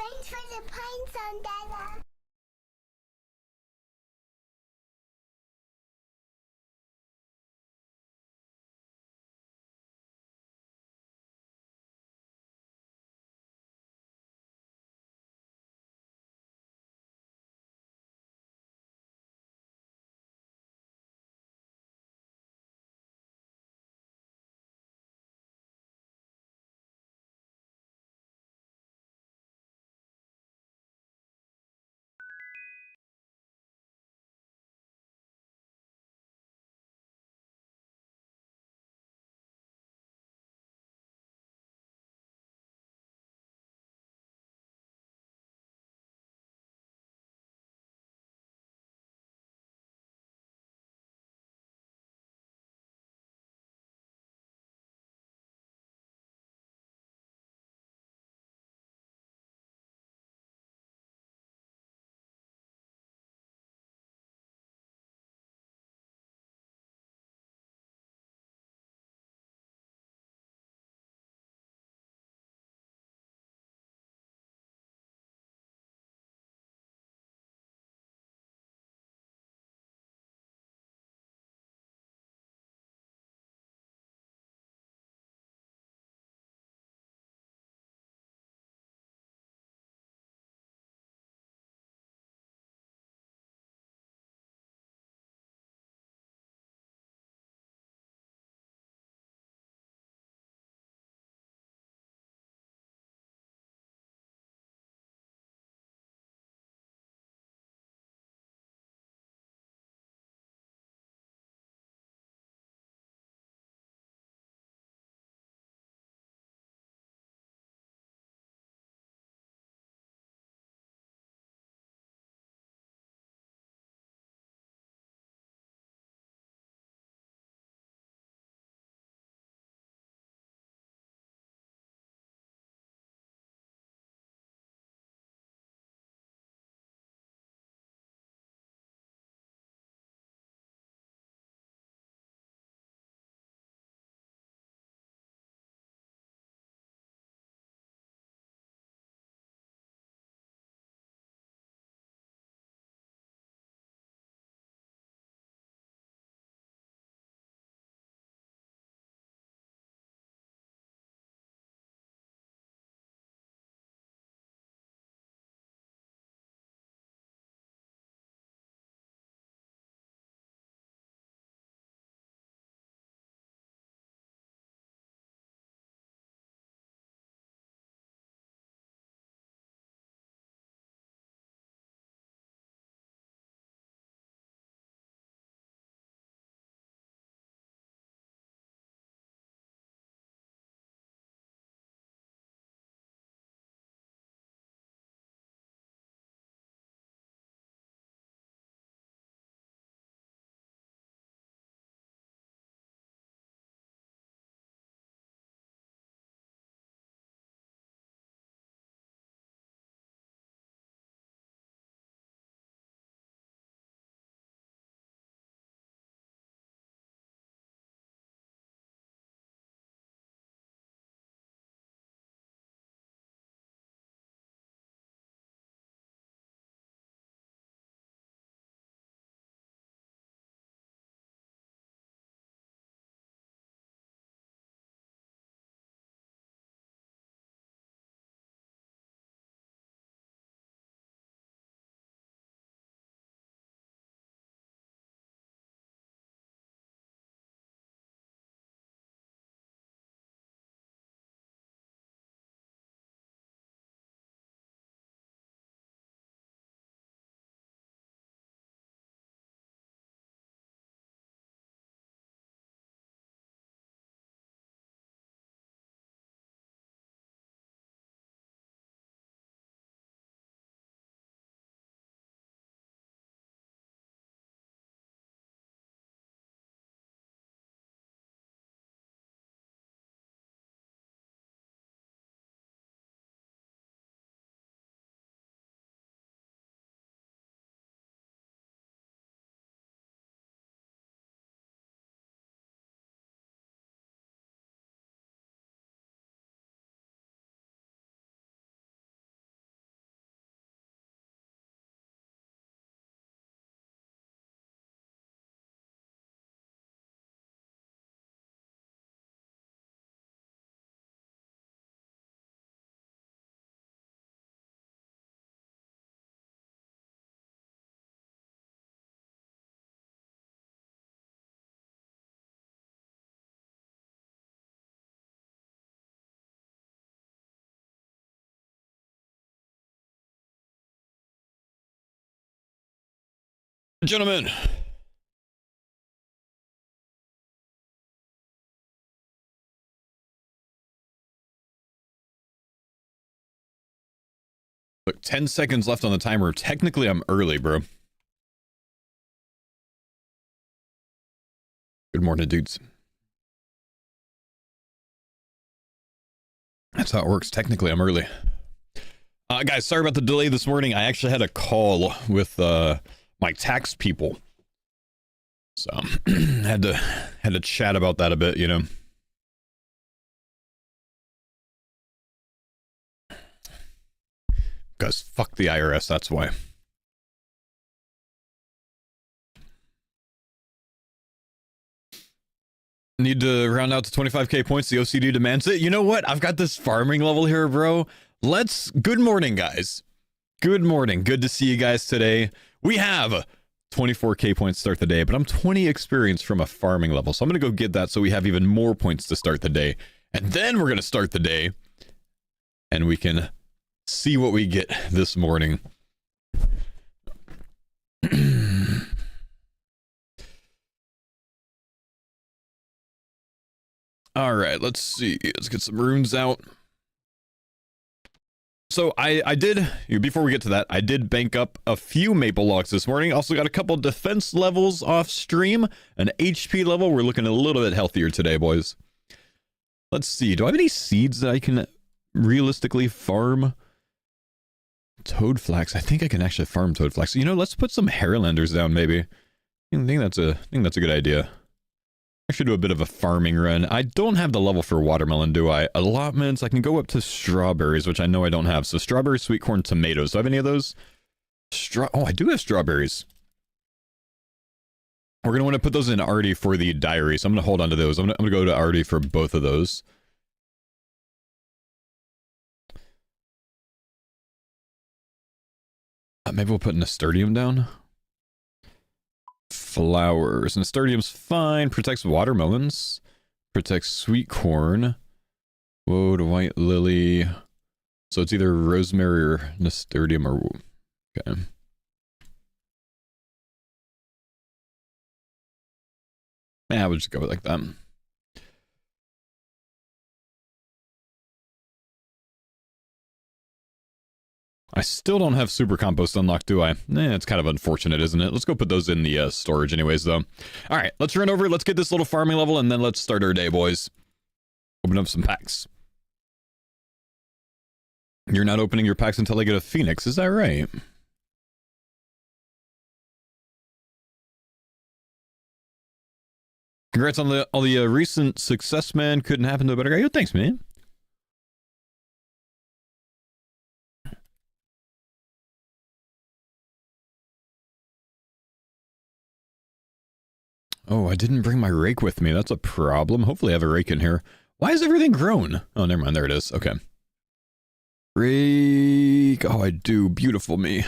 Thanks for the pine zone, Dada. Gentlemen, look, 10 seconds left on the timer. Technically, I'm early, bro. Good morning, dudes. That's how it works. Technically, I'm early. Guys, sorry about the delay this morning. I actually had a call with my tax people. So, had to chat about that a bit, you know. Because fuck the IRS, that's why. Need to round out to 25k points. The OCD demands it. You know what? I've got this farming level here, bro. Good morning, guys. Good morning. Good to see you guys today. We have 24k points to start the day, but I'm 20 experience from a farming level. So I'm going to go get that so we have even more points to start the day. And then we're going to start the day and we can see what we get this morning. All right, let's see. Let's get some runes out. So I did, before we get to that, I did bank up a few maple logs this morning. Also got a couple defense levels off stream, an HP level. We're looking a little bit healthier today, boys. Let's see. Do I have any seeds that I can realistically farm? Toad flax. I think I can actually farm toad flax. You know, let's put some Hairlanders down, maybe. I think that's a good idea. I should do a bit of a farming run. I don't have the level for watermelon, do I? Allotments, I can go up to strawberries, which I know I don't have. So strawberries, sweet corn, tomatoes. Do I have any of those? Oh, I do have strawberries. We're going to want to put those in Artie for the diary. So I'm going to hold on to those. I'm going to go to Artie for both of those. Maybe we'll put Nasturtium down. Flowers. Nasturtium's fine. Protects watermelons. Protects sweet corn. Whoa, to white lily. So it's either rosemary or Nasturtium or... Okay. Yeah, we'll just go with like that. I still don't have super compost unlocked, do I? It's kind of unfortunate, isn't it? Let's go put those in the storage anyways, though. All right, let's run over. Let's get this little farming level, and then let's start our day, boys. Open up some packs. You're not opening your packs until I get a Phoenix, is that right? Congrats on all the recent success, man. Couldn't happen to a better guy. Yo, thanks, man. Oh, I didn't bring my rake with me. That's a problem. Hopefully I have a rake in here. Why is everything grown? Oh, never mind. There it is. Okay. Rake. Oh, I do. Beautiful me.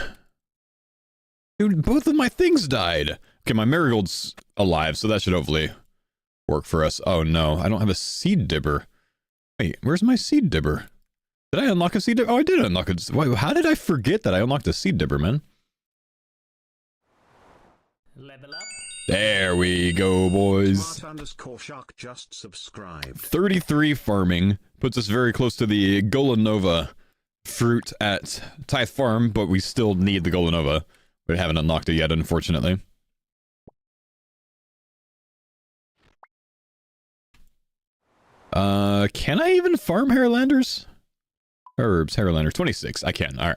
Dude, both of my things died. Okay, my marigold's alive, so that should hopefully work for us. Oh, no. I don't have a seed dibber. Wait, where's my seed dibber? Did I unlock a seed dibber? Oh, I did unlock it. Wait, how did I forget that I unlocked a seed dibber, man? Level up. There we go, boys. Shark just subscribed. 33 farming puts us very close to the Golanova fruit at Tithe Farm, but we still need the Golanova. We haven't unlocked it yet, unfortunately. Can I even farm Hairlanders? Herbs, Hairlanders, 26. I can, alright.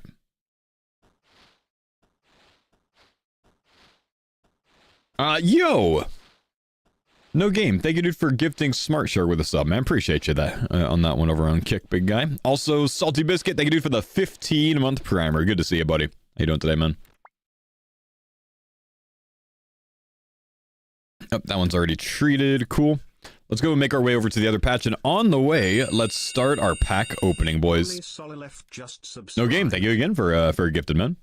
Yo! No game. Thank you, dude, for gifting Smart Shark with a sub, man. Appreciate you that on that one over on Kick, big guy. Also, Salty Biscuit, thank you, dude, for the 15-month primer. Good to see you, buddy. How you doing today, man? Oh, that one's already treated. Cool. Let's go and make our way over to the other patch, and on the way, let's start our pack opening, boys. No game. Thank you again for a gifted, man.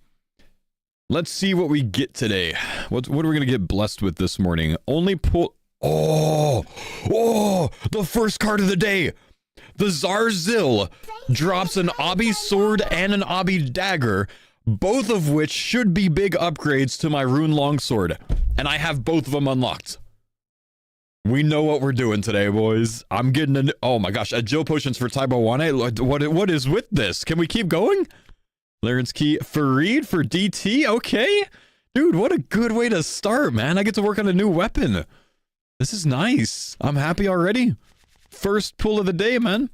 Let's see what we get today. What are we going to get blessed with this morning? Only pull... Oh, the first card of the day. The Zarzil drops an Obby sword and an Obby dagger, both of which should be big upgrades to my rune longsword, and I have both of them unlocked. We know what we're doing today, boys. I'm getting a... Oh my gosh, agile potions for Taibo Wane. What is with this? Can we keep going? Laren's Key Farid for DT? Okay. Dude, what a good way to start, man. I get to work on a new weapon. This is nice. I'm happy already. First pull of the day, man.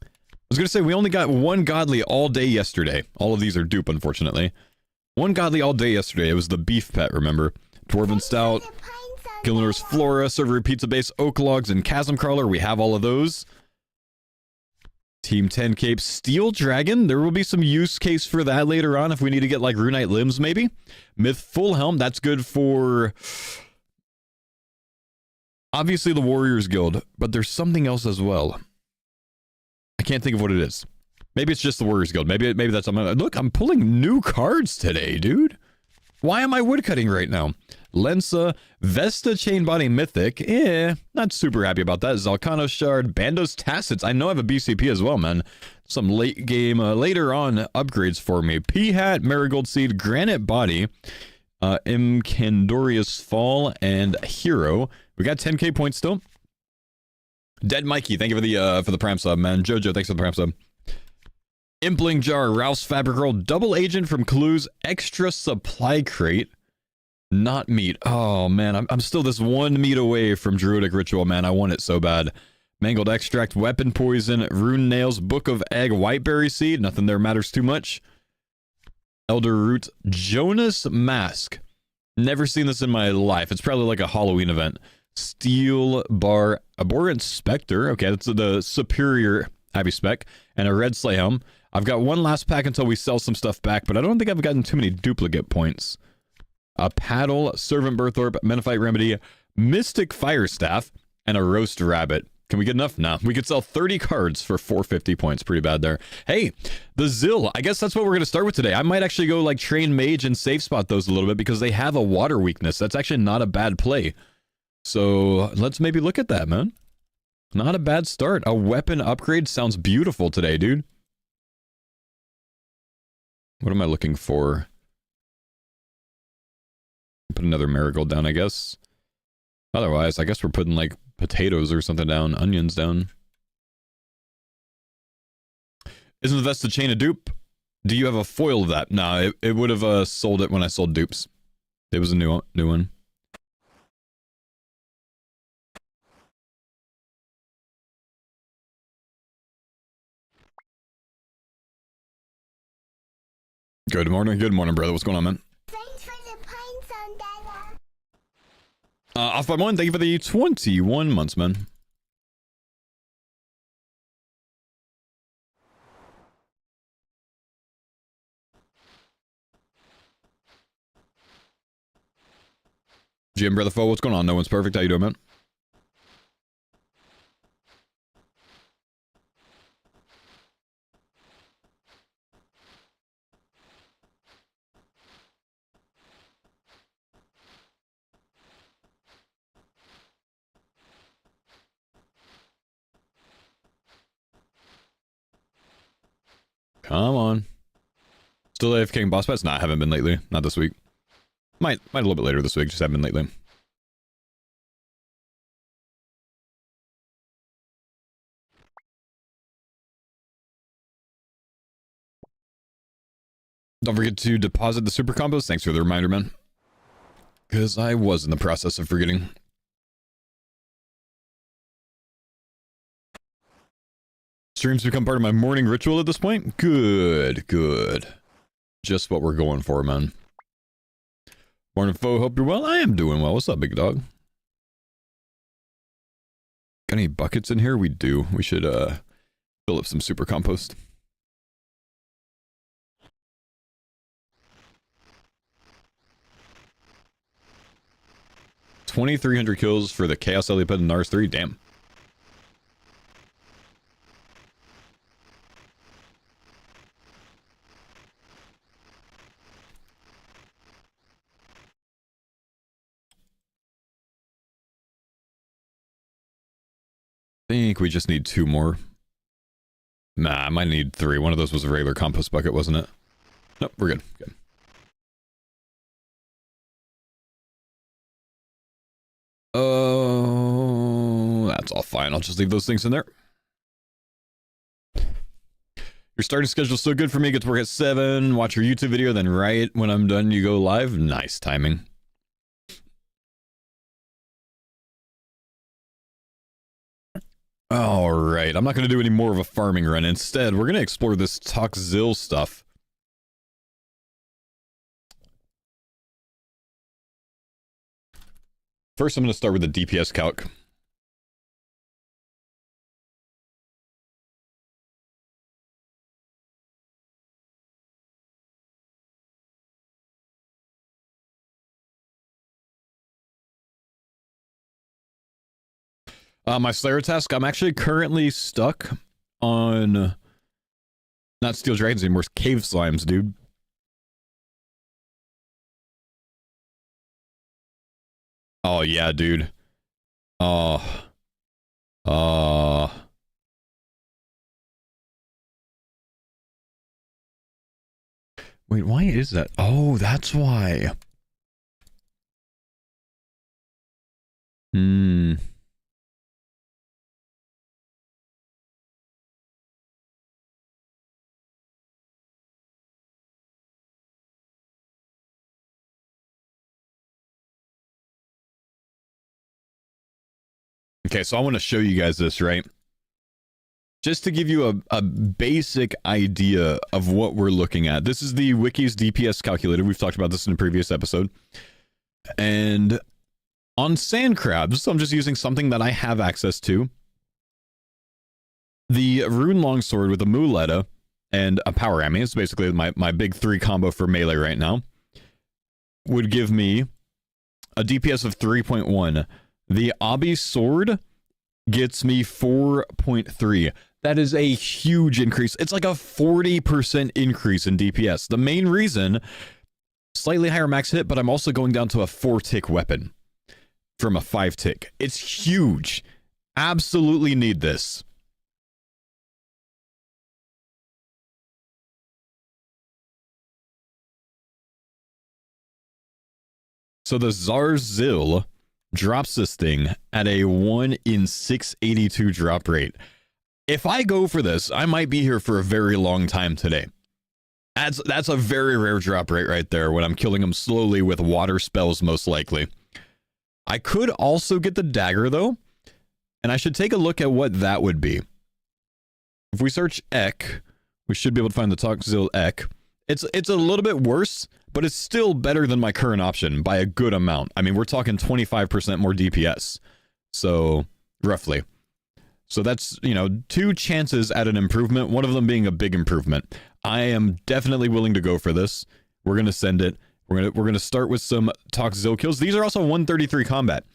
I was going to say, we only got one godly all day yesterday. All of these are dupe, unfortunately. One godly all day yesterday. It was the beef pet, remember? Dwarven Stout, Gilnor's Flora, Server Pizza Base, Oak Logs, and Chasm Crawler. We have all of those. Team 10 Cape Steel Dragon. There will be some use case for that later on if we need to get like Runite Limbs, maybe. Myth Full Helm. That's good for... obviously the Warriors Guild, but there's something else as well. I can't think of what it is. Maybe it's just the Warriors Guild. Maybe that's something. Look, I'm pulling new cards today, dude. Why am I woodcutting right now? Lensa, Vesta Chainbody Mythic. Not super happy about that. Zalcano Shard, Bandos Tacits. I know I have a BCP as well, man. Some late game, later on upgrades for me. P-Hat, Marigold Seed, Granite Body, Imcandorious Fall, and Hero. We got 10k points still. Dead Mikey, thank you for the Prime sub, man. Jojo, thanks for the Prime sub. Impling Jar, Ralph's Fabric Roll, Double Agent from Clues, Extra Supply Crate, Not Meat. Oh, man, I'm still this one meat away from Druidic Ritual, man. I want it so bad. Mangled Extract, Weapon Poison, Rune Nails, Book of Egg, Whiteberry Seed. Nothing there matters too much. Elder Root, Jonas Mask. Never seen this in my life. It's probably like a Halloween event. Steel Bar, Abhorrent Spectre. Okay, that's the superior heavy spec. And a Red Sleigh Helm. I've got one last pack until we sell some stuff back, but I don't think I've gotten too many duplicate points. A Paddle, Servant Birthorp, Menophyte Remedy, Mystic Fire Staff, and a Roast Rabbit. Can we get enough? No. We could sell 30 cards for 450 points. Pretty bad there. Hey, the Zill. I guess that's what we're going to start with today. I might actually go like train Mage and safe spot those a little bit because they have a water weakness. That's actually not a bad play. So let's maybe look at that, man. Not a bad start. A weapon upgrade sounds beautiful today, dude. What am I looking for? Put another marigold down, I guess. Otherwise, I guess we're putting like potatoes or something down, onions down. Isn't the Vesta chain a dupe? Do you have a foil of that? Nah, it would have sold it when I sold dupes. It was a new one. Good morning, brother. What's going on, man? Thanks for the pines on Dada. Off by one. Thank you for the 21 months, man. Jim, brother, foe. What's going on? No one's perfect. How you doing, man? Come on. Still AFK boss fights? Nah, I haven't been lately. Not this week. Might a little bit later this week. Just haven't been lately. Don't forget to deposit the super combos. Thanks for the reminder, man. Because I was in the process of forgetting. Streams become part of my morning ritual at this point? Good, good. Just what we're going for, man. Morning, foe. Hope you're well. I am doing well. What's up, big dog? Got any buckets in here? We do. We should fill up some super compost. $2,300 kills for the Chaos Elyped and Nars 3. Damn. I think we just need 2 more. Nah, I might need 3. One of those was a regular compost bucket, wasn't it? Nope, we're good. Good. Oh, that's all fine. I'll just leave those things in there. Your starting schedule's so good for me. Get to work at 7, watch your YouTube video, then right when I'm done, you go live. Nice timing. All right, I'm not going to do any more of a farming run. Instead, we're going to explore this Toxil stuff. First, I'm going to start with the DPS calc. My Slayer task, I'm actually currently stuck on not Steel Dragons anymore, Cave Slimes, dude. Oh, yeah, dude. Oh. Wait, why is that? Oh, that's why. Hmm. Okay, so I want to show you guys this, right? Just to give you a basic idea of what we're looking at. This is the Wiki's DPS calculator. We've talked about this in a previous episode. And on sand crabs, so I'm just using something that I have access to. The Rune Longsword with a Muleta and a Power Ammy, it's basically my big 3 combo for melee right now, would give me a DPS of 3.1. The Obby Sword gets me 4.3. That is a huge increase. It's like a 40% increase in DPS. The main reason, slightly higher max hit, but I'm also going down to a 4-tick weapon from a 5-tick. It's huge. Absolutely need this. So the Zarzil drops this thing at a 1 in 682 drop rate. If I go for this, I might be here for a very long time today. That's a very rare drop rate right there when I'm killing them slowly with water spells, most likely. I could also get the dagger, though, and I should take a look at what that would be. If we search Ek, we should be able to find the Toxil Ek. It's a little bit worse, but it's still better than my current option by a good amount. I mean, we're talking 25% more DPS. So, roughly. So that's, 2 chances at an improvement, one of them being a big improvement. I am definitely willing to go for this. We're going to send it. We're going to start with some Toxil kills. These are also 133 combat.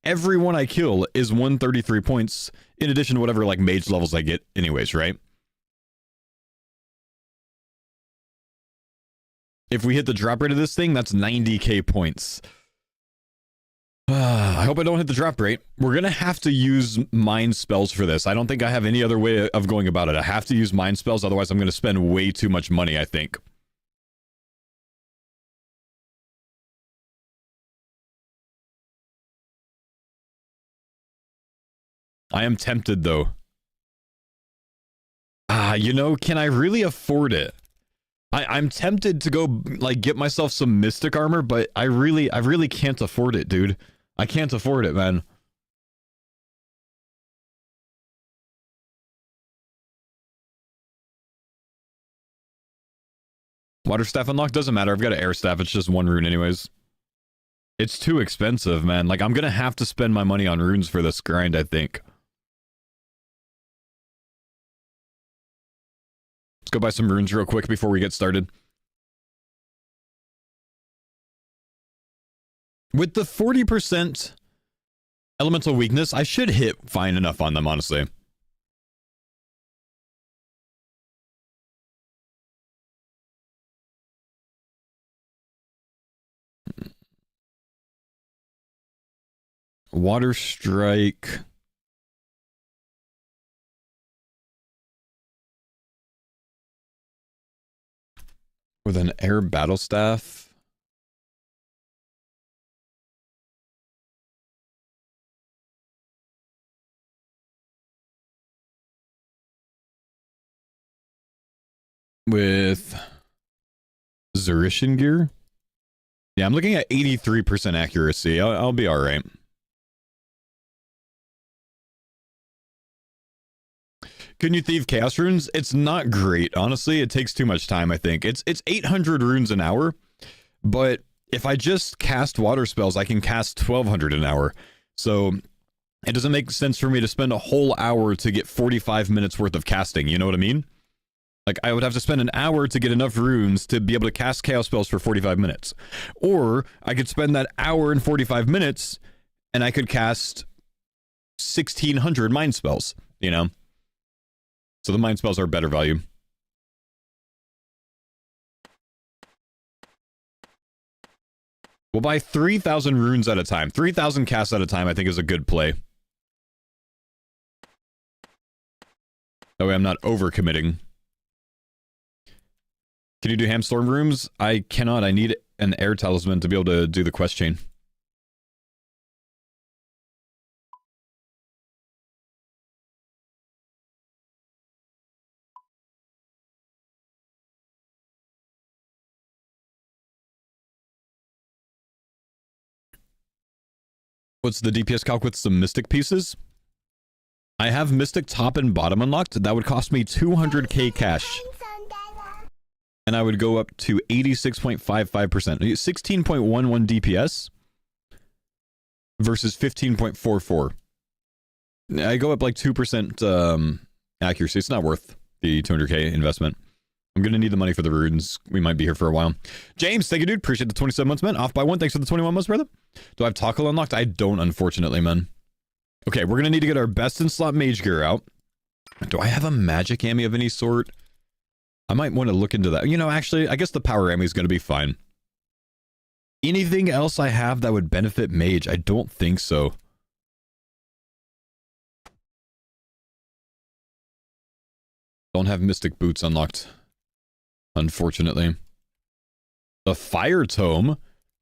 Every one I kill is 133 points, in addition to whatever, mage levels I get anyways, right? If we hit the drop rate of this thing, that's 90k points. I hope I don't hit the drop rate. We're going to have to use mind spells for this. I don't think I have any other way of going about it. I have to use mind spells, otherwise I'm going to spend way too much money, I think. I am tempted, though. Can I really afford it? I'm tempted to go, get myself some Mystic Armor, but I really can't afford it, dude. I can't afford it, man. Water Staff unlock? Doesn't matter. I've got an Air Staff. It's just 1 rune anyways. It's too expensive, man. I'm gonna have to spend my money on runes for this grind, I think. Let's go buy some runes real quick before we get started. With the 40% elemental weakness, I should hit fine enough on them, honestly. Water Strike. With an air battle staff. With Zerishan gear. Yeah, I'm looking at 83% accuracy. I'll be all right. Can you thieve chaos runes? It's not great, honestly. It takes too much time, I think. It's 800 runes an hour, but if I just cast water spells, I can cast 1200 an hour. So it doesn't make sense for me to spend a whole hour to get 45 minutes worth of casting. You know what I mean? Like, I would have to spend an hour to get enough runes to be able to cast chaos spells for 45 minutes. Or I could spend that hour and 45 minutes and I could cast 1600 mind spells, you know? So the mind spells are better value. We'll buy 3,000 runes at a time. 3,000 casts at a time, I think, is a good play. That way I'm not overcommitting. Can you do Hamstorm rooms? I cannot. I need an air talisman to be able to do the quest chain. What's the DPS calc with some Mystic pieces? I have Mystic top and bottom unlocked. That would cost me 200k cash. And I would go up to 86.55%. 16.11 DPS versus 15.44. I go up like 2% accuracy. It's not worth the 200k investment. I'm going to need the money for the runes. We might be here for a while. James, thank you, dude. Appreciate the 27 months, man. Off by 1. Thanks for the 21 months, brother. Do I have Tackle unlocked? I don't, unfortunately, man. Okay, we're going to need to get our best in slot mage gear out. Do I have a magic ammy of any sort? I might want to look into that. You know, actually, I guess the power ammy is going to be fine. Anything else I have that would benefit mage? I don't think so. Don't have mystic boots unlocked, unfortunately. The fire tome.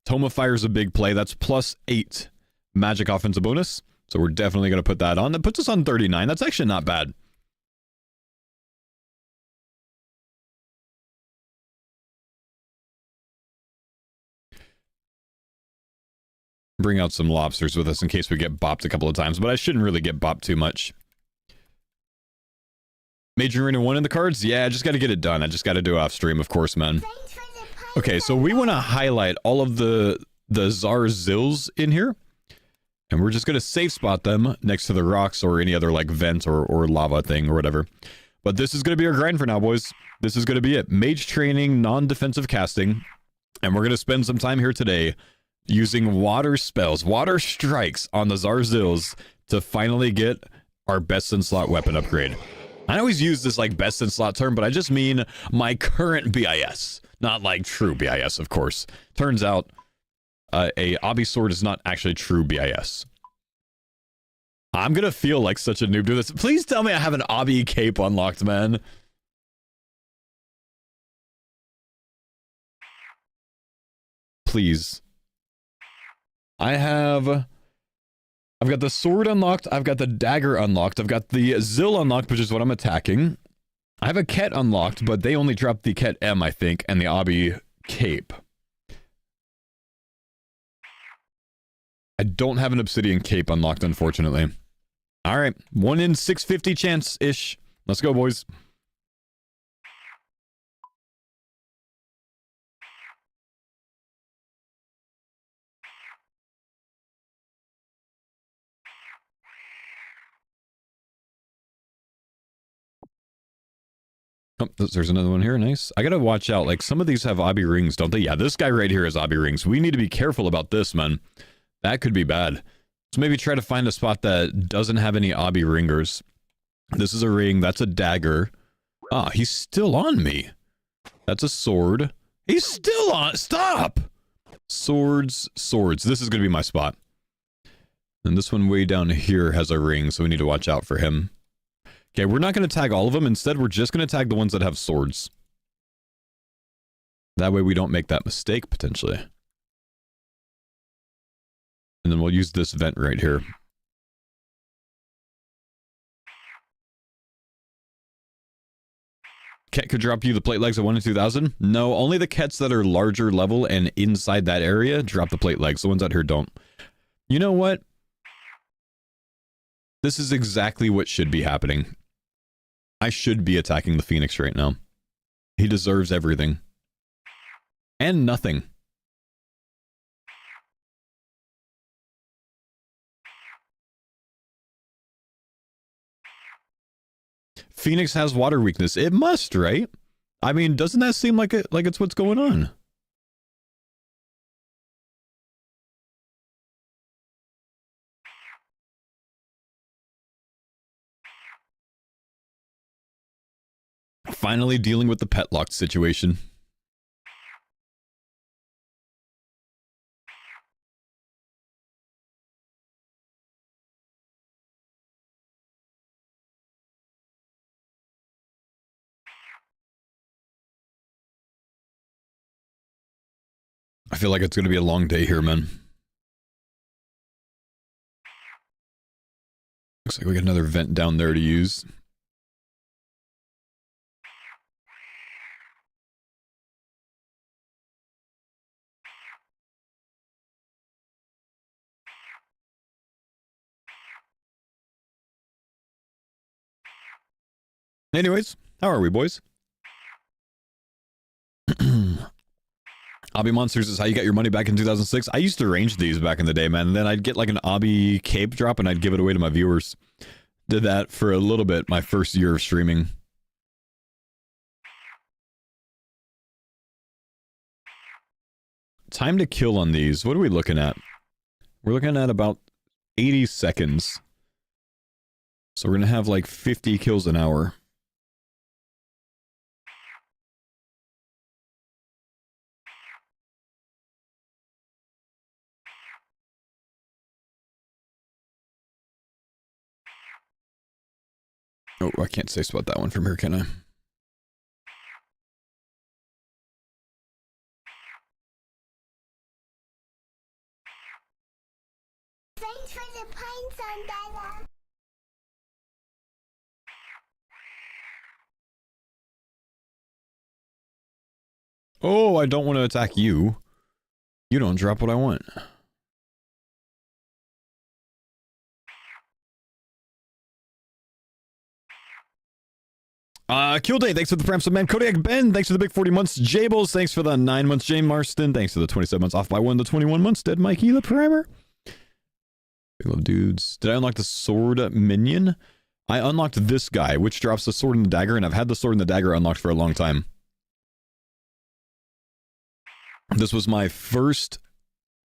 Tome of Fire is a big play. That's +8 magic offensive bonus. So we're definitely going to put that on. That puts us on 39. That's actually not bad. Bring out some lobsters with us in case we get bopped a couple of times, but I shouldn't really get bopped too much. Major Arena 1 in the cards? Yeah, I just got to get it done. I just got to do it off stream, of course, man. Okay, so we want to highlight all of the Zar Zills in here. And we're just going to safe spot them next to the rocks or any other like vent or lava thing or whatever. But this is going to be our grind for now, boys. This is going to be it. Mage training, non-defensive casting. And we're going to spend some time here today using water spells, water strikes on the Zarzils to finally get our best in slot weapon upgrade. I always use this like best in slot term, but I just mean my current BIS, not like true BIS, of course. Turns out a obby sword is not actually true BIS. I'm gonna feel like such a noob doing this. Please tell me I have an obby cape unlocked, man. Please. I've got the sword unlocked. I've got the dagger unlocked. I've got the Zill unlocked, which is what I'm attacking. I have a Ket unlocked, but they only dropped the Ket M, I think, and the Obby cape. I don't have an Obsidian cape unlocked, unfortunately. All right, 1 in 650 chance-ish. Let's go, boys. Oh, there's another one here. Nice. I gotta watch out. Like, some of these have obby rings, don't they? Yeah, this guy right here has obby rings. We need to be careful about this, man. That could be bad. So maybe try to find a spot that doesn't have any obby ringers. This is a ring. That's a dagger. Ah, he's still on me. That's a sword. He's still on. Stop! Swords, swords. This is gonna be my spot. And this one way down here has a ring, so we need to watch out for him. Okay, we're not going to tag all of them. Instead, we're just going to tag the ones that have swords. That way we don't make that mistake, potentially. And then we'll use this vent right here. Ket could drop you the plate legs at 1 in 2,000? No, only the Kets that are larger level and inside that area drop the plate legs. The ones out here don't. You know what? This is exactly what should be happening. I should be attacking the Phoenix right now. He deserves everything. And nothing. Phoenix has water weakness. It must, right? I mean, doesn't that seem like it's what's going on? Finally dealing with the pet locked situation. I feel like it's going to be a long day here, man. Looks like we got another vent down there to use. Anyways, how are we, boys? Obby Monsters is how you got your money back in 2006. I used to arrange these back in the day, man. And then I'd get like an Obby cape drop and I'd give it away to my viewers. Did that for a little bit, my first year of streaming. Time to kill on these. What are we looking at? We're looking at about 80 seconds. So we're going to have like 50 kills an hour. Oh, I can't say spot that one from here, can I? Thanks for the pine zone, Dada. Oh, I don't want to attack you. You don't drop what I want. Kill Day, thanks for the Prime man. Kodiak Ben, thanks for the big 40 months. Jables, thanks for the 9 months. Jane Marston, thanks for the 27 months. Off by 1, the 21 months. Dead Mikey, the primer. Big love dudes. Did I unlock the sword minion? I unlocked this guy, which drops the sword and the dagger, and I've had the sword and the dagger unlocked for a long time. This was my first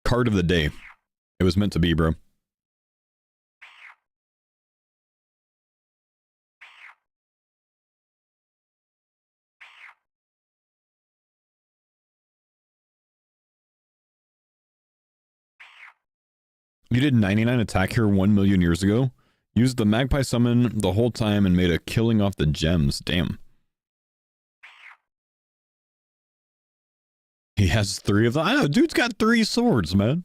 card of the day. It was meant to be, bro. You did 99 attack here 1 million years ago. Used the magpie summon the whole time and made a killing off the gems. Damn. He has 3 of them. I know, dude's got 3 swords, man.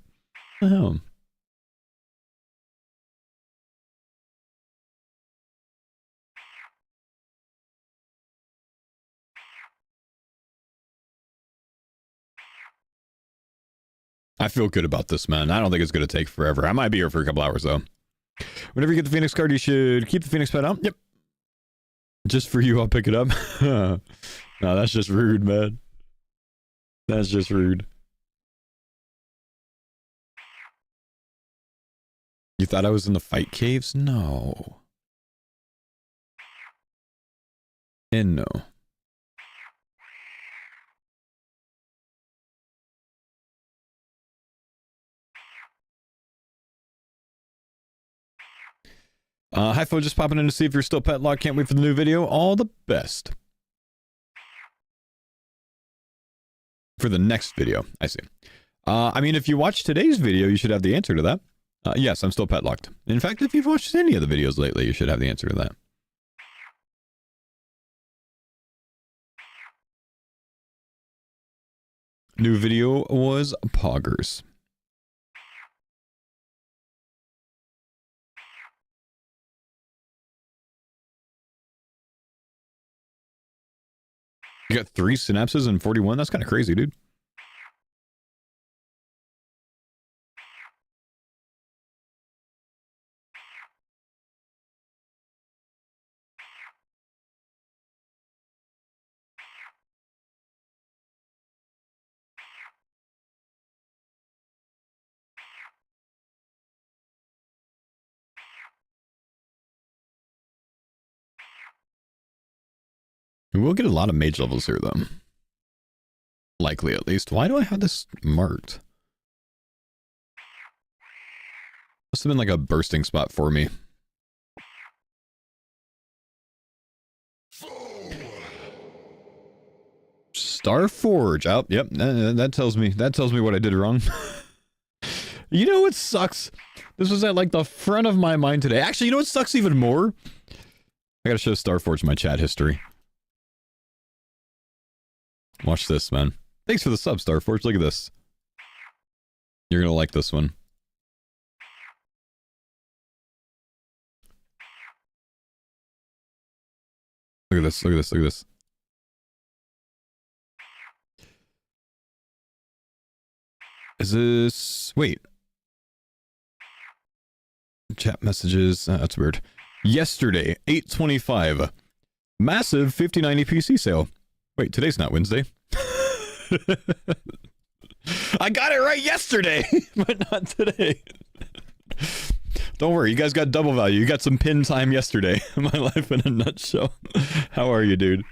What the hell? I feel good about this, man. I don't think it's going to take forever. I might be here for a couple hours, though. Whenever you get the Phoenix card, you should keep the Phoenix pet out. Yep. Just for you, I'll pick it up. No, that's just rude, man. That's just rude. You thought I was in the fight caves? No. And no. Hi, Fo, just popping in to see if you're still pet locked. Can't wait for the new video. All the best. For the next video, I see. I mean, if you watch today's video, you should have the answer to that. Yes, I'm still pet locked. In fact, if you've watched any of the videos lately, you should have the answer to that. New video was Poggers. You got 3 synapses and 41? That's kind of crazy, dude. We'll get a lot of mage levels here, though. Likely, at least. Why do I have this marked? Must have been like a bursting spot for me. Starforge. Oh, yep. That tells me what I did wrong. You know what sucks? This was at like the front of my mind today. Actually, you know what sucks even more? I gotta show Starforge my chat history. Watch this, man. Thanks for the sub, Starforge. Look at this. You're gonna like this one. Look at this, look at this, look at this. Is this... Wait. Chat messages. That's weird. Yesterday, 8/25. Massive 5090 PC sale. Wait, today's not Wednesday. I got it right yesterday, but not today. Don't worry, you guys got double value. You got some pin time yesterday. My life in a nutshell. How are you, dude?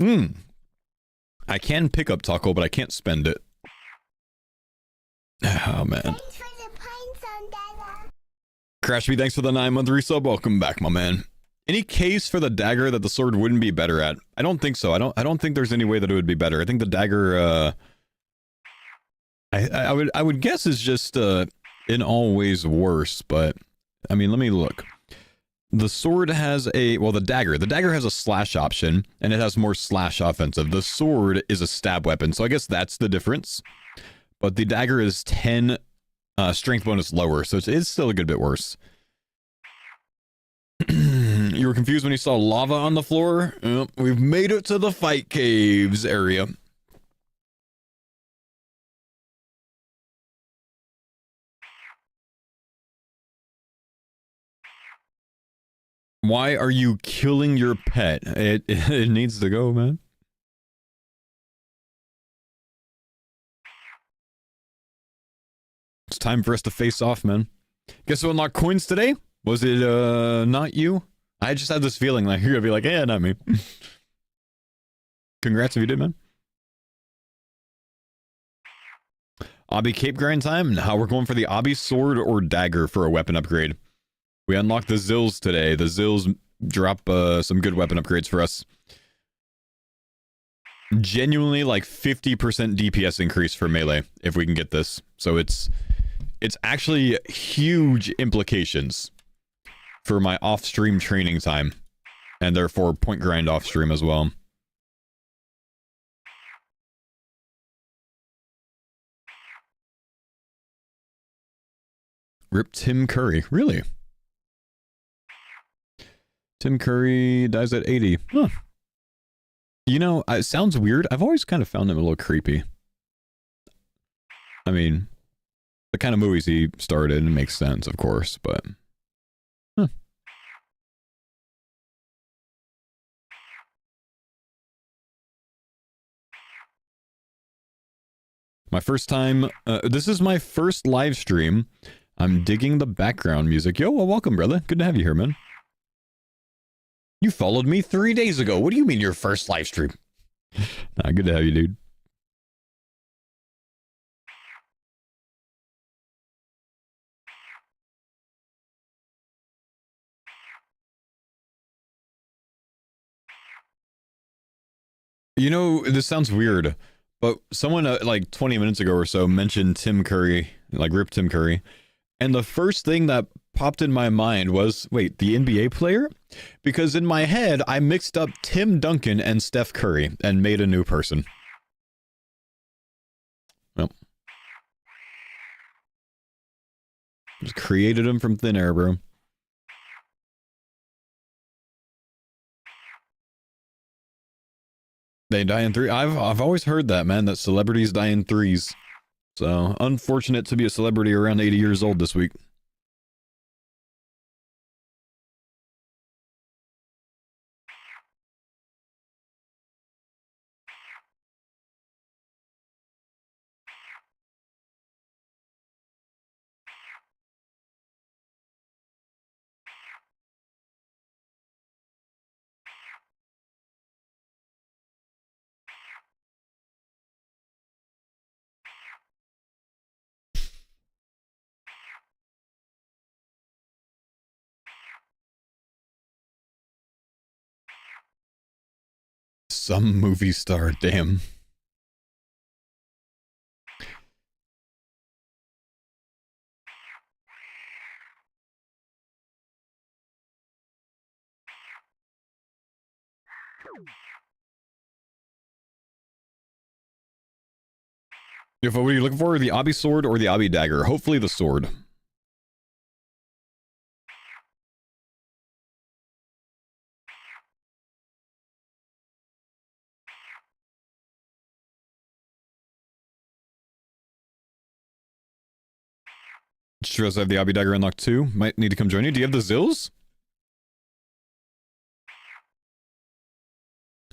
I can pick up taco, but I can't spend it. Oh, man. Thanks for the pine zone, Dada. Crashby, thanks for the 9-month resub. Welcome back, my man. Any case for the dagger that the sword wouldn't be better at? I don't think so. I don't think there's any way that it would be better. I think the dagger, I would guess is just in all ways worse, but I mean, let me look. The sword has a, well, the dagger has a slash option and it has more slash offensive. The sword is a stab weapon, so I guess that's the difference. But the dagger is 10 strength bonus lower, so it's still a good bit worse. You were confused when you saw lava on the floor? We've made it to the fight caves area. Why are you killing your pet? It needs to go, man. It's time for us to face off, man. Guess who unlocked coins today? Was it, not you? I just had this feeling like you're gonna be like, yeah, not me. Congrats if you did, man. Obby cape grind time? Now we're going for the Obby sword or dagger for a weapon upgrade. We unlocked the Zills today. The Zills drop some good weapon upgrades for us. Genuinely like 50% DPS increase for melee if we can get this. So it's actually huge implications for my off-stream training time, and therefore point grind off-stream as well. Rip Tim Curry. Really? Tim Curry dies at 80. Huh. You know, it sounds weird. I've always kind of found him a little creepy. I mean, the kind of movies he starred in makes sense, of course, but... Huh. My first time... this is my first live stream. I'm digging the background music. Yo, well, welcome, brother. Good to have you here, man. You followed me 3 days ago. What do you mean your first live stream? Nah, good to have you, dude. You know, this sounds weird, but someone like 20 minutes ago or so mentioned Tim Curry, like Rip Tim Curry. And the first thing that popped in my mind was, wait, the NBA player? Because in my head, I mixed up Tim Duncan and Steph Curry and made a new person. Well, just created him from thin air, bro. They die in three. I've always heard that, man, that celebrities die in threes. So, unfortunate to be a celebrity around 80 years old this week. Some movie star, damn. What are you looking for? The Abi sword or the Abi dagger? Hopefully the sword. Just I have the Abi dagger unlocked too. Might need to come join you. Do you have the Zills?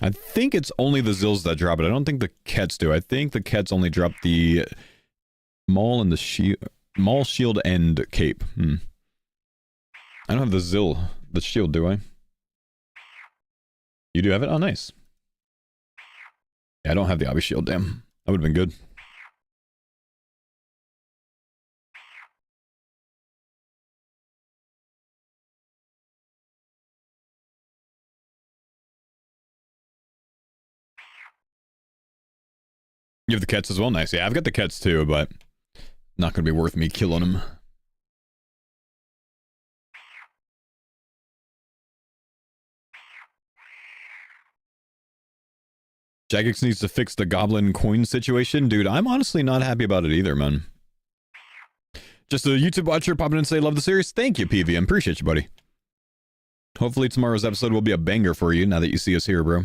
I think it's only the Zills that drop it. I don't think the Kets do. I think the Kets only drop the Maul and the shield, Maul, shield, and cape. I don't have the Zill, the shield, do I? You do have it? Oh, nice. Yeah, I don't have the Abi shield, damn. That would have been good. You have the Kets as well? Nice. Yeah, I've got the Kets too, but not going to be worth me killing them. Jagex needs to fix the goblin coin situation. Dude, I'm honestly not happy about it either, man. Just a YouTube watcher popping in and say, love the series. Thank you, PVM. Appreciate you, buddy. Hopefully tomorrow's episode will be a banger for you now that you see us here, bro.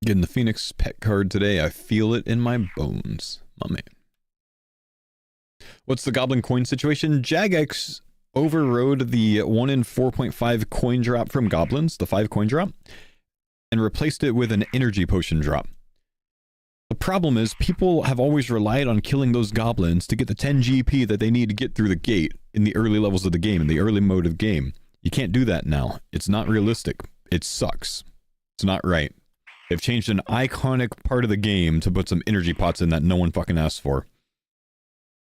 Getting the Phoenix pet card today. I feel it in my bones, my man. What's the goblin coin situation? Jagex overrode the 1 in 4.5 coin drop from goblins, the 5 coin drop, and replaced it with an energy potion drop. The problem is people have always relied on killing those goblins to get the 10 GP that they need to get through the gate in the early levels of the game, in the early mode of game. You can't do that now. It's not realistic. It sucks. It's not right. They've changed an iconic part of the game to put some energy pots in that no one fucking asked for.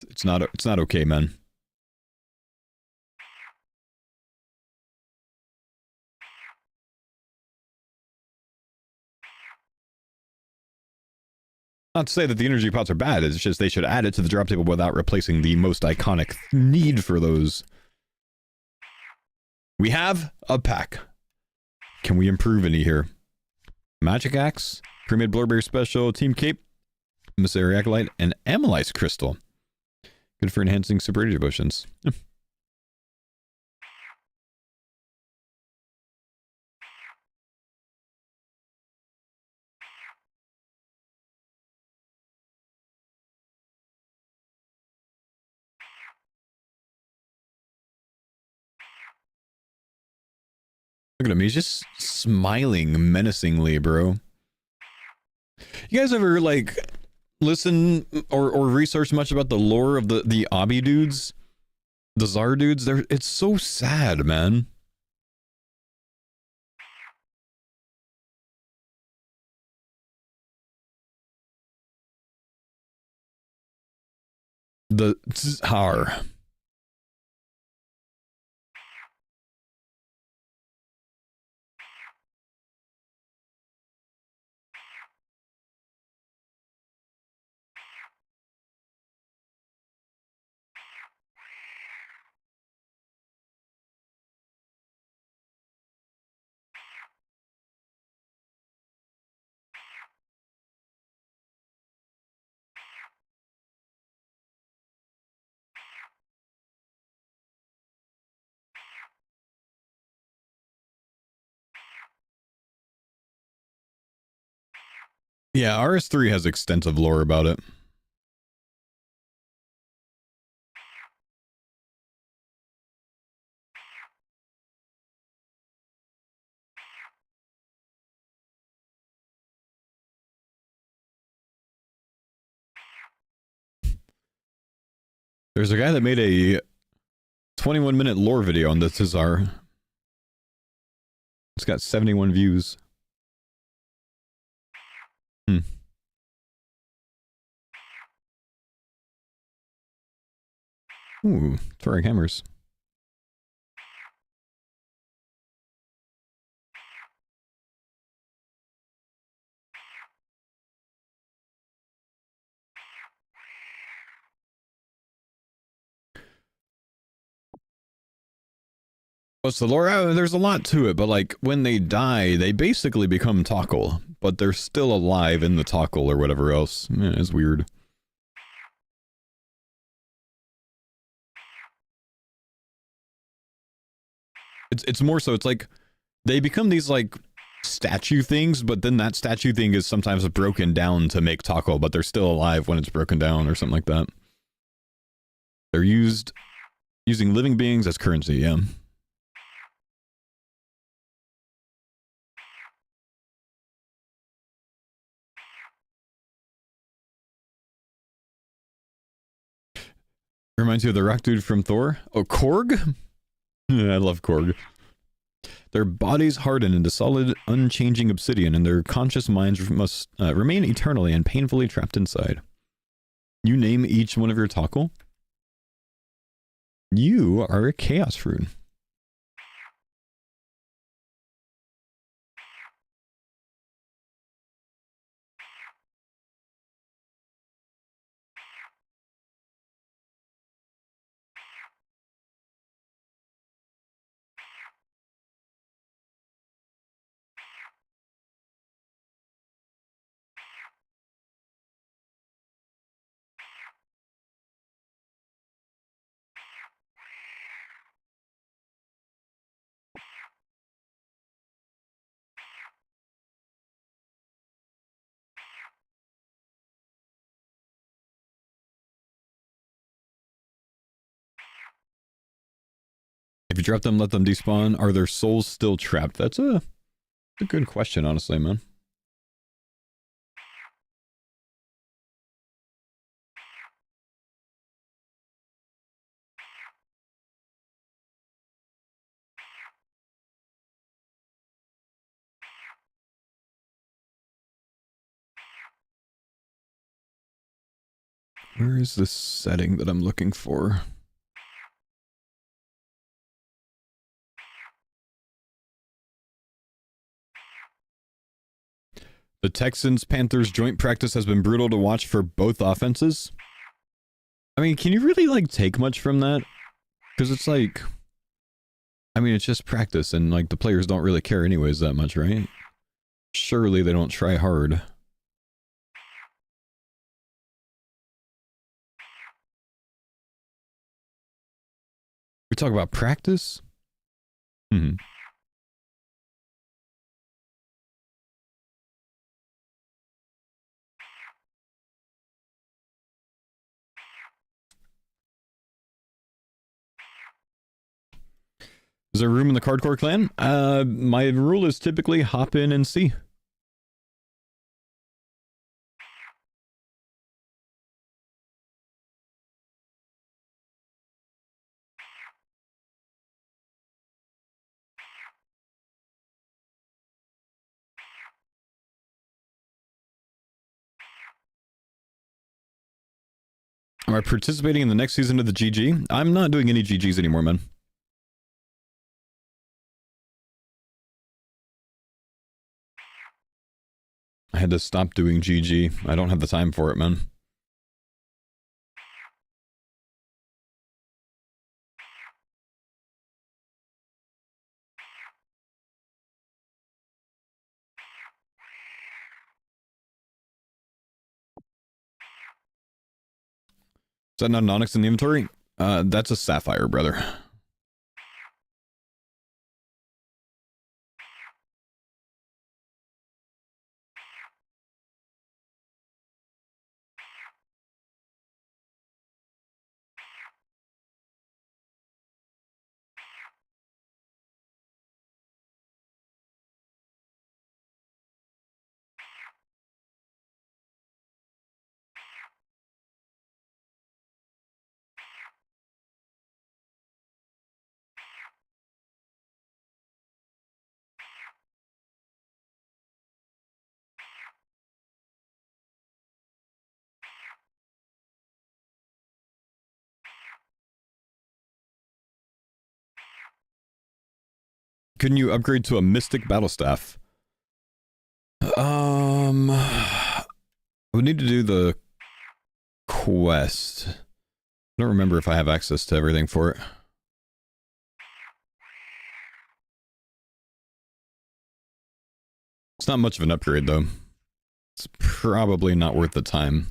It's not okay, man. Not to say that the energy pots are bad, it's just they should add it to the drop table without replacing the most iconic need for those. We have a pack. Can we improve any here? Magic Axe, Pre-Made Blurberry Special, Team Cape, Emissary Acolyte, and Amylase Crystal. Good for enhancing super energy potions. Look at him, he's just smiling menacingly, bro. You guys ever, like, listen or research much about the lore of the Abi dudes? The Tsar dudes? It's so sad, man. The Tsar. Yeah, RS3 has extensive lore about it. There's a guy that made a 21-minute lore video on the Tizar. It's got 71 views. Ooh, throwing hammers. What's the lore? There's a lot to it, but like when they die, they basically become Tokkul, but they're still alive in the Tokkul or whatever else. Yeah, it's weird. It's more so, it's like they become these like statue things, but then that statue thing is sometimes broken down to make Tokkul, but they're still alive when it's broken down or something like that. They're using living beings as currency, yeah. Reminds you of the rock dude from Thor? Oh, Korg? I love Korg. Their bodies harden into solid, unchanging obsidian, and their conscious minds must remain eternally and painfully trapped inside. You name each one of your Tokkul? You are a Chaos Fruit. If you drop them, let them despawn. Are their souls still trapped? That's a good question, honestly, man. Where is this setting that I'm looking for? The Texans-Panthers joint practice has been brutal to watch for both offenses. I mean, can you really, like, take much from that? Because it's like... I mean, it's just practice, and, like, the players don't really care anyways that much, right? Surely they don't try hard. We talk about practice? Hmm. Is there room in the CARDCORE clan? My rule is typically hop in and see. Am I participating in the next season of the GG? I'm not doing any GGs anymore, man. I had to stop doing GG. I don't have the time for it, man. Is that not an onyx in the inventory? That's a sapphire, brother. Couldn't you upgrade to a Mystic Battle Staff? I would need to do the quest. I don't remember if I have access to everything for it. It's not much of an upgrade, though. It's probably not worth the time.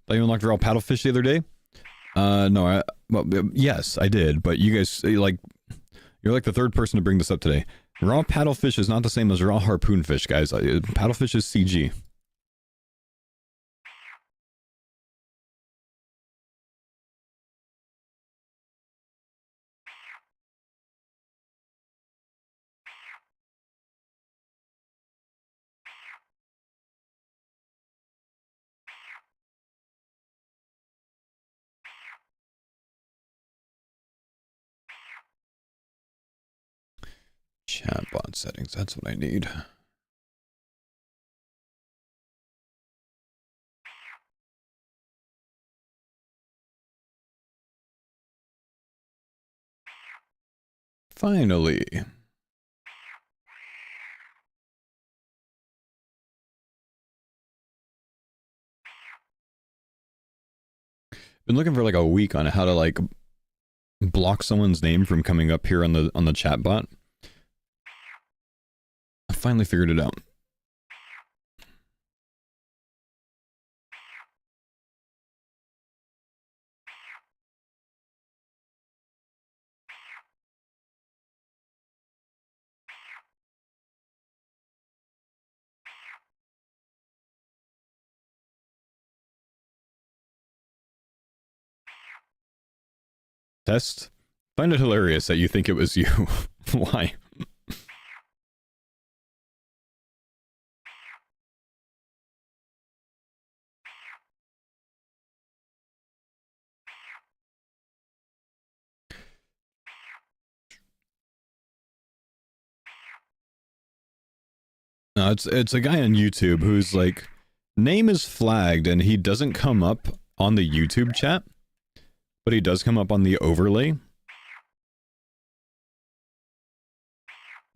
Thought you unlocked raw paddlefish the other day? No, well, yes, I did, but you guys, like, you're like the third person to bring this up today. Raw paddlefish is not the same as raw harpoonfish, guys. Paddlefish is CG. Chatbot settings, that's what I need. Finally. Been looking for like a week on how to like block someone's name from coming up here on the chat bot. I finally figured it out. Test? Find it hilarious that you think it was you. Why? No, it's a guy on YouTube who's like, name is flagged and he doesn't come up on the YouTube chat, but he does come up on the overlay.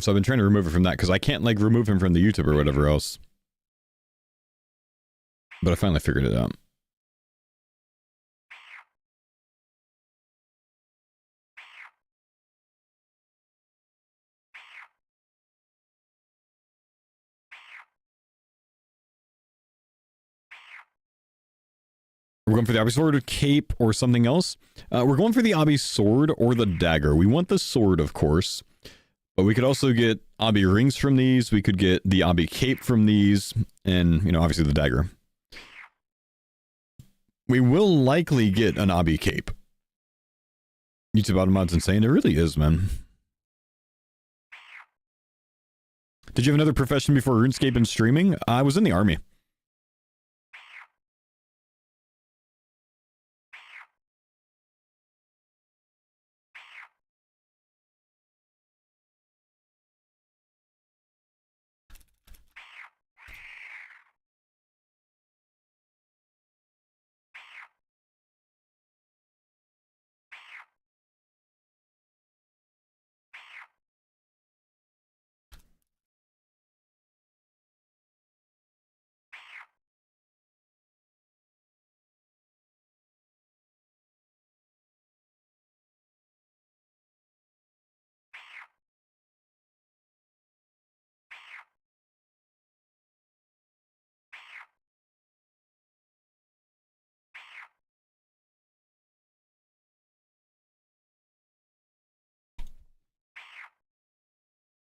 So I've been trying to remove it from that because I can't like remove him from the YouTube or whatever else. But I finally figured it out. We're going for the obby sword or cape or something else. We're going for the obby sword or the dagger. We want the sword, of course. But we could also get obby rings from these. We could get the obby cape from these. And, you know, obviously the dagger. We will likely get an obby cape. YouTube Automod's insane. It really is, man. Did you have another profession before RuneScape and streaming? I was in the army.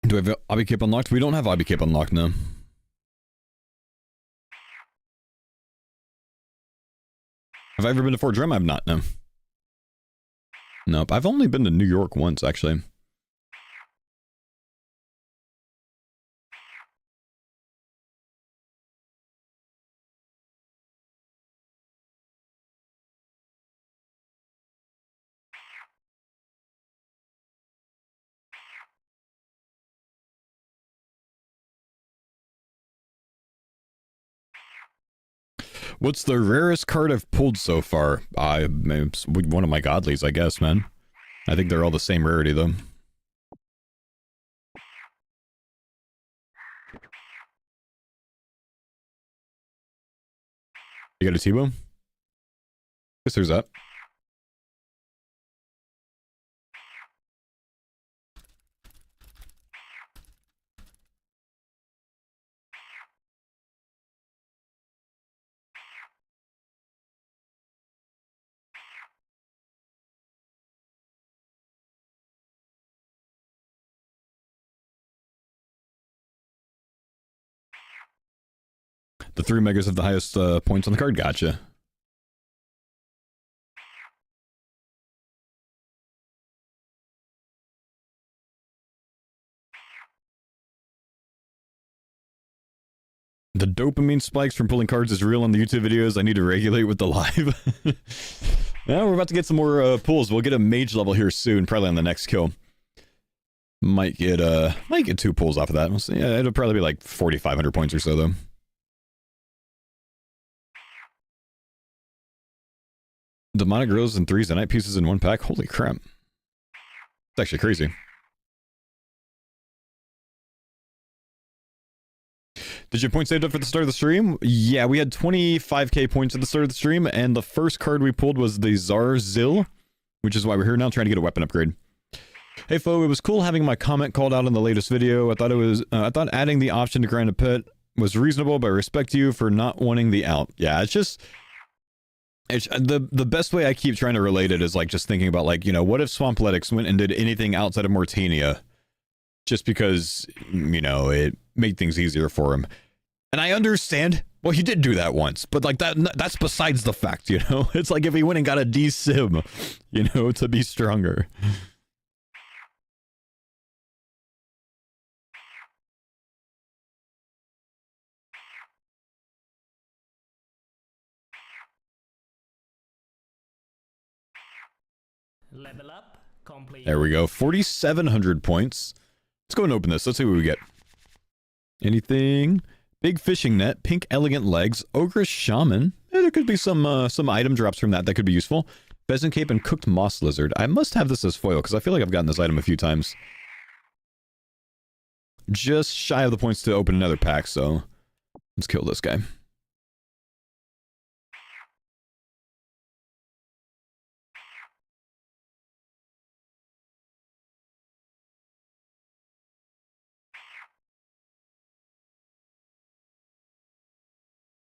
Do I have obby cape unlocked? We don't have obby cape unlocked, no. Have I ever been to Fort Drum? I've not, no. Nope, I've only been to New York once, actually. What's the rarest card I've pulled so far? It's one of my godlies, I guess, man. I think they're all the same rarity, though. You got a T-Bow? Guess there's that. The 3 megas have the highest points on the card. Gotcha. The dopamine spikes from pulling cards is real on the YouTube videos. I need to regulate with the live. Yeah, we're about to get some more pulls. We'll get a mage level here soon, probably on the next kill. Might get 2 pulls off of that. We'll see. Yeah, it'll probably be like 4,500 points or so, though. Demonic Grills and 3 Zenite pieces in 1 pack. Holy crap. It's actually crazy. Did your points saved up for the start of the stream? Yeah, we had 25k points at the start of the stream, and the first card we pulled was the Zarzil, which is why we're here now trying to get a weapon upgrade. Hey, Fo, it was cool having my comment called out in the latest video. I thought adding the option to grind a pet was reasonable, but I respect you for not wanting the out. Yeah, it's the best way I keep trying to relate it is like just thinking about like, you know, what if Swampletics went and did anything outside of Mortania just because, you know, it made things easier for him. And I understand, well, he did do that once, but like that's besides the fact, you know? It's like if he went and got a D-Sim, you know, to be stronger. Level up, complete. There we go, 4,700 points. Let's go and open this. Let's see what we get. Anything? Big fishing net, pink elegant legs, ogre shaman. There could be some item drops from that could be useful. Pheasant cape and cooked moss lizard. I must have this as foil because I feel like I've gotten this item a few times. Just shy of the points to open another pack, so let's kill this guy.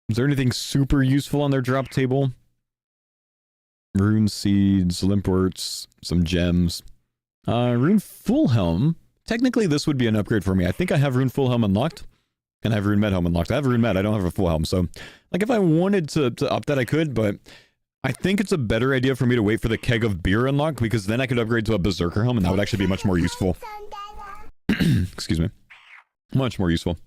Is there anything super useful on their drop table? Rune seeds, limpworts, some gems. Rune full helm. Technically, this would be an upgrade for me. I think I have Rune full helm unlocked, and I have Rune med helm unlocked. I have Rune med. I don't have a full helm, so like if I wanted to up that, I could. But I think it's a better idea for me to wait for the keg of beer unlock because then I could upgrade to a berserker helm, and that would actually be much more useful. Excuse me. Much more useful.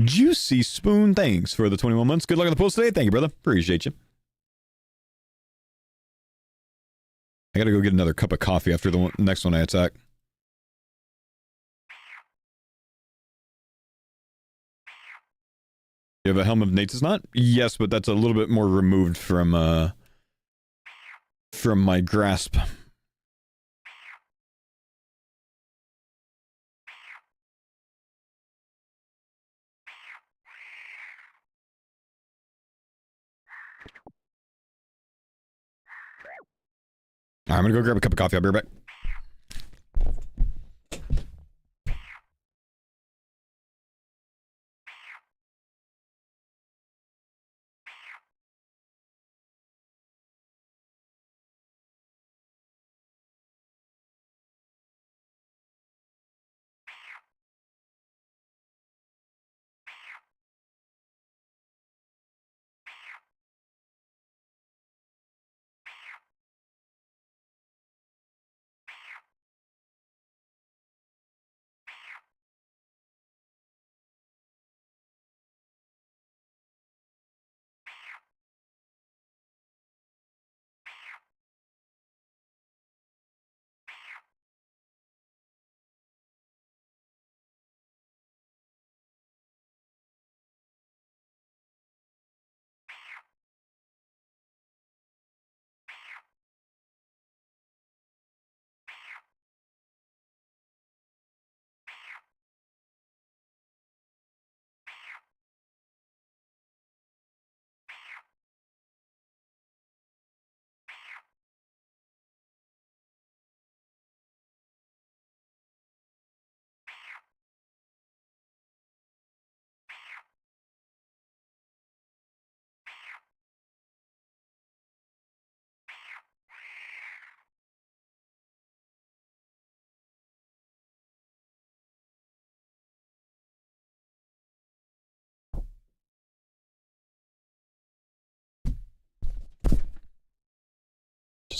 Juicy Spoon, thanks for the 21 months. Good luck on the post today. Thank you, brother. Appreciate you. I gotta go get another cup of coffee after the next one I attack. You have a Helm of Nate's Knot? Yes, but that's a little bit more removed from my grasp. Alright, I'm gonna go grab a cup of coffee. I'll be right back.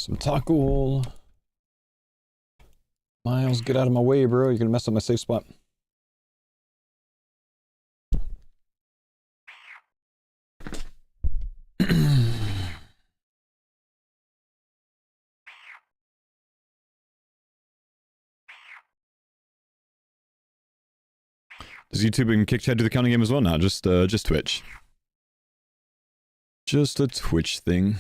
Some taco. Miles, get out of my way, bro. You're gonna mess up my safe spot. Does YouTube and Kick Chat do the counting game as well? No, just Twitch. Just a Twitch thing.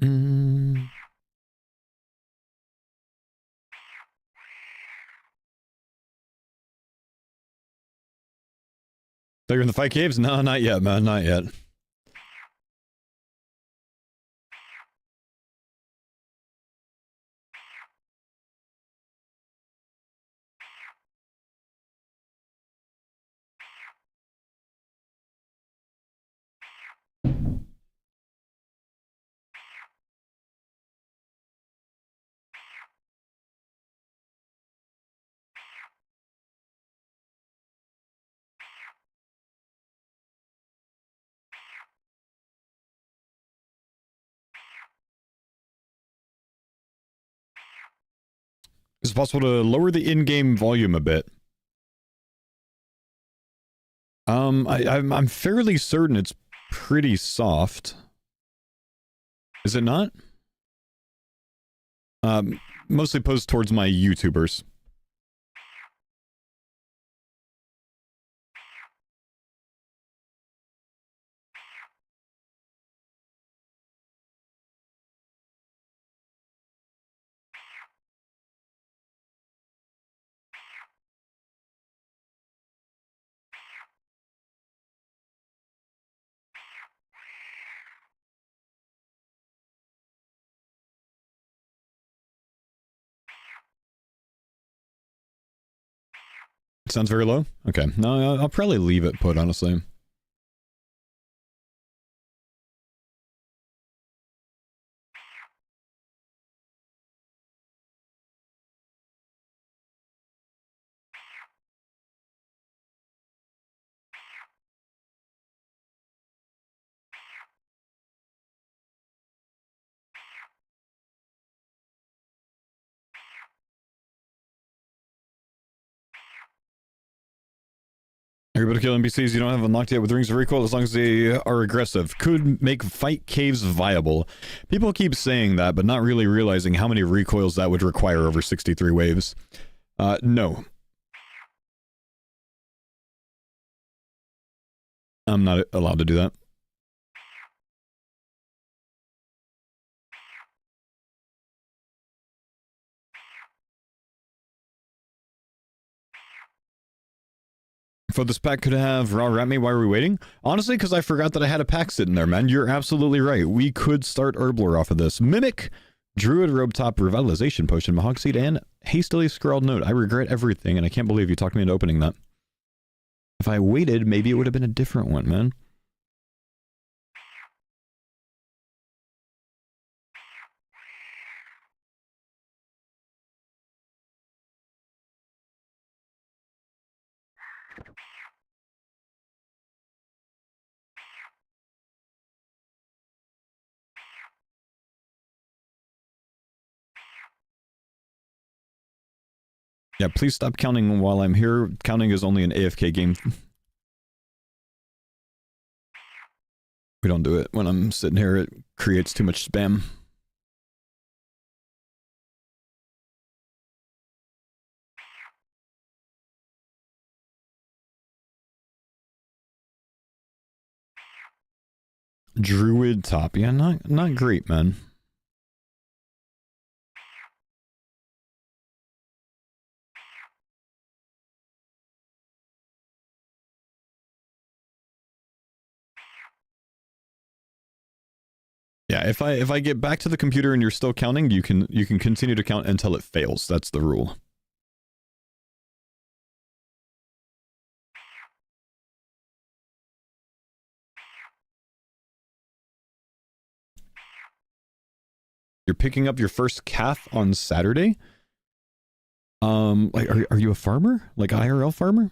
Mm. So you're in the fight caves? No, not yet, man. Not yet. Is it possible to lower the in-game volume a bit? I'm fairly certain it's pretty soft. Is it not? Mostly posed towards my YouTubers. Sounds very low? Okay. No, I'll probably leave it put, honestly. You're able to kill NPCs you don't have unlocked yet with Rings of Recoil as long as they are aggressive. Could make fight caves viable. People keep saying that, but not really realizing how many recoils that would require over 63 waves. No. I'm not allowed to do that. For this pack could have raw rat me. Why are we waiting? Honestly, because I forgot that I had a pack sitting there, man. You're absolutely right. We could start Herbler off of this. Mimic, Druid Robe Top, Revitalization Potion, Mahog Seed, and Hastily Scrawled Note. I regret everything, and I can't believe you talked me into opening that. If I waited, maybe it would have been a different one, man. Yeah, please stop counting while I'm here. Counting is only an AFK game. We don't do it when I'm sitting here. It creates too much spam. Druid Top. Yeah, not great, man. Yeah, if I get back to the computer and you're still counting, you can continue to count until it fails. That's the rule. You're picking up your first calf on Saturday? Like, are you a farmer? Like IRL farmer?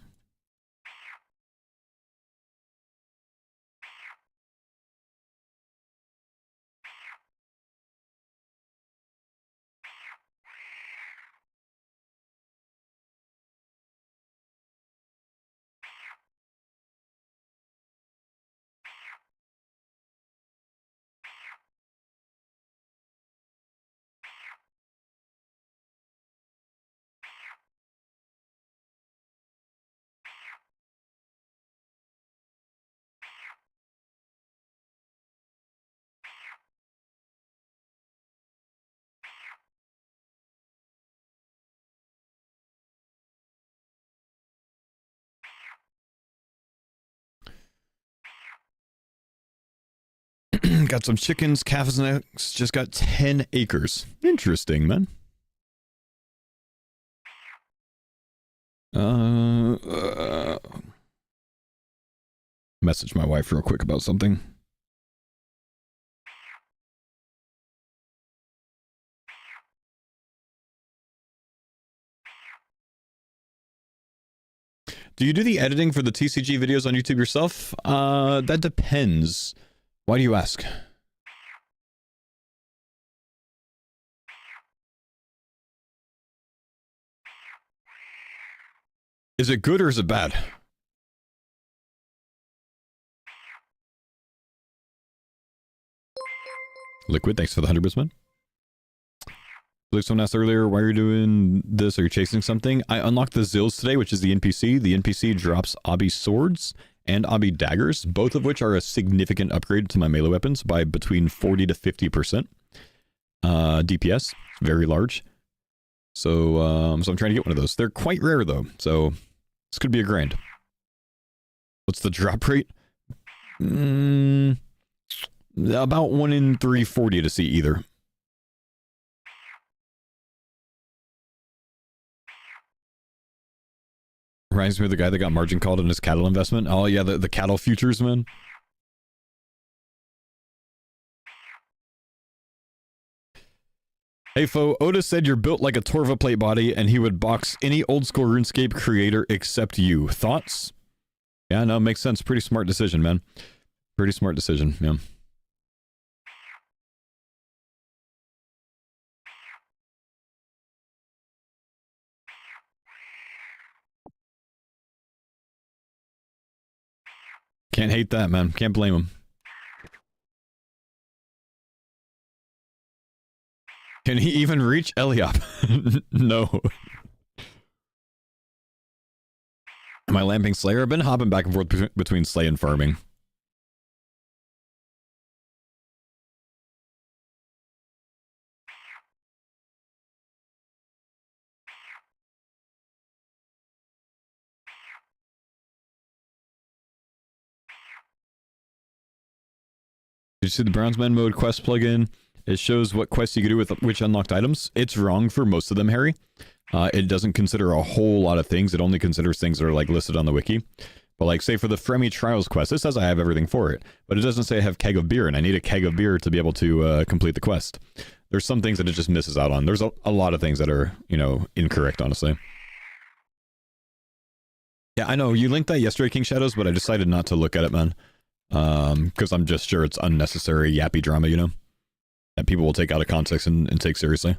Got some chickens, calves and eggs. Just got 10 acres. Interesting, man. Message my wife real quick about something. Do you do the editing for the TCG videos on YouTube yourself? That depends. Why do you ask? Is it good or is it bad? Liquid, thanks for the 100 bits, man. Like someone asked earlier, why are you doing this? Are you chasing something? I unlocked the Zills today, which is the NPC. The NPC drops Obby swords and Obby daggers, both of which are a significant upgrade to my melee weapons by between 40 to 50%. DPS, very large. So I'm trying to get one of those. They're quite rare though, so this could be a grind. What's the drop rate? About 1 in 340 to see either. Reminds me of the guy that got margin called in his cattle investment. Oh yeah, the cattle futures, man. Hey Fo, Otis said you're built like a Torva plate body and he would box any old school RuneScape creator except you. Thoughts? Yeah, no, makes sense. Pretty smart decision, man. Pretty smart decision, yeah. Can't hate that, man. Can't blame him. Can he even reach Eliop? No. Am I lamping Slayer? I've been hopping back and forth between Slay and farming. Did you see the Bronzeman mode quest plugin? It shows what quests you can do with which unlocked items. It's wrong for most of them, Harry. It doesn't consider a whole lot of things. It only considers things that are like listed on the wiki. But like, say for the Fremi Trials quest, it says I have everything for it. But it doesn't say I have keg of beer, and I need a keg of beer to be able to complete the quest. There's some things that it just misses out on. There's a lot of things that are, you know, incorrect, honestly. Yeah, I know. You linked that yesterday, King Shadows, but I decided not to look at it, man. Because I'm just sure it's unnecessary yappy drama, you know? That people will take out of context and take seriously.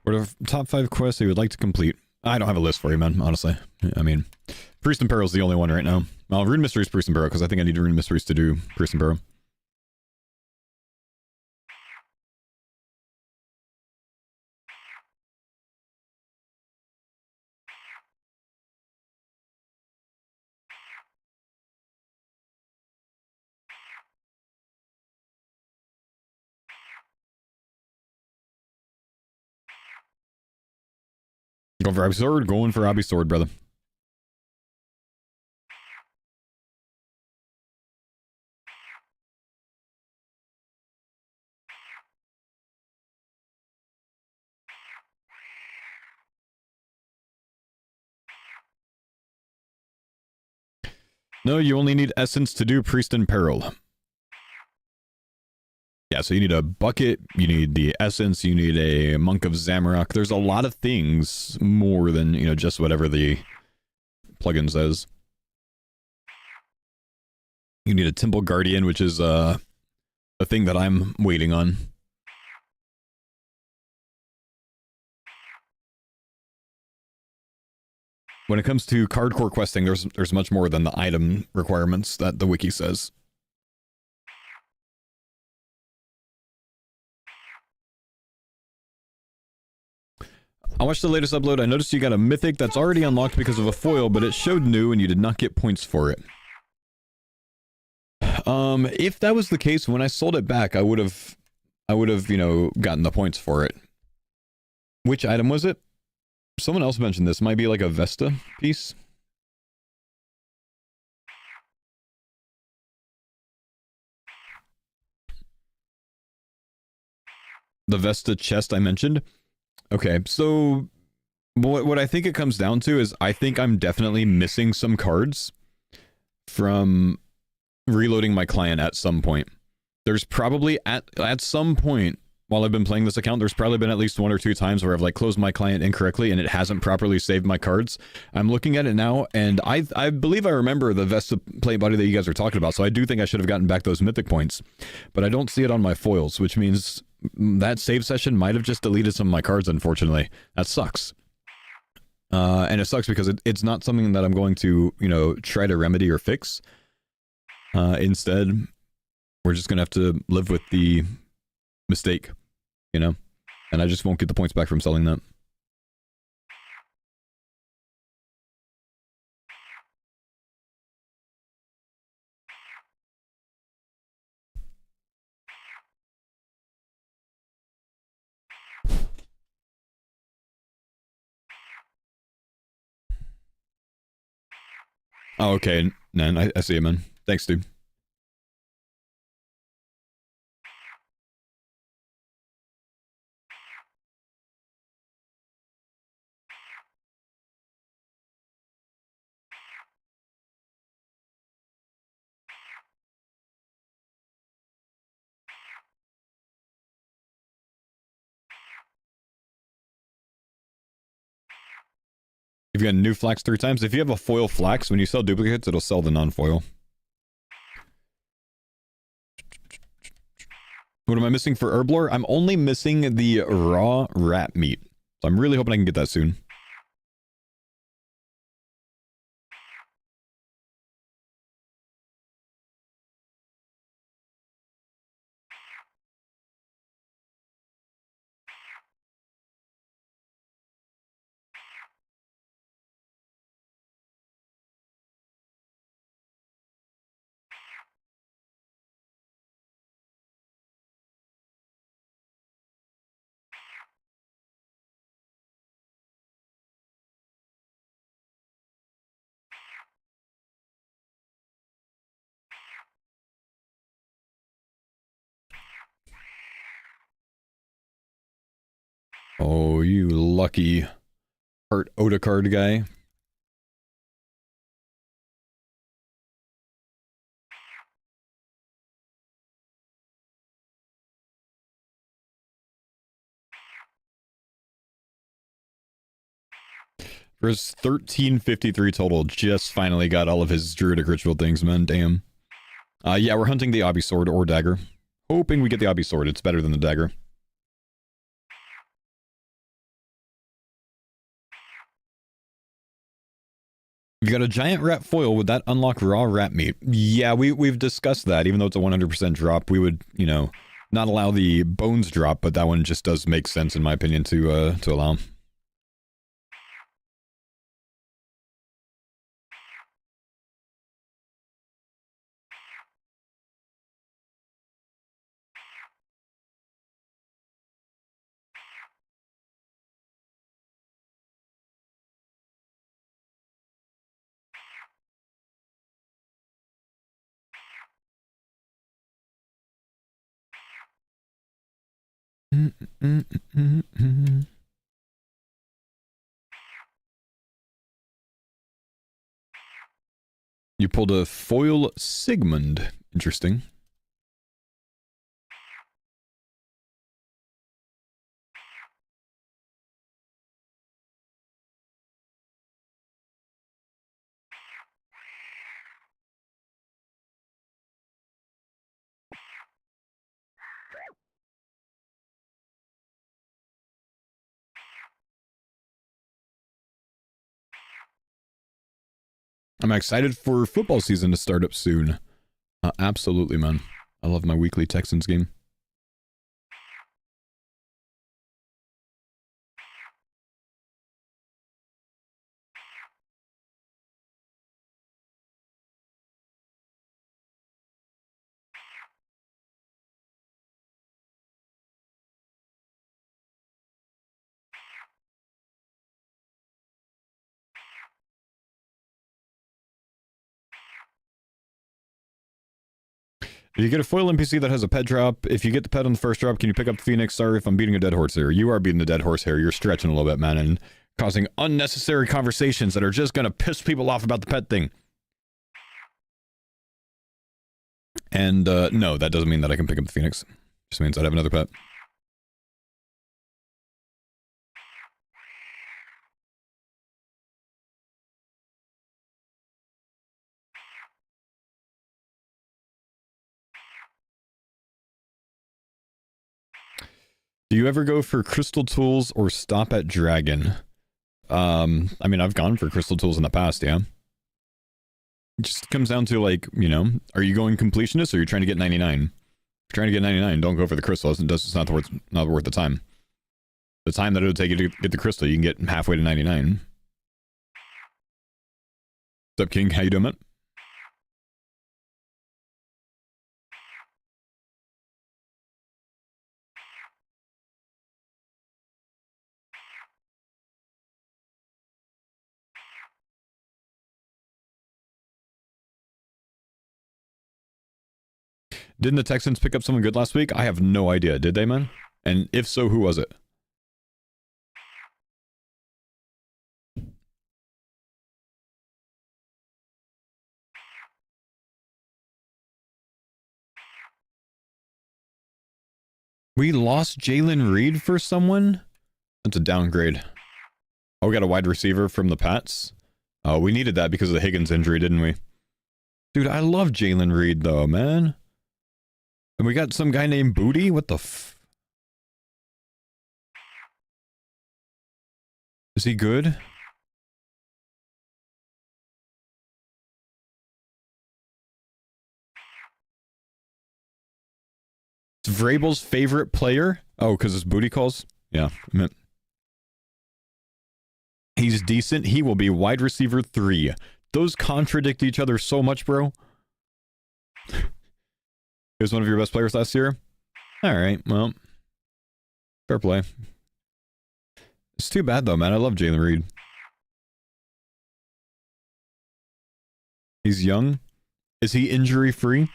What are top 5 quests you would like to complete? I don't have a list for you, man, honestly. I mean, Priest and Peril is the only one right now. Well, Rune Mysteries, Priest and Peril, because I think I need Rune Mysteries to do Priest and Peril. Go for Obby Sword. Going for Obby Sword, brother. No, you only need Essence to do Priest in Peril. Yeah, so you need a bucket, you need the Essence, you need a Monk of Zamorak. There's a lot of things more than, you know, just whatever the plugin says. You need a Temple Guardian, which is a thing that I'm waiting on. When it comes to CARDCORE questing, there's much more than the item requirements that the wiki says. I watched the latest upload. I noticed you got a mythic that's already unlocked because of a foil, but it showed new and you did not get points for it. If that was the case, when I sold it back, I would have, you know, gotten the points for it. Which item was it? Someone else mentioned this. Might be like a Vesta piece. The Vesta chest I mentioned. Okay, so what I think it comes down to is I think I'm definitely missing some cards from reloading my client at some point. There's probably at some point while I've been playing this account, there's probably been at least 1 or 2 times where I've like closed my client incorrectly and it hasn't properly saved my cards. I'm looking at it now and I believe I remember the Vesta plate body that you guys are talking about, so I do think I should have gotten back those mythic points, but I don't see it on my foils, which means that save session might have just deleted some of my cards, unfortunately. That sucks. And it sucks because it's not something that I'm going to, you know, try to remedy or fix. Instead, we're just going to have to live with the mistake, you know? And I just won't get the points back from selling that. Oh, okay, man, I see it, man. Thanks, dude. You've got new flax 3 times. If you have a foil flax, when you sell duplicates, it'll sell the non-foil. What am I missing for Herblore? I'm only missing the raw rat meat. So I'm really hoping I can get that soon. Oh, you lucky Art Odegaard guy. For his 1353 total, just finally got all of his druidic ritual things, man. Damn. Yeah, we're hunting the Obby sword or dagger. Hoping we get the Obby sword. It's better than the dagger. If you got a giant rat foil, would that unlock raw rat meat? Yeah, we've discussed that. Even though it's a 100% drop, we would, you know, not allow the bones drop, but that one just does make sense in my opinion to allow. You pulled a foil Sigmund. Interesting. I'm excited for football season to start up soon. Absolutely, man. I love my weekly Texans game. If you get a foil NPC that has a pet drop, if you get the pet on the first drop, can you pick up the Phoenix? Sorry if I'm beating a dead horse here. You are beating a dead horse here. You're stretching a little bit, man, and causing unnecessary conversations that are just going to piss people off about the pet thing. And no, that doesn't mean that I can pick up the Phoenix. Just means I'd have another pet. Do you ever go for crystal tools or stop at dragon? I mean, I've gone for crystal tools in the past, yeah. It just comes down to, like, you know, are you going completionist or are you trying to get 99? If you're trying to get 99, don't go for the crystal. It's not worth the time. The time that it'll take you to get the crystal, you can get halfway to 99. What's up, King? How you doing, man? Didn't the Texans pick up someone good last week? I have no idea. Did they, man? And if so, who was it? We lost Jalen Reed for someone? That's a downgrade. Oh, we got a wide receiver from the Pats. Oh, we needed that because of the Higgins injury, didn't we? Dude, I love Jalen Reed, though, man. And we got some guy named Booty? What the f... Is he good? It's Vrabel's favorite player? Oh, because it's Booty calls? Yeah, I meant... He's decent. He will be wide receiver 3. Those contradict each other so much, bro. He was one of your best players last year? Alright, well. Fair play. It's too bad, though, man. I love Jalen Reed. He's young. Is he injury-free?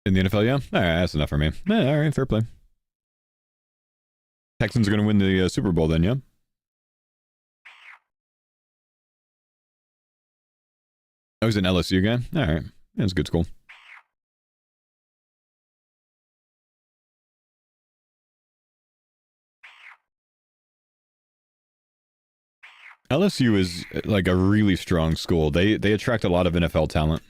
In the NFL, yeah? Alright, that's enough for me. Yeah, alright, fair play. Texans are going to win the Super Bowl then, yeah? Oh, he's an LSU guy? Alright. That's good school. LSU is like a really strong school. They attract a lot of NFL talent.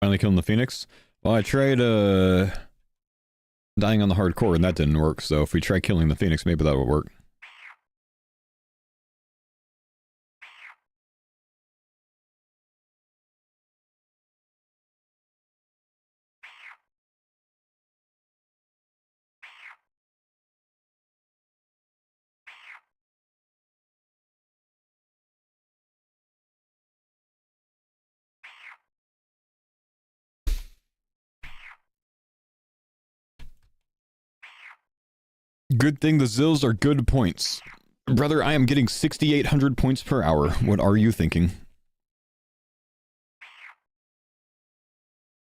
Finally killing the Phoenix. Well, I tried dying on the hardcore and that didn't work, so if we try killing the Phoenix, maybe that would work. Good thing the Zills are good points. Brother, I am getting 6,800 points per hour. What are you thinking?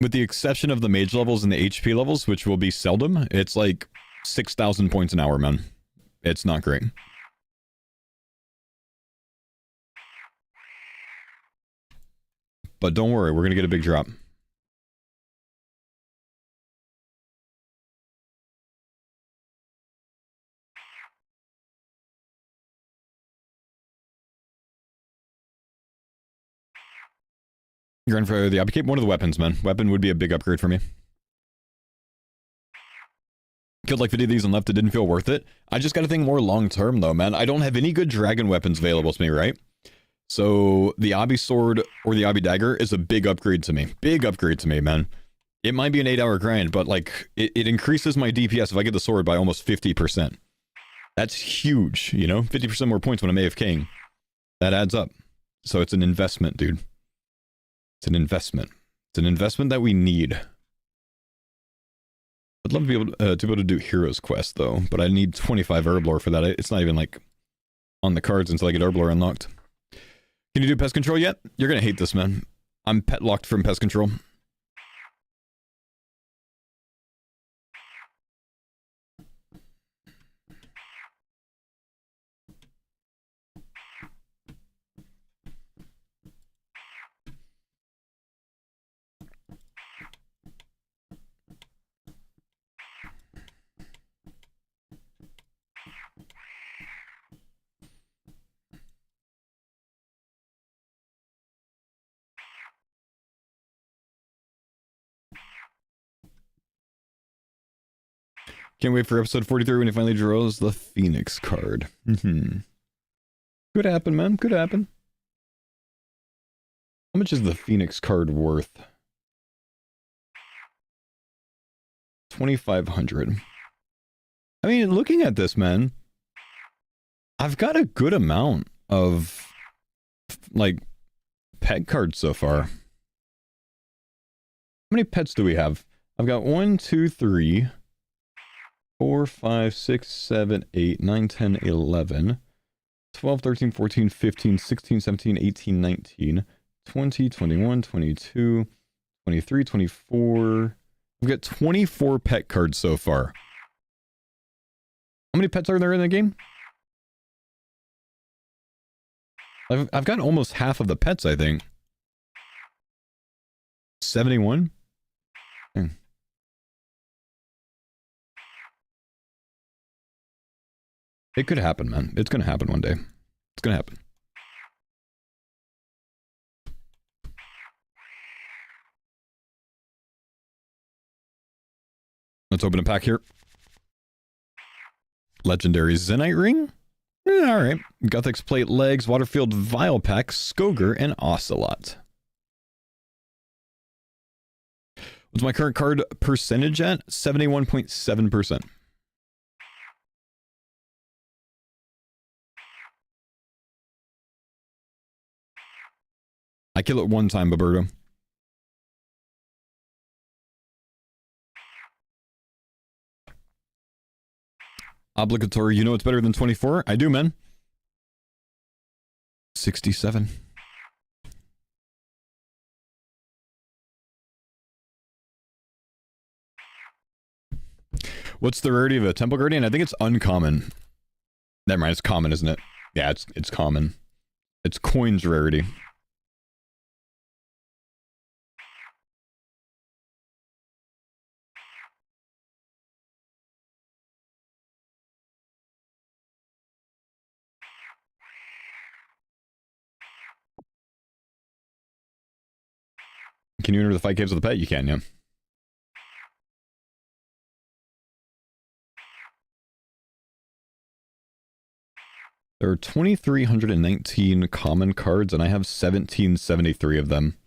With the exception of the mage levels and the HP levels, which will be seldom, it's like 6,000 points an hour, man. It's not great. But don't worry, we're going to get a big drop. Grandfather, the upkeep, one of the weapons, man. Weapon would be a big upgrade for me. Killed like 50 of these and left, it didn't feel worth it. I just got to think more long-term, though, man. I don't have any good dragon weapons available to me, right? So the Obby Sword or the Obby Dagger is a big upgrade to me. Big upgrade to me, man. It might be an 8-hour grind, but like it increases my DPS if I get the sword by almost 50%. That's huge, you know? 50% more points when I'm AFKing. That adds up. So it's an investment, dude. It's an investment. It's an investment that we need. I'd love to be able to do Heroes Quest, though, but I need 25 Herblore for that. It's not even, like, on the cards until I get Herblore unlocked. Can you do Pest Control yet? You're gonna hate this, man. I'm pet locked from Pest Control. Can't wait for episode 43 when he finally draws the Phoenix card. Could happen, man. Could happen. How much is the Phoenix card worth? 2,500. I mean, looking at this, man, I've got a good amount of, like, pet cards so far. How many pets do we have? I've got 1, 2, 3... 4, 5, 6, 7, 8, 9, 10, 11, 12, 13, 14, 15, 16, 17, 18, 19, 20, 21, 22, 23, 24. We've got 24 pet cards so far. How many pets are there in the game? I've got almost half of the pets, I think. 71? Dang. It could happen, man. It's gonna happen one day. It's gonna happen. Let's open a pack here. Legendary Zenite Ring? Alright. Gothic's Plate Legs, Waterfield Vile Pack, Skoger, and Ocelot. What's my current card percentage at? 71.7%. I kill it one time, Baberto. Obligatory, you know it's better than 24? I do, man. 67. What's the rarity of a Temple Guardian? I think it's uncommon. Never mind, it's common, isn't it? Yeah, it's common. It's coins rarity. Can you enter the 5 caves with a pet? You can, yeah. There are 2,319 common cards, and I have 1,773 of them.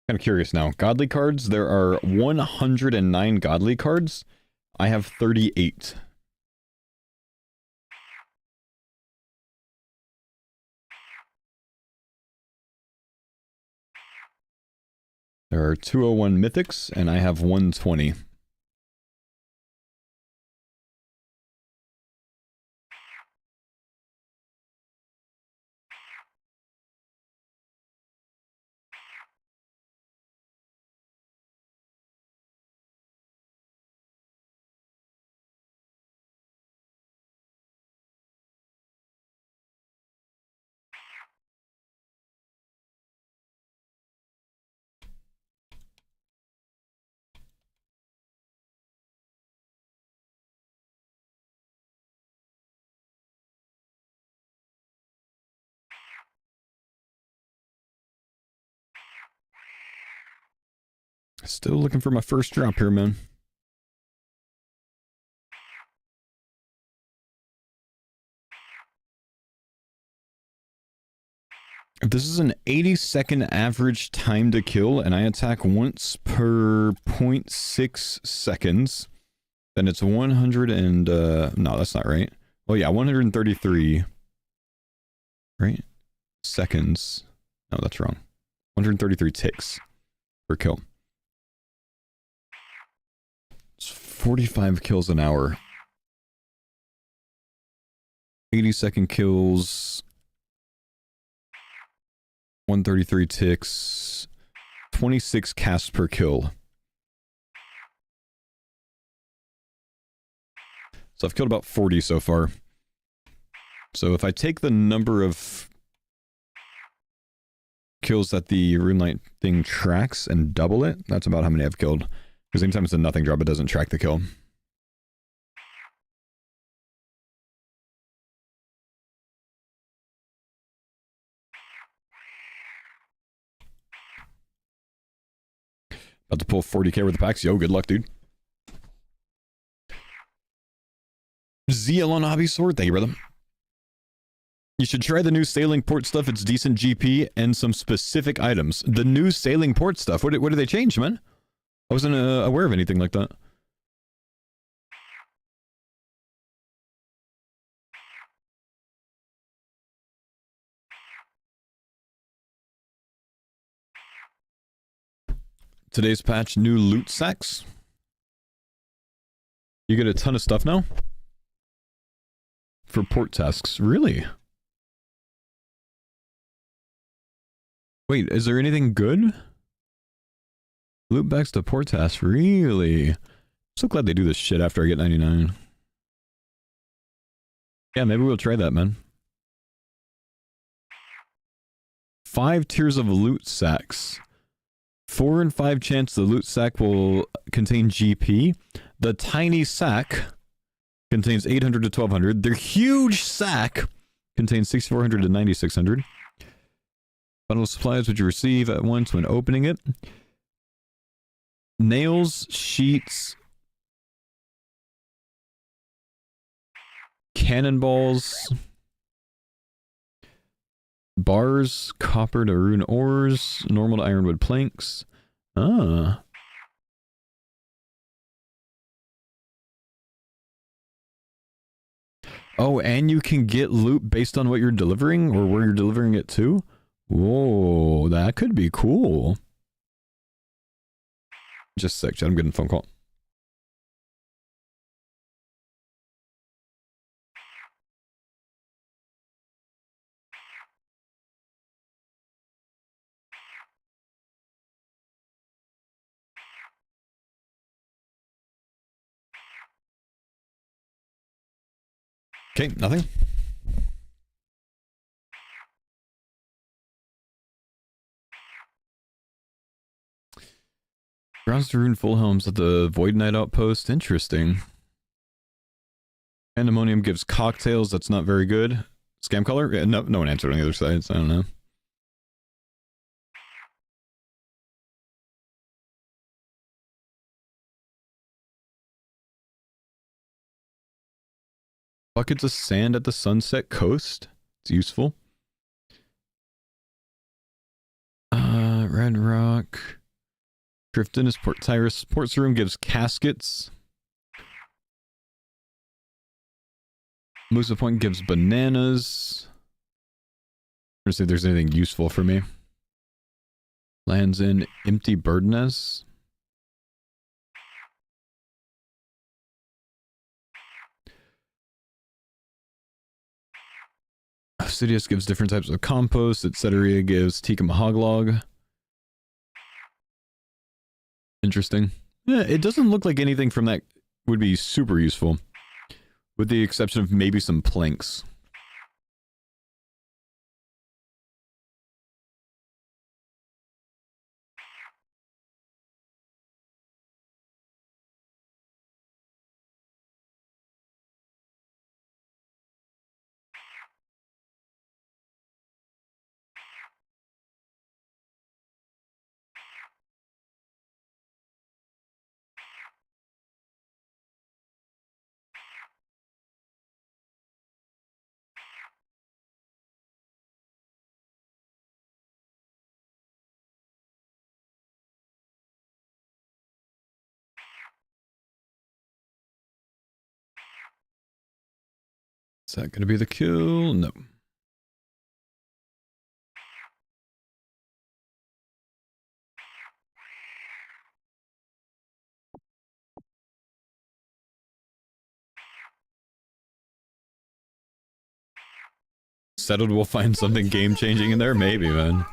Kind of curious now. Godly cards, there are 109 godly cards. I have 38. There are 201 mythics, and I have 120. Still looking for my first drop here, man. This is an 80-second average time to kill, and I attack once per 0.6 seconds. Then it's 100 and, no, that's not right. Oh yeah, 133, right? Seconds. No, that's wrong. 133 ticks per kill. It's 45 kills an hour. 80-second kills. 133 ticks. 26 casts per kill. So I've killed about 40 so far. So if I take the number of kills that the runelight thing tracks and double it, that's about how many I've killed. Because anytime it's a nothing drop, it doesn't track the kill. About to pull 40k worth of packs. Yo, good luck, dude. ZL on Hobby Sword. Thank you, brother. You should try the new sailing port stuff. It's decent GP and some specific items. The new sailing port stuff. What did they change, man? I wasn't aware of anything like that. Today's patch, new loot sacks. You get a ton of stuff now? For port tasks. Really? Wait, is there anything good? Loot backs to port tasks. Really? I'm so glad they do this shit after I get 99. Yeah, maybe we'll try that, man. 5 tiers of loot sacks. 4 and 5 chance the loot sack will contain GP. The tiny sack contains 800 to 1200. The huge sack contains 6400 to 9600. Bundle of supplies which you receive at once when opening it. Nails, sheets, cannonballs, bars, copper to rune ores, normal to ironwood planks. Ah. Oh, and you can get loot based on what you're delivering or where you're delivering it to? Whoa, that could be cool. Just a sec, chat. I'm getting a phone call. Okay, nothing. Bronze Rune Full Helms at the Void Knight outpost. Interesting. Pandemonium gives cocktails. That's not very good. Scam color? Yeah, no one answered on the other side, so I don't know. Buckets of sand at the Sunset Coast. It's useful. Red Rock. Driftin is Port Tyrus. Port's Room gives caskets. Musa Point gives bananas. I'm trying to see if there's anything useful for me. Lands in Empty Bird Nest. Sidious gives different types of compost. Etc. gives Tikka Mahoglog. Interesting. Yeah, it doesn't look like anything from that would be super useful. With the exception of maybe some planks. Is that going to be the kill? No. Settled we'll find something game-changing in there? Maybe, man.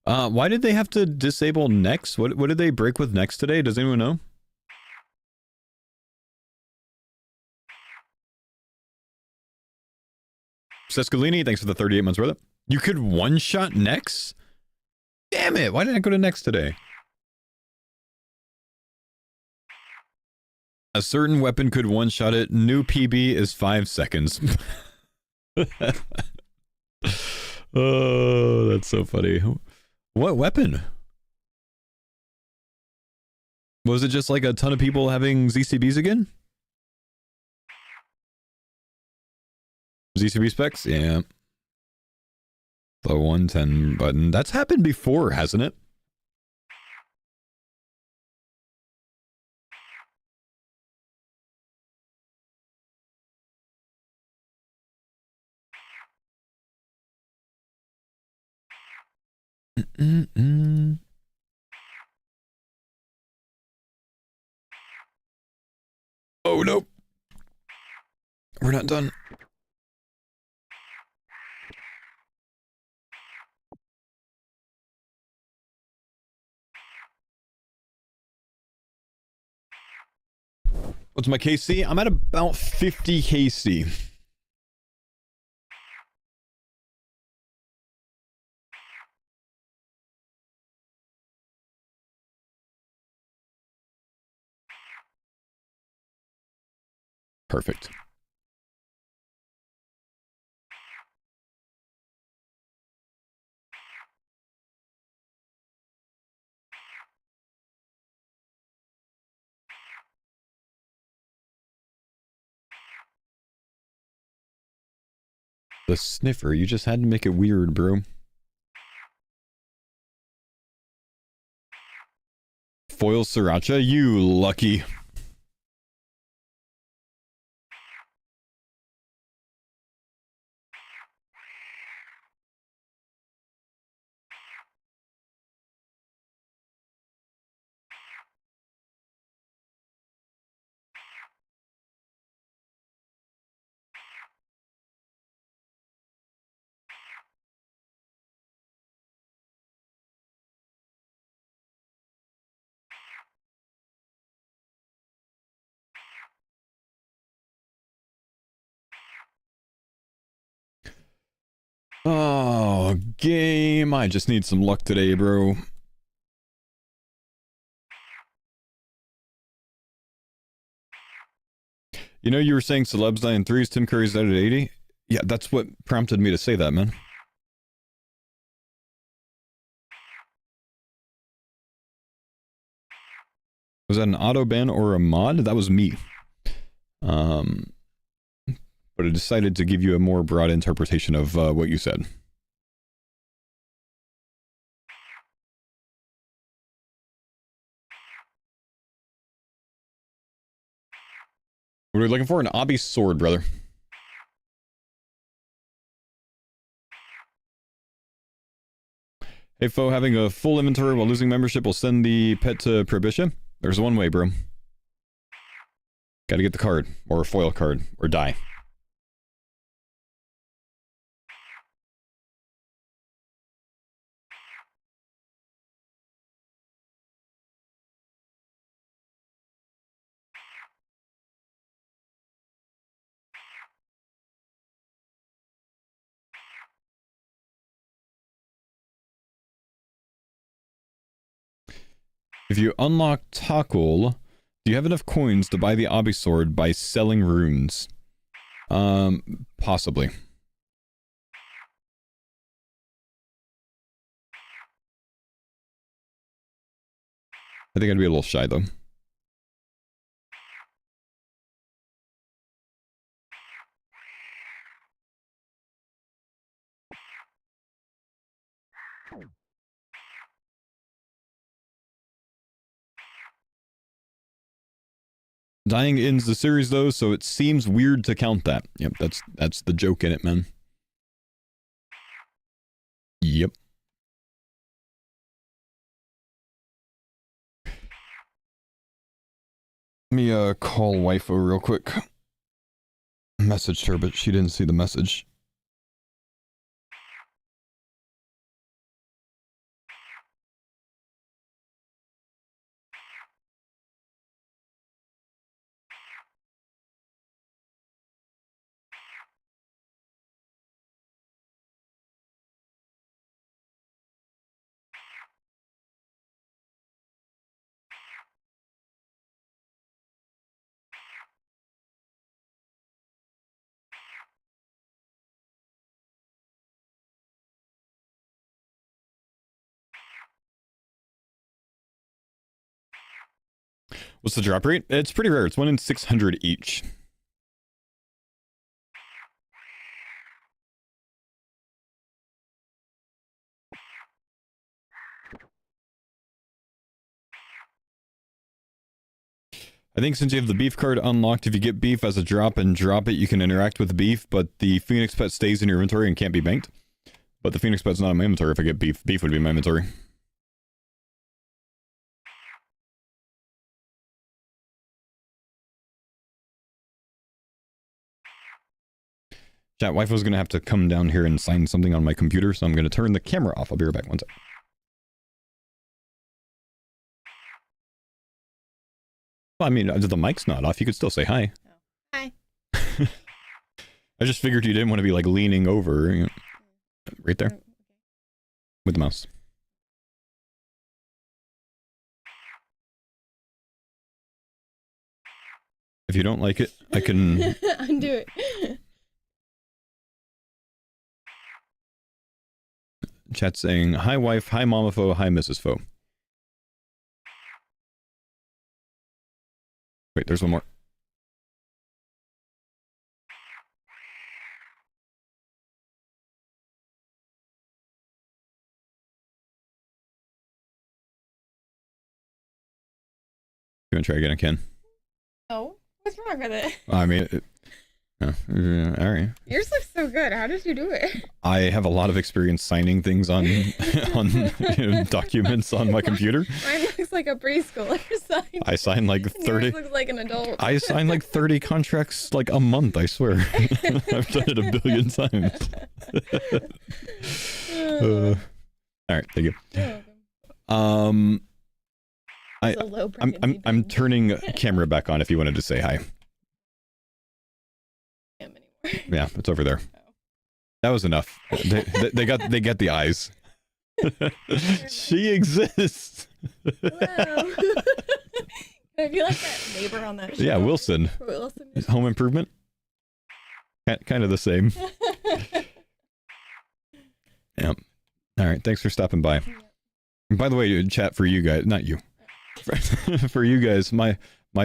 Why did they have to disable Next? What did they break with Next today? Does anyone know? Sescolini, thanks for the 38 months worth. You could one-shot Next? Damn it! Why didn't I go to Next today? A certain weapon could one-shot it. New PB is 5 seconds. Oh, that's so funny. What weapon? Was it just like a ton of people having ZCBs again? ZCB specs? Yeah. The 110 button. That's happened before, hasn't it? Oh, no. We're not done. What's my KC? I'm at about 50 KC. Perfect. The sniffer. You just had to make it weird, bro. Foil Sriracha? You lucky. game. I just need some luck today, bro. You know, you were saying celebs die in threes, Tim Curry's died at 80? Yeah, that's what prompted me to say that, man. Was that an auto ban or a mod? That was me. But I decided to give you a more broad interpretation of what you said. What are we looking for? An obby sword, brother. Hey, foe, having a full inventory while losing membership will send the pet to prohibition? There's one way, bro. Gotta get the card, or a foil card, or die. If you unlock Tackle, do you have enough coins to buy the obby sword by selling runes? Possibly. I think I'd be a little shy, though. Dying ends the series, though, so it seems weird to count that. Yep, that's the joke in it, man. Yep. Let me call waifu real quick. Messaged her, but she didn't see the message. What's the drop rate? It's pretty rare. It's 1 in 600 each. I think since you have the beef card unlocked, if you get beef as a drop and drop it, you can interact with the beef, but the Phoenix pet stays in your inventory and can't be banked. But the Phoenix pet's not in my inventory if I get beef. Beef would be in my inventory. Chat, waifu's gonna have to come down here and sign something on my computer, so I'm gonna turn the camera off. I'll be right back. One sec. Well, I mean, the mic's not off. You could still say hi. Oh. Hi. I just figured you didn't want to be like leaning over. You know, right there. With the mouse. If you don't like it, I can... Undo it. Chat saying, hi wife, hi mama foe, hi Mrs. Foe. Wait, there's one more. You want to try again? I can. Oh, what's wrong with it? I mean, all right. Yours looks so good. How did you do it? I have a lot of experience signing things on documents on my computer. Mine looks like a preschooler sign. I sign like 30. Yours looks like an adult. I sign like 30 contracts like a month, I swear. I've done it a billion times. All right, thank you. I'm turning camera back on if you wanted to say hi. Yeah, it's over there. That was enough. They got the eyes. She exists. Hello. I feel like that neighbor on that show. Yeah, Wilson. Wilson. Home Improvement. Kind of the same. Yep. All right. Thanks for stopping by. And by the way, chat for you guys, not you. For you guys, my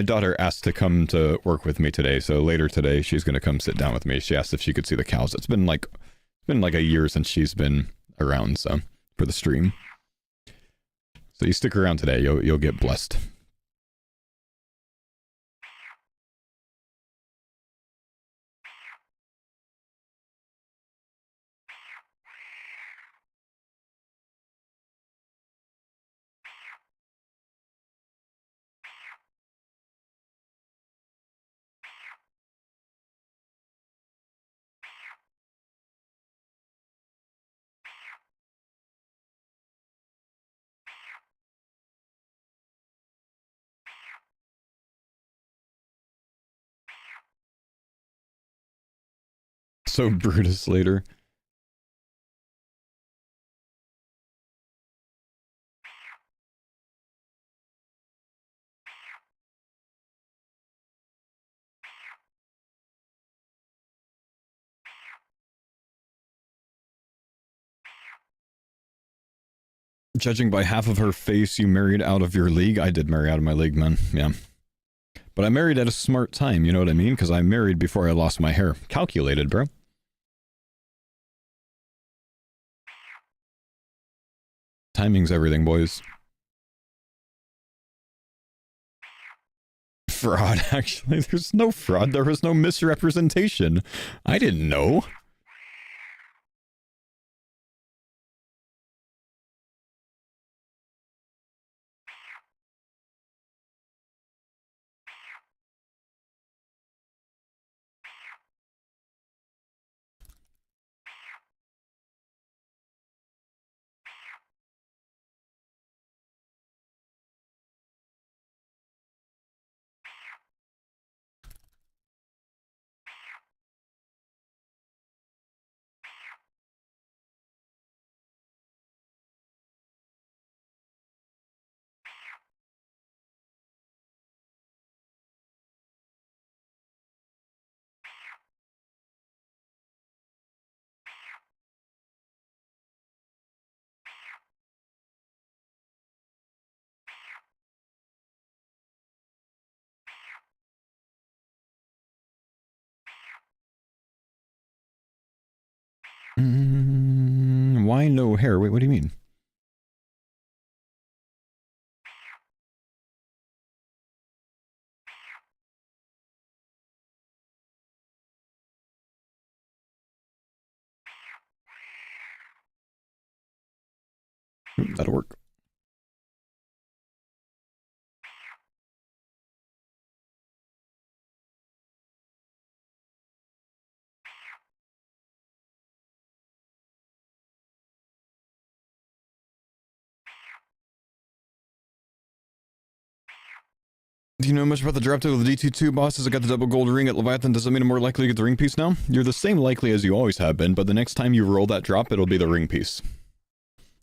daughter asked to come to work with me today. So later today, she's going to come sit down with me. She asked if she could see the cows. It's been like a year since she's been around. So for the stream. So you stick around today, you'll get blessed. So Brutus later. Judging by half of her face, you married out of your league. I did marry out of my league, man. Yeah. But I married at a smart time, you know what I mean? Because I married before I lost my hair. Calculated, bro. Timing's everything, boys. Fraud, actually. There's no fraud. There was no misrepresentation. I didn't know. Why no hair? Wait, what do you mean? That'll work. Do you know much about the drop to the D22 bosses? I got the double gold ring at Leviathan. Does that mean I'm more likely to get the ring piece now? You're the same likely as you always have been, but the next time you roll that drop, it'll be the ring piece.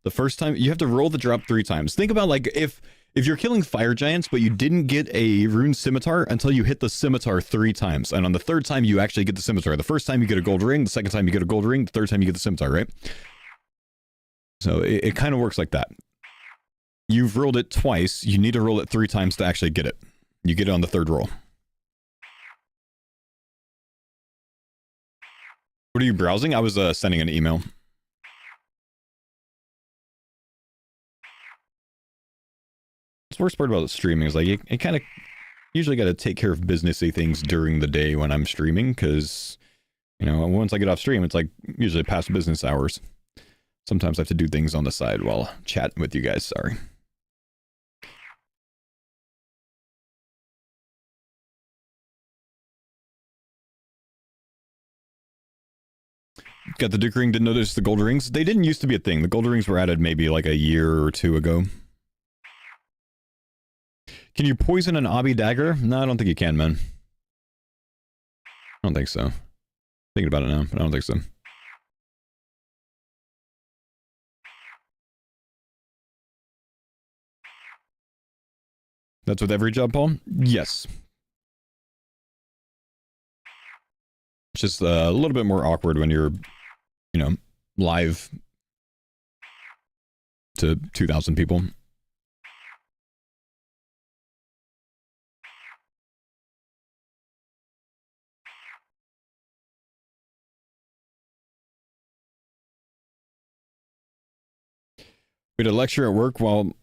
The first time, you have to roll the drop 3 times. Think about like if you're killing fire giants, but you didn't get a rune scimitar until you hit the scimitar 3 times. And on the 3rd time, you actually get the scimitar. The first time you get a gold ring, the 2nd time you get a gold ring, the 3rd time you get the scimitar, right? So it kind of works like that. You've rolled it twice. You need to roll it 3 times to actually get it. You get it on the 3rd roll. What are you browsing? I was sending an email. The worst part about streaming is like you kind of usually got to take care of businessy things during the day when I'm streaming because, you know, once I get off stream, it's like usually past business hours. Sometimes I have to do things on the side while chatting with you guys. Sorry. Got the Duke ring, didn't notice the gold rings. They didn't used to be a thing. The gold rings were added maybe like a year or 2 ago. Can you poison an obby dagger? No, I don't think you can, man. I don't think so. Thinking about it now, but I don't think so. That's with every job, Paul? Yes. It's just a little bit more awkward when you're, you know, live to 2,000 people. We had a lecture at work a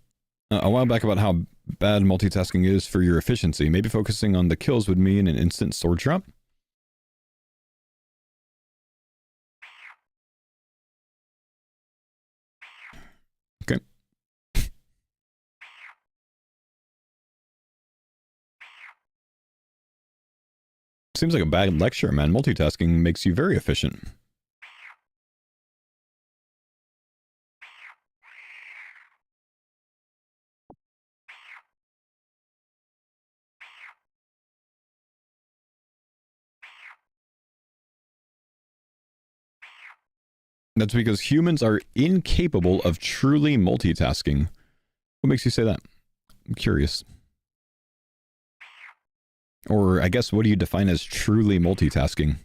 while back about how bad multitasking is for your efficiency. Maybe focusing on the kills would mean an instant sword drop. Okay. Seems like a bad lecture, man. Multitasking makes you very efficient. That's because humans are incapable of truly multitasking. What makes you say that? I'm curious. Or I guess, what do you define as truly multitasking?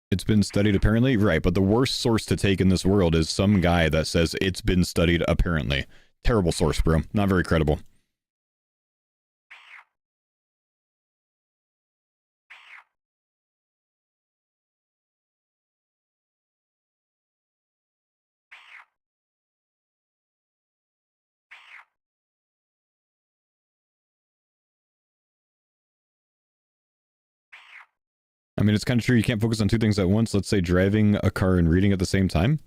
It's been studied apparently? Right, but the worst source to take in this world is some guy that says it's been studied apparently. Terrible source, bro. Not very credible. I mean, it's kind of true. You can't focus on two things at once. Let's say driving a car and reading at the same time.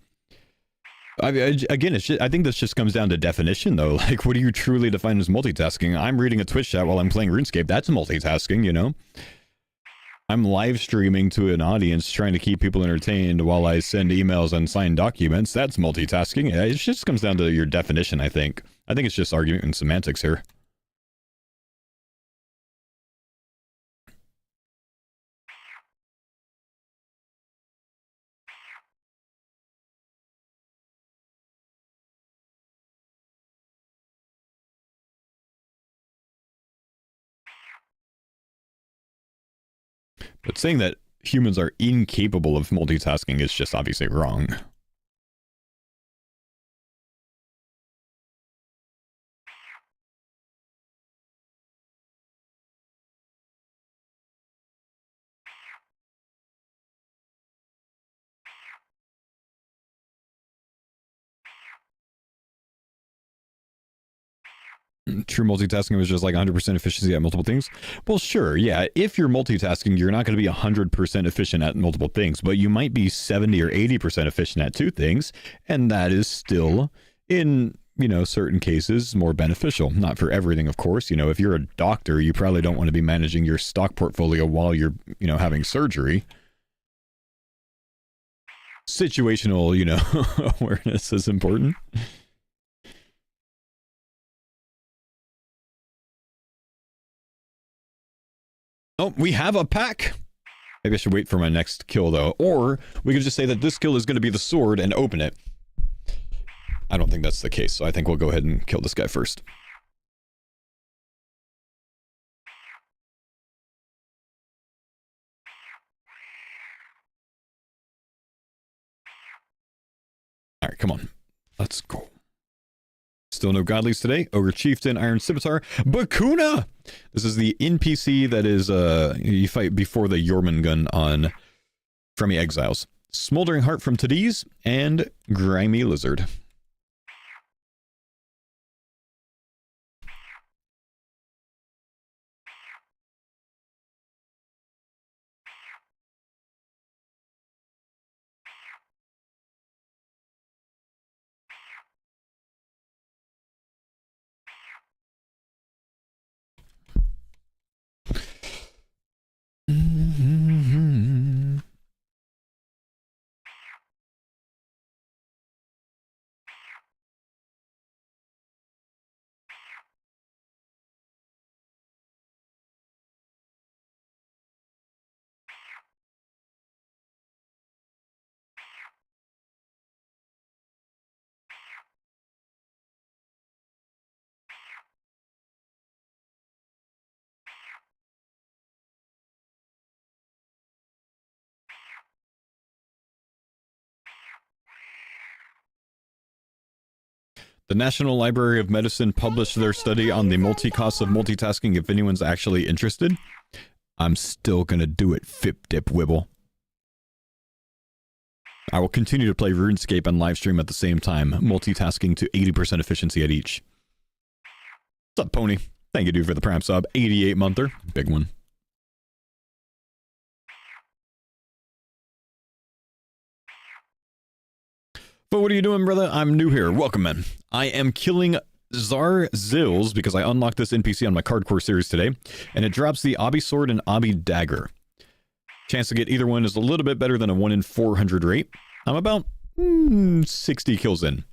Again, I think this just comes down to definition, though. Like, what do you truly define as multitasking? I'm reading a Twitch chat while I'm playing RuneScape. That's multitasking, you know? I'm live streaming to an audience trying to keep people entertained while I send emails and sign documents. That's multitasking. It just comes down to your definition, I think. I think it's just argument and semantics here. But saying that humans are incapable of multitasking is just obviously wrong. True multitasking was just like 100% efficiency at multiple things. Well, sure, yeah. If you're multitasking, you're not going to be 100% efficient at multiple things, but you might be 70 or 80% efficient at two things, and that is still, in, you know, certain cases, more beneficial. Not for everything, of course. You know, if you're a doctor, you probably don't want to be managing your stock portfolio while you're, you know, having surgery. Situational, you know, awareness is important. Oh, we have a pack. Maybe I should wait for my next kill, though. Or we could just say that this kill is going to be the sword and open it. I don't think that's the case, so I think we'll go ahead and kill this guy first. All right, come on. Let's go. Still no godlies today. Ogre Chieftain, Iron Scimitar, Bakuna! This is the NPC that is, you fight before the Jormungand on Fremi Exiles. Smoldering Heart from Tadiz, and Grimy Lizard. The National Library of Medicine published their study on the multi-costs of multitasking if anyone's actually interested. I'm still gonna do it, Fip Dip Wibble. I will continue to play RuneScape and livestream at the same time, multitasking to 80% efficiency at each. What's up, Pony? Thank you, dude, for the Prime sub. 88-monther. Big one. But what are you doing, brother? I'm new here. Welcome, man. I am killing Zar Zills because I unlocked this NPC on my CARDCORE series today, and it drops the Obby Sword and Obby Dagger. Chance to get either one is a little bit better than a 1 in 400 rate. I'm about 60 kills in.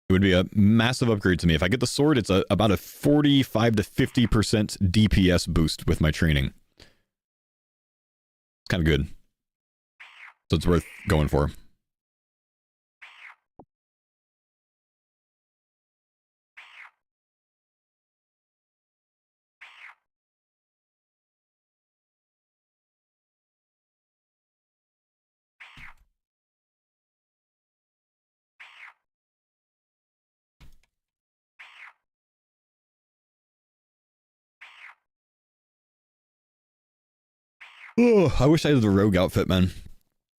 It would be a massive upgrade to me. If I get the sword, it's about a 45 to 50% DPS boost with my training. It's kind of good. So it's worth going for. Oh, I wish I had the rogue outfit, man.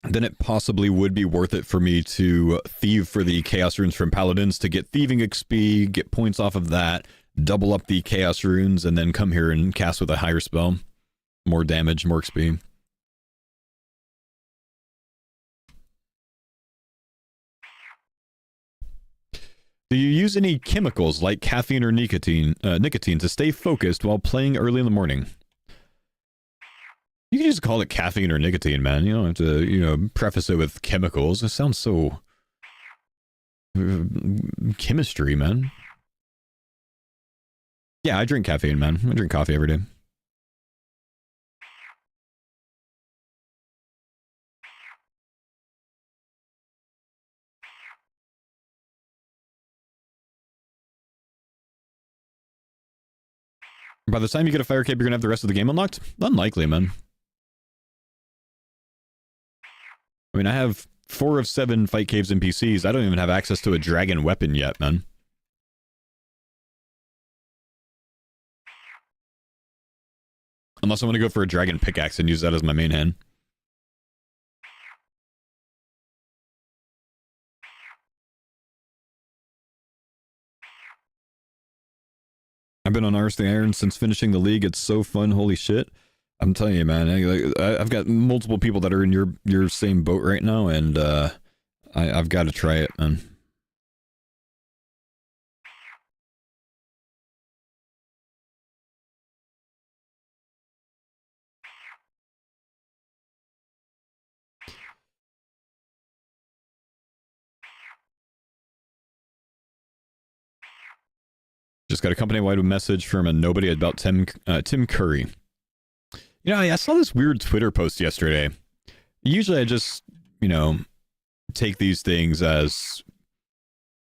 Then it possibly would be worth it for me to thieve for the chaos runes from paladins to get thieving XP, get points off of that, double up the chaos runes, and then come here and cast with a higher spell. More damage, more XP. Do you use any chemicals like caffeine or nicotine to stay focused while playing early in the morning? You can just call it caffeine or nicotine, man. You don't have to, you know, preface it with chemicals. It sounds so... chemistry, man. Yeah, I drink caffeine, man. I drink coffee every day. By the time you get a fire cape, you're gonna have the rest of the game unlocked? Unlikely, man. I mean, I have 4 of 7 fight caves and PCs. I don't even have access to a dragon weapon yet, man. Unless I want to go for a dragon pickaxe and use that as my main hand. I've been on Arse the Iron since finishing the league. It's so fun. Holy shit. I'm telling you, man. I've got multiple people that are in your same boat right now, and I've got to try it, man. Just got a company-wide message from a nobody about Tim Curry. You know, I saw this weird Twitter post yesterday. Usually I just, you know, take these things as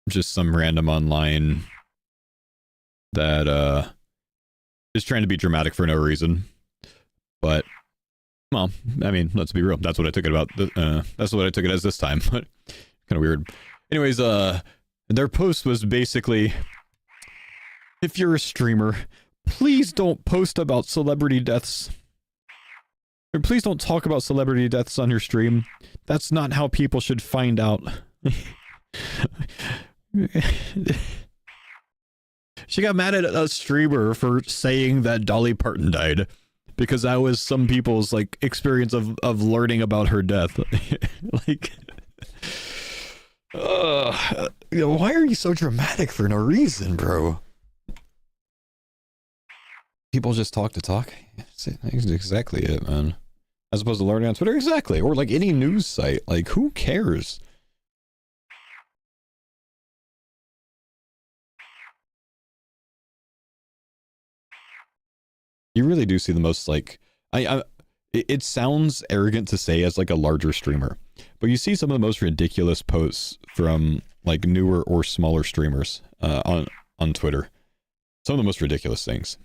just some random online that is trying to be dramatic for no reason. But, well, I mean, let's be real. That's what I took it about. That's what I took it as this time. But kind of weird. Anyways, their post was basically, if you're a streamer, please don't post about celebrity deaths. Or please don't talk about celebrity deaths on your stream. That's not how people should find out. She got mad at a streamer for saying that Dolly Parton died. Because that was some people's, like, experience of learning about her death. Like... why are you so dramatic for no reason, bro? People just talk to talk. That's exactly it, man. As opposed to learning on Twitter, exactly. Or like any news site. Like, who cares? You really do see the most, like... it sounds arrogant to say as like a larger streamer. But you see some of the most ridiculous posts from like newer or smaller streamers on Twitter. Some of the most ridiculous things.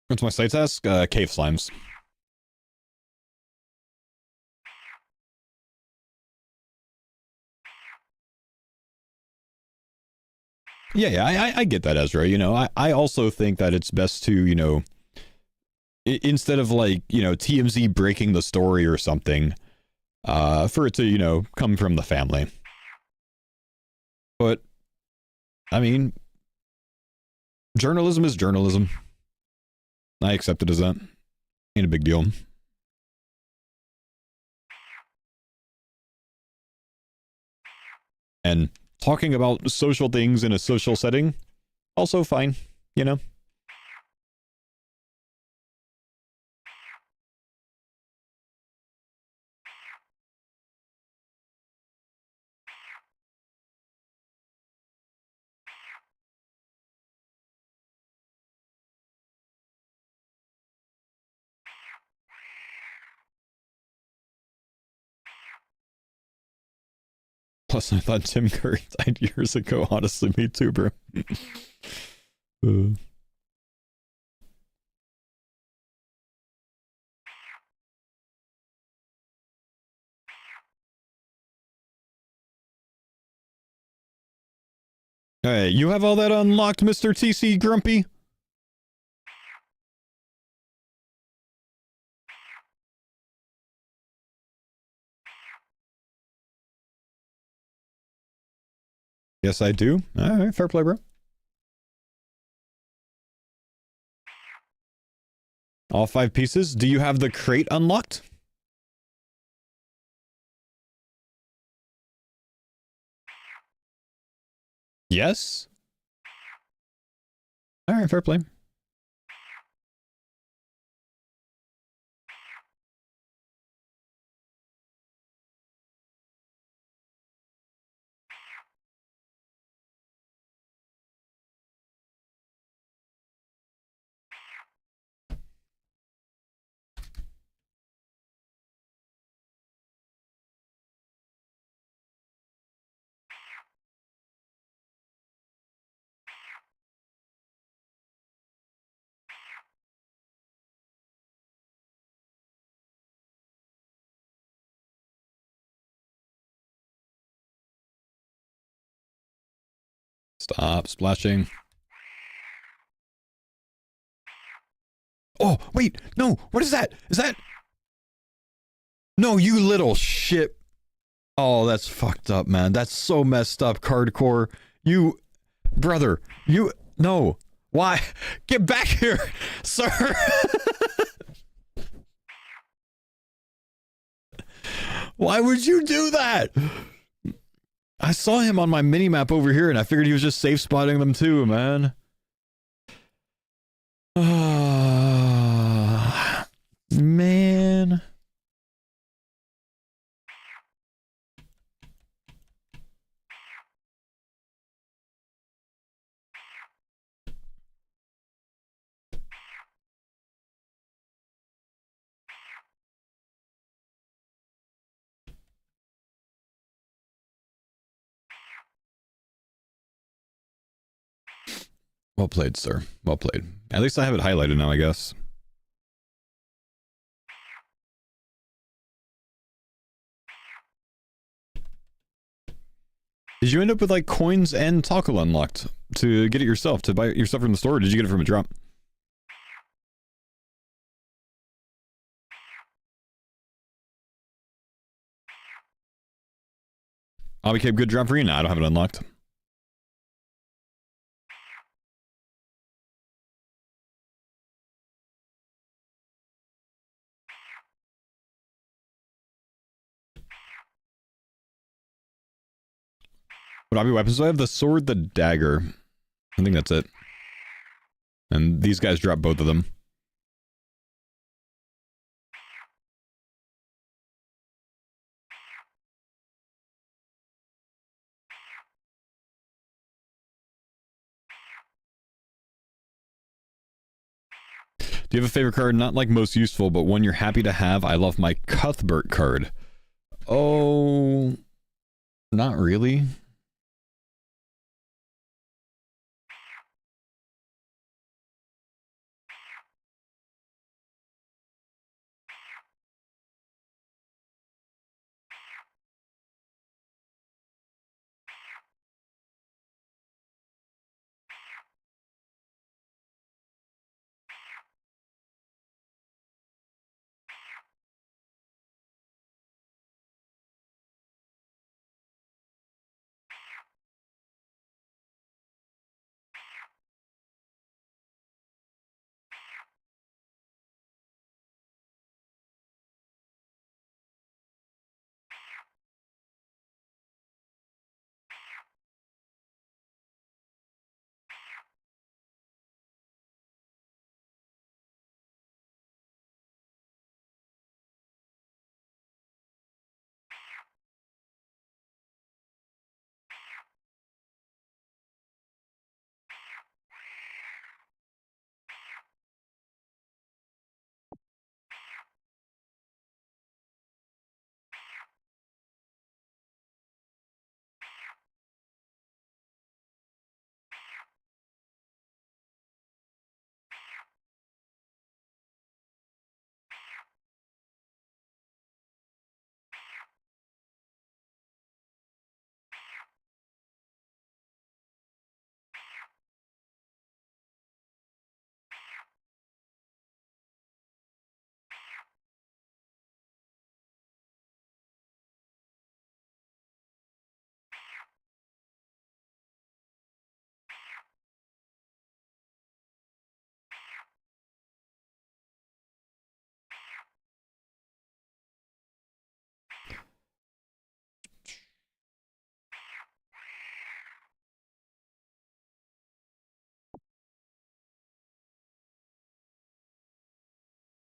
What's my side task? Cave slimes. Yeah, I get that, Ezra. You know, I also think that it's best to, you know, instead of like, you know, TMZ breaking the story or something, for it to, you know, come from the family. But, I mean, journalism is journalism. I accept it as that. Ain't a big deal. And talking about social things in a social setting, also fine, you know? Plus, I thought Tim Curry died years ago. Honestly, me too, bro. Hey, you have all that unlocked, Mr. TC Grumpy? Yes, I do. All right, fair play, bro. All 5 pieces. Do you have the crate unlocked? Yes. All right, fair play. Stop splashing. Oh, wait, no, what is that? Is that? No, you little shit. Oh, that's fucked up, man. That's so messed up, CARDCORE. You, brother, you, no. Why? Get back here, sir. Why would you do that? I saw him on my mini-map over here, and I figured he was just safe spotting them too, man. Man. Well played, sir. Well played. At least I have it highlighted now, I guess. Did you end up with like coins and tackle unlocked to get it yourself, to buy it yourself from the store, or did you get it from a drop? Oh, became good drop for you? Nah, I don't have it unlocked. What hobby weapons do I have? The sword, the dagger. I think that's it. And these guys drop both of them. Do you have a favorite card? Not like most useful, but one you're happy to have. I love my Cuthbert card. Oh, not really.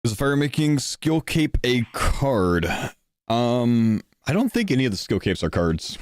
Is fire making skill cape a card? I don't think any of the skill capes are cards.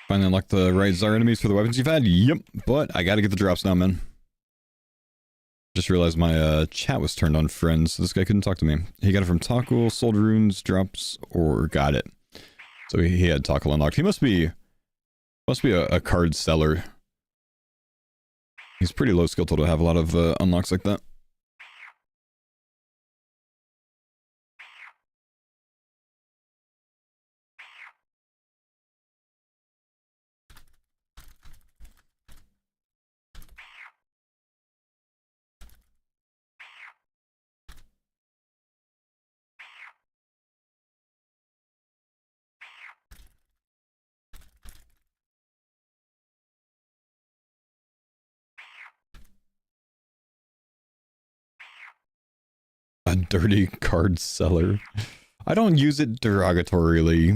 Finally unlock the right Tsar enemies for the weapons you've had? Yep, but I gotta get the drops now, man. Just realized my chat was turned on friends, so this guy couldn't talk to me. He got it from Tackle, sold runes, drops, or got it. So he had Tackle unlocked. He must be a card seller. He's pretty low skill total to have a lot of unlocks like that. A dirty card seller. I don't use it derogatorily.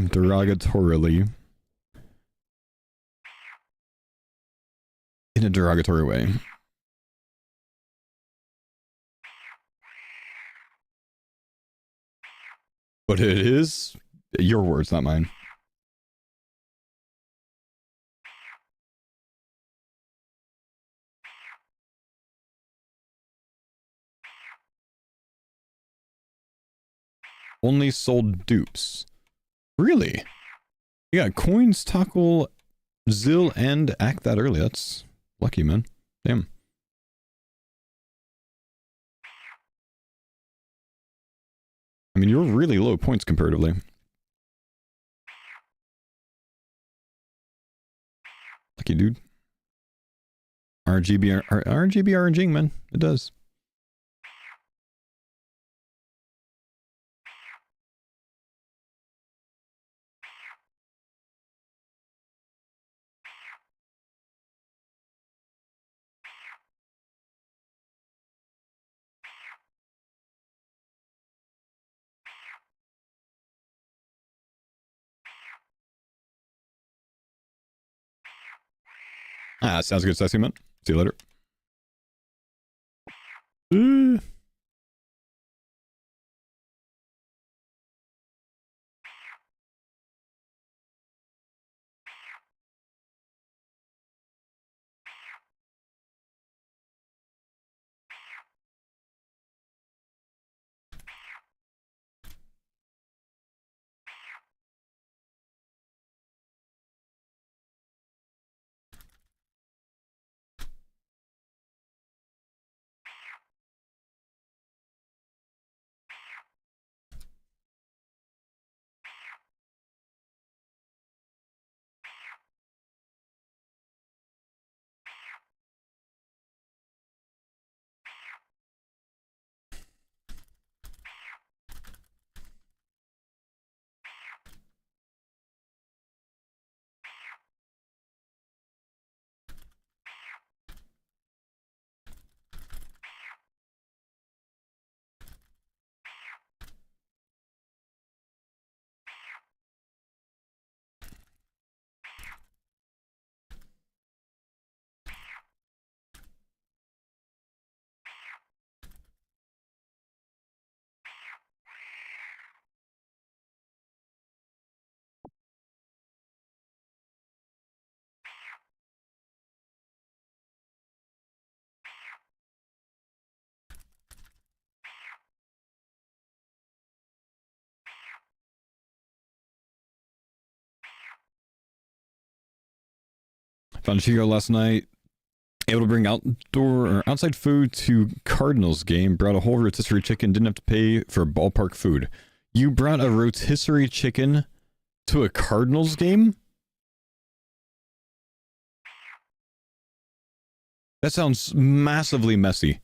In a derogatory way. But it is your words, not mine. Only sold dupes. Really? You got coins, tackle, Zill, and act that early. That's lucky, man. Damn. I mean, you're really low points comparatively. Lucky dude. RGB RNGing, man. It does. Ah, sounds good, Sassy, man. See you later. Found Chico last night. Able to bring outdoor or outside food to Cardinals game. Brought a whole rotisserie chicken. Didn't have to pay for ballpark food. You brought a rotisserie chicken to a Cardinals game? That sounds massively messy.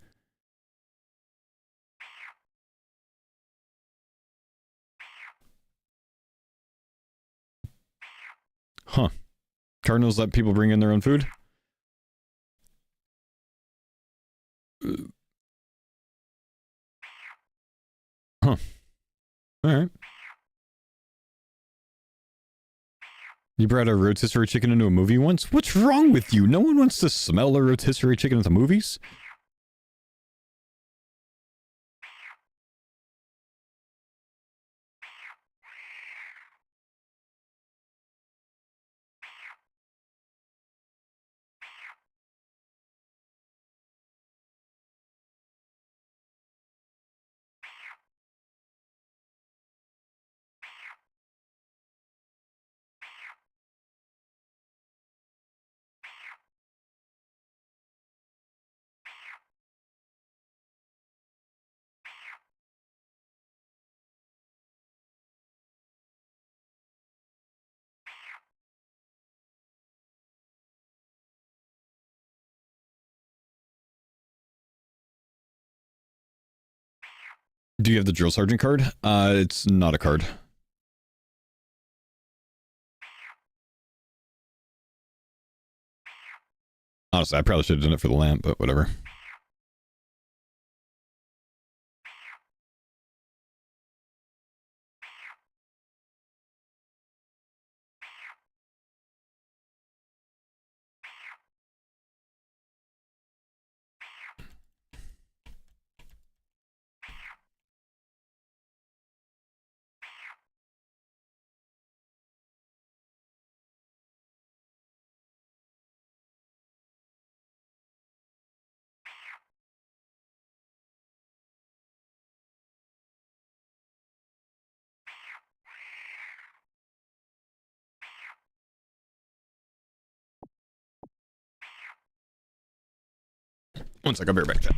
Huh. Cardinals let people bring in their own food? Huh. Alright. You brought a rotisserie chicken into a movie once? What's wrong with you? No one wants to smell a rotisserie chicken at the movies? Do you have the drill sergeant card? It's not a card. Honestly, I probably should have done it for the lamp, but whatever. One sec, I'll be right back, chat.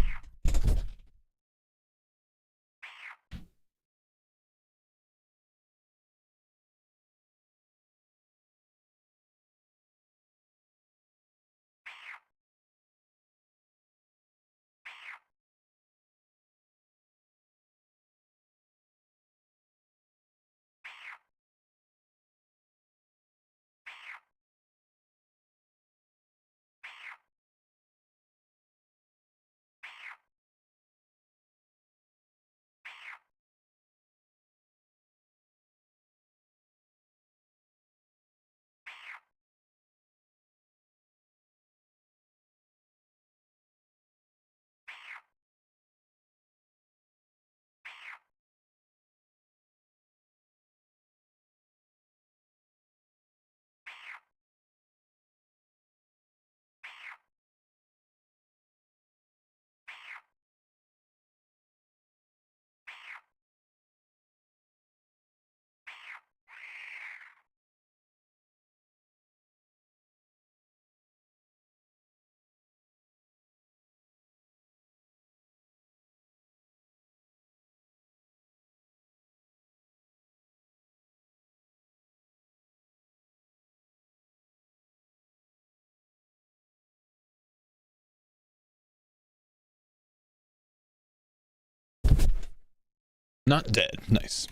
Not dead. Nice.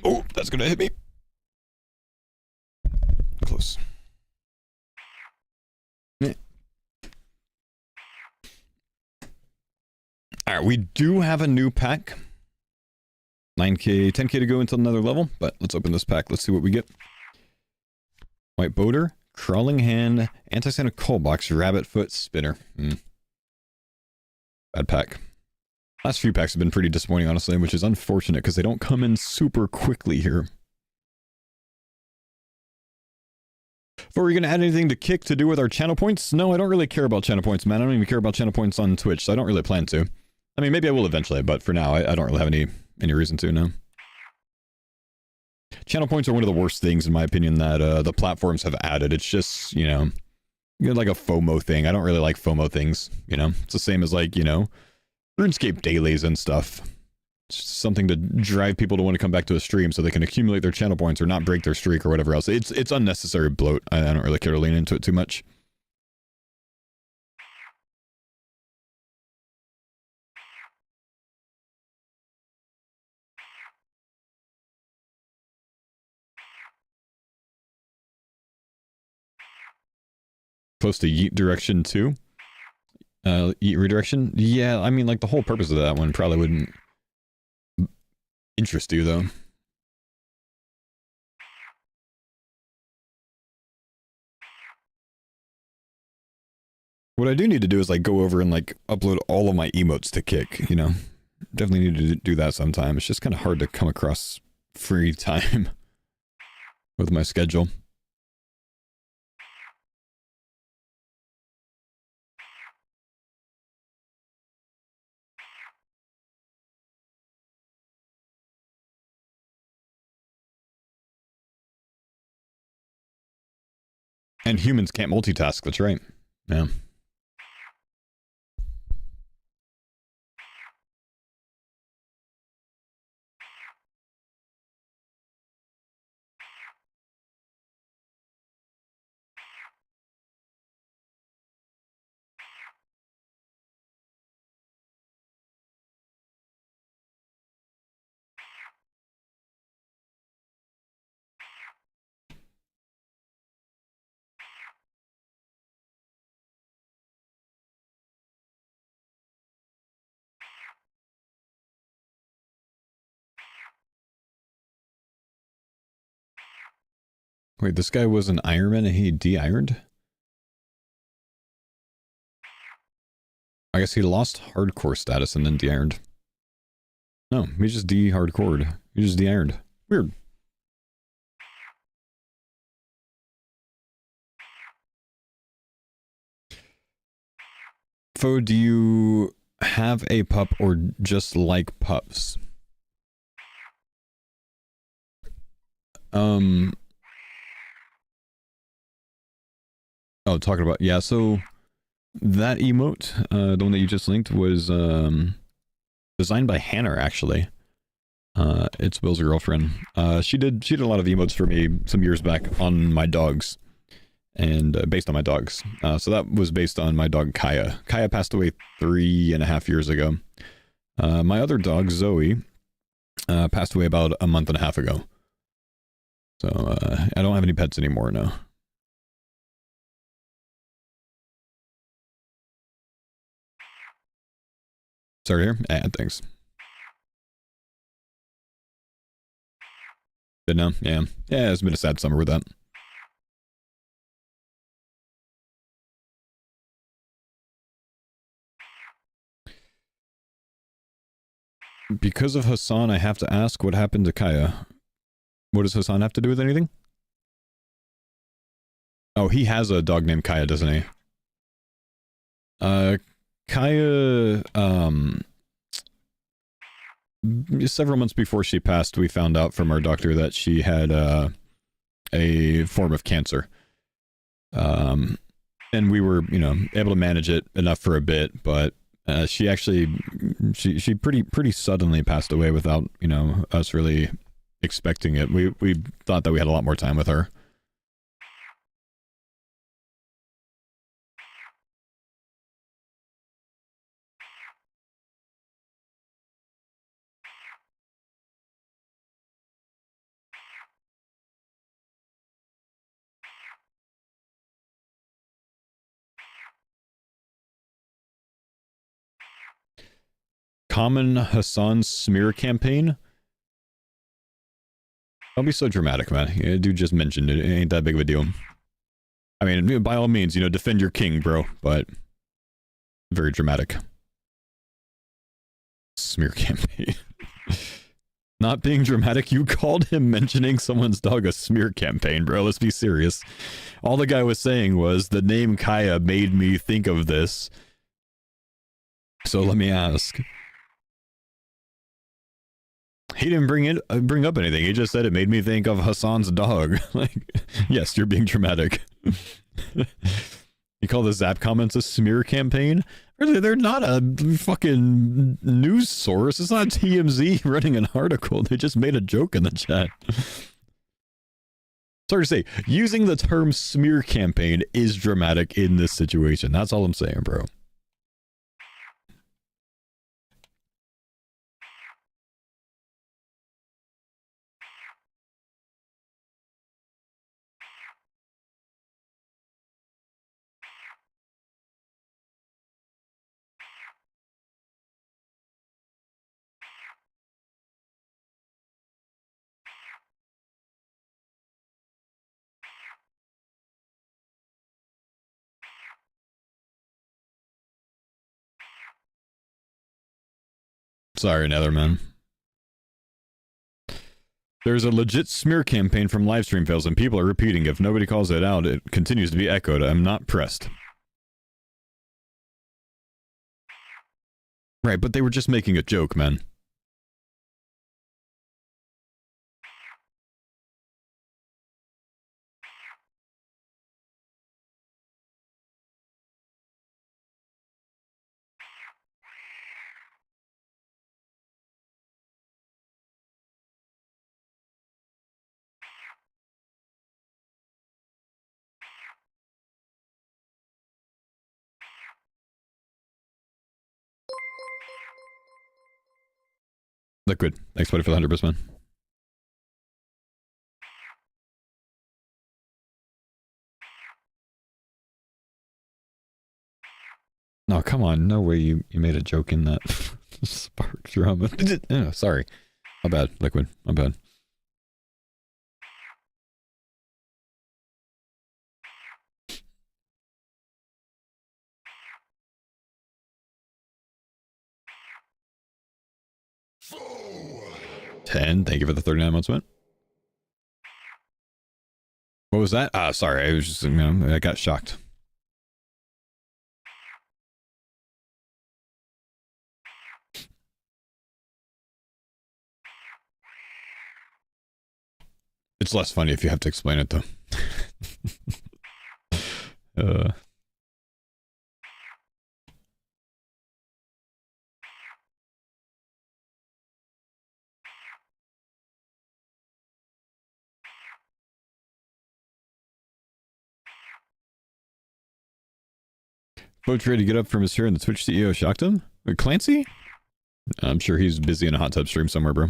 Oh, that's gonna hit me. Close. Yeah. Alright, we do have a new pack. 9k, 10k to go until another level, but let's open this pack. Let's see what we get. White boater, crawling hand, anti-Santa coal box, rabbit foot, spinner. Bad pack. Last few packs have been pretty disappointing, honestly, which is unfortunate because they don't come in super quickly here. Are we going to add anything to Kick to do with our channel points? No, I don't really care about channel points, man. I don't even care about channel points on Twitch, so I don't really plan to. I mean, maybe I will eventually, but for now, I don't really have any reason to, no. Channel points are one of the worst things, in my opinion, that the platforms have added. It's just, you know, like a FOMO thing. I don't really like FOMO things, you know? It's the same as, like, you know, RuneScape dailies and stuff. It's just something to drive people to want to come back to a stream so they can accumulate their channel points or not break their streak or whatever else. It's unnecessary bloat. I don't really care to lean into it too much. Close to yeet direction too. Yeet redirection. Yeah, I mean, like, the whole purpose of that one probably wouldn't interest you, though. What I do need to do is, like, go over and, like, upload all of my emotes to Kick, you know? Definitely need to do that sometime. It's just kind of hard to come across free time with my schedule. And humans can't multitask, that's right. Yeah. Wait, this guy was an Ironman and he de-ironed? I guess he lost hardcore status and then de-ironed. No, he just de-hardcored. He just de-ironed. Weird. Fo, do you have a pup or just like pups? Oh, talking about, yeah, so that emote, the one that you just linked, was designed by Hannah, actually. It's Will's girlfriend. She did a lot of emotes for me some years back on my dogs, and based on my dogs. So that was based on my dog Kaya. Kaya passed away 3.5 years ago. My other dog, Zoe, passed away about a month and a half ago. So I don't have any pets anymore now. Sorry to hear. Thanks. Good now? Yeah. Yeah, it's been a sad summer with that. Because of Hassan, I have to ask what happened to Kaya. What does Hassan have to do with anything? Oh, he has a dog named Kaya, doesn't he? Kaya, several months before she passed, we found out from our doctor that she had a form of cancer. And we were, you know, able to manage it enough for a bit, but she actually, she pretty suddenly passed away without, you know, us really expecting it. We thought that we had a lot more time with her. Common Hassan smear campaign? Don't be so dramatic, man. Yeah, dude just mentioned it. It ain't that big of a deal. I mean, by all means, you know, defend your king, bro, but very dramatic. Smear campaign. Not being dramatic, you called him mentioning someone's dog a smear campaign, bro. Let's be serious. All the guy was saying was, the name Kaya made me think of this. So let me ask. He didn't bring up anything. He just said it made me think of Hassan's dog. Like, yes, you're being dramatic. You call the Zap comments a smear campaign? Really, they're not a fucking news source. It's not TMZ running an article. They just made a joke in the chat. Sorry to say, using the term smear campaign is dramatic in this situation. That's all I'm saying, bro. Sorry, Netherman. There's a legit smear campaign from livestream fails and people are repeating. If nobody calls it out, it continues to be echoed. I'm not pressed. Right, but they were just making a joke, man. Liquid. Thanks, buddy, for the 100%, man. No, come on. No way you made a joke in that. Spark drama. Oh, sorry. My bad, Liquid. My bad. $10. Thank you for the 39 months, man. What was that? Ah, sorry. I was just, I got shocked. It's less funny if you have to explain it, though. Vote ready to get up from his chair and the Twitch CEO shocked him? Clancy? I'm sure he's busy in a hot tub stream somewhere, bro.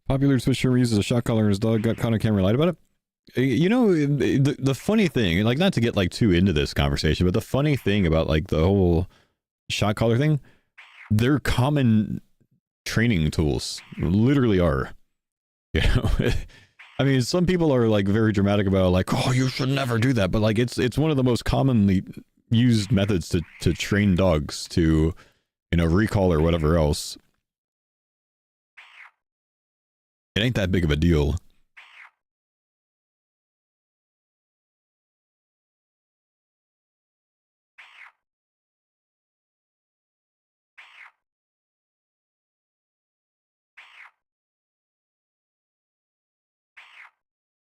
Popular Twitch streamer uses a shot collar and his dog got caught on camera, lied about it. You know, the funny thing, like, not to get like too into this conversation, but the funny thing about like the whole shot collar thing, they're common training tools, literally are. You know, I mean, some people are like very dramatic about like, oh, you should never do that, but like it's one of the most commonly used methods to train dogs to, you know, recall or whatever else. It ain't that big of a deal.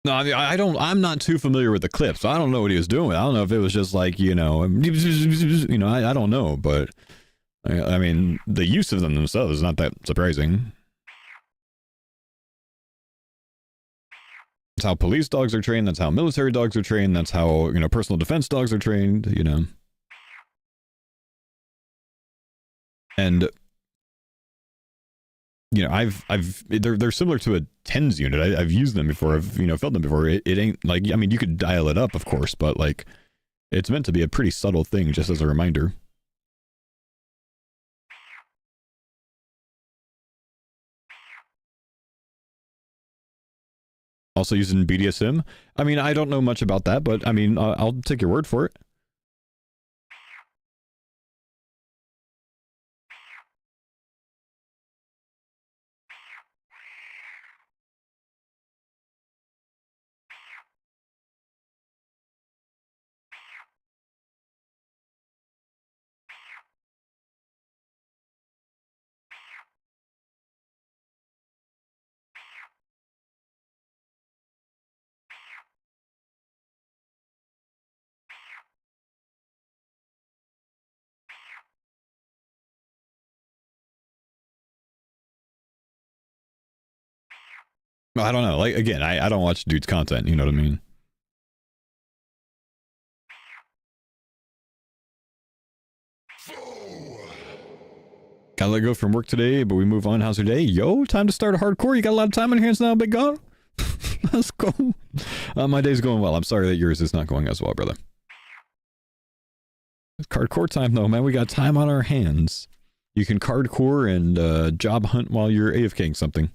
No, I mean, I'm not too familiar with the clips. So I don't know what he was doing. I don't know if it was just like, you know, I don't know, but I mean, the use of them themselves is not that surprising. That's how police dogs are trained. That's how military dogs are trained. That's how, you know, personal defense dogs are trained, you know. And, you know, they're similar to a TENS unit. I've used them before. I've, you know, felt them before. It ain't like, I mean, you could dial it up, of course, but like, it's meant to be a pretty subtle thing, just as a reminder. Also used in BDSM. I mean, I don't know much about that, but I mean, I'll take your word for it. I don't know. Like, again, I don't watch dude's content. You know what I mean? Gotta let go from work today, but we move on. How's your day? Yo, time to start a hardcore. You got a lot of time on your hands now, big god? That's cool. My day's going well. I'm sorry that yours is not going as well, brother. It's CARDCORE time, though, man. We got time on our hands. You can CARDCORE and job hunt while you're AFKing something.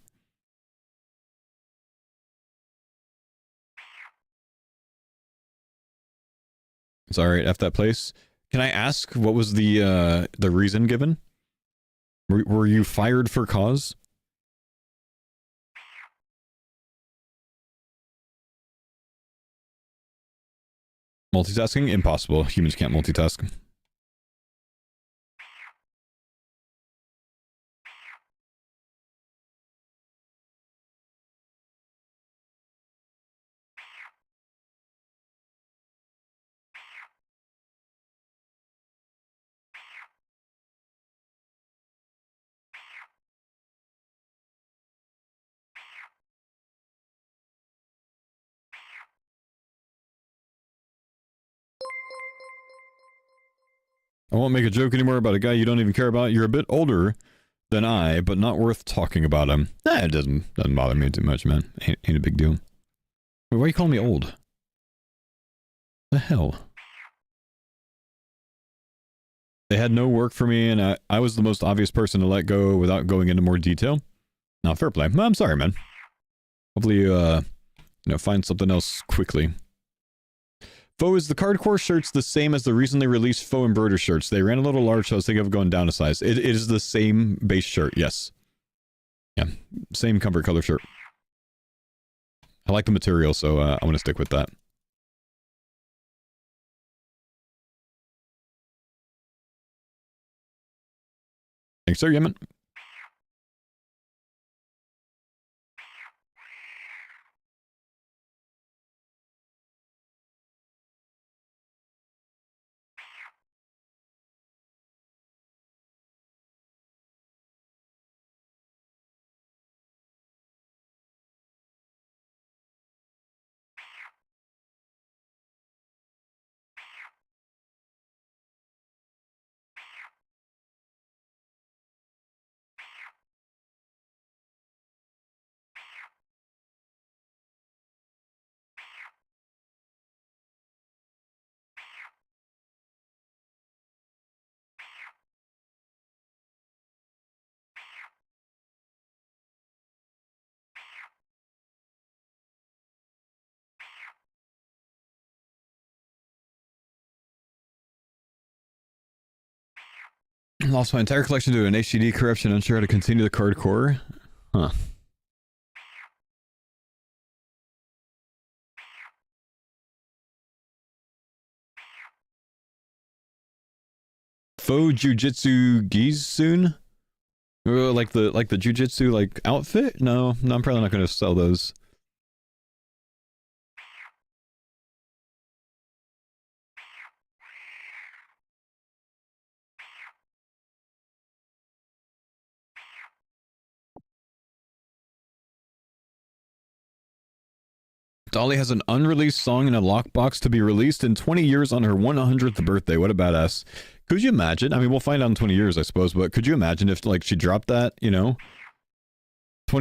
It's alright, F that place. Can I ask, what was the reason given? Were you fired for cause? Multitasking? Impossible. Humans can't multitask. I won't make a joke anymore about a guy you don't even care about. You're a bit older than I, but not worth talking about him. Nah, it doesn't bother me too much, man. Ain't a big deal. Wait, why you calling me old? The hell? They had no work for me, and I was the most obvious person to let go without going into more detail. Now, fair play. I'm sorry, man. Hopefully you find something else quickly. Faux, is the CARDCORE shirts the same as the recently released Faux embroider shirts? They ran a little large, so I was thinking of going down a size. It is the same base shirt, yes. Yeah, same comfort color shirt. I like the material, so I want to stick with that. Thanks, sir, Yemen. Lost my entire collection to an HDD corruption. Unsure how to continue the CARDCORE. Huh. Faux Jujitsu Gisun? Like the jujitsu like outfit? No, I'm probably not going to sell those. Dolly has an unreleased song in a lockbox to be released in 20 years on her 100th birthday. What a badass. Could you imagine? I mean, we'll find out in 20 years, I suppose, but could you imagine if, like, she dropped that, 20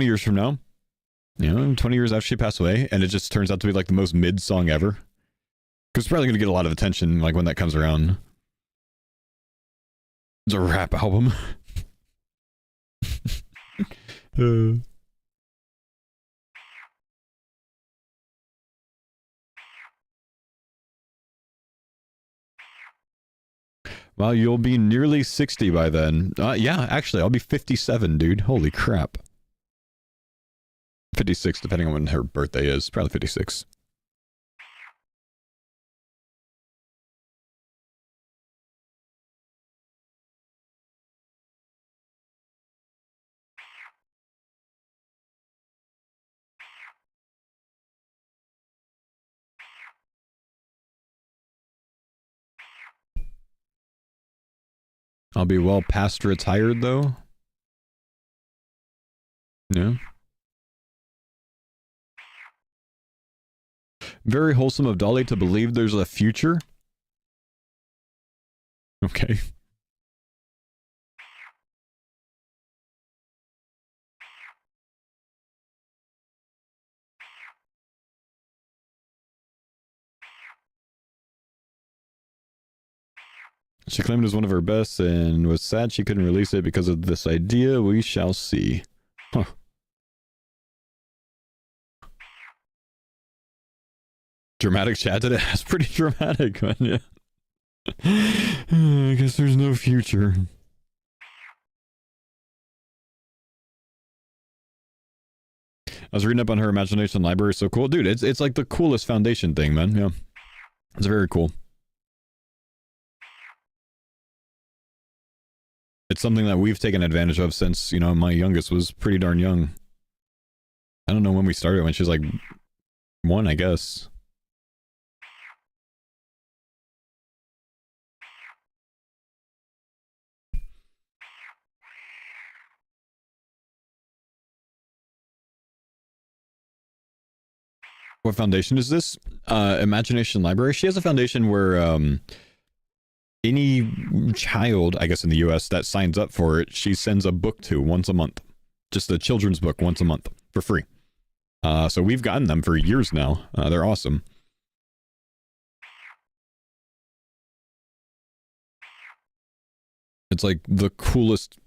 years from now? 20 years after she passed away, and it just turns out to be, like, the most mid song ever? Because it's probably going to get a lot of attention, like, when that comes around. It's a rap album. Well, you'll be nearly 60 by then. Yeah, actually, I'll be 57, dude. Holy crap. 56, depending on when her birthday is. Probably 56. I'll be well past retired, though. Yeah. Very wholesome of Dolly to believe there's a future. Okay. She claimed it was one of her best and was sad she couldn't release it because of this idea. We shall see. Huh. Dramatic chat today? That's pretty dramatic, man. Yeah. I guess there's no future. I was reading up on her imagination library. So cool. Dude, it's like the coolest foundation thing, man. Yeah. It's very cool. It's something that we've taken advantage of since, you know, my youngest was pretty darn young. I don't know when we started, when she was like 1, I guess. What foundation is this? Imagination Library. She has a foundation where any child, I guess in the US, that signs up for it, she sends a book to once a month. Just a children's book once a month for free. So we've gotten them for years now. They're awesome. It's like the coolest,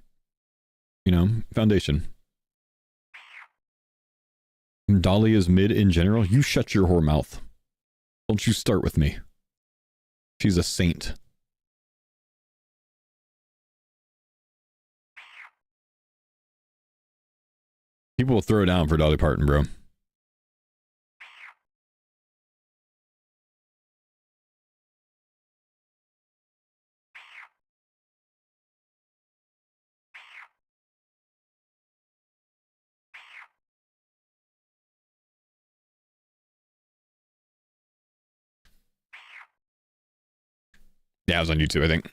you know, foundation. Dolly is mid in general. You shut your whore mouth. Don't you start with me. She's a saint. People will throw down for Dolly Parton, bro. Yeah, it was on YouTube, I think.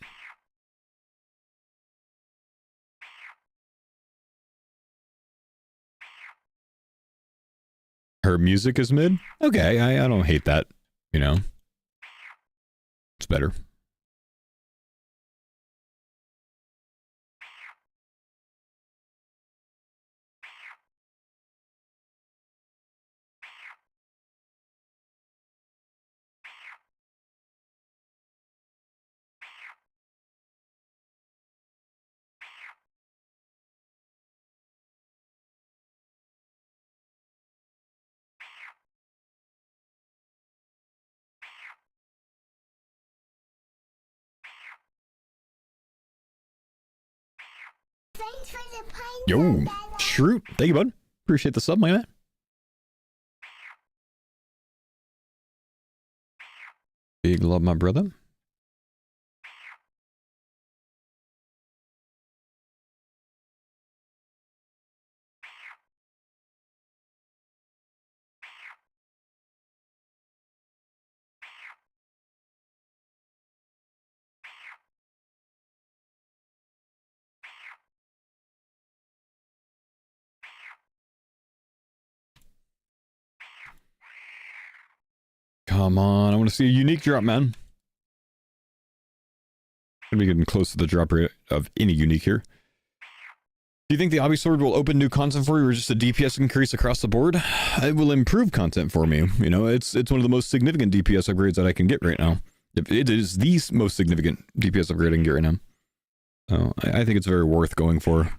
Her music is mid? Okay, I don't hate that, you know. It's better. Thanks for the pine Yo, cone, Dada. Shroot. Thank you, bud. Appreciate the sub, my man. Big love, my brother. Come on, I want to see a unique drop, man. Gonna be getting close to the drop rate of any unique here. Do you think the Obby Sword will open new content for you, or just a DPS increase across the board? It will improve content for me. You know, it's one of the most significant DPS upgrades that I can get right now. It is the most significant DPS upgrade I can get right now. So I think it's very worth going for.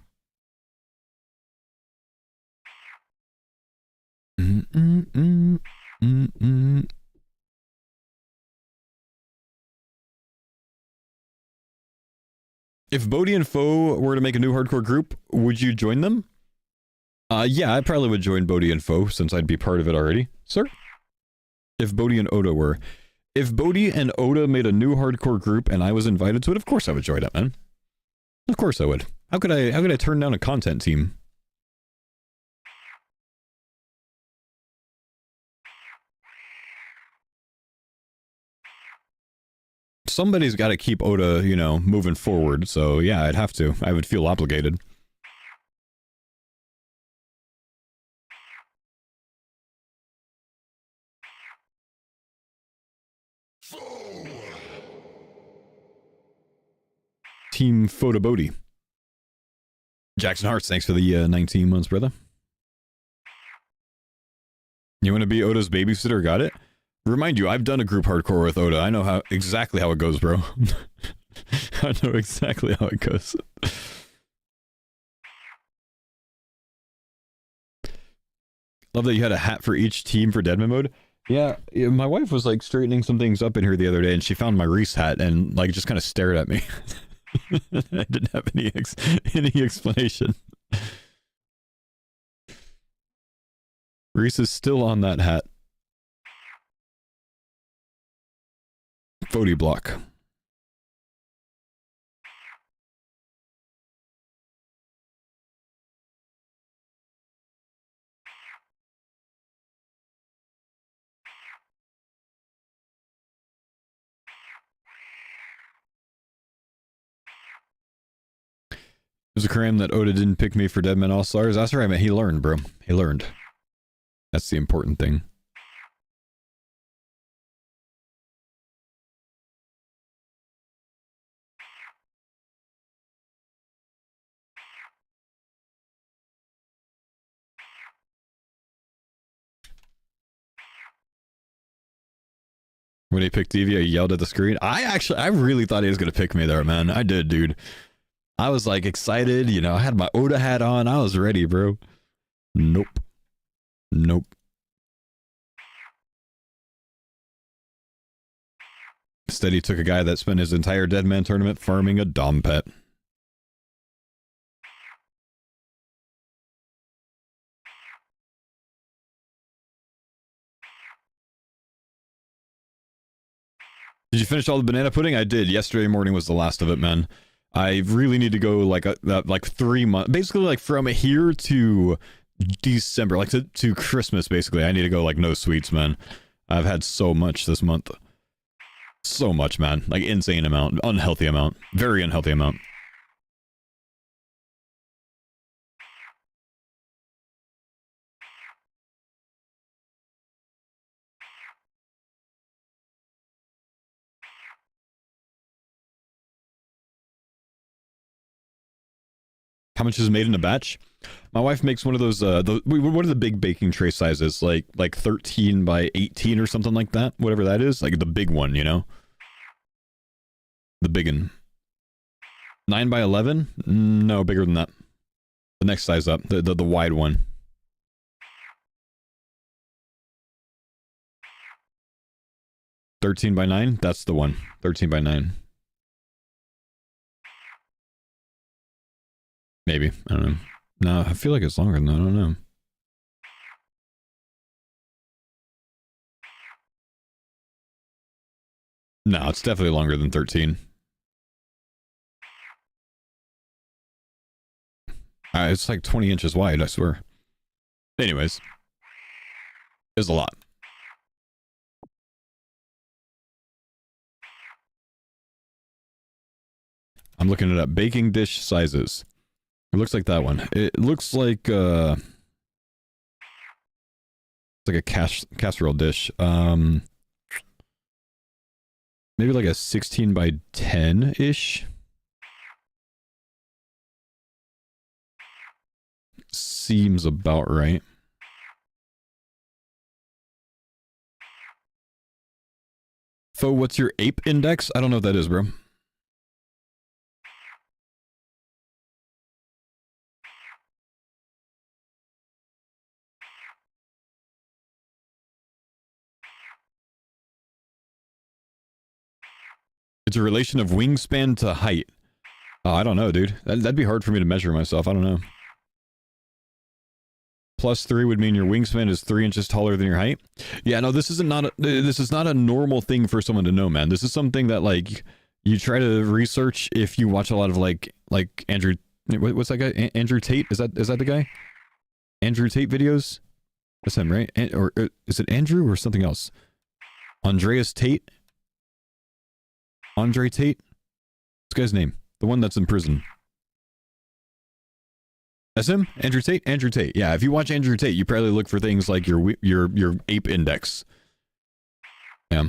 If Bodhi and Foe were to make a new hardcore group, would you join them? Yeah, I probably would join Bodhi and Foe since I'd be part of it already. Sir? If Bodhi and Oda were. If Bodhi and Oda made a new hardcore group and I was invited to it, of course I would join it, man. Of course I would. How could I turn down a content team? Somebody's got to keep Oda, you know, moving forward. So yeah, I'd have to. I would feel obligated. Team Photobody. Jackson Hearts, thanks for the 19 months, brother. You want to be Oda's babysitter? Got it? Remind you, I've done a group hardcore with Oda. I know exactly how it goes, bro. I know exactly how it goes. Love that you had a hat for each team for Deadman mode. Yeah, my wife was like straightening some things up in here the other day and she found my Reese hat and like just kind of stared at me. I didn't have any explanation. Reese is still on that hat. Photo block. There's a crime that Oda didn't pick me for Deadman All-Stars. That's right, man. He learned, bro. He learned. That's the important thing. When he picked Evie, I yelled at the screen. I really thought he was going to pick me there, man. I did, dude. I was like excited, you know, I had my Oda hat on. I was ready, bro. Nope. Nope. Instead, he took a guy that spent his entire Deadman tournament farming a Dom pet. Did you finish all the banana pudding? I did. Yesterday morning was the last of it, man. I really need to go like 3 months, basically like from here to December, like to Christmas, basically. I need to go like no sweets, man. I've had so much this month. So much, man. Like insane amount. Unhealthy amount. Very unhealthy amount. How much is made in a batch? My wife makes one of those, what are the big baking tray sizes? Like 13 by 18 or something like that? Whatever that is. Like the big one, you know? The big one. 9 by 11? No, bigger than that. The next size up. The wide one. $13 by 9? That's the one. 13 by 9. Maybe. I don't know. No, I feel like it's longer than that. I don't know. No, it's definitely longer than 13. It's like 20 inches wide, I swear. Anyways. It's a lot. I'm looking it up. Baking dish sizes. It looks like that one. It looks like it's like a casserole dish. Maybe like a 16 by 10-ish. Seems about right. Fo, what's your ape index? I don't know what that is, bro. It's a relation of wingspan to height. Oh, I don't know, dude. That'd be hard for me to measure myself. I don't know. +3 would mean your wingspan is 3 inches taller than your height. Yeah, no, this is not a normal thing for someone to know, man. This is something that like you try to research if you watch a lot of like Andrew. What's that guy? Andrew Tate? Is that the guy? Andrew Tate videos? That's him, right? Or is it Andrew or something else? Andreas Tate? Andre Tate? This guy's name. The one that's in prison. That's him? Andrew Tate? Andrew Tate. Yeah, if you watch Andrew Tate, you probably look for things like your ape index. Yeah.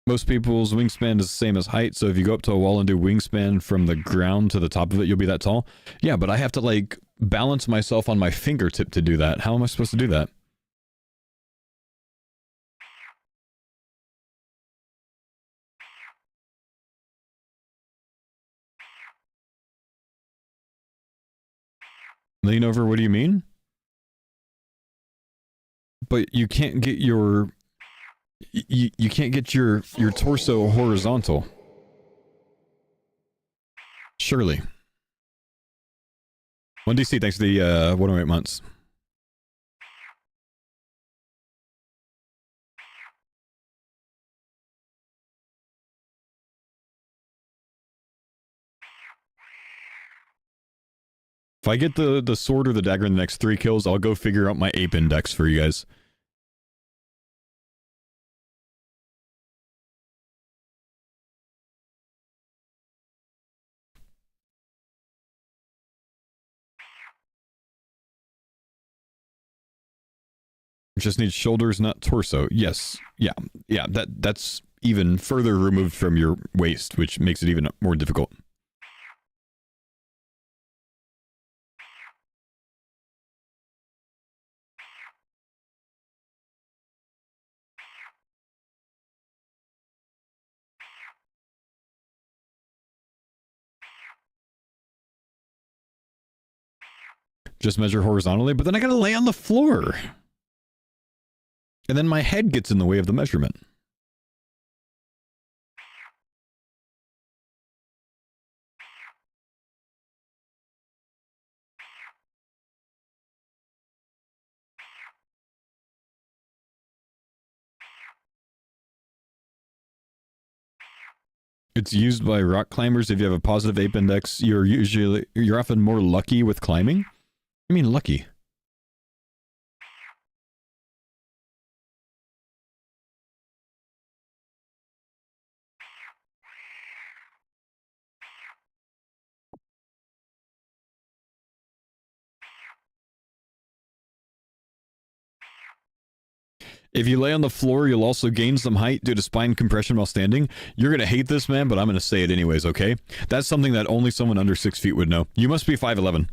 Most people's wingspan is the same as height, so if you go up to a wall and do wingspan from the ground to the top of it, you'll be that tall. Yeah, but I have to, like, balance myself on my fingertip to do that. How am I supposed to do that? Lean over, what do you mean? But you can't get your... You can't get your torso horizontal. Surely. 1DC, thanks for the 108 months. If I get the sword or the dagger in the next 3 kills, I'll go figure out my ape index for you guys. Just needs shoulders, not torso. Yes. Yeah. Yeah, that's even further removed from your waist, which makes it even more difficult. Just measure horizontally, but then I gotta lay on the floor. And then my head gets in the way of the measurement. It's used by rock climbers. If you have a positive ape index, you're often more lucky with climbing. I mean lucky. If you lay on the floor, you'll also gain some height due to spine compression while standing. You're gonna hate this, man, but I'm gonna say it anyways, okay? That's something that only someone under 6 feet would know. You must be 5'11".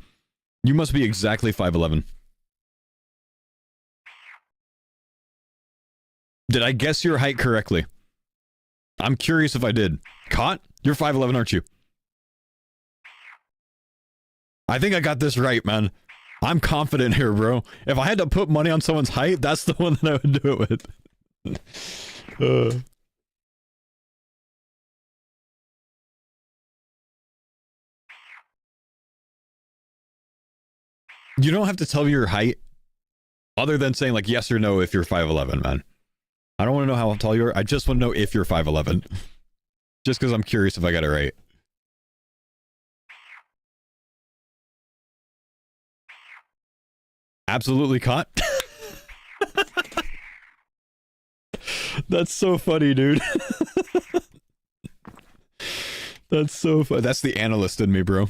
You must be exactly 5'11". Did I guess your height correctly? I'm curious if I did. Caught? You're 5'11", aren't you? I think I got this right, man. I'm confident here, bro. If I had to put money on someone's height, that's the one that I would do it with. You don't have to tell me your height other than saying like yes or no if you're 5'11", man. I don't want to know how tall you are. I just want to know if you're 5'11". Just because I'm curious if I got it right. Absolutely caught. That's so funny, dude. That's so funny. That's the analyst in me, bro.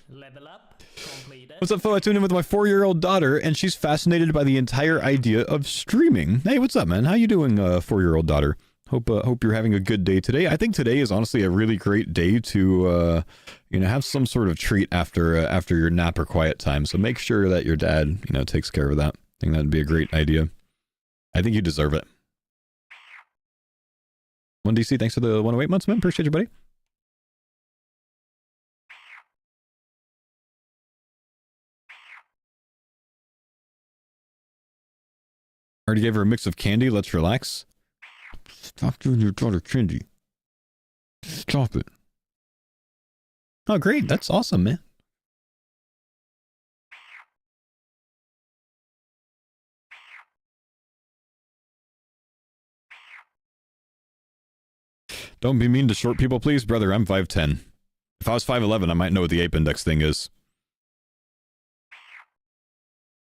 Level up completed. What's up, Phil? I tuned in with my 4-year-old daughter, and she's fascinated by the entire idea of streaming. Hey, what's up, man? How you doing, 4-year-old daughter? Hope you're having a good day today. I think today is honestly a really great day to, you know, have some sort of treat after your nap or quiet time. So make sure that your dad, you know, takes care of that. I think that'd be a great idea. I think you deserve it. 1DC, thanks for the 108 months, man. Appreciate you, buddy. Already gave her a mix of candy. Let's relax. Stop doing your daughter candy. Stop it. Oh, great. That's awesome, man. Don't be mean to short people, please. Brother, I'm 5'10". If I was 5'11", I might know what the ape index thing is.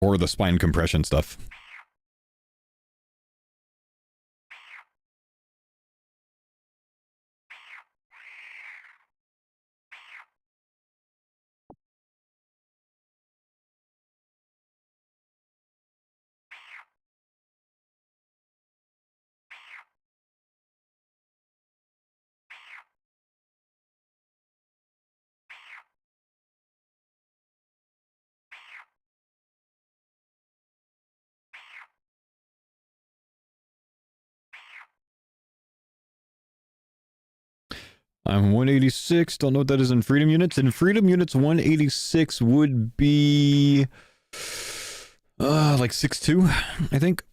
Or the spine compression stuff. I'm 186. Don't know what that is in freedom units. In freedom units, 186 would be like 6'2", I think.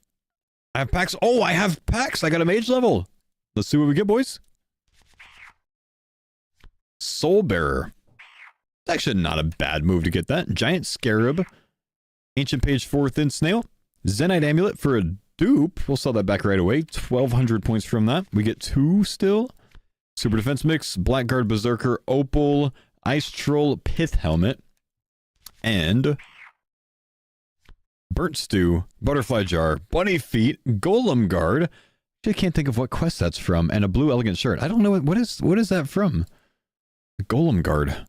I have packs. Oh, I have packs. I got a mage level. Let's see what we get, boys. Soul Bearer. It's actually not a bad move to get that. Giant Scarab. Ancient Page 4 Thin Snail. Zenite Amulet for a dupe. We'll sell that back right away. 1,200 points from that. We get 2 still. Super Defense Mix, Blackguard Berserker, Opal, Ice Troll, Pith Helmet, and Burnt Stew, Butterfly Jar, Bunny Feet, Golem Guard. I can't think of what quest that's from, and a blue elegant shirt. I don't know what is that from? Golem Guard.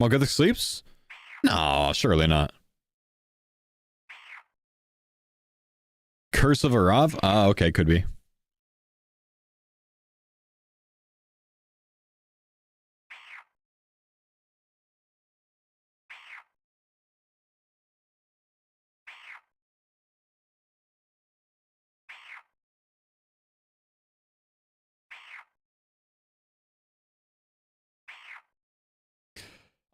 Malguthic Sleeps? No, surely not. Curse of Arav? Ah, okay, could be.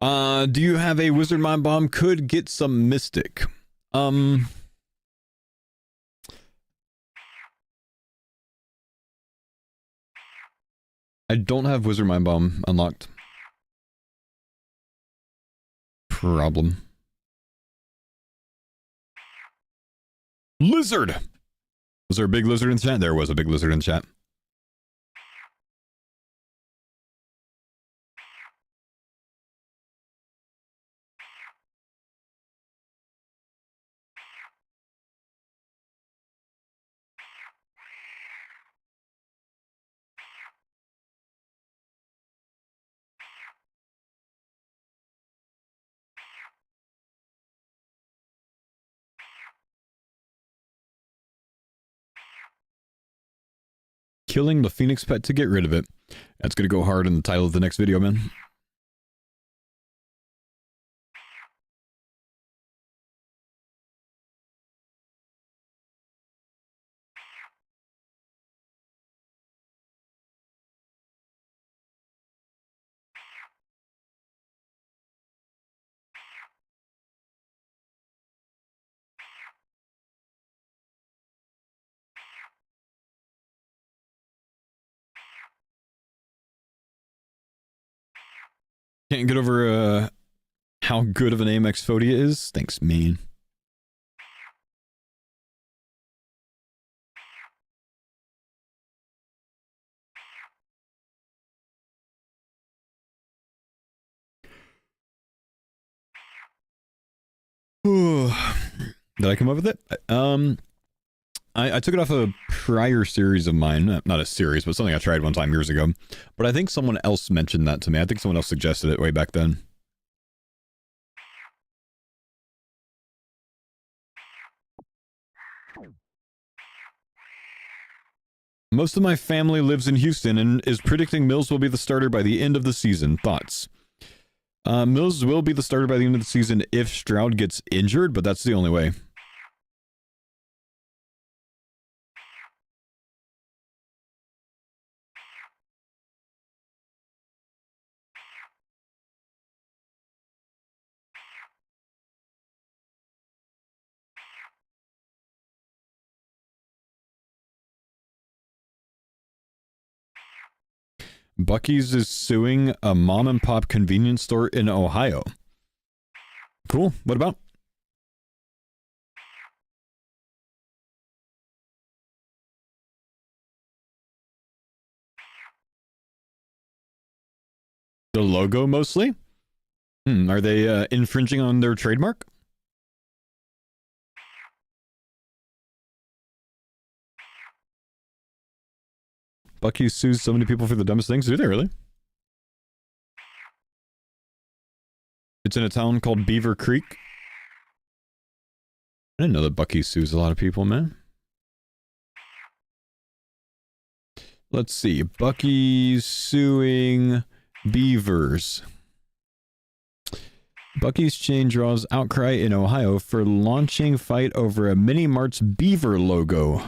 Do you have a Wizard Mind Bomb? Could get some Mystic. I don't have Wizard Mind Bomb unlocked. Problem. Lizard! Was there a big lizard in the chat? There was a big lizard in the chat. Killing the Phoenix Pet to get rid of it. That's going to go hard in the title of the next video, man. Can't get over how good of an aim Exfodia is. Thanks, man. Did I come up with it? I took it off a prior series of mine. Not a series, but something I tried one time years ago. But I think someone else mentioned that to me. I think someone else suggested it way back then. Most of my family lives in Houston and is predicting Mills will be the starter by the end of the season. Thoughts? Mills will be the starter by the end of the season if Stroud gets injured, but that's the only way. Bucky's is suing a mom and pop convenience store in Ohio. Cool. What about? The logo mostly? Are they infringing on their trademark? Bucky's sues so many people for the dumbest things. Do they really? It's in a town called Beaver Creek. I didn't know that Bucky's sues a lot of people, man. Let's see. Bucky's suing beavers. Bucky's chain draws outcry in Ohio for launching fight over a Mini Mart's beaver logo.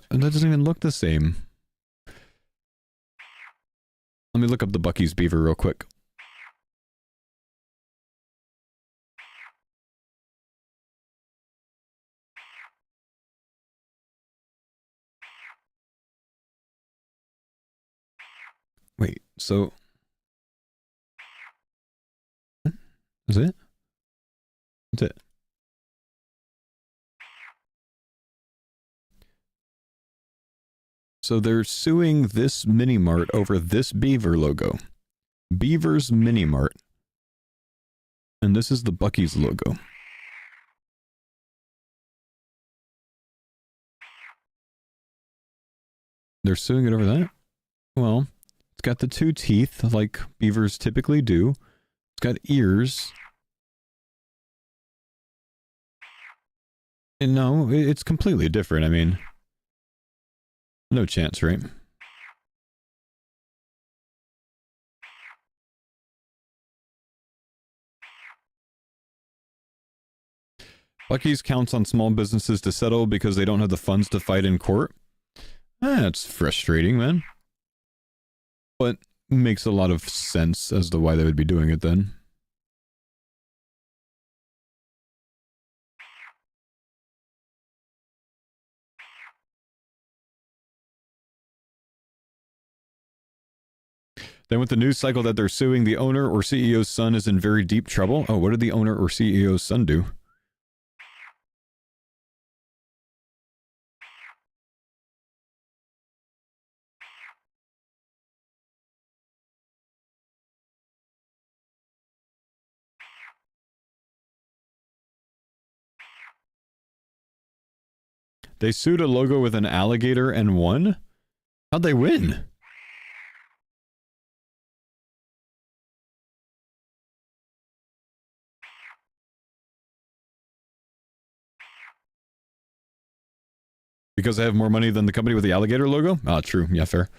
That doesn't even look the same. Let me look up the Bucky's beaver real quick. Wait, so... Is it? That's it. So they're suing this mini mart over this beaver logo. Beaver's Mini Mart. And this is the Bucky's logo. They're suing it over that? Well, it's got the two teeth like beavers typically do. It's got ears. And no, it's completely different. I mean, no chance, right? Bucky's counts on small businesses to settle because they don't have the funds to fight in court. That's frustrating, man. But makes a lot of sense as to why they would be doing it then. Then with the news cycle that they're suing, the owner or CEO's son is in very deep trouble. Oh, what did the owner or CEO's son do? They sued a logo with an alligator and won? How'd they win? Because they have more money than the company with the alligator logo? Ah, true. Yeah, fair.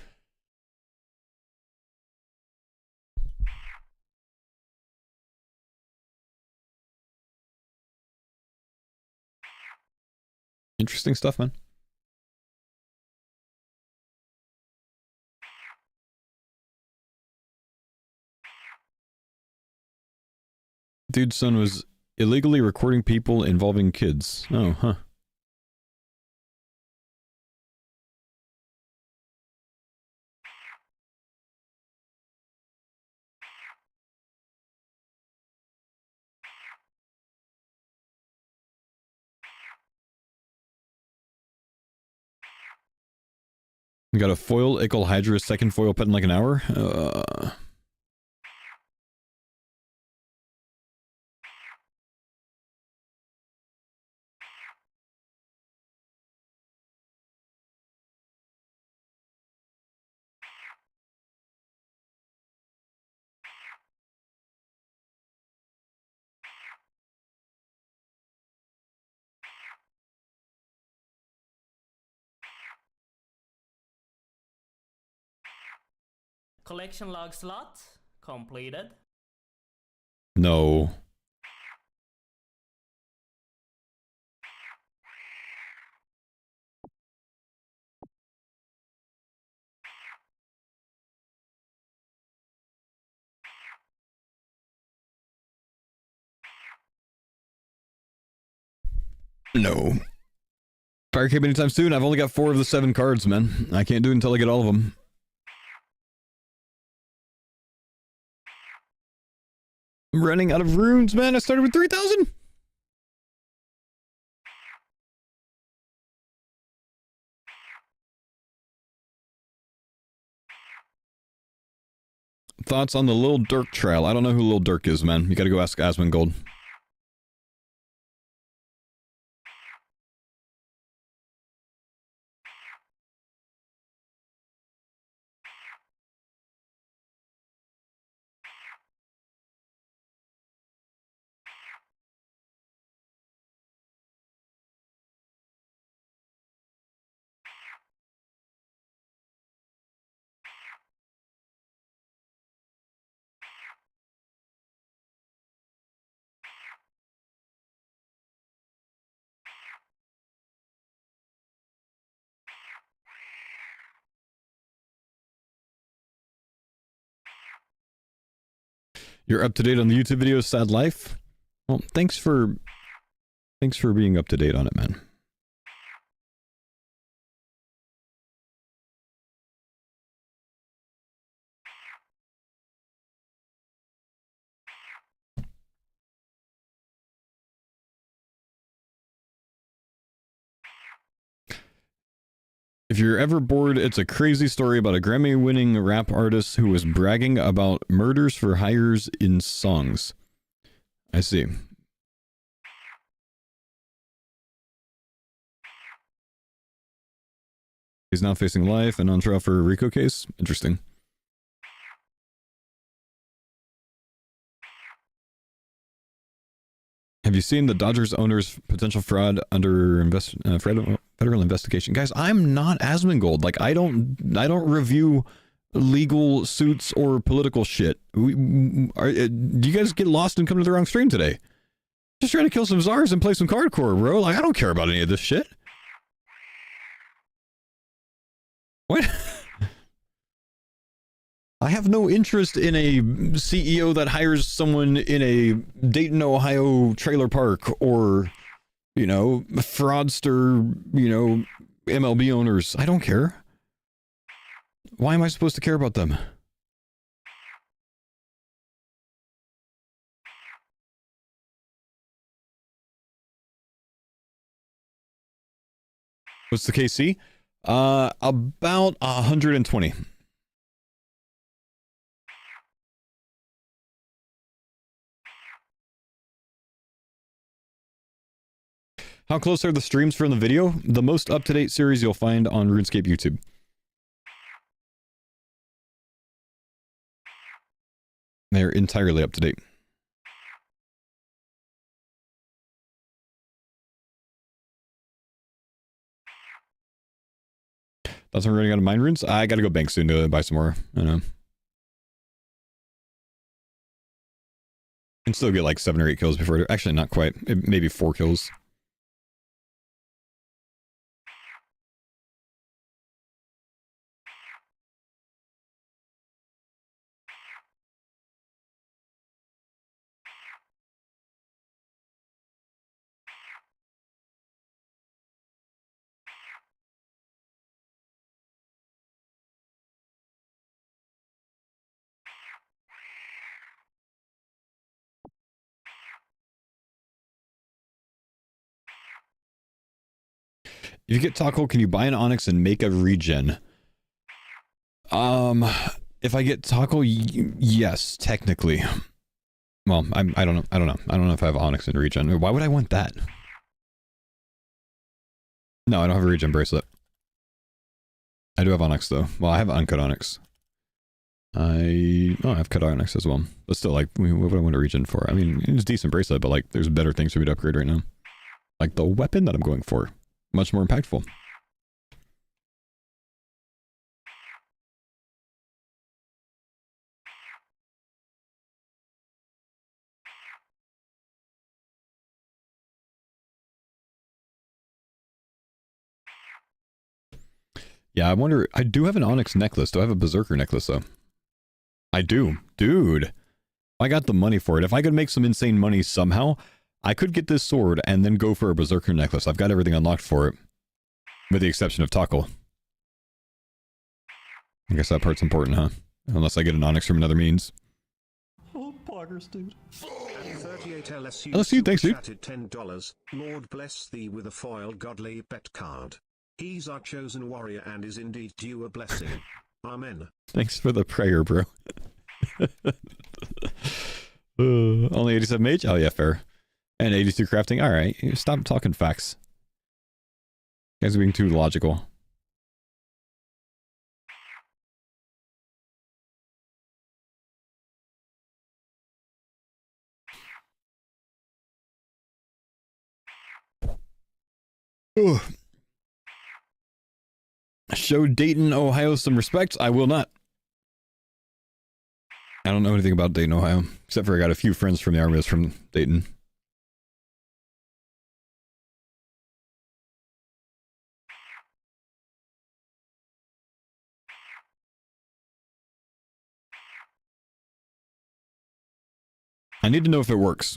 Interesting stuff, man. Dude's son was illegally recording people involving kids. Oh, huh. We got a foil Ickle Hydra second foil pet in like an hour. Collection log slot completed. No. No. Fire cape anytime soon. I've only got 4 of the 7 cards, man. I can't do it until I get all of them. I'm running out of runes, man. I started with 3,000. Thoughts on the Lil Durk trial? I don't know who Lil Durk is, man. You gotta go ask Asmongold. You're up to date on the YouTube videos, Sad Life? Well, thanks for being up to date on it, man. If you're ever bored, it's a crazy story about a Grammy-winning rap artist who was bragging about murders for hires in songs. I see. He's now facing life and on trial for a RICO case. Interesting. Have you seen the Dodgers owner's potential fraud under federal investigation? Guys, I'm not Asmongold. Like, I don't review legal suits or political shit. Do you guys get lost and come to the wrong stream today? Just trying to kill some czars and play some CARDCORE, bro. Like, I don't care about any of this shit. What? I have no interest in a CEO that hires someone in a Dayton, Ohio trailer park or, you know, fraudster, you know, MLB owners. I don't care. Why am I supposed to care about them? What's the KC? About 120. How close are the streams from the video? The most up-to-date series you'll find on RuneScape YouTube. They're entirely up-to-date. That's when we're running out of mine runes. I gotta go bank soon to buy some more. I know. Can still get like 7 or 8 kills before. Actually, not quite. Maybe 4 kills. If you get Taco, can you buy an Onyx and make a regen? If I get Taco, yes, technically. Well, I don't know. I don't know if I have Onyx and regen. Why would I want that? No, I don't have a regen bracelet. I do have Onyx though. Well, I have uncut Onyx. I have cut Onyx as well. But still, like, what would I want a regen for? I mean, it's a decent bracelet, but like, there's better things for me to upgrade right now. Like the weapon that I'm going for. Much more impactful. Yeah, I wonder, I do have an Onyx necklace. Do I have a Berserker necklace though? I do. Dude, I got the money for it. If I could make some insane money somehow, I could get this sword and then go for a Berserker necklace. I've got everything unlocked for it. With the exception of taco. I guess that part's important, huh? Unless I get an onyx from another means. Oh, poggers, dude. At 38 LSU, LSU, thanks, dude. chatted $10. Lord bless thee with a foil godly bet card. He's our chosen warrior and is indeed due a blessing. Amen. Thanks for the prayer, bro. Only 87 mage? Oh, yeah, fair. And 82 crafting? Alright, stop talking facts. You guys are being too logical. Ugh. Show Dayton, Ohio some respect. I will not. I don't know anything about Dayton, Ohio. Except for I got a few friends from the army that's from Dayton. I need to know if it works.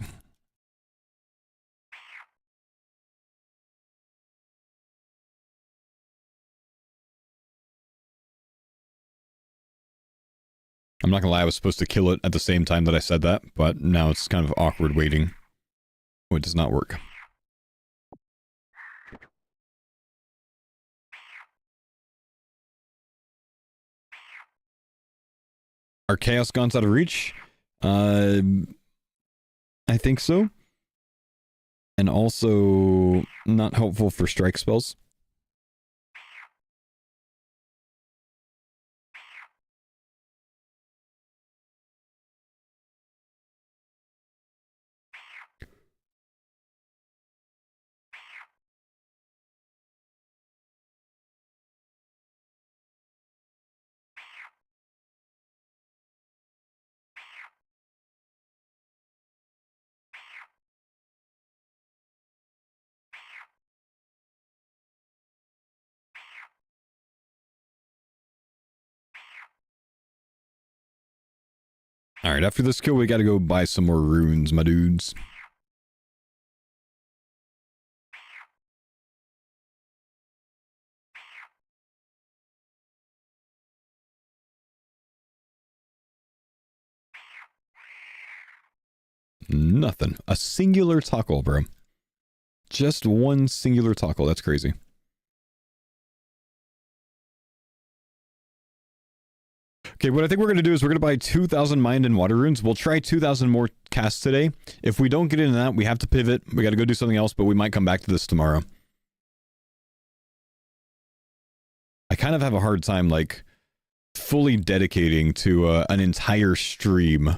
I'm not gonna lie, I was supposed to kill it at the same time that I said that, but now it's kind of awkward waiting. Oh, it does not work. Are Chaos Gaunts out of reach? I think so. And also not helpful for strike spells. Alright, after this kill, we gotta go buy some more runes, my dudes. Nothing. A singular tackle, bro. Just one singular tackle. That's crazy. Okay, what I think we're going to do is we're going to buy 2,000 mind and water runes. We'll try 2,000 more casts today. If we don't get into that, we have to pivot. We got to go do something else, but we might come back to this tomorrow. I kind of have a hard time, like, fully dedicating to an entire stream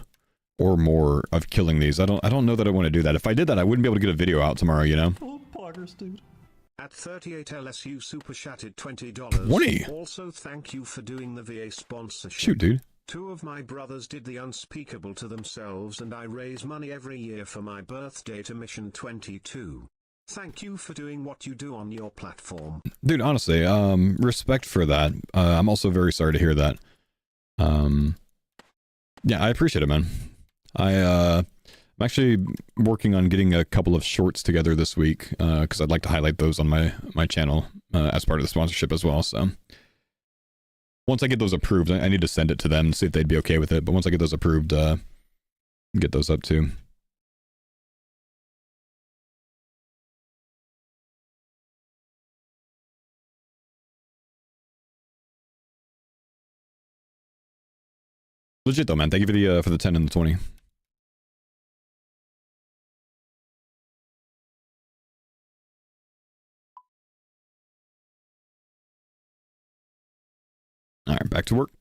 or more of killing these. I don't know that I want to do that. If I did that, I wouldn't be able to get a video out tomorrow, you know? Oh, poggers, dude. At 38 LSU super chatted $20. 20? Also thank you for doing the VA sponsorship. Shoot, dude. 2 of my brothers did the unspeakable to themselves and I raise money every year for my birthday to Mission 22. Thank you for doing what you do on your platform. Dude, honestly, respect for that. I'm also very sorry to hear that. Yeah, I appreciate it, man. I'm actually working on getting a couple of shorts together this week, because I'd like to highlight those on my channel as part of the sponsorship as well, so. Once I get those approved, I need to send it to them and see if they'd be okay with it, but once I get those approved, get those up too. Legit though, man. Thank you for the 10 and the 20. All right, back to work.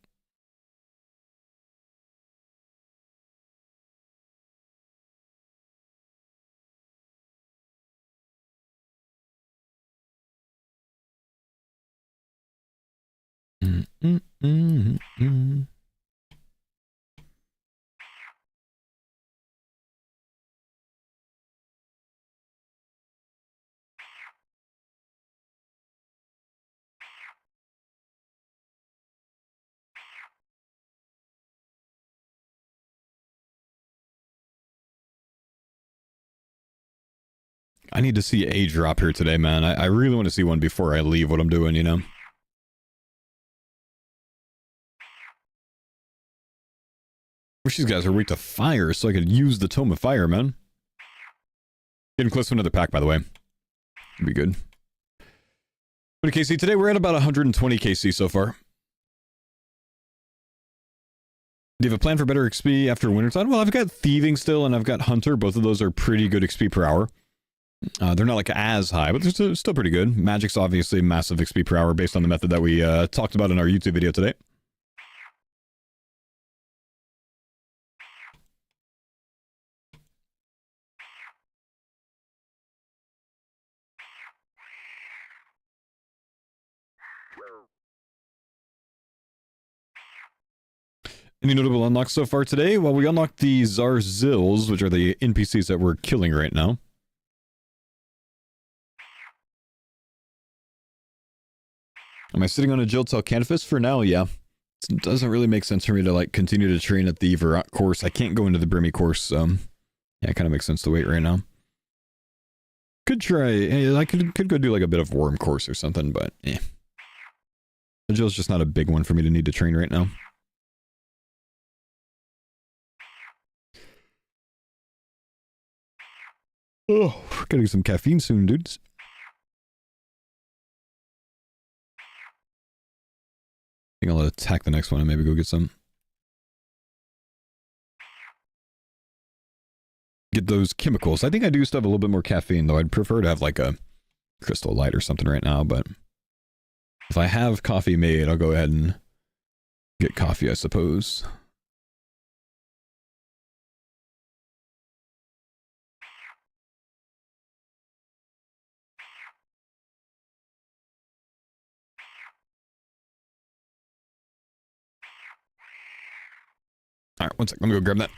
Mm. I need to see a drop here today, man. I really want to see one before I leave what I'm doing, you know? Wish these guys were weak to fire so I could use the Tome of Fire, man. Getting close to another pack, by the way. Would be good. What KC? Today we're at about 120 KC so far. Do you have a plan for better XP after wintertime? Well, I've got Thieving still, and I've got Hunter. Both of those are pretty good XP per hour. They're not like as high, but they're still pretty good. Magic's obviously massive XP per hour based on the method that we talked about in our YouTube video today. Any notable unlocks so far today? Well, we unlocked the Zarzils, which are the NPCs that we're killing right now. Am I sitting on a Jiltel Canvas for now? Yeah. It doesn't really make sense for me to like continue to train at the Verot course. I can't go into the Brimmy course, so yeah, it kind of makes sense to wait right now. Could try, I could go do like a bit of Worm course or something, but eh. The Jill's just not a big one for me to need to train right now. Oh, gotta get some caffeine soon, dudes. I think I'll attack the next one and maybe go get some. Get those chemicals. I think I do still have a little bit more caffeine, though. I'd prefer to have like a Crystal Light or something right now, but if I have coffee made, I'll go ahead and get coffee, I suppose. All right, one sec. Let me go grab that.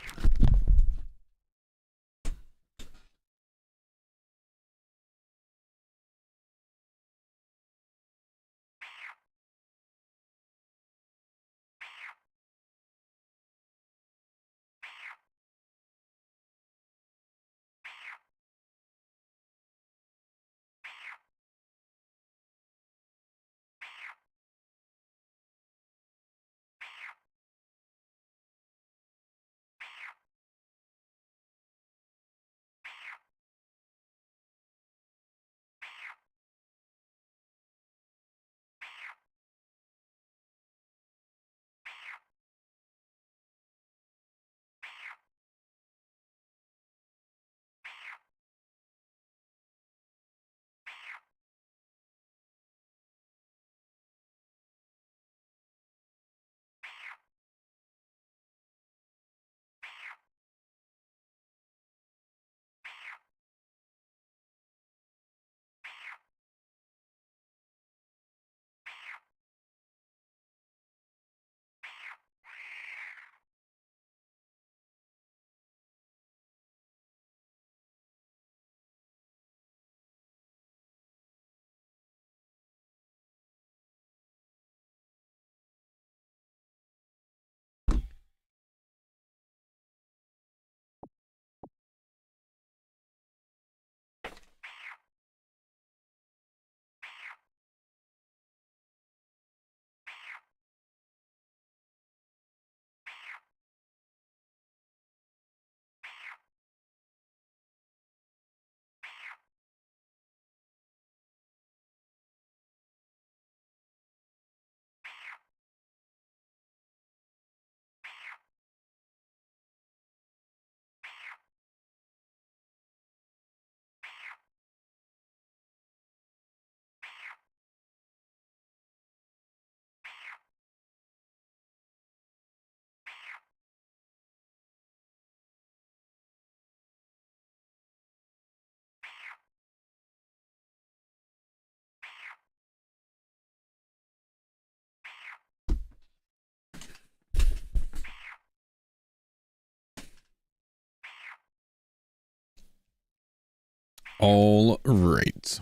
All right.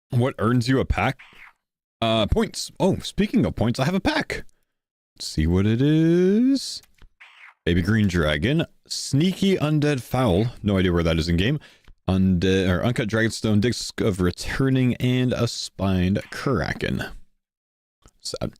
What earns you a pack? Points. Oh, speaking of points, I have a pack. Let's see what it is. Baby Green Dragon. Sneaky Undead Fowl. No idea where that is in game. Undead or Uncut Dragonstone, Disc of Returning, and a Spined Kraken. Sad.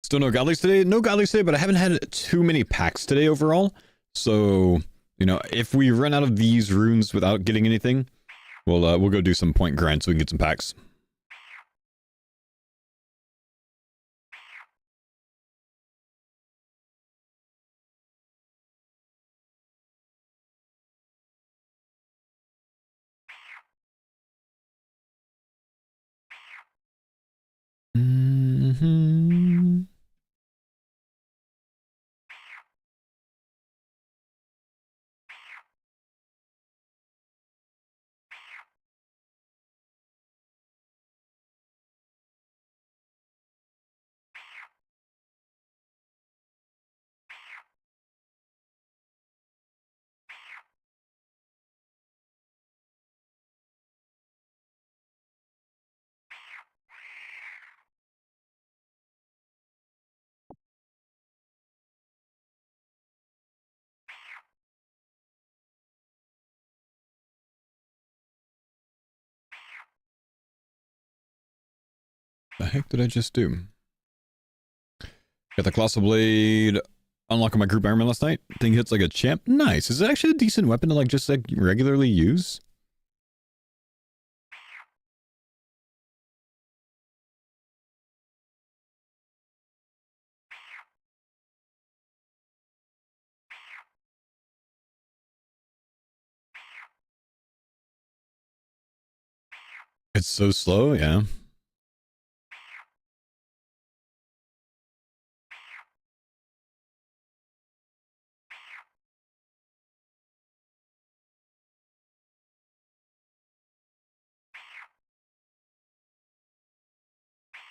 Still no godlies today? No godlies today, but I haven't had too many packs today overall. So, you know, if we run out of these runes without getting anything, we'll go do some point grind so we can get some packs. Mm-hmm. The heck did I just do? Got the Colossal Blade unlocking my group armor last night. Thing hits like a champ. Nice. Is it actually a decent weapon to like just like regularly use? It's so slow, yeah.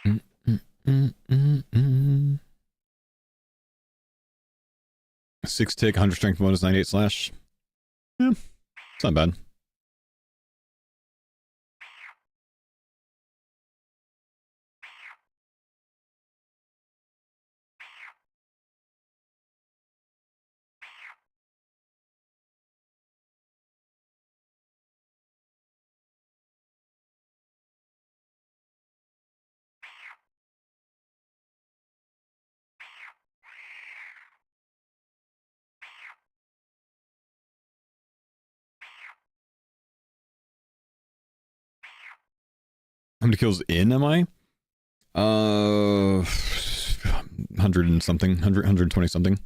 Mm, mm, mm, mm, mm. 6 tick, 100 strength bonus, 98 slash. Yeah, it's not bad. How many kills in am I? 100 and something, 120 something.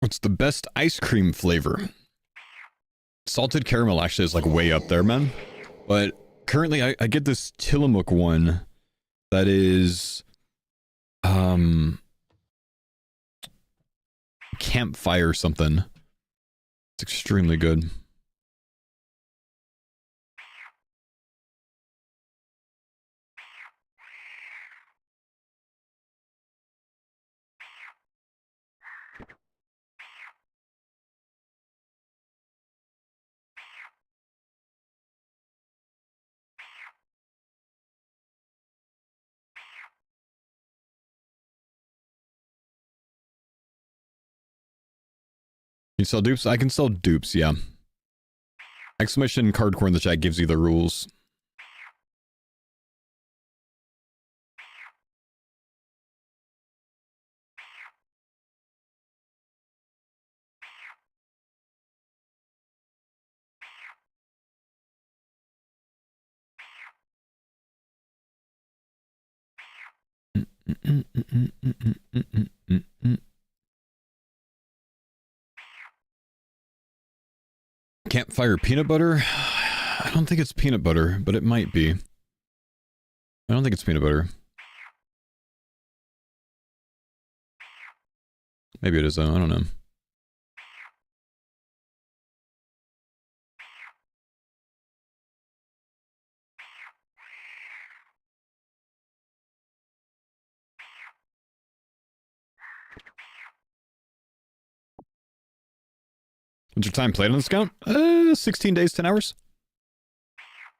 What's the best ice cream flavor? Salted caramel actually is like way up there, man. But currently I get this Tillamook one that is campfire something. It's extremely good. You sell dupes? I can sell dupes, yeah. Exclamation CARDCORE in the chat gives you the rules. Campfire peanut butter? I don't think it's peanut butter, but it might be. I don't think it's peanut butter. Maybe it is though, I don't know. What's your time played on this account? 16 days, 10 hours.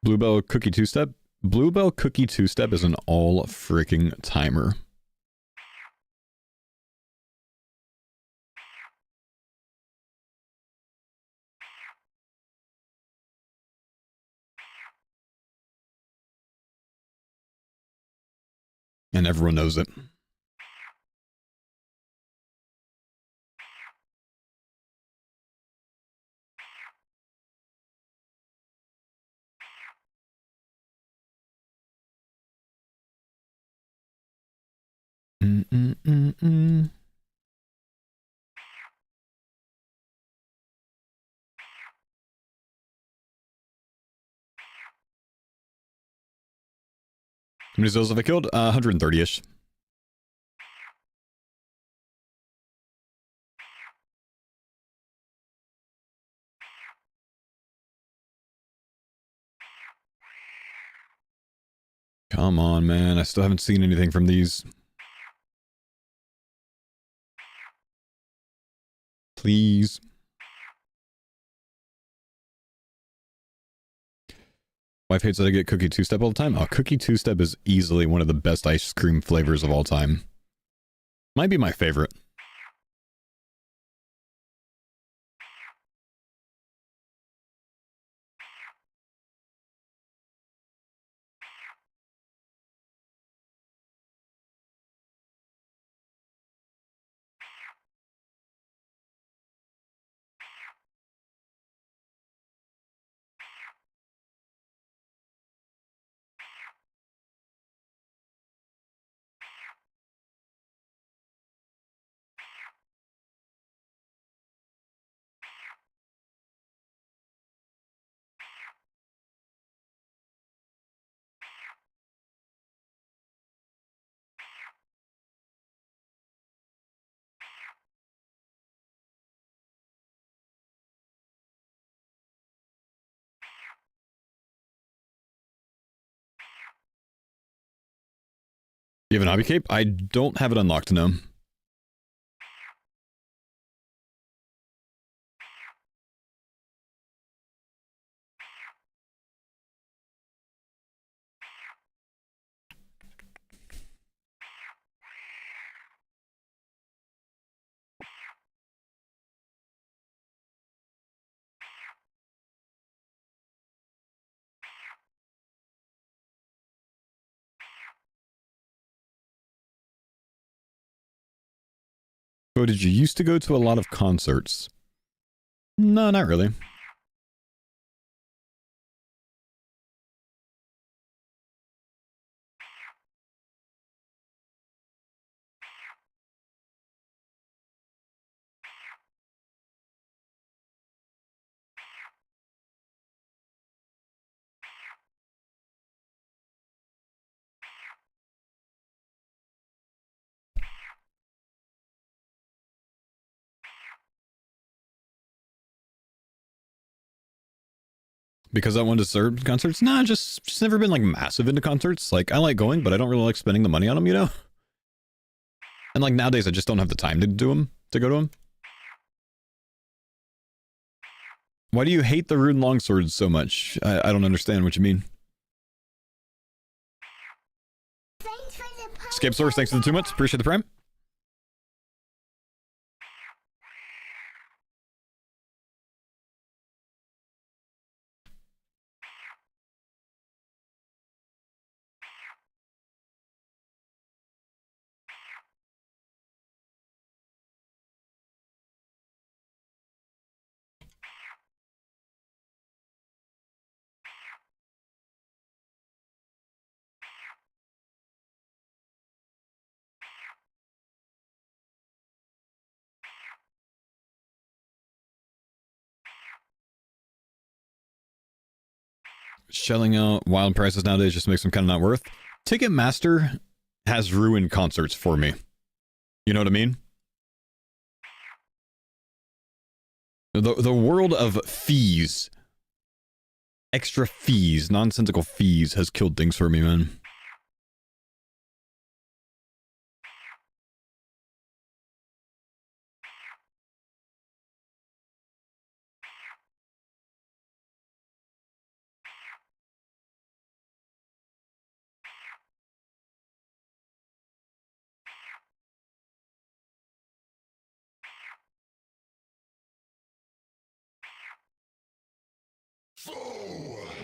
Bluebell Cookie Two-Step. Bluebell Cookie Two-Step is an all freaking timer. And everyone knows it. Mm-mm-mm-mm. How many Zills have I killed? 130-ish. Come on, man. I still haven't seen anything from these. Please. Wife hates that I get Cookie Two-Step all the time. Oh, Cookie Two-Step is easily one of the best ice cream flavors of all time. Might be my favorite. You have an hobby cape? I don't have it unlocked, no. Oh, did you used to go to a lot of concerts? No, not really. Because I wanted to serve concerts? Nah, just never been like massive into concerts. Like I like going, but I don't really like spending the money on them, you know? And like nowadays I just don't have the time to do them, to go to them. Why do you hate the rune longswords so much? I don't understand what you mean. Thanks for the pine Escape source, thanks for the 2 months. Appreciate the prime. Shelling out wild prices nowadays just makes them kind of not worth. Ticketmaster has ruined concerts for me. You know what I mean? The world of fees, extra fees, nonsensical fees has killed things for me, man.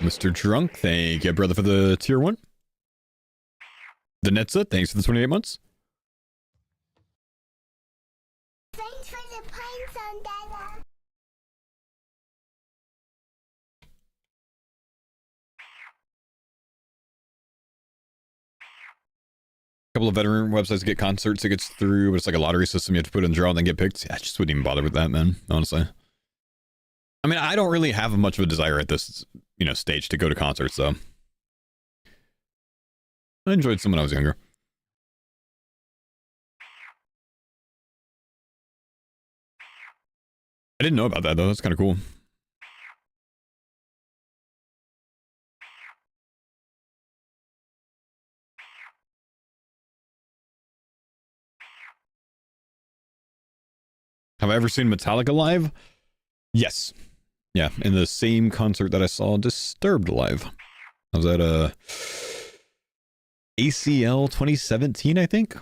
Mr. Drunk, thank you, brother, for the tier 1. The Netza, thanks for the 28 months. Thanks for the pine zone, Dada. A couple of veteran websites to get concert tickets through, but it's like a lottery system. You have to put in a draw and then get picked. I just wouldn't even bother with that, man, honestly. I mean, I don't really have much of a desire at this, stage to go to concerts, though. I enjoyed some when I was younger. I didn't know about that, though. That's kind of cool. Have I ever seen Metallica live? Yes. Yeah, in the same concert that I saw Disturbed live. I was at ACL 2017, I think.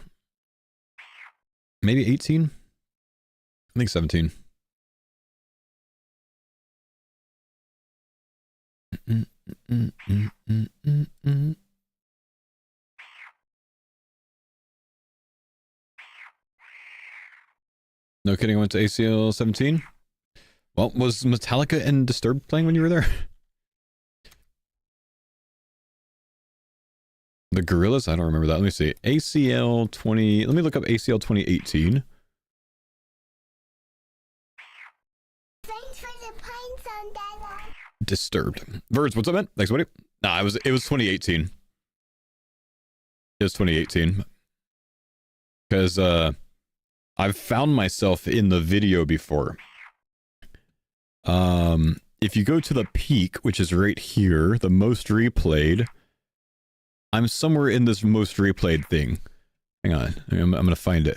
Maybe 18? I think 17. No kidding, I went to ACL 17. Well, was Metallica and Disturbed playing when you were there? The Gorillas? I don't remember that. Let me see. ACL 20... Let me look up ACL 2018. Thanks for the pine zone, Dada. Disturbed. Verds, what's up, man? Thanks, buddy. Nah, it was 2018. It was 2018. Because, I've found myself in the video before. If you go to the peak, which is right here, the most replayed, I'm somewhere in this most replayed thing. Hang on, I'm gonna find it.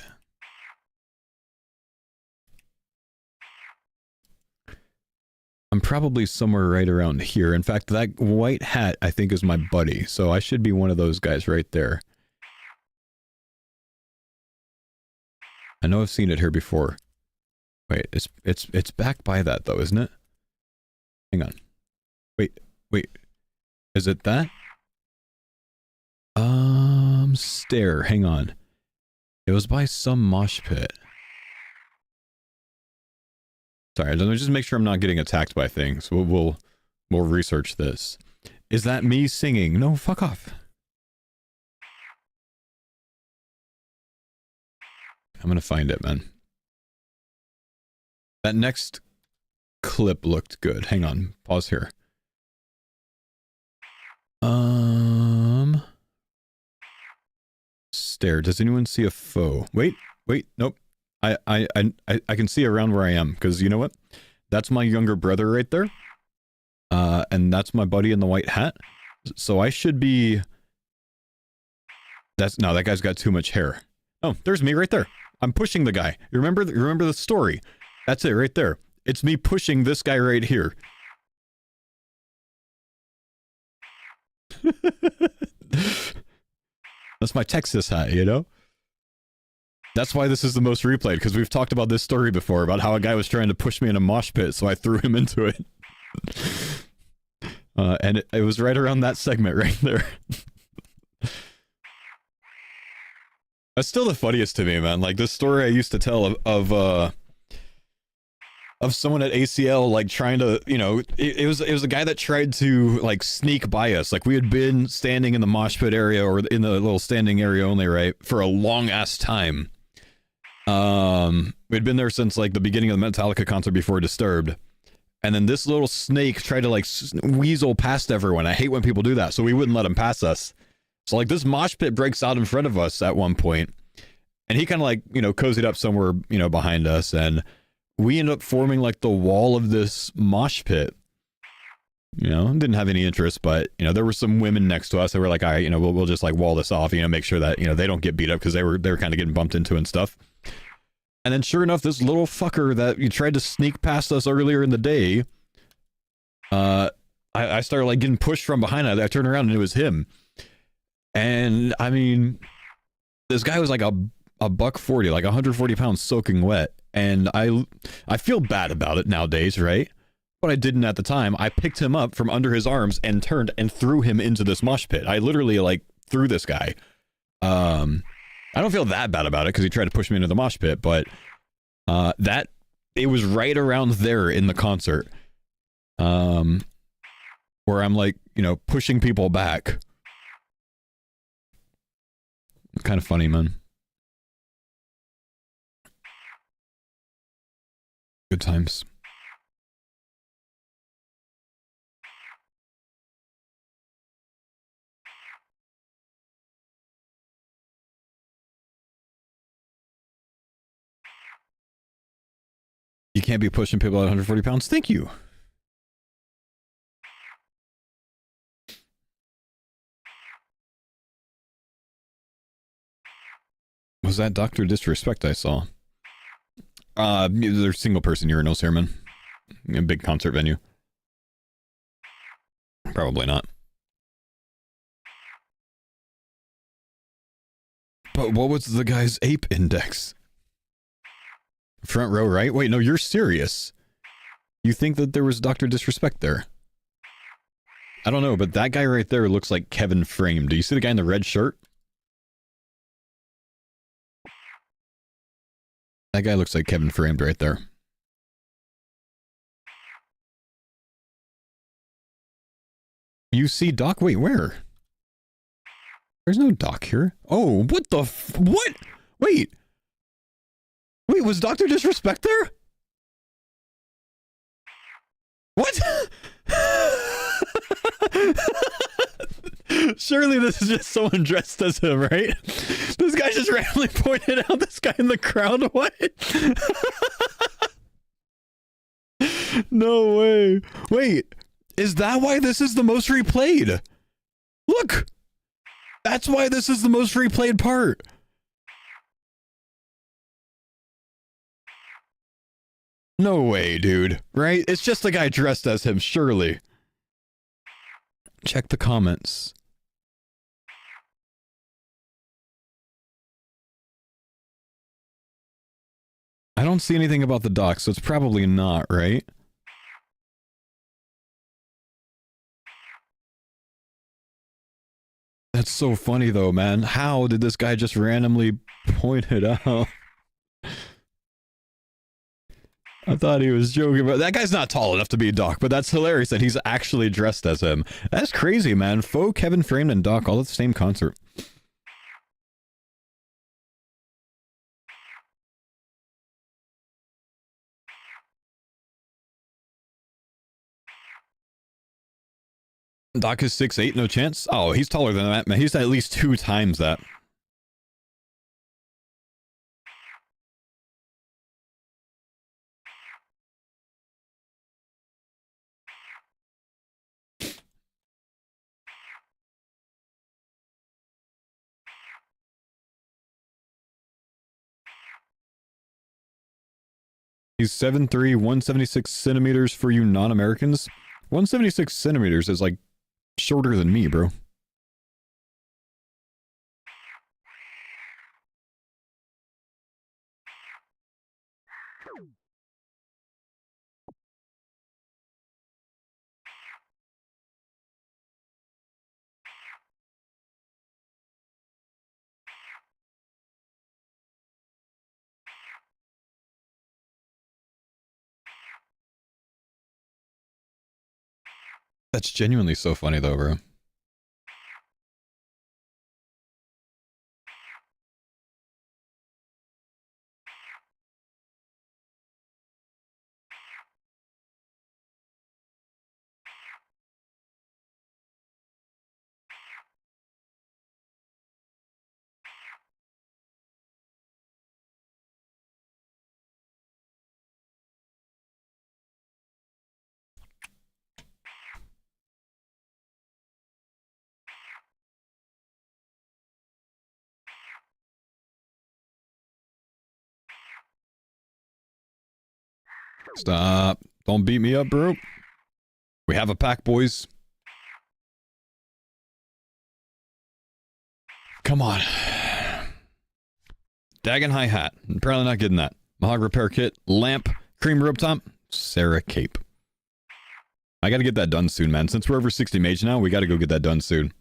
I'm probably somewhere right around here. In fact, that white hat, I think, is my buddy, so I should be one of those guys right there. I know I've seen it here before. Wait, it's back by that though, isn't it? Hang on. Wait. Is it that? Stair. Hang on. It was by some mosh pit. Sorry, let me just make sure I'm not getting attacked by things. We'll research this. Is that me singing? No, fuck off. I'm gonna find it, man. That next clip looked good. Hang on. Pause here. Stare. Does anyone see a foe? Wait. Nope. I can see around where I am, because you know what? That's my younger brother right there. And that's my buddy in the white hat. So I should be... No, that guy's got too much hair. Oh, there's me right there. I'm pushing the guy. You remember the story? That's it right there. It's me pushing this guy right here. That's my Texas hat, you know? That's why this is the most replayed, because we've talked about this story before, about how a guy was trying to push me in a mosh pit, so I threw him into it. And it was right around that segment right there. That's still the funniest to me, man. Like, this story I used to tell of someone at ACL, like, trying to, you know, it was a guy that tried to, like, sneak by us. Like, we had been standing in the mosh pit area, or in the little standing area only, right, for a long-ass time. We'd been there since, like, the beginning of the Metallica concert before Disturbed. And then this little snake tried to like weasel past everyone. I hate when people do that. So we wouldn't let him pass us. So like this mosh pit breaks out in front of us at one point, and he kind of like, you know, cozied up somewhere, you know, behind us, and we end up forming like the wall of this mosh pit. You know, didn't have any interest, but you know, there were some women next to us that were like, all right, you know, we'll just like wall this off, you know, make sure that, you know, they don't get beat up because they were kind of getting bumped into and stuff. And then sure enough, this little fucker that you tried to sneak past us earlier in the day, I started like getting pushed from behind. I turned around and it was him. And I mean, this guy was like a $140, like 140 pounds soaking wet. And I feel bad about it nowadays, right? But I didn't at the time. I picked him up from under his arms and turned and threw him into this mosh pit. I literally like threw this guy. I don't feel that bad about it because he tried to push me into the mosh pit, but it was right around there in the concert, where I'm like, you know, pushing people back. Kind of funny, man. Good times. You can't be pushing people at 140 pounds. Thank you. Was that Dr. Disrespect I saw? There's single person urinals here, man. A big concert venue. Probably not. But what was the guy's ape index? Front row, right? Wait, no, you're serious. You think that there was Dr. Disrespect there? I don't know, but that guy right there looks like Kevin Frame. Do you see the guy in the red shirt? That guy looks like Kevin Framed right there. You see Doc? Wait, where? There's no Doc here. Oh, what the what? Wait. Wait, was Dr. Disrespect there? What? Surely this is just someone dressed as him, right? This guy just randomly pointed out this guy in the crowd. What? No way. Wait, is that why this is the most replayed? Look, that's why this is the most replayed part. No way, dude. Right? It's just the guy dressed as him, surely. Check the comments. I don't see anything about the doc, so it's probably not, right? That's so funny though, man. How did this guy just randomly point it out? I thought he was joking, but that guy's not tall enough to be a Doc, but that's hilarious that he's actually dressed as him. That's crazy, man. Faux, Kevin Framed, and Doc all at the same concert. Doc is 6'8", no chance? Oh, he's taller than that, man. He's at least 2 times that. He's 7'3", 176 centimeters for you non-Americans. 176 centimeters is like shorter than me, bro. That's genuinely so funny though, bro. Stop. Don't beat me up, bro. We have a pack, boys. Come on. Dagon hi-hat. Apparently not getting that. Mahog repair kit. Lamp. Cream rope top. Sarah cape. I gotta get that done soon, man. Since we're over 60 mage now, we gotta go get that done soon.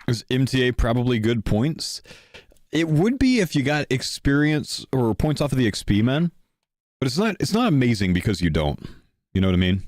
Is MTA probably good points? It would be if you got experience or points off of the XP, man. But it's not amazing because you don't. You know what I mean?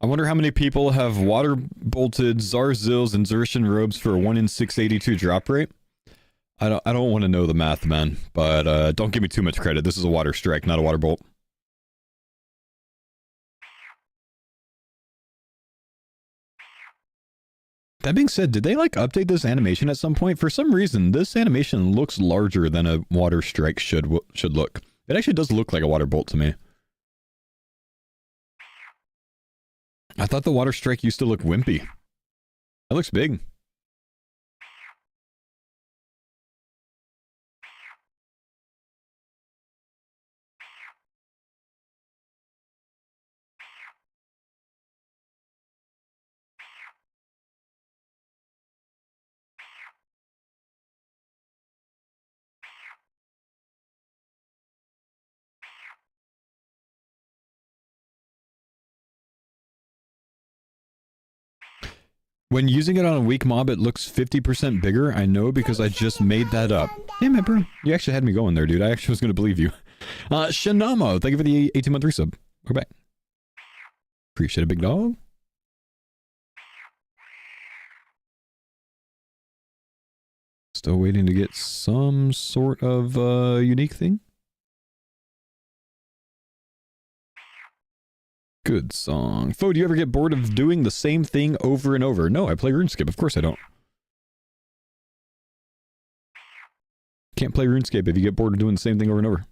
I wonder how many people have water bolted Zarzils and Zershan robes for a 1 in 682 drop rate. I don't want to know the math, man, but don't give me too much credit. This is a water strike, not a water bolt. That being said, did they like update this animation at some point? For some reason, this animation looks larger than a water strike should look. It actually does look like a water bolt to me. I thought the water strike used to look wimpy. That looks big. When using it on a weak mob, it looks 50% bigger. I know because I just made that up. Damn it, bro. You actually had me going there, dude. I actually was going to believe you. Shinamo, thank you for the 18-month resub. We're back. Appreciate it, big dog. Still waiting to get some sort of unique thing. Good song. Fo, do you ever get bored of doing the same thing over and over? No, I play RuneScape. Of course I don't. Can't play RuneScape if you get bored of doing the same thing over and over.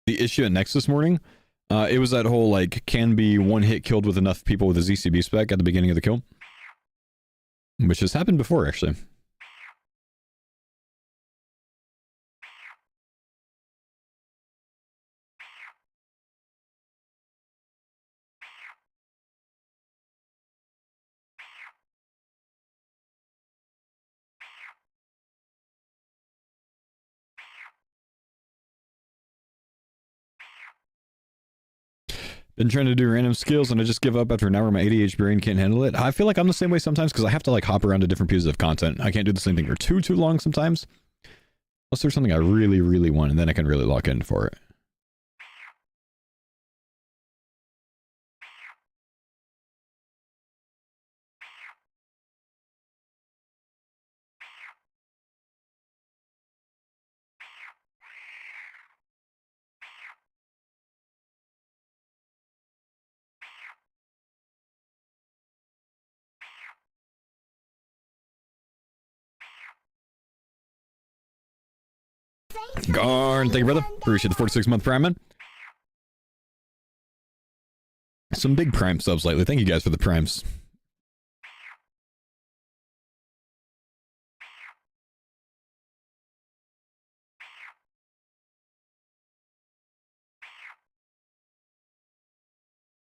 The issue at Next this morning, it was that whole, like, can be one hit killed with enough people with a ZCB spec at the beginning of the kill. Which has happened before, actually. Been trying to do random skills and I just give up after an hour. My ADHD brain can't handle it. I feel like I'm the same way sometimes because I have to like hop around to different pieces of content. I can't do the same thing for too long sometimes. Unless there's something I really, really want and then I can really lock in for it. Garn, thank you, brother. Appreciate the 46-month prime, man. Some big prime subs lately. Thank you guys for the primes.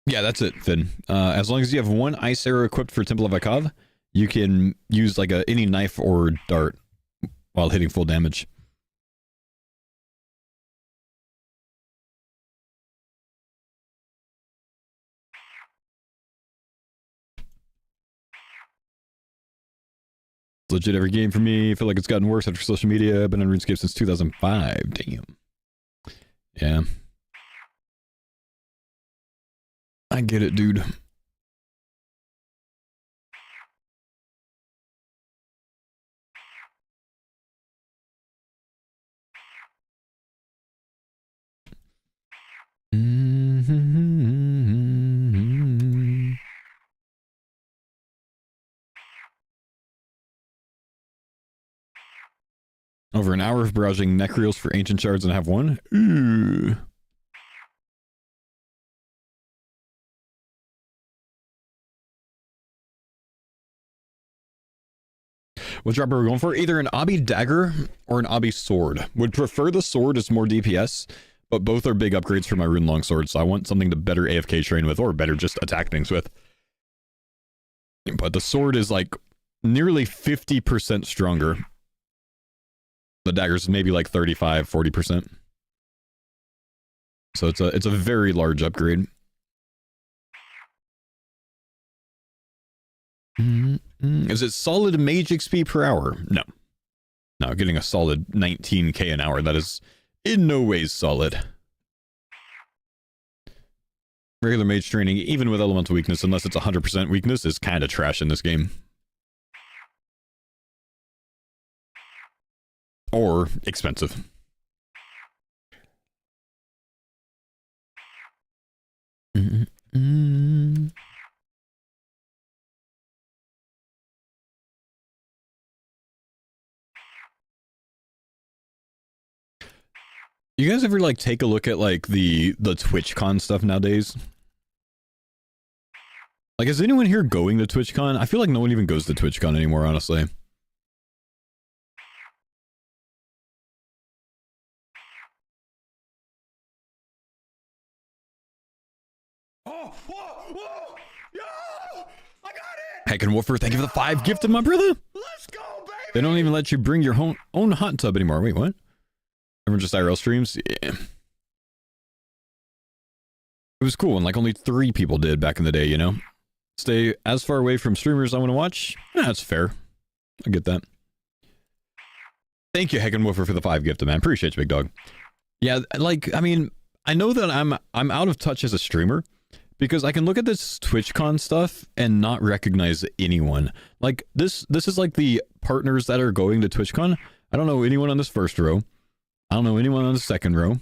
Yeah, that's it, Finn. As long as you have one ice arrow equipped for Temple of Akav, you can use like any knife or dart while hitting full damage. legit every game for me. I feel like it's gotten worse after social media. I've been on RuneScape since 2005. Damn. Yeah. I get it, dude. Over an hour of browsing necreals for ancient shards and I have one. Ooh. What drop are we going for? Either an Obby dagger or an Obby sword. Would prefer the sword, it's more DPS, but both are big upgrades for my rune longsword, so I want something to better AFK train with, or better just attack things with. But the sword is like nearly 50% stronger. The dagger's maybe like 35, 40%. So it's a very large upgrade. Is it solid mage XP per hour? No. No, getting a solid 19k an hour, that is in no ways solid. Regular mage training, even with elemental weakness, unless it's 100% weakness, is kind of trash in this game. Or expensive. You guys ever like take a look at like the TwitchCon stuff nowadays? Like, is anyone here going to TwitchCon? I feel like no one even goes to TwitchCon anymore, honestly. Oh, whoa, whoa, yeah, I got it! Heck and Wolfer, thank you for the 5 gifted, my brother. Let's go, baby! They don't even let you bring your own hot tub anymore. Wait, what? Everyone just IRL streams? Yeah. It was cool, and like only 3 people did back in the day, you know? Stay as far away from streamers I want to watch? That's fair. I get that. Thank you, Heckenwoofer, for the 5 gifted, man. Appreciate you, big dog. Yeah, like, I mean, I know that I'm out of touch as a streamer, because I can look at this TwitchCon stuff and not recognize anyone. Like, this is like the partners that are going to TwitchCon. I don't know anyone on this first row. I don't know anyone on the second row.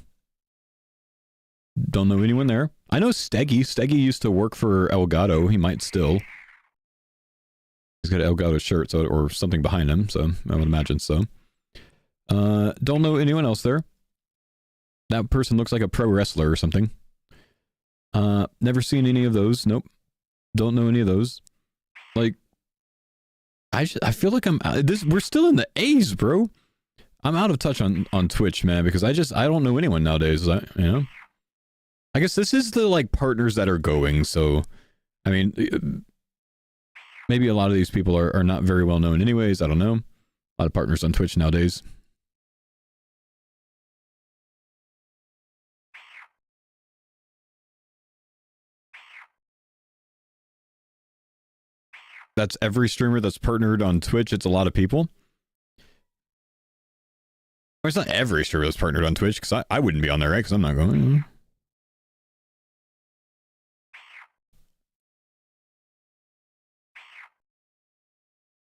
Don't know anyone there. I know Steggy. Steggy used to work for Elgato. He might still. He's got an Elgato shirt or something behind him, so I would imagine so. Don't know anyone else there. That person looks like a pro wrestler or something. Never seen any of those. Nope. Don't know any of those. Like, I feel like we're still in the A's, bro. I'm out of touch on Twitch, man, because I don't know anyone nowadays, you know? I guess this is the, like, partners that are going, so, I mean, maybe a lot of these people are not very well known anyways, I don't know. A lot of partners on Twitch nowadays. That's every streamer that's partnered on Twitch, it's a lot of people. It's not every streamer that's partnered on Twitch, because I wouldn't be on there, right? Because I'm not going.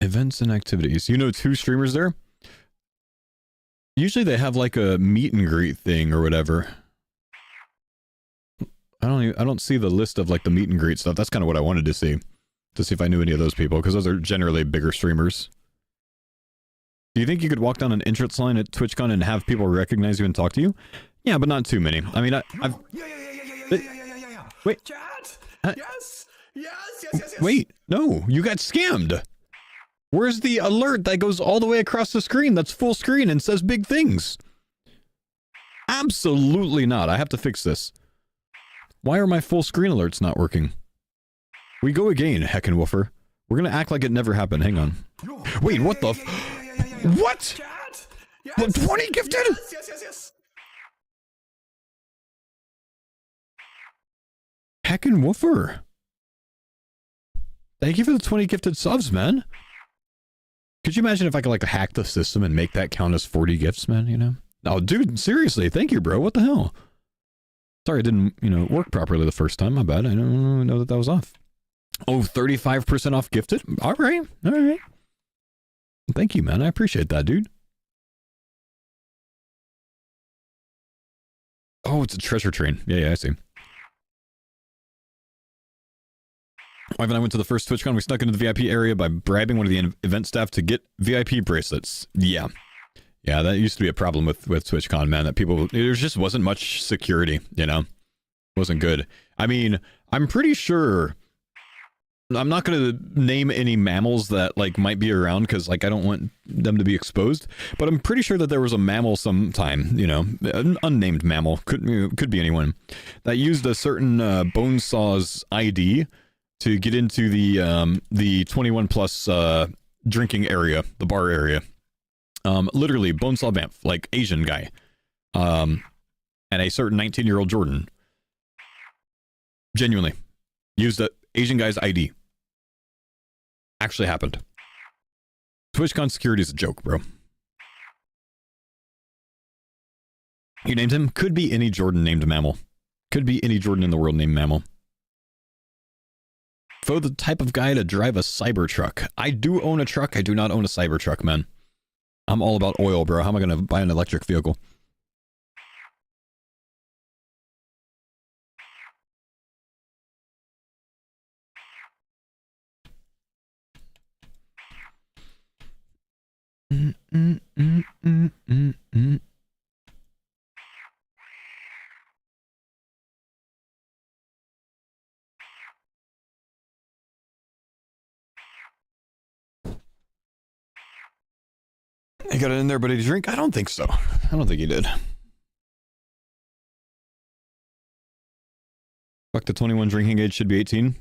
Events and activities. You know 2 streamers there? Usually they have like a meet and greet thing or whatever. I don't see the list of like the meet and greet stuff. That's kind of what I wanted to see if I knew any of those people, because those are generally bigger streamers. Do you think you could walk down an entrance line at TwitchCon and have people recognize you and talk to you? Yeah, but not too many. I mean, I've... Yeah. Wait. Chat. Yes. Wait, no, you got scammed. Where's the alert that goes all the way across the screen that's full screen and says big things? Absolutely not. I have to fix this. Why are my full screen alerts not working? We go again, Heckenwoofer. We're gonna act like it never happened. Hang on. Wait, what the What? Chat. Yes. 20 gifted? Yes. Heckenwoofer. Thank you for the 20 gifted subs, man. Could you imagine if I could like hack the system and make that count as 40 gifts, man, you know? Oh, dude, seriously, thank you, bro. What the hell? Sorry, it didn't, you know, work properly the first time. My bad. I don't know that that was off. Oh, 35% off gifted? All right. All right. Thank you, man. I appreciate that, dude. Oh, it's a treasure train. Yeah, I see. Wife and I went to the first TwitchCon. We snuck into the VIP area by bribing one of the event staff to get VIP bracelets. Yeah. Yeah, that used to be a problem with TwitchCon, man, that people, there just wasn't much security, you know? Wasn't good. I mean, I'm pretty sure, I'm not going to name any mammals that, like, might be around, because, like, I don't want them to be exposed, but I'm pretty sure that there was a mammal sometime, you know, an unnamed mammal, could be anyone, that used a certain Bonesaw's ID to get into the 21 plus drinking area, the bar area. Literally, Bonesaw Banff, like Asian guy, and a certain 19-year-old Jordan, genuinely used the Asian guy's ID. Actually happened. TwitchCon security is a joke, bro. You named him? Could be any Jordan named mammal. Could be any Jordan in the world named mammal. Fo, the type of guy to drive a Cybertruck. I do own a truck. I do not own a Cybertruck, man. I'm all about oil, bro. How am I going to buy an electric vehicle? He got it in there, but did he drink? I don't think so. I don't think he did. Fuck, the 21 drinking age should be 18.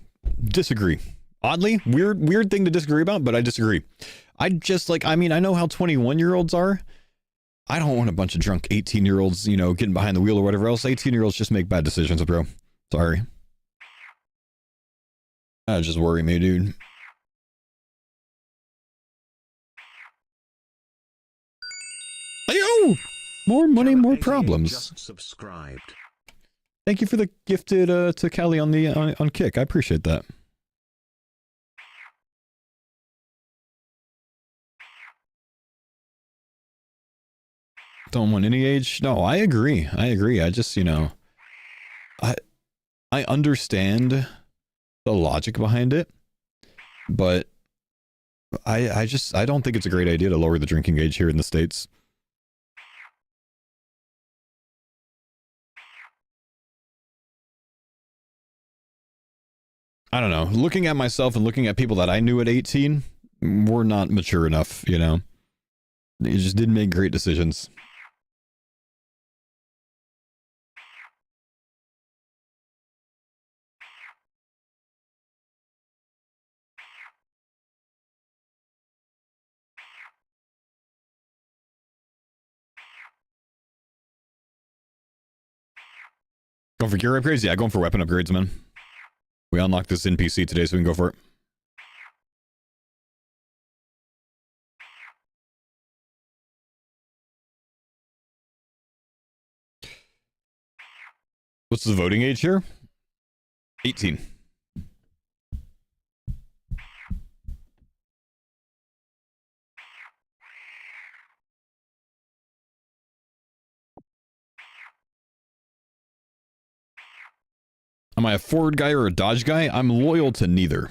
Disagree. Oddly, weird thing to disagree about, but I disagree. I just, like, I mean, I know how 21-year-olds are. I don't want a bunch of drunk 18-year-olds, you know, getting behind the wheel or whatever else. 18-year-olds just make bad decisions, bro. Sorry. That just worry me, dude. Yo! More money, more problems. Just subscribed. Thank you for the gifted to Callie on the on Kick. I appreciate that. Don't want any age. No, I agree. I agree. I just, you know, I understand the logic behind it, but I don't think it's a great idea to lower the drinking age here in the States. I don't know. Looking at myself and looking at people that I knew at 18, we're not mature enough, you know. They just didn't make great decisions. Going for gear upgrades? Yeah, going for weapon upgrades, man. We unlocked this NPC today, so we can go for it. What's the voting age here? 18. Am I a Ford guy or a Dodge guy? I'm loyal to neither.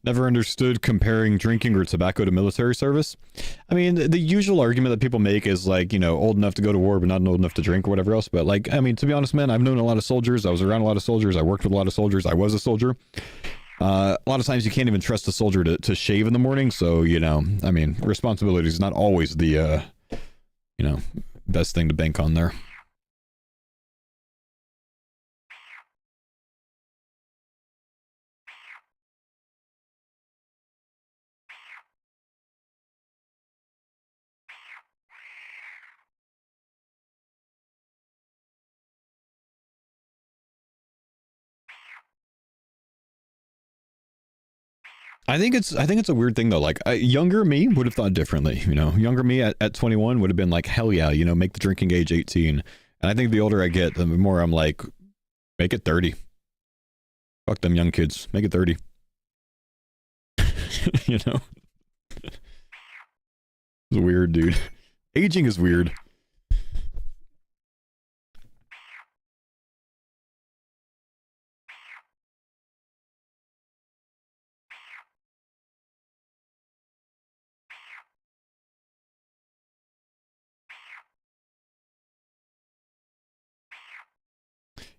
Never understood comparing drinking or tobacco to military service. I mean, the usual argument that people make is like, you know, old enough to go to war, but not old enough to drink or whatever else. But like, I mean, to be honest, man, I've known a lot of soldiers. I was around a lot of soldiers. I worked with a lot of soldiers. I was a soldier. A lot of times you can't even trust a soldier to shave in the morning. So, you know, I mean, responsibility is not always the you know, best thing to bank on there. I think it's a weird thing though. Like younger me would have thought differently. You know, younger me at 21 would have been like, hell yeah, you know, make the drinking age 18. And I think the older I get, the more I'm like, make it 30. Fuck them young kids. Make it 30. You know, it's weird, dude. Aging is weird.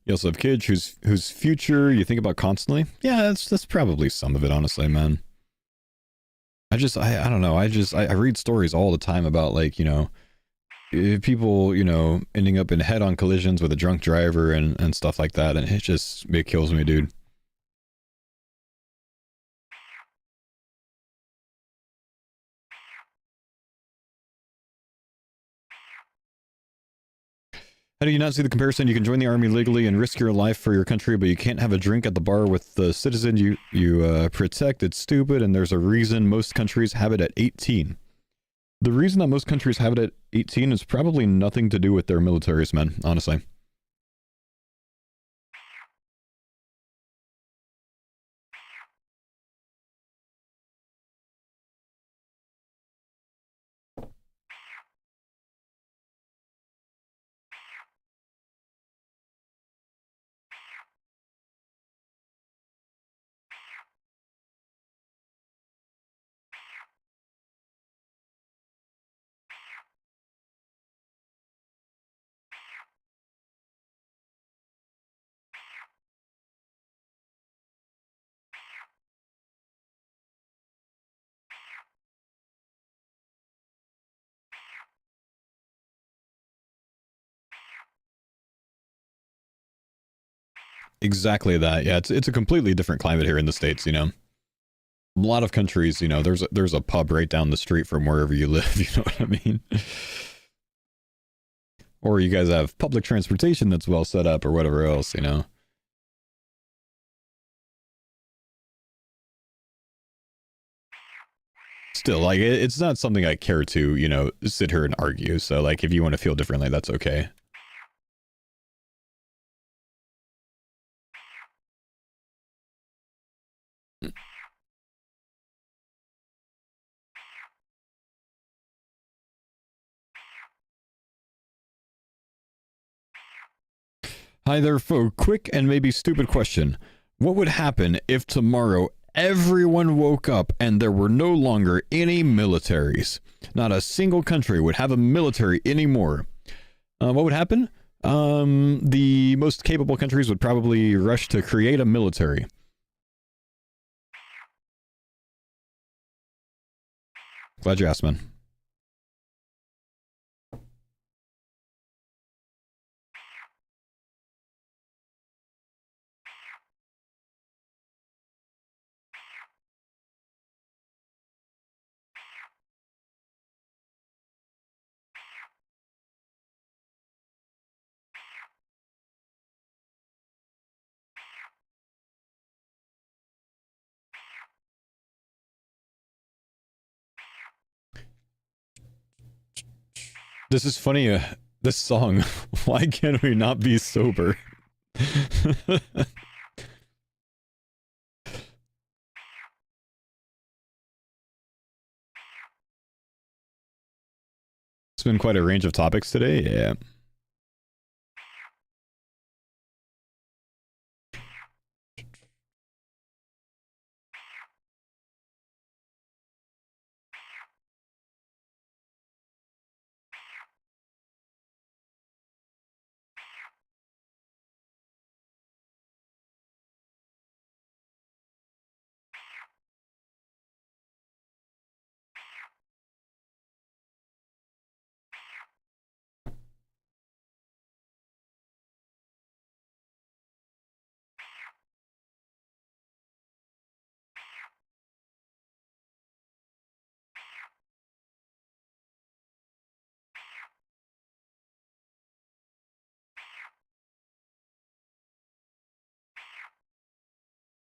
You also have kids whose future you think about constantly. Yeah, that's probably some of it, honestly, man. I don't know. I read stories all the time about, like, you know, people, you know, ending up in head-on collisions with a drunk driver and stuff like that, and it kills me, dude. How do you not see the comparison? You can join the army legally and risk your life for your country, but you can't have a drink at the bar with the citizen you protect. It's stupid, and there's a reason most countries have it at 18. The reason that most countries have it at 18 is probably nothing to do with their militaries, man, honestly. Exactly that. Yeah, it's a completely different climate here in the States, you know. A lot of countries, you know, there's a pub right down the street from wherever you live, you know what I mean? Or you guys have public transportation that's well set up or whatever else, you know. Still, like, it's not something I care to, you know, sit here and argue. So, like, if you want to feel differently, that's okay. Hi there, folks. Quick and maybe stupid question. What would happen if tomorrow everyone woke up and there were no longer any militaries? Not a single country would have a military anymore. What would happen? The most capable countries would probably rush to create a military. Glad you asked, man. This is funny. This song. Why can't we not be sober? It's been quite a range of topics today. Yeah.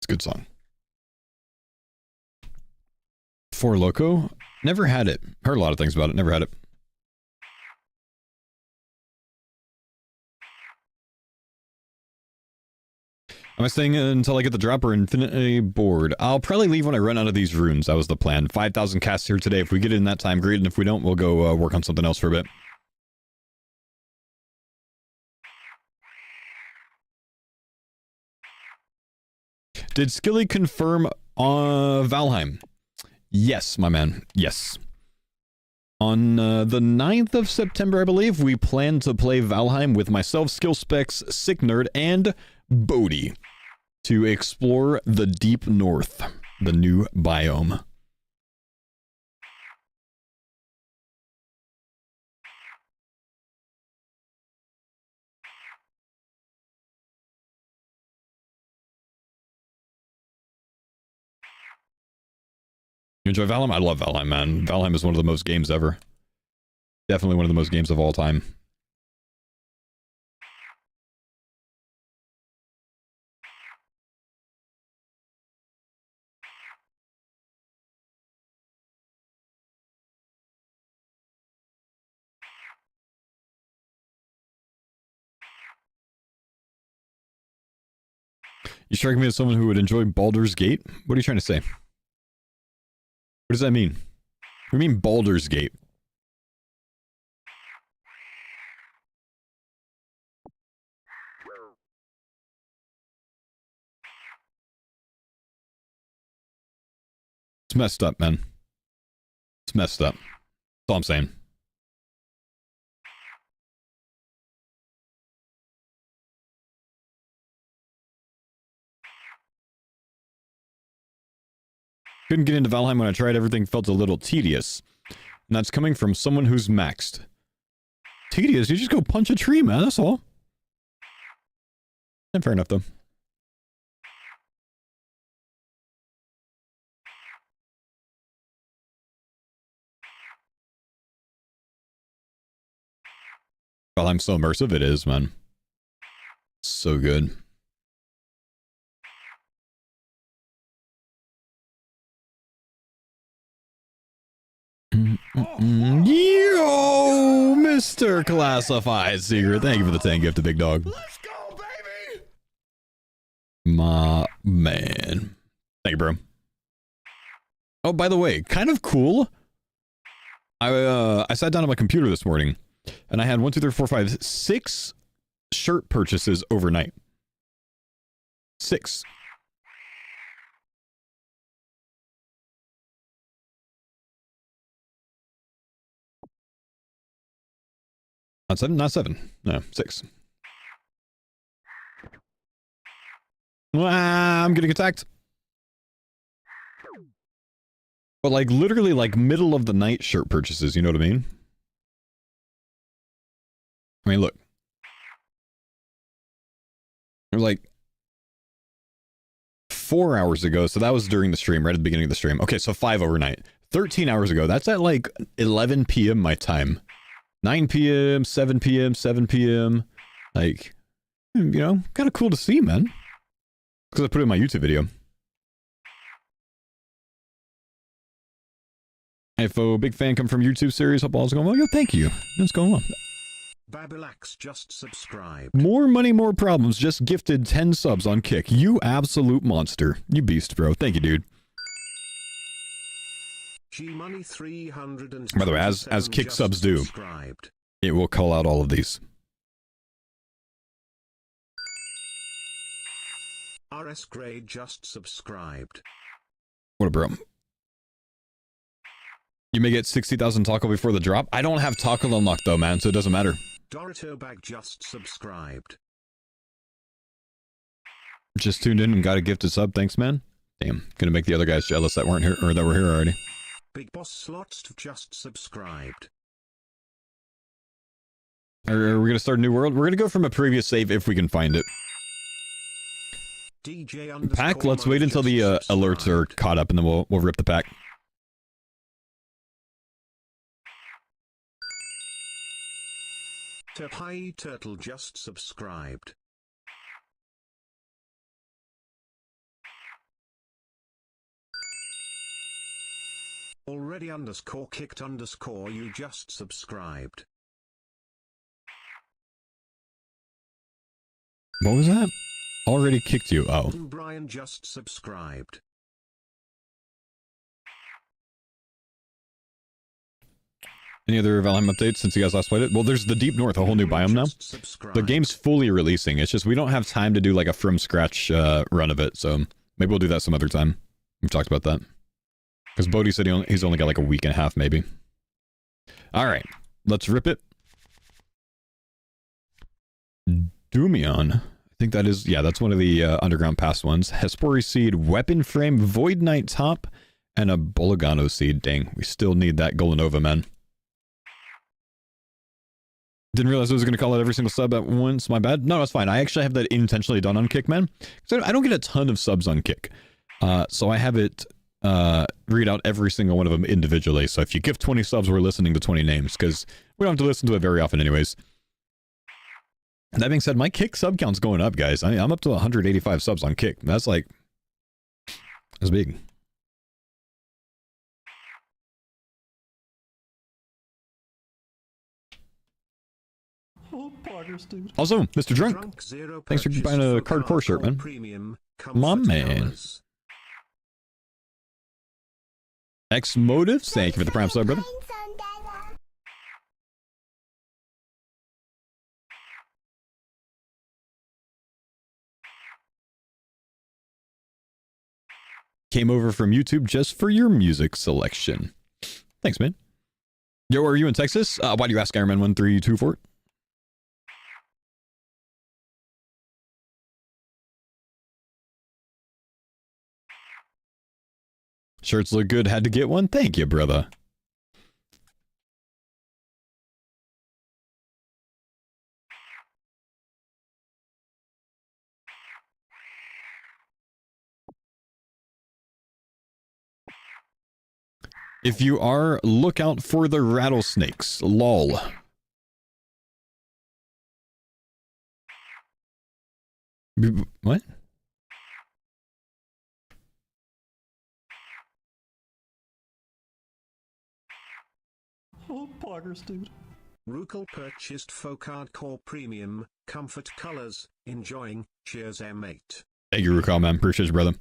It's a good song. Four Loco? Never had it. Heard a lot of things about it. Never had it. Am I staying until I get the drop or infinitely bored? I'll probably leave when I run out of these runes. That was the plan. 5,000 casts here today. If we get it in that time, great. And if we don't, we'll go work on something else for a bit. Did Skilly confirm Valheim? Yes, my man. Yes. On the 9th of September, I believe, we plan to play Valheim with myself, SkillSpecs, Sick Nerd, and Bodhi to explore the Deep North, the new biome. You enjoy Valheim? I love Valheim, man. Valheim is one of the most games ever. Definitely one of the most games of all time. You strike me as someone who would enjoy Baldur's Gate? What are you trying to say? What does that mean? What do you mean Baldur's Gate? It's messed up, man. It's messed up. That's all I'm saying. Couldn't get into Valheim when I tried. Everything felt a little tedious. And that's coming from someone who's maxed. Tedious? You just go punch a tree, man. That's all. And fair enough, though. Valheim's so immersive. It is, man. So good. Yo, Mr. Classified Secret. Thank you for the 10 gift, big dog. Let's go, baby! My man. Thank you, bro. Oh, by the way, kind of cool. I sat down on my computer this morning, and I had 1, 2, 3, 4, 5, 6 shirt purchases overnight. 6. Not 7? Not 7. No, 6. I'm getting attacked. But like literally like middle of the night shirt purchases, you know what I mean? I mean, look. They're like 4 hours ago, so that was during the stream, right at the beginning of the stream. Okay, so 5 overnight. 13 hours ago, that's at like 11 p.m. my time. 9 p.m., 7 p.m., 7 p.m. Like, you know, kind of cool to see, man. Because I put it in my YouTube video. If a big fan come from YouTube series, hope all's going well. Yo, thank you. What's going on? Babilax just subscribed. More money, more problems. Just gifted 10 subs on Kick. You absolute monster. You beast, bro. Thank you, dude. G-Money 300. By the way, as Kick subs do, subscribed. it will call out all of these. RS Grade just subscribed. What a bro. You may get 60,000 taco before the drop. I don't have taco unlocked though, man, so it doesn't matter. Dorito Bag just subscribed. Just tuned in and got a gifted sub. Thanks, man. Damn, gonna make the other guys jealous that weren't here or that were here already. Big Boss Slots just subscribed. Are we gonna start a new world? We're gonna go from a previous save if we can find it. DJ Pack. Let's wait until the alerts are caught up, and then we'll rip the pack. Hi Turtle just subscribed. Already underscore kicked underscore you just subscribed. What was that? Already kicked you. Oh. Brian just subscribed. Any other Valheim updates since you guys last played it? Well, there's the Deep North, a whole new biome now. The game's fully releasing. It's just we don't have time to do like a from scratch run of it, so maybe we'll do that some other time. We've talked about that. Because Bodhi said he's only got like a week and a half, maybe. All right, let's rip it. Doomion. I think that is, yeah, that's one of the underground pass ones. Hespori seed, weapon frame, Void Knight top, and a Bologano seed. Dang, we still need that Golanova, man. Didn't realize I was going to call out every single sub at once. My bad. No, that's fine. I actually have that intentionally done on Kick, man. So I don't get a ton of subs on Kick. So I have it read out every single one of them individually. So if you give 20 subs, we're listening to 20 names because we don't have to listen to it very often anyways. That being said, my Kick sub count's going up, guys. I'm up to 185 subs on Kick. That's like... That's big. Also, Mr. Drunk, thanks for buying a CARDCORE shirt, man. My man. X Motives, thank you for the prime sub, brother. Pines on Dada. Came over from YouTube just for your music selection. Thanks, man. Yo, are you in Texas? Why do you ask, Ironman 1324? Shirts look good. Had to get one. Thank you, brother. If you are, look out for the rattlesnakes. Lol. What? Oh, poggers, dude. Rukal purchased faux hardcore premium, comfort colors, enjoying, cheers M8. Thank you, Rukal, man. Appreciate you, brother.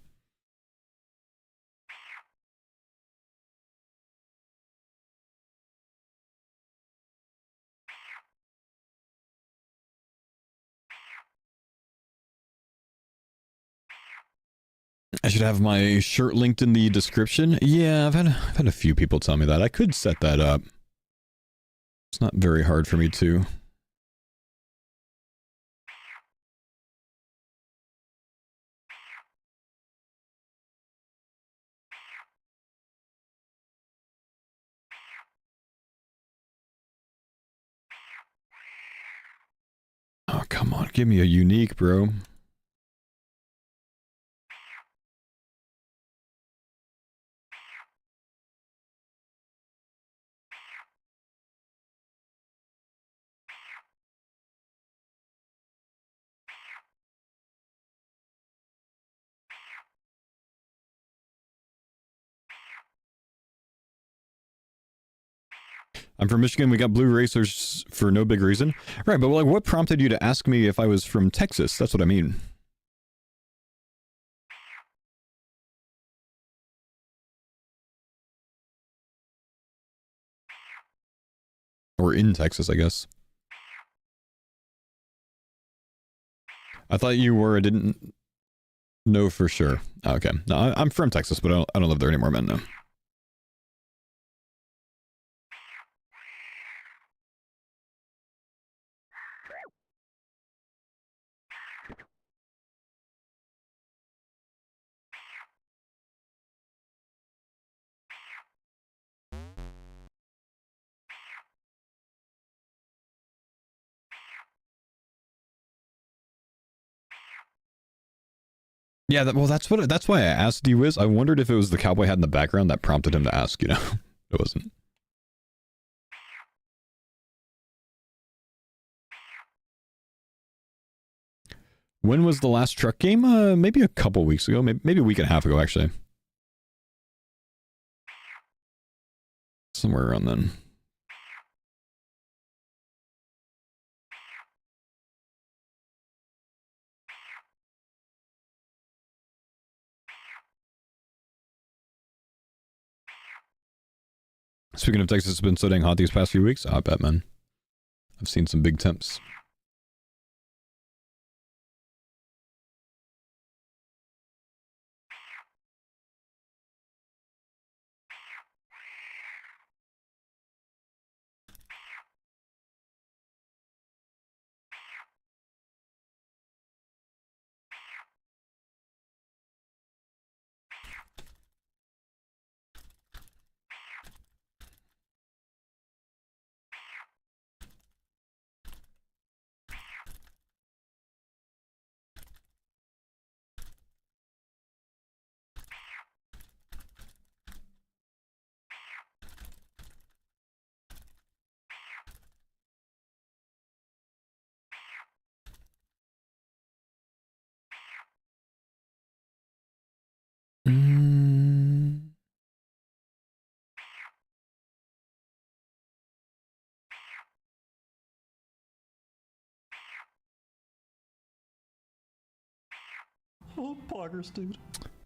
I should have my shirt linked in the description. Yeah, I've had a few people tell me that. I could set that up. It's not very hard for me to. Oh, come on. Give me a unique, bro. I'm from Michigan. We got blue racers for no big reason. Right, but like, what prompted you to ask me if I was from Texas? That's what I mean. Or in Texas, I guess. I thought you were. I didn't know for sure. Okay. No, I'm from Texas, but I don't live there anymore, man. No. Yeah, well, that's why I asked D-Wiz. I wondered if it was the cowboy hat in the background that prompted him to ask, you know? It wasn't. When was the last truck game? Maybe a couple weeks ago. Maybe a week and a half ago, actually. somewhere around then. Speaking of Texas, it's been so dang hot these past few weeks. I bet, man. I've seen some big temps. Oh, poggers, dude.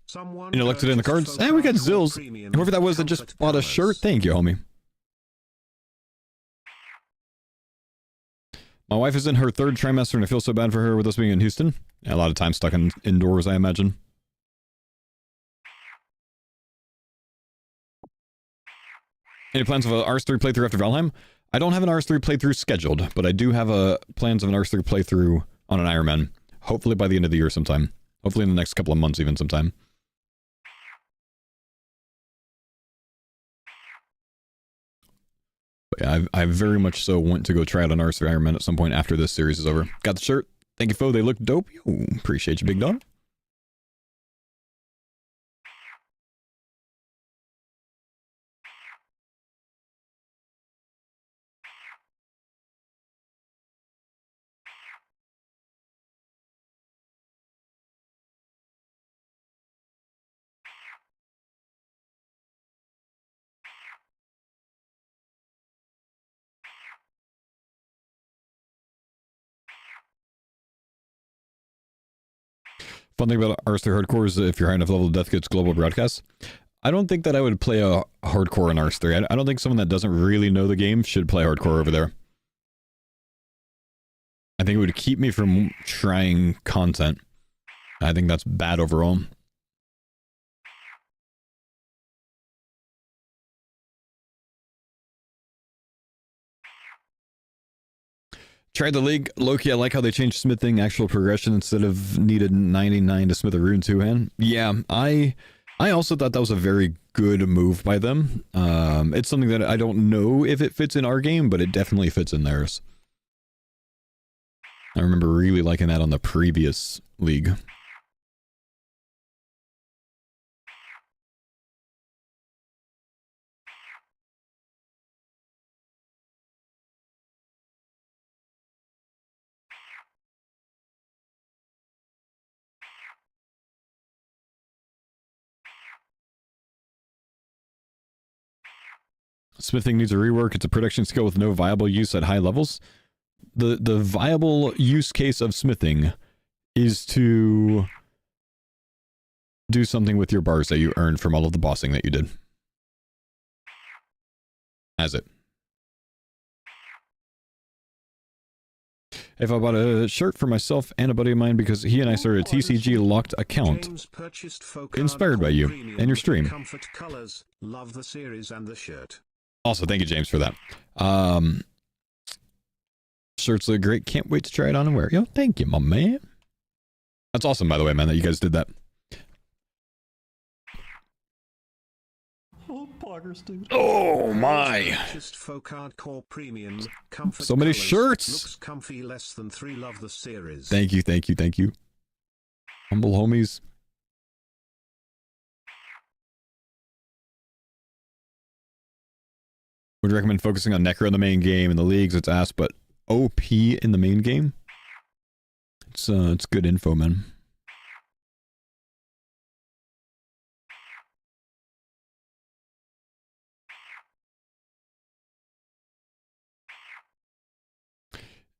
Someone You elected in the cards. And we got Zills. Whoever that was that just bought a shirt. Thank you, homie. My wife is in her 3rd trimester and I feel so bad for her with us being in Houston. A lot of time stuck indoors, I imagine. Any plans of an RS3 playthrough after Valheim? I don't have an RS3 playthrough scheduled, but I do have plans of an RS3 playthrough on an Ironman. Hopefully by the end of the year sometime. Hopefully in the next couple of months even sometime. But yeah, I very much so want to go try out an RS3 Ironman at some point after this series is over. Got the shirt. Thank you, Fo. They look dope. Yo, appreciate you, big dog. Fun thing about RS3 Hardcore is if you're high enough level, death gets global broadcasts. I don't think that I would play a hardcore in RS3. I don't think someone that doesn't really know the game should play hardcore over there. I think it would keep me from trying content. I think that's bad overall. Tried the league. Loki, I like how they changed smithing actual progression instead of needed 99 to smith a rune two-hand. Yeah, I also thought that was a very good move by them. It's something that I don't know if it fits in our game, but it definitely fits in theirs. I remember really liking that on the previous league. Smithing needs a rework. It's a production skill with no viable use at high levels. The viable use case of smithing is to do something with your bars that you earned from all of the bossing that you did. As it. If I bought a shirt for myself and a buddy of mine because he and I started a TCG locked account inspired by you and your stream. Comfort colors. Love the series and the shirt. Also, thank you, James, for that. Shirts look great. Can't wait to try it on and wear it. Yo, thank you, my man. That's awesome, by the way, man, that you guys did that. Oh, poggers, dude. Oh, my. CARDCORE premium. Comfort So many colors. shirts. Looks comfy. Less than 3. Love the series. Thank you, thank you, thank you. Humble homies. Would recommend focusing on Necro in the main game. In the leagues, it's ass, but OP in the main game? It's good info, man.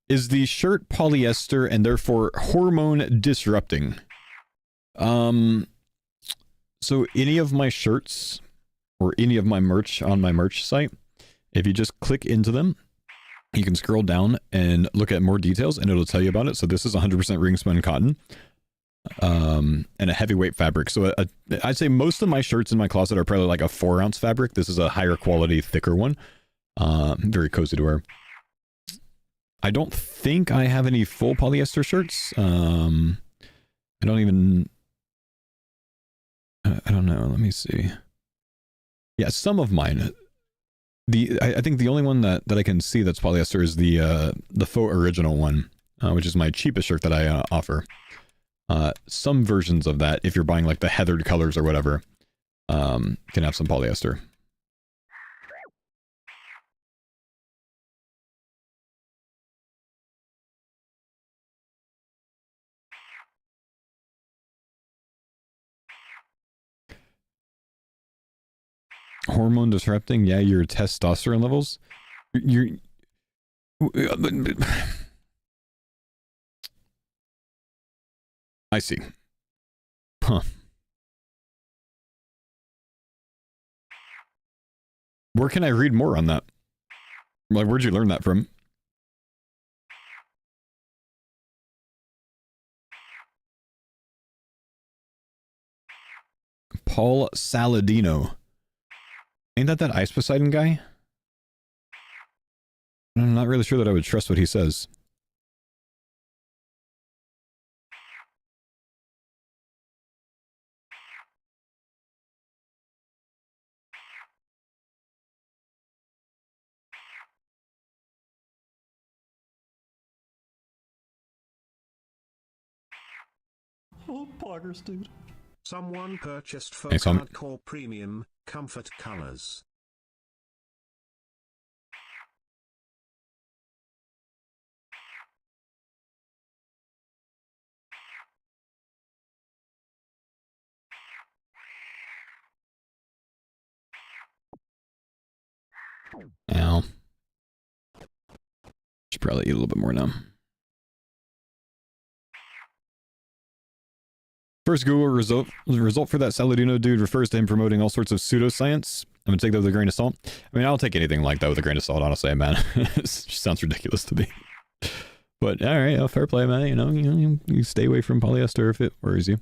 Is the shirt polyester and therefore hormone disrupting? So any of my shirts or any of my merch on my merch site, if you just click into them, you can scroll down and look at more details and it'll tell you about it. So this is 100% ring spun cotton, and a heavyweight fabric. So I'd say most of my shirts in my closet are probably like a 4-ounce fabric. This is a higher quality, thicker one. Very cozy to wear. I don't think I have any full polyester shirts. I don't even... I don't know. Let me see. Yeah, some of mine. I think the only one that I can see that's polyester is the faux original one, which is my cheapest shirt that I offer. Some versions of that, if you're buying like the heathered colors or whatever, can have some polyester. Hormone disrupting? Yeah, your testosterone levels. You're I see. Huh. Where can I read more on that? Like, where'd you learn that from? Paul Saladino. Ain't that Ice Poseidon guy? I'm not really sure that I would trust what he says. Oh, poggers, dude. Someone purchased for Thanks, homie. CARDCORE Premium, Comfort Colors. Ow. Should probably eat a little bit more now. First Google result for that Saladino dude refers to him promoting all sorts of pseudoscience. I'm gonna take that with a grain of salt. I mean, I'll take anything like that with a grain of salt, honestly, man. It just sounds ridiculous to me. But all right, fair play, man. You stay away from polyester if it worries you.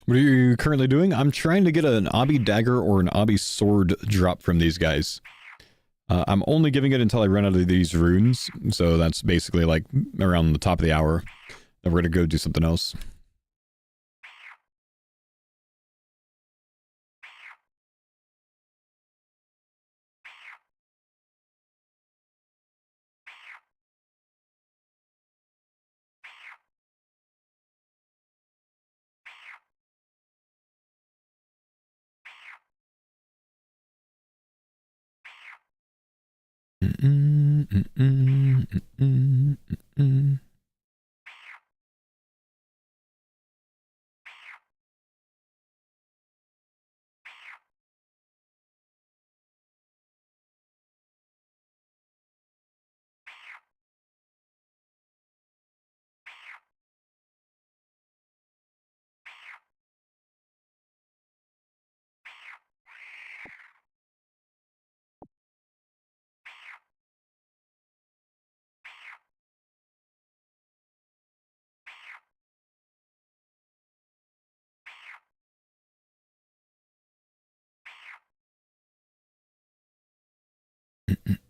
What are you currently doing? I'm trying to get an obby dagger or an obby sword drop from these guys. I'm only giving it until I run out of these runes, so that's basically like around the top of the hour. Then we're gonna go do something else.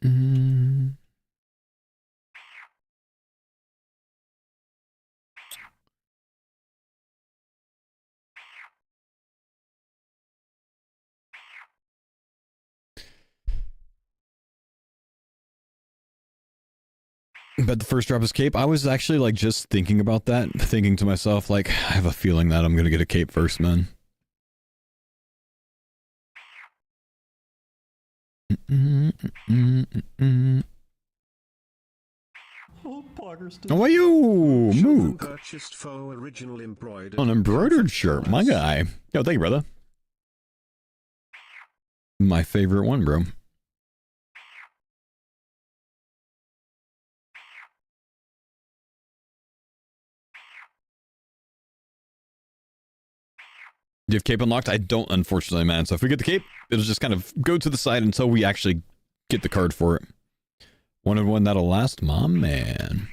Mm. Bet the first drop is cape. I was actually like just thinking about that, thinking to myself, like, I have a feeling that I'm gonna get a cape first, man. Oh, poggers, dude. How are you, Children Mook? purchased faux original embroidered. An embroidered shirt, my guy. Yo, thank you, brother. My favorite one, bro. Do you have cape unlocked? I don't, unfortunately, man. So if we get the cape, it'll just kind of go to the side until we actually get the card for it. One and one that'll last, my man.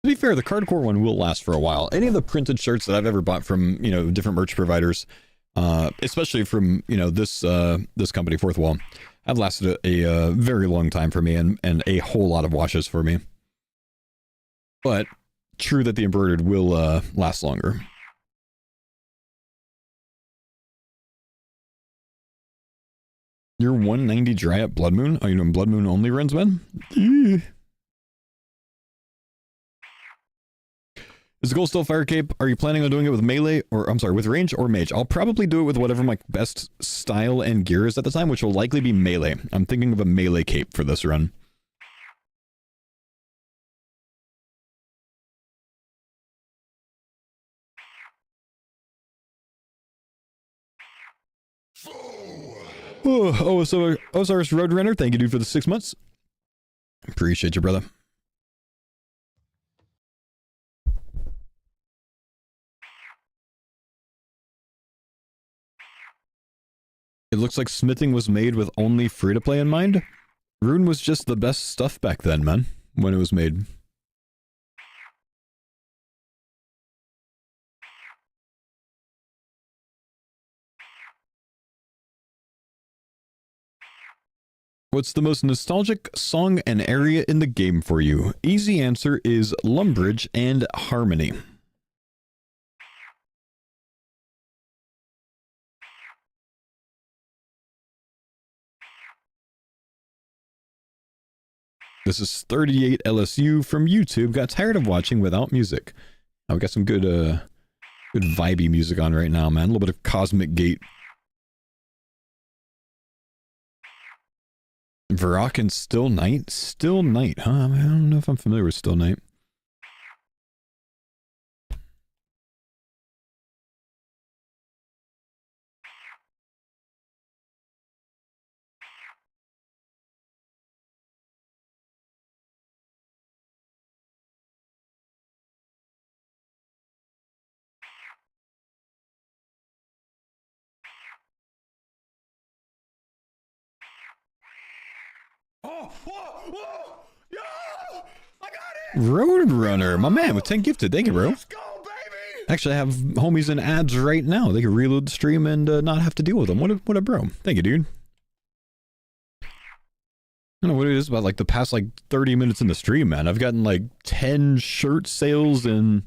To be fair, the CARDCORE one will last for a while. Any of the printed shirts that I've ever bought from, you know, different merch providers, especially from, you know, this company, Fourth Wall, have lasted a very long time for me and a whole lot of washes for me. But true that the embroidered will last longer. You're 190 dry at Blood Moon? Oh, you're doing Blood Moon only runs, man? Eee. Is the goal still Fire Cape? Are you planning on doing it with melee, or I'm sorry, with range or mage? I'll probably do it with whatever my best style and gear is at the time, which will likely be melee. I'm thinking of a melee cape for this run. Oh, Osiris Roadrunner, thank you, dude, for the 6 months. Appreciate you, brother. It looks like smithing was made with only free-to-play in mind. Rune was just the best stuff back then, man, when it was made. What's the most nostalgic song and area in the game for you? Easy answer is Lumbridge and Harmony. This is 38 LSU from YouTube. Got tired of watching without music. Oh, we got some good vibey music on right now, man. A little bit of Cosmic Gate. Varrock and Still Night? Still Night, huh? I don't know if I'm familiar with Still Night. Oh, whoa, whoa, yeah, I got it! Roadrunner, my man with 10 gifted. Thank you, bro. Let's go, baby! Actually, I have homies in ads right now. They can reload the stream and not have to deal with them. What a bro. Thank you, dude. I don't know what it is about like the past like 30 minutes in the stream, man. I've gotten like 10 shirt sales and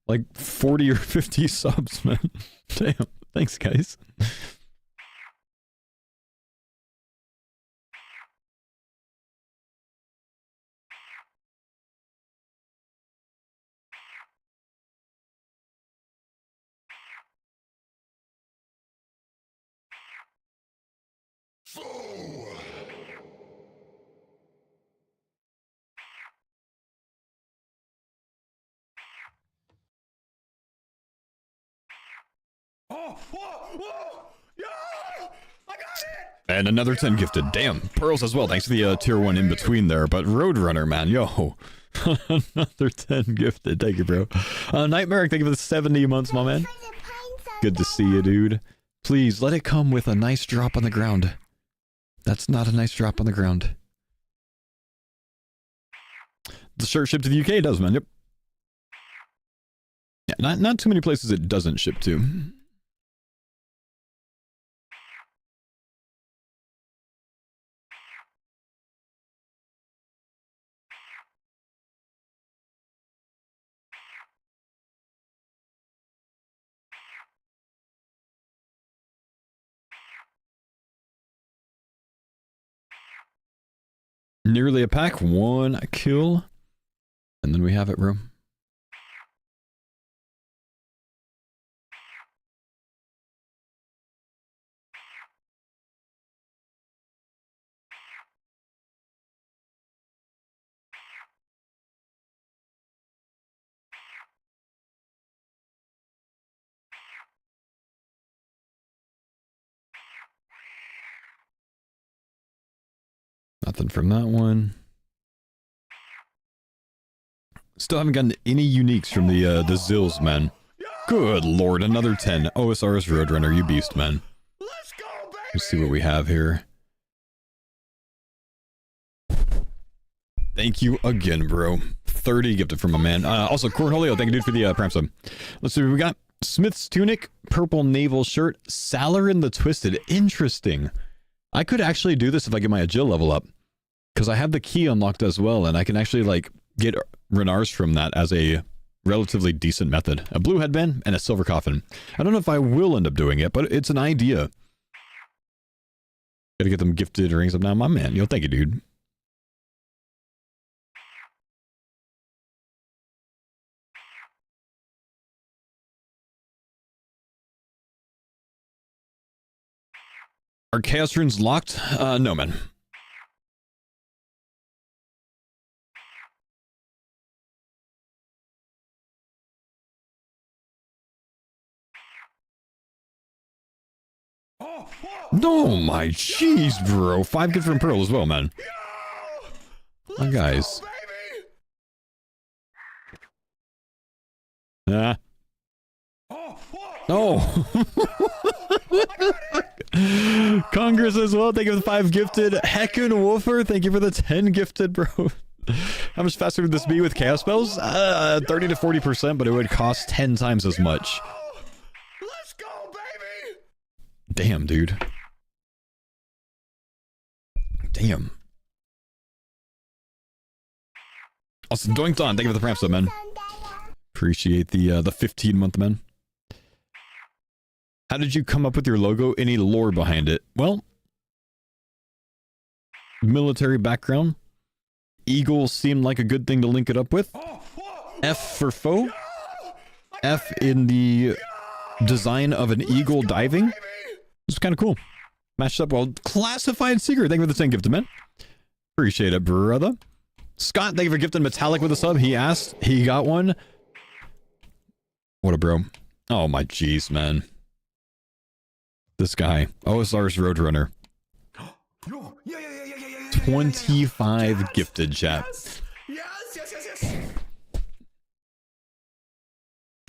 like 40 or 50 subs, man. Damn. Thanks, guys. Oh, whoa, whoa, yeah, I got it! And another 10 gifted. Damn, pearls as well. Thanks for the tier 1 in between there. But Roadrunner, man, yo. Another 10 gifted. Thank you, bro. Nightmare, thank you for the 70 months, my man. Good to see you, dude. Please, let it come with a nice drop on the ground. That's not a nice drop on the ground. The shirt shipped to the UK? It does, man. Yep. Yeah, not too many places it doesn't ship to. Nearly a pack, 1 kill. And then we have it, bro. Nothing from that one. Still haven't gotten any uniques from the Zills, man. Good lord, another 10. OSRS Roadrunner, you beast, man. Let's see what we have here. Thank you again, bro. 30 gifted from a man. Also, Cornholio, thank you, dude, for the Prime sub. Let's see what we got. Smith's Tunic, purple naval shirt, Salarin the Twisted. Interesting. I could actually do this if I get my Agile level up. Because I have the key unlocked as well, and I can actually, like, get Renars from that as a relatively decent method. A blue headband and a silver coffin. I don't know if I will end up doing it, but it's an idea. Gotta get them gifted rings up now. My man, yo, thank you, dude. Are Chaos Runes locked? No, man. No, my jeez, bro. 5 gift from Pearl as well, man. My guys. Ah. No. Congress as well. Thank you for the 5 gifted. Heckin' Wolfer, thank you for the 10 gifted, bro. How much faster would this be with chaos spells? 30 to 40%, but it would cost 10 times as much. Let's go, baby! Damn, dude. Damn. Also, Doinked On, thank you for the Prime sub, man. Appreciate the 15-month, man. How did you come up with your logo? Any lore behind it? Well, military background. Eagle seemed like a good thing to link it up with. F for foe. F in the design of an eagle diving. It's kind of cool. Matched up well. Classified secret. Thank you for the 10 gifted, man. Appreciate it, brother. Scott, thank you for gifting Metallic with a sub. He asked. He got one. What a bro. Oh my jeez, man. This guy. OSR's Roadrunner. 25 gifted, chat. Yes.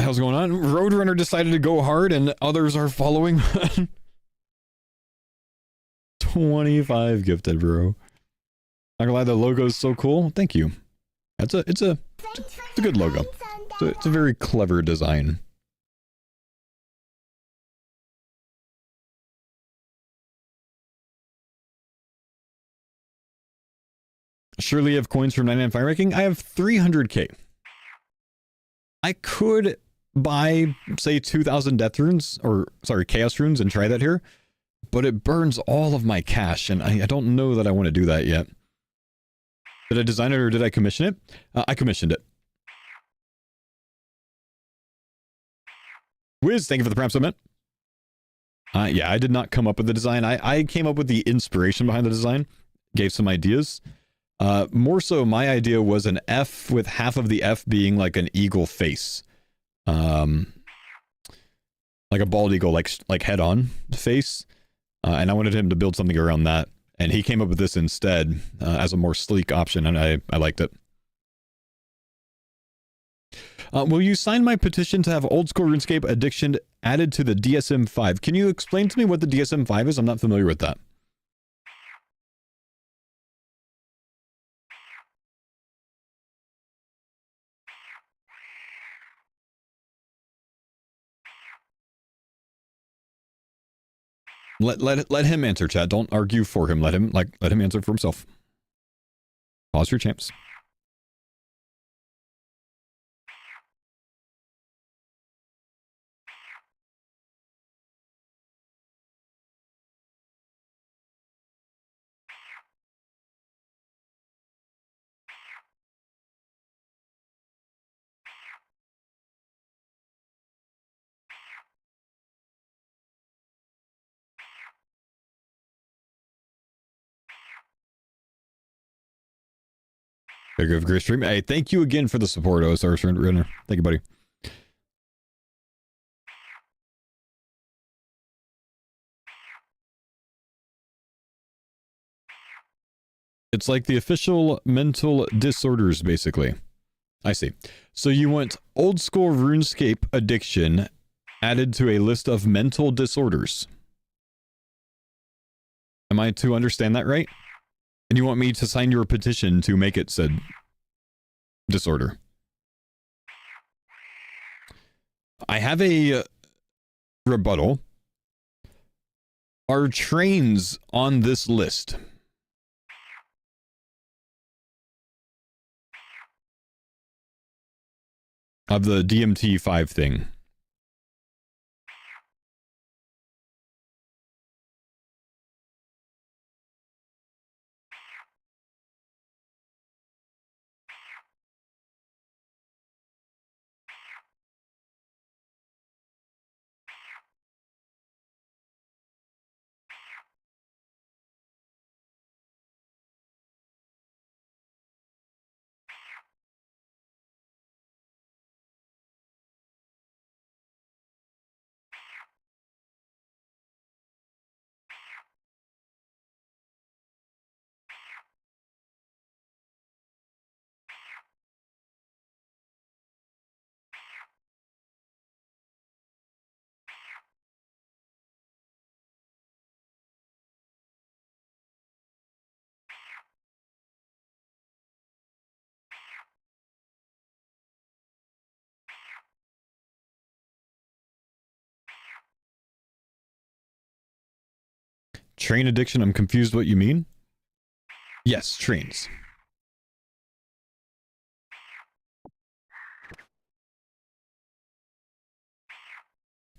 How's going on? Roadrunner decided to go hard and others are following. 25 gifted, bro. Not gonna lie, the logo is so cool. Thank you. It's a good logo. It's a very clever design. Surely you have coins from 99 fire making. I have 300k. I could buy, say, 2,000 death runes, or sorry, chaos runes, and try that here, but it burns all of my cash, and I don't know that I want to do that yet. Did I design it or did I commission it? I commissioned it. Wiz, thank you for the Prime Summit. Yeah, I did not come up with the design. I came up with the inspiration behind the design, gave some ideas. More so, my idea was an F with half of the F being like an eagle face. Like a bald eagle, like head-on face. And I wanted him to build something around that. And he came up with this instead as a more sleek option, and I liked it. Will you sign my petition to have old school RuneScape addiction added to the DSM-5? Can you explain to me what the DSM-5 is? I'm not familiar with that. Let him answer, chat. Don't argue for him. Let him answer for himself. Pause your champs. There you go, great stream. Hey, thank you again for the support, OSR Runner. Thank you, buddy. It's like the official mental disorders, basically. I see. So you want old school RuneScape addiction added to a list of mental disorders. Am I to understand that right? And you want me to sign your petition to make it said disorder? I have a rebuttal. Are trains on this list? Of the DMT-5 thing. Train addiction, I'm confused what you mean. Yes, trains.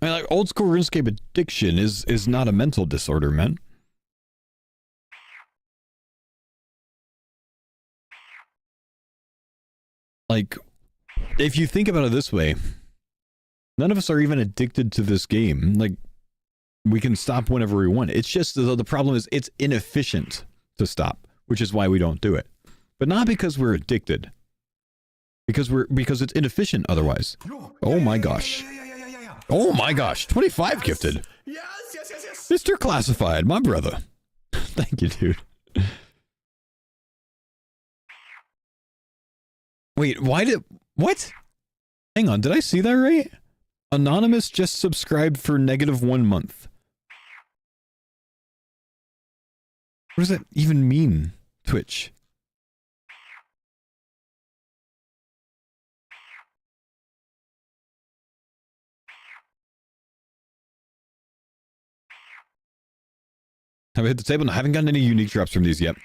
I mean, like, old school RuneScape addiction is not a mental disorder, man. Like, if you think about it this way, none of us are even addicted to this game. Like, we can stop whenever we want. It's just the problem is it's inefficient to stop, which is why we don't do it. But not because we're addicted. Because it's inefficient otherwise. Oh my gosh. Oh my gosh. 25 gifted. Yes, yes, yes, yes. Mr. Classified, my brother. Thank you, dude. Wait, what? Hang on, did I see that right? Anonymous just subscribed for -1 month. What does that even mean, Twitch? Have I hit the table? No, I haven't gotten any unique drops from these yet.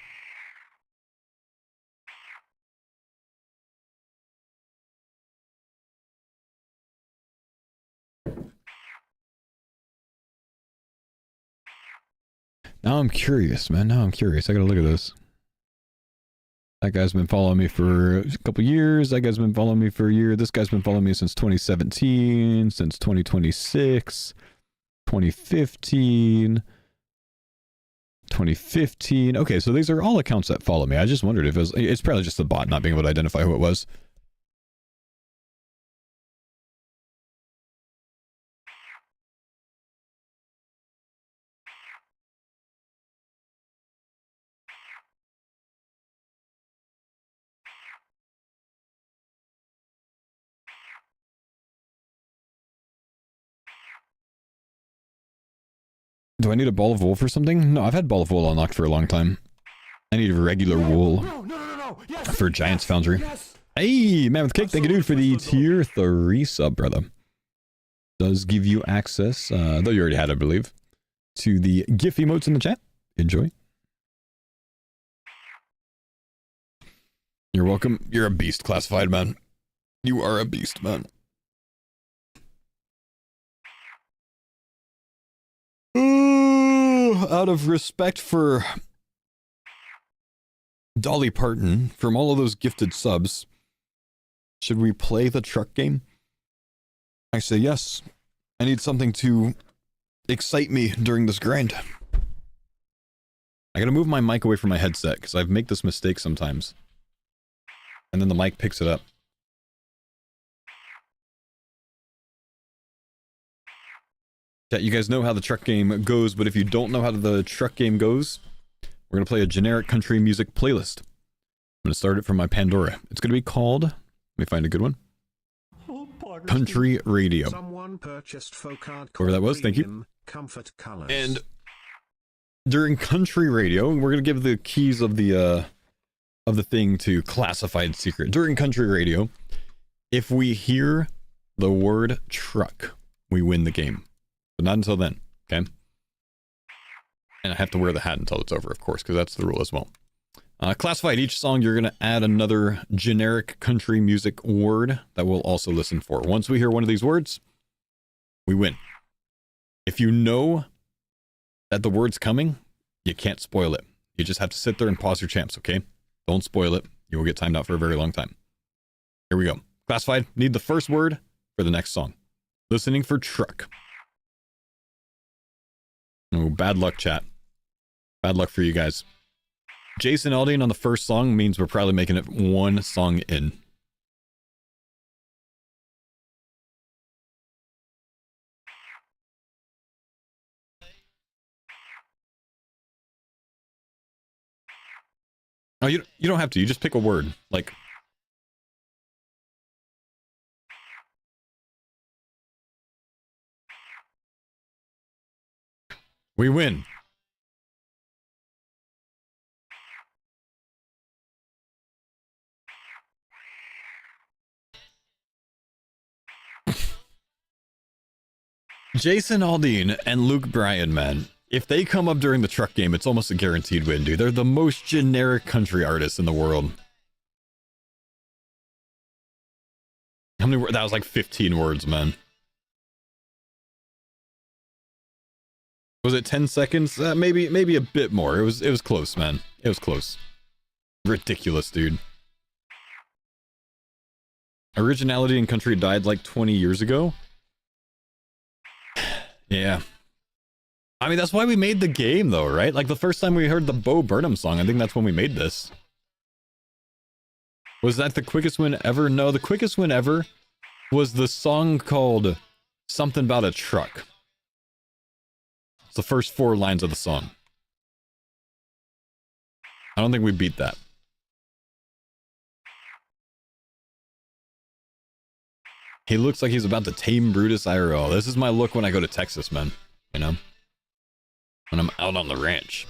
Now I'm curious, man. Now I'm curious. I gotta look at this. That guy's been following me for a couple years. That guy's been following me for a year. This guy's been following me since 2017, since 2026, 2015, 2015. Okay, so these are all accounts that follow me. I just wondered if it's probably just the bot not being able to identify who it was. Do I need a ball of wool for something? No, I've had ball of wool unlocked for a long time. I need regular wool for Giants Foundry. Yes. Hey, man with cake, thank you, dude, for the tier 3 sub, brother. Does give you access, though you already had, I believe, to the GIF emotes in the chat. Enjoy. You're welcome. You're a beast, Classified, man. You are a beast, man. Out of respect for Dolly Parton, from all of those gifted subs, should we play the truck game? I say yes. I need something to excite me during this grind. I gotta move my mic away from my headset, because I make this mistake sometimes. and then the mic picks it up. Chat, you guys know how the truck game goes, but if you don't know how the truck game goes, we're going to play a generic country music playlist. I'm going to start it from my Pandora. It's going to be called, let me find a good one, Country Radio. Someone purchased CARDCORE Whoever that was, thank you. Premium Comfort Colors. And during Country Radio, we're going to give the keys of the thing to Classified Secret. During Country Radio, if we hear the word truck, we win the game. But not until then, okay? And I have to wear the hat until it's over, of course, because that's the rule as well. Classified, each song, you're going to add another generic country music word that we'll also listen for. Once we hear one of these words, we win. If you know that the word's coming, you can't spoil it. You just have to sit there and pause your champs, okay? Don't spoil it. You will get timed out for a very long time. Here we go. Classified, need the first word for the next song. Listening for truck. Oh, bad luck, chat. Bad luck for you guys. Jason Aldean on the first song means we're probably making it one song in. Oh, you don't have to. You just pick a word. Like, we win. Jason Aldean and Luke Bryan, man. If they come up during the truck game, it's almost a guaranteed win, dude. They're the most generic country artists in the world. How many words? That was like 15 words, man. Was it 10 seconds? Maybe a bit more. It was close, man. It was close. Ridiculous, dude. Originality in country died like 20 years ago. Yeah. I mean, that's why we made the game, though, right? Like, the first time we heard the Bo Burnham song, I think that's when we made this. Was that the quickest win ever? No, the quickest win ever was the song called Something About a Truck. It's the first 4 lines of the song. I don't think we beat that. He looks like he's about to tame Brutus IRL. This is my look when I go to Texas, man. You know? When I'm out on the ranch.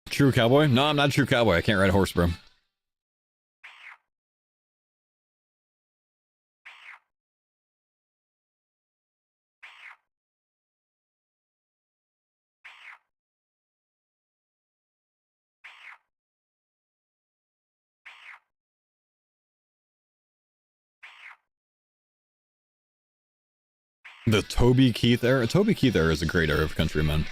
True cowboy? No, I'm not a true cowboy. I can't ride a horse, bro. The Toby Keith era? Toby Keith era is a great era of country, man.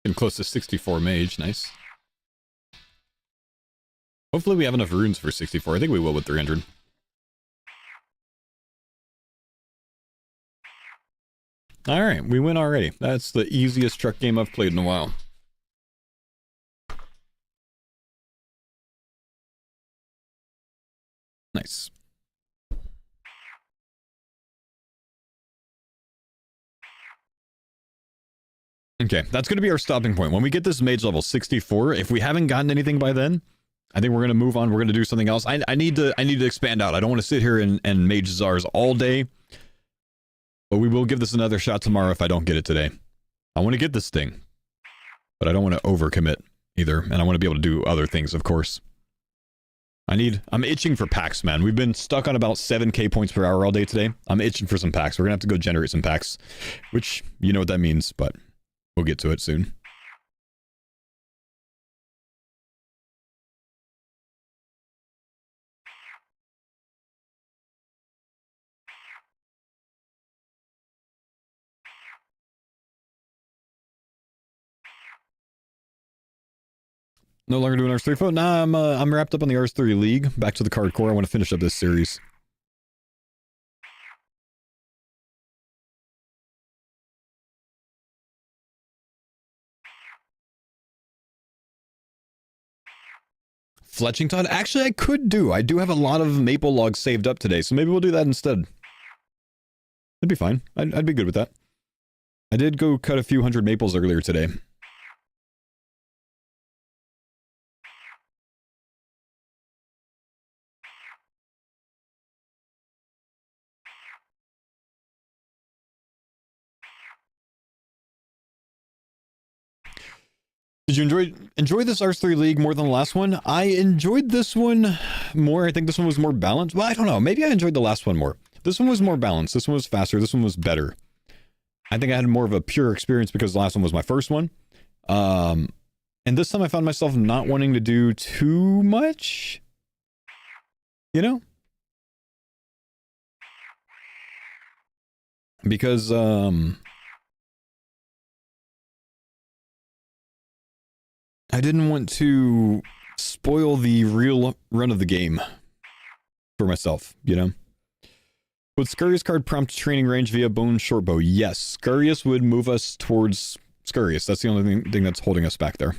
Getting close to 64 mage, nice. Hopefully we have enough runes for 64. I think we will with 300. Alright, we win already. That's the easiest truck game I've played in a while. Nice. Okay, that's going to be our stopping point. When we get this mage level 64, if we haven't gotten anything by then, I think we're going to move on. We're going to do something else. I need to expand out. I don't want to sit here and mage Czars all day. But we will give this another shot tomorrow if I don't get it today. I want to get this thing. But I don't want to overcommit either. And I want to be able to do other things, of course. I'm itching for packs, man. We've been stuck on about 7k points per hour all day today. I'm itching for some packs. We're going to have to go generate some packs. Which, you know what that means, but we'll get to it soon. No longer doing RS3 phone. Nah, I'm wrapped up on the RS3 League. Back to the CARDCORE. I want to finish up this series. Fletching Todd? Actually, I could do. I do have a lot of maple logs saved up today, so maybe we'll do that instead. It'd be fine. I'd be good with that. I did go cut a few hundred maples earlier today. Did you enjoy this RS3 League more than the last one? I enjoyed this one more. I think this one was more balanced. Well, I don't know. Maybe I enjoyed the last one more. This one was more balanced. This one was faster. This one was better. I think I had more of a pure experience because the last one was my first one. And this time I found myself not wanting to do too much. You know? Because, I didn't want to spoil the real run of the game for myself, you know? Would Scurrius card prompt training range via Bone Shortbow? Yes, Scurrius would move us towards Scurrius. That's the only thing that's holding us back there.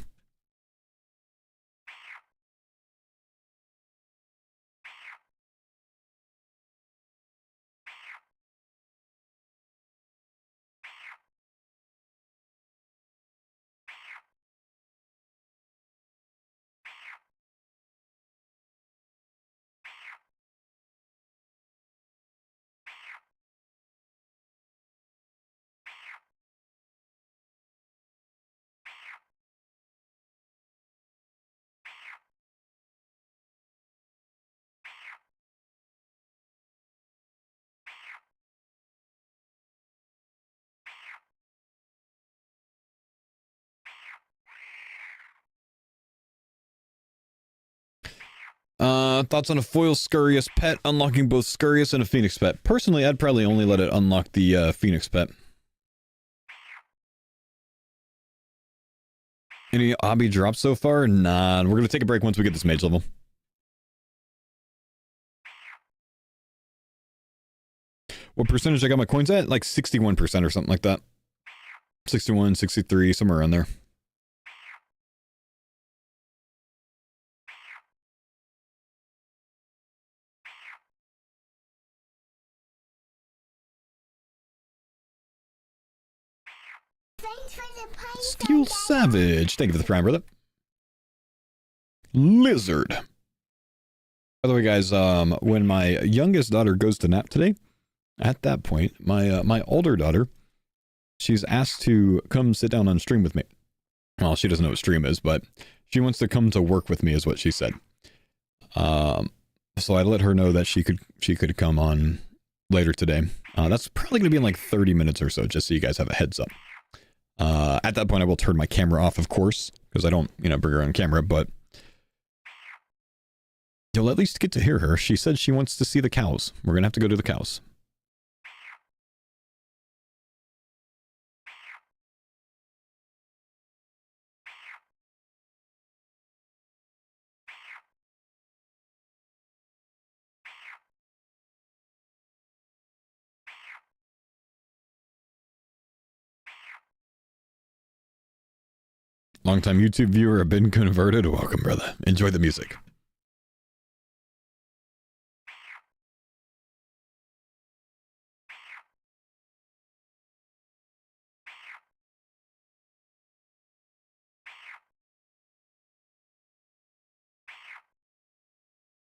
Thoughts on a foil Scurrius pet, unlocking both Scurrius and a Phoenix pet. Personally, I'd probably only let it unlock the Phoenix pet. Any obby drops so far? Nah, we're gonna take a break once we get this mage level. What percentage I got my coins at? Like 61% or something like that. 61, 63, somewhere around there. Thanks for the pine Steel Savage. Thank you for the prime, brother. Lizard. By the way, guys, when my youngest daughter goes to nap today, at that point, my older daughter, she's asked to come sit down on stream with me. Well, she doesn't know what stream is, but she wants to come to work with me, is what she said. So I let her know that she could come on later today. That's probably going to be in like 30 minutes or so, just so you guys have a heads up. At that point, I will turn my camera off, of course, because I don't, bring her on camera, but you'll at least get to hear her. She said she wants to see the cows. We're going to have to go to the cows. Longtime YouTube viewer, have been converted. Welcome, brother. Enjoy the music.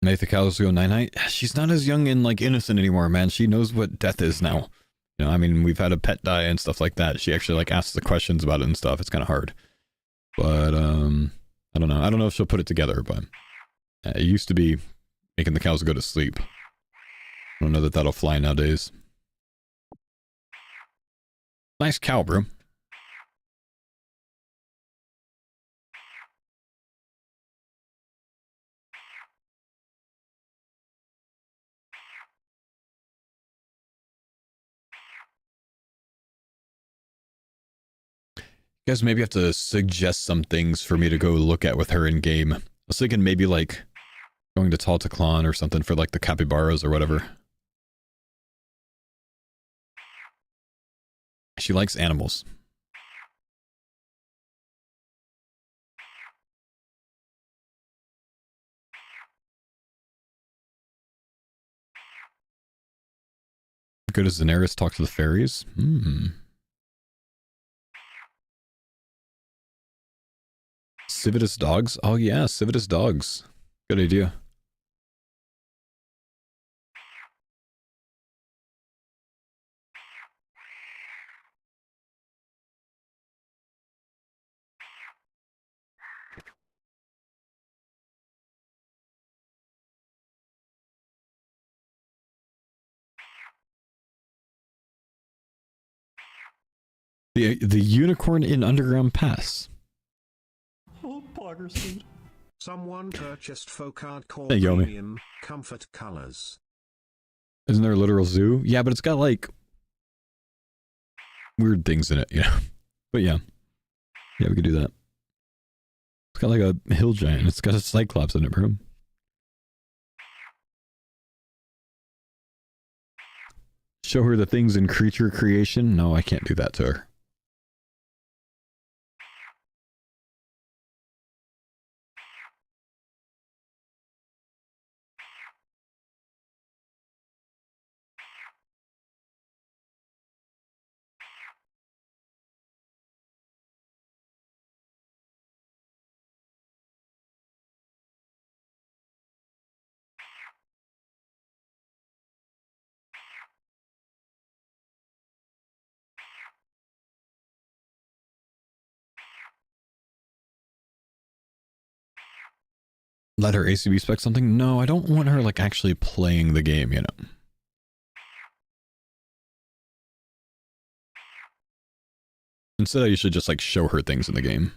Make the cows go night-night. She's not as young and, innocent anymore, man. She knows what death is now. We've had a pet die and stuff like that. She actually, asks the questions about it and stuff. It's kind of hard. But, I don't know. I don't know if she'll put it together, but it used to be making the cows go to sleep. I don't know that that'll fly nowadays. Nice cow, bro. guys maybe have to suggest some things for me to go look at with her in game. I was thinking maybe like going to Taltaclon or something for like the capybaras or whatever. She likes animals. Go to Daenerys, talk to the fairies. Civitas dogs? Oh yeah, Civitas dogs. Good idea. The unicorn in Underground Pass. Oh, poggers, dude. Someone purchased faux CARDCORE Hey, Yomi. premium comfort colors. Isn't there a literal zoo? Yeah, but it's got like weird things in it, you know. But yeah. Yeah, we could do that. It's got like a hill giant. It's got a cyclops in it, bro. Show her the things in creature creation. No, I can't do that to her. Let her ACB spec something? No, I don't want her like actually playing the game, you know. Instead, I usually just like show her things in the game.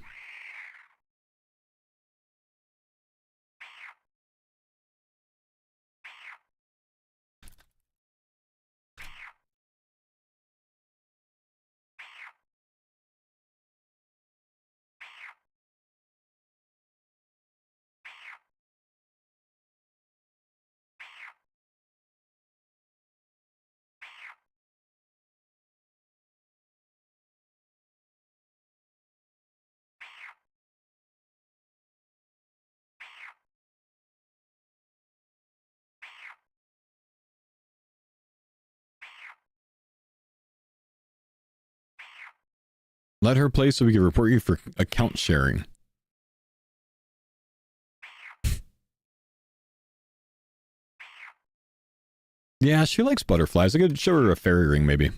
Let her play so we can report you for account sharing. Yeah, she likes butterflies. I could show her a fairy ring, maybe.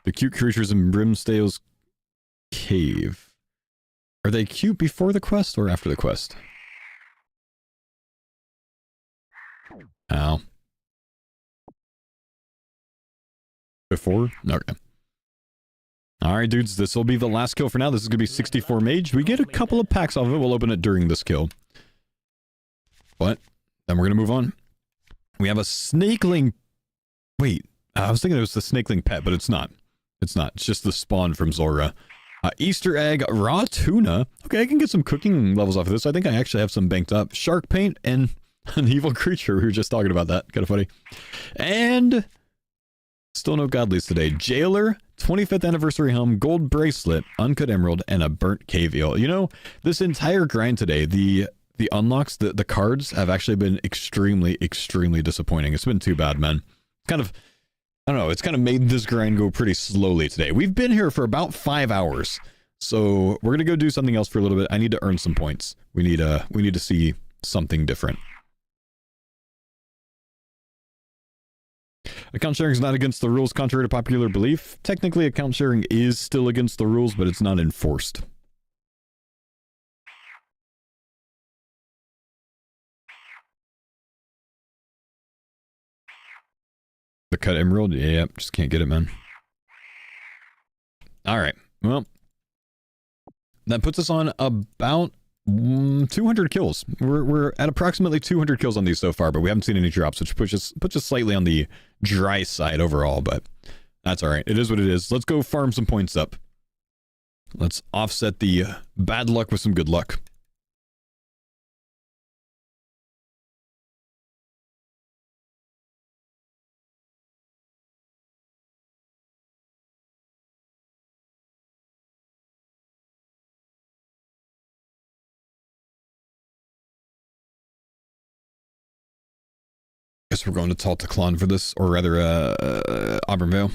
The cute creatures in Brimstale's cave. Are they cute before the quest or after the quest? Ow. Before? Okay. Alright, dudes, this will be the last kill for now. This is going to be 64 mage. We get a couple of packs off of it. We'll open it during this kill. But, then we're going to move on. We have a snakeling... Wait, I was thinking it was the snakeling pet, but it's not. It's not. It's just the spawn from Zora. Easter egg, raw tuna. Okay, I can get some cooking levels off of this. I think I actually have some banked up. Shark paint and an evil creature. We were just talking about that. Kind of funny. And still no godlies today. Jailer, 25th anniversary helm, gold bracelet, uncut emerald, and a burnt cave eel. You know, this entire grind today, the unlocks, the cards have actually been extremely, extremely disappointing. It's been too bad, man. Kind of, I don't know, it's kind of made this grind go pretty slowly today. We've been here for about 5 hours. So we're going to go do something else for a little bit. I need to earn some points. We need to see something different. Account sharing is not against the rules contrary to popular belief. Technically, account sharing is still against the rules, but it's not enforced. The cut emerald? Yeah, just can't get it, man. Alright, well. That puts us on about 200 kills. We're at approximately 200 kills on these so far, but we haven't seen any drops, which puts us slightly on the dry side overall, but that's all right. It is what it is. Let's go farm some points up. Let's offset the bad luck with some good luck. Guess we're going to Taltaclon for this, or rather, Auburnvale.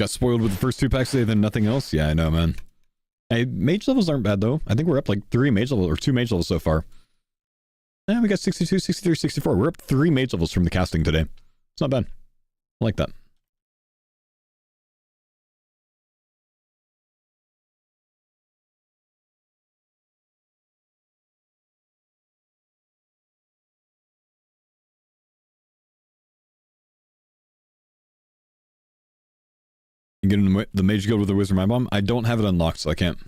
Got spoiled with the first 2 packs today, then nothing else? Yeah, I know, man. Hey, mage levels aren't bad, though. I think we're up like 3 mage levels, or 2 mage levels so far. Yeah, we got 62, 63, 64. We're up 3 mage levels from the casting today. It's not bad. I like that. You get in the mage guild with the wizard mind bomb? I don't have it unlocked, so I can't.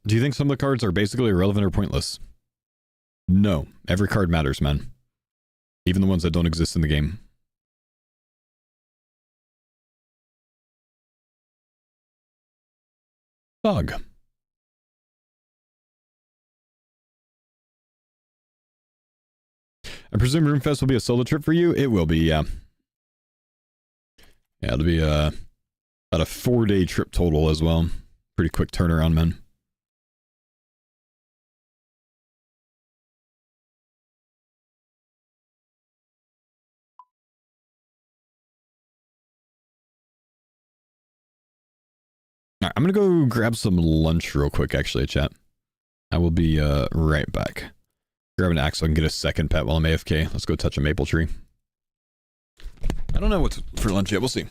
Do you think some of the cards are basically irrelevant or pointless? No. Every card matters, man. Even the ones that don't exist in the game. Bug. I presume Roomfest will be a solo trip for you? It will be, yeah. Yeah, it'll be about a 4-day trip total as well. Pretty quick turnaround, man. All right, I'm gonna go grab some lunch real quick, actually, chat. I will be right back. Grab an axe so I can get a second pet while I'm AFK. Let's go touch a maple tree. I don't know what's for lunch yet. We'll see.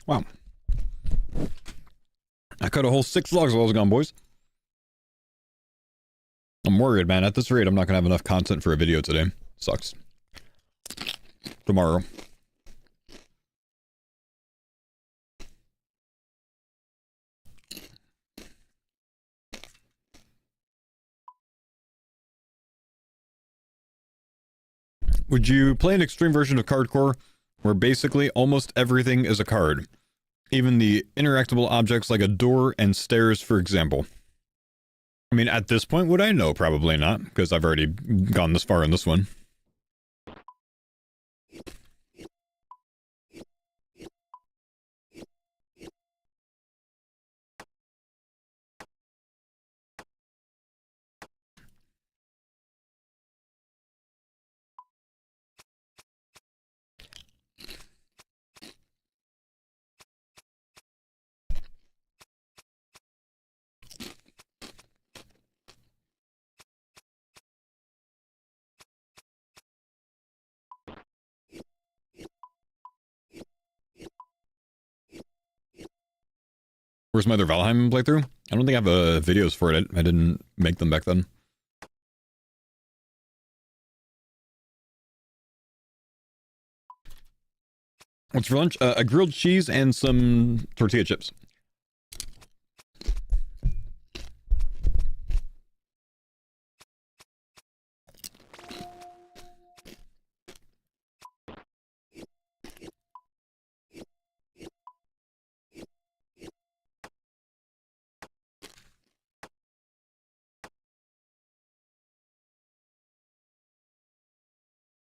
Wow. I cut a whole 6 logs while I was gone, boys. I'm worried, man. At this rate, I'm not gonna have enough content for a video today. Sucks. Tomorrow. Would you play an extreme version of CARDCORE where basically almost everything is a card? Even the interactable objects like a door and stairs, for example. I mean, at this point, would I? No, probably not, because I've already gone this far in this one. Where's my other Valheim playthrough? I don't think I have videos for it. I didn't make them back then. What's for lunch? A grilled cheese and some tortilla chips.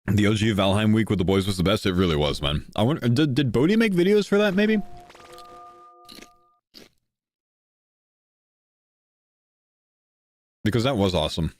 The OG Valheim week with the boys was the best. It really was, man. I wonder, did Bodhi make videos for that, maybe? Because that was awesome.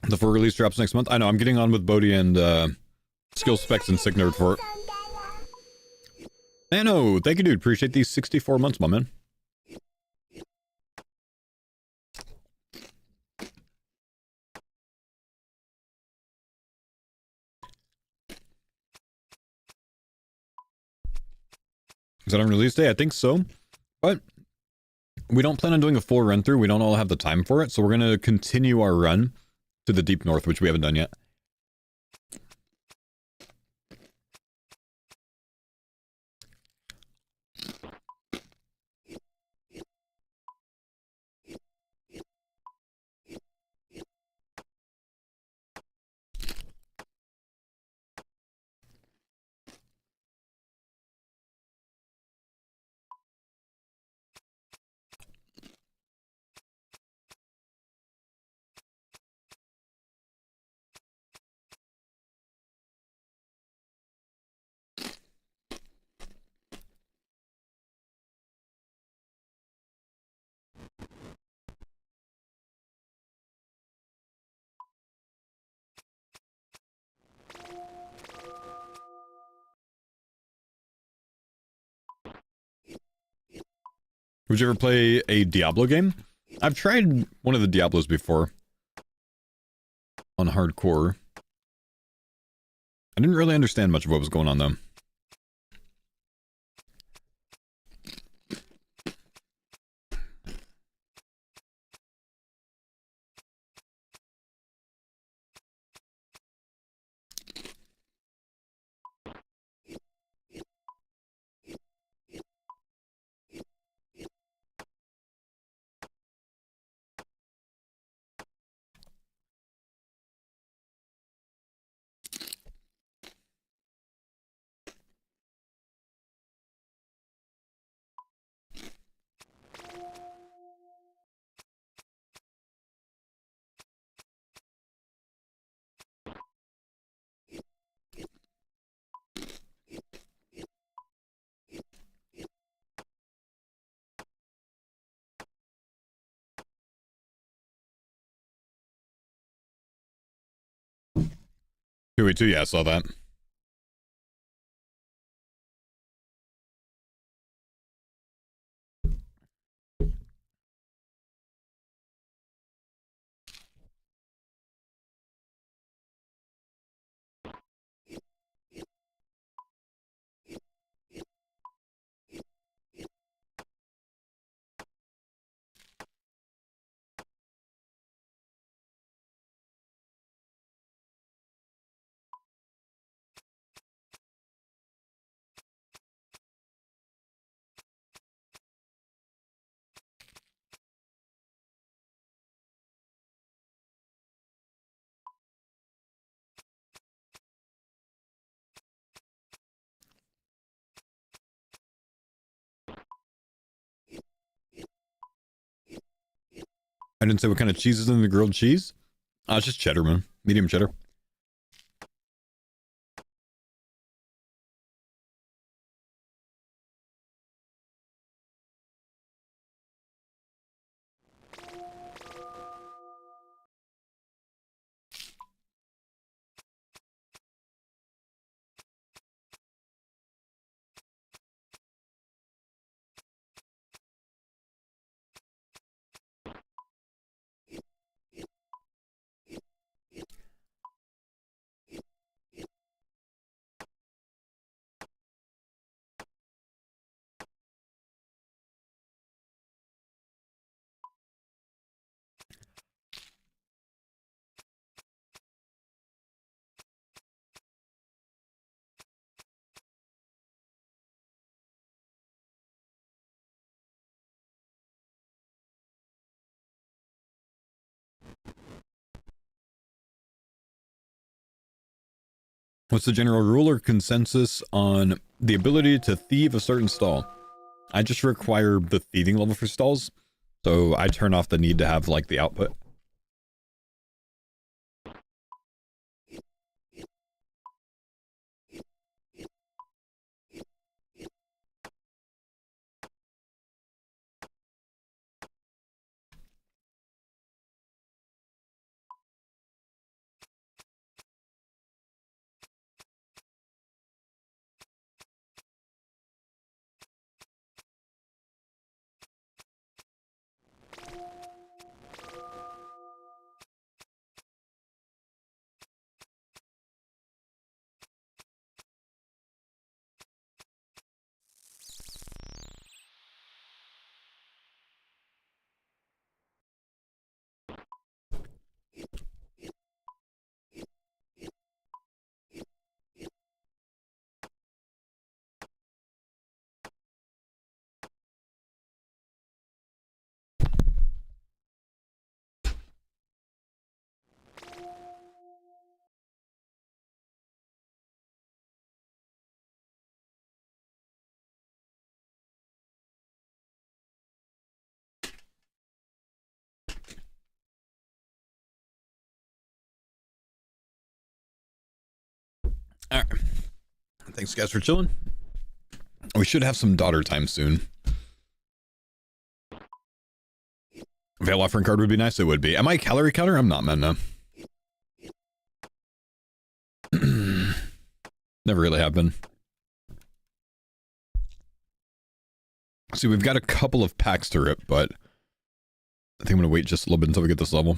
The full release drops next month. I know, I'm getting on with Bodhi and skill specs and Signerd for it. Nano, thank you, dude. Appreciate these 64 months, my man. Is that on release day? I think so. But we don't plan on doing a full run through. We don't all have the time for it. So we're going to continue our run to the deep north, which we haven't done yet. Would you ever play a Diablo game? I've tried one of the Diablos before. On hardcore. I didn't really understand much of what was going on, though. 282, yeah, I saw that. I didn't say what kind of cheese is in the grilled cheese. It's just cheddar, man. Medium cheddar. What's the general rule or consensus on the ability to thieve a certain stall? I just require the thieving level for stalls, so I turn off the need to have like the output. All right. Thanks, guys, for chilling. We should have some daughter time soon. Veil offering card would be nice. It would be. Am I a calorie counter? I'm not, man. No. Never really have been. See, we've got a couple of packs to rip, but I think I'm going to wait just a little bit until we get this level.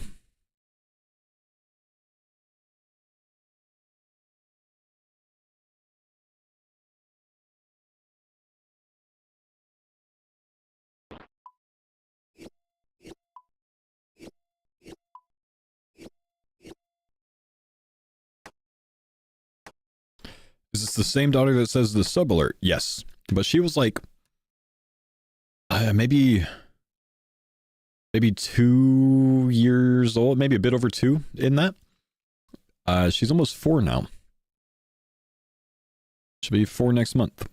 Is this the same daughter that says the sub alert? Yes. But she was like, maybe 2 years old, maybe a bit over 2 in that. She's almost 4 now. She'll be 4 next month.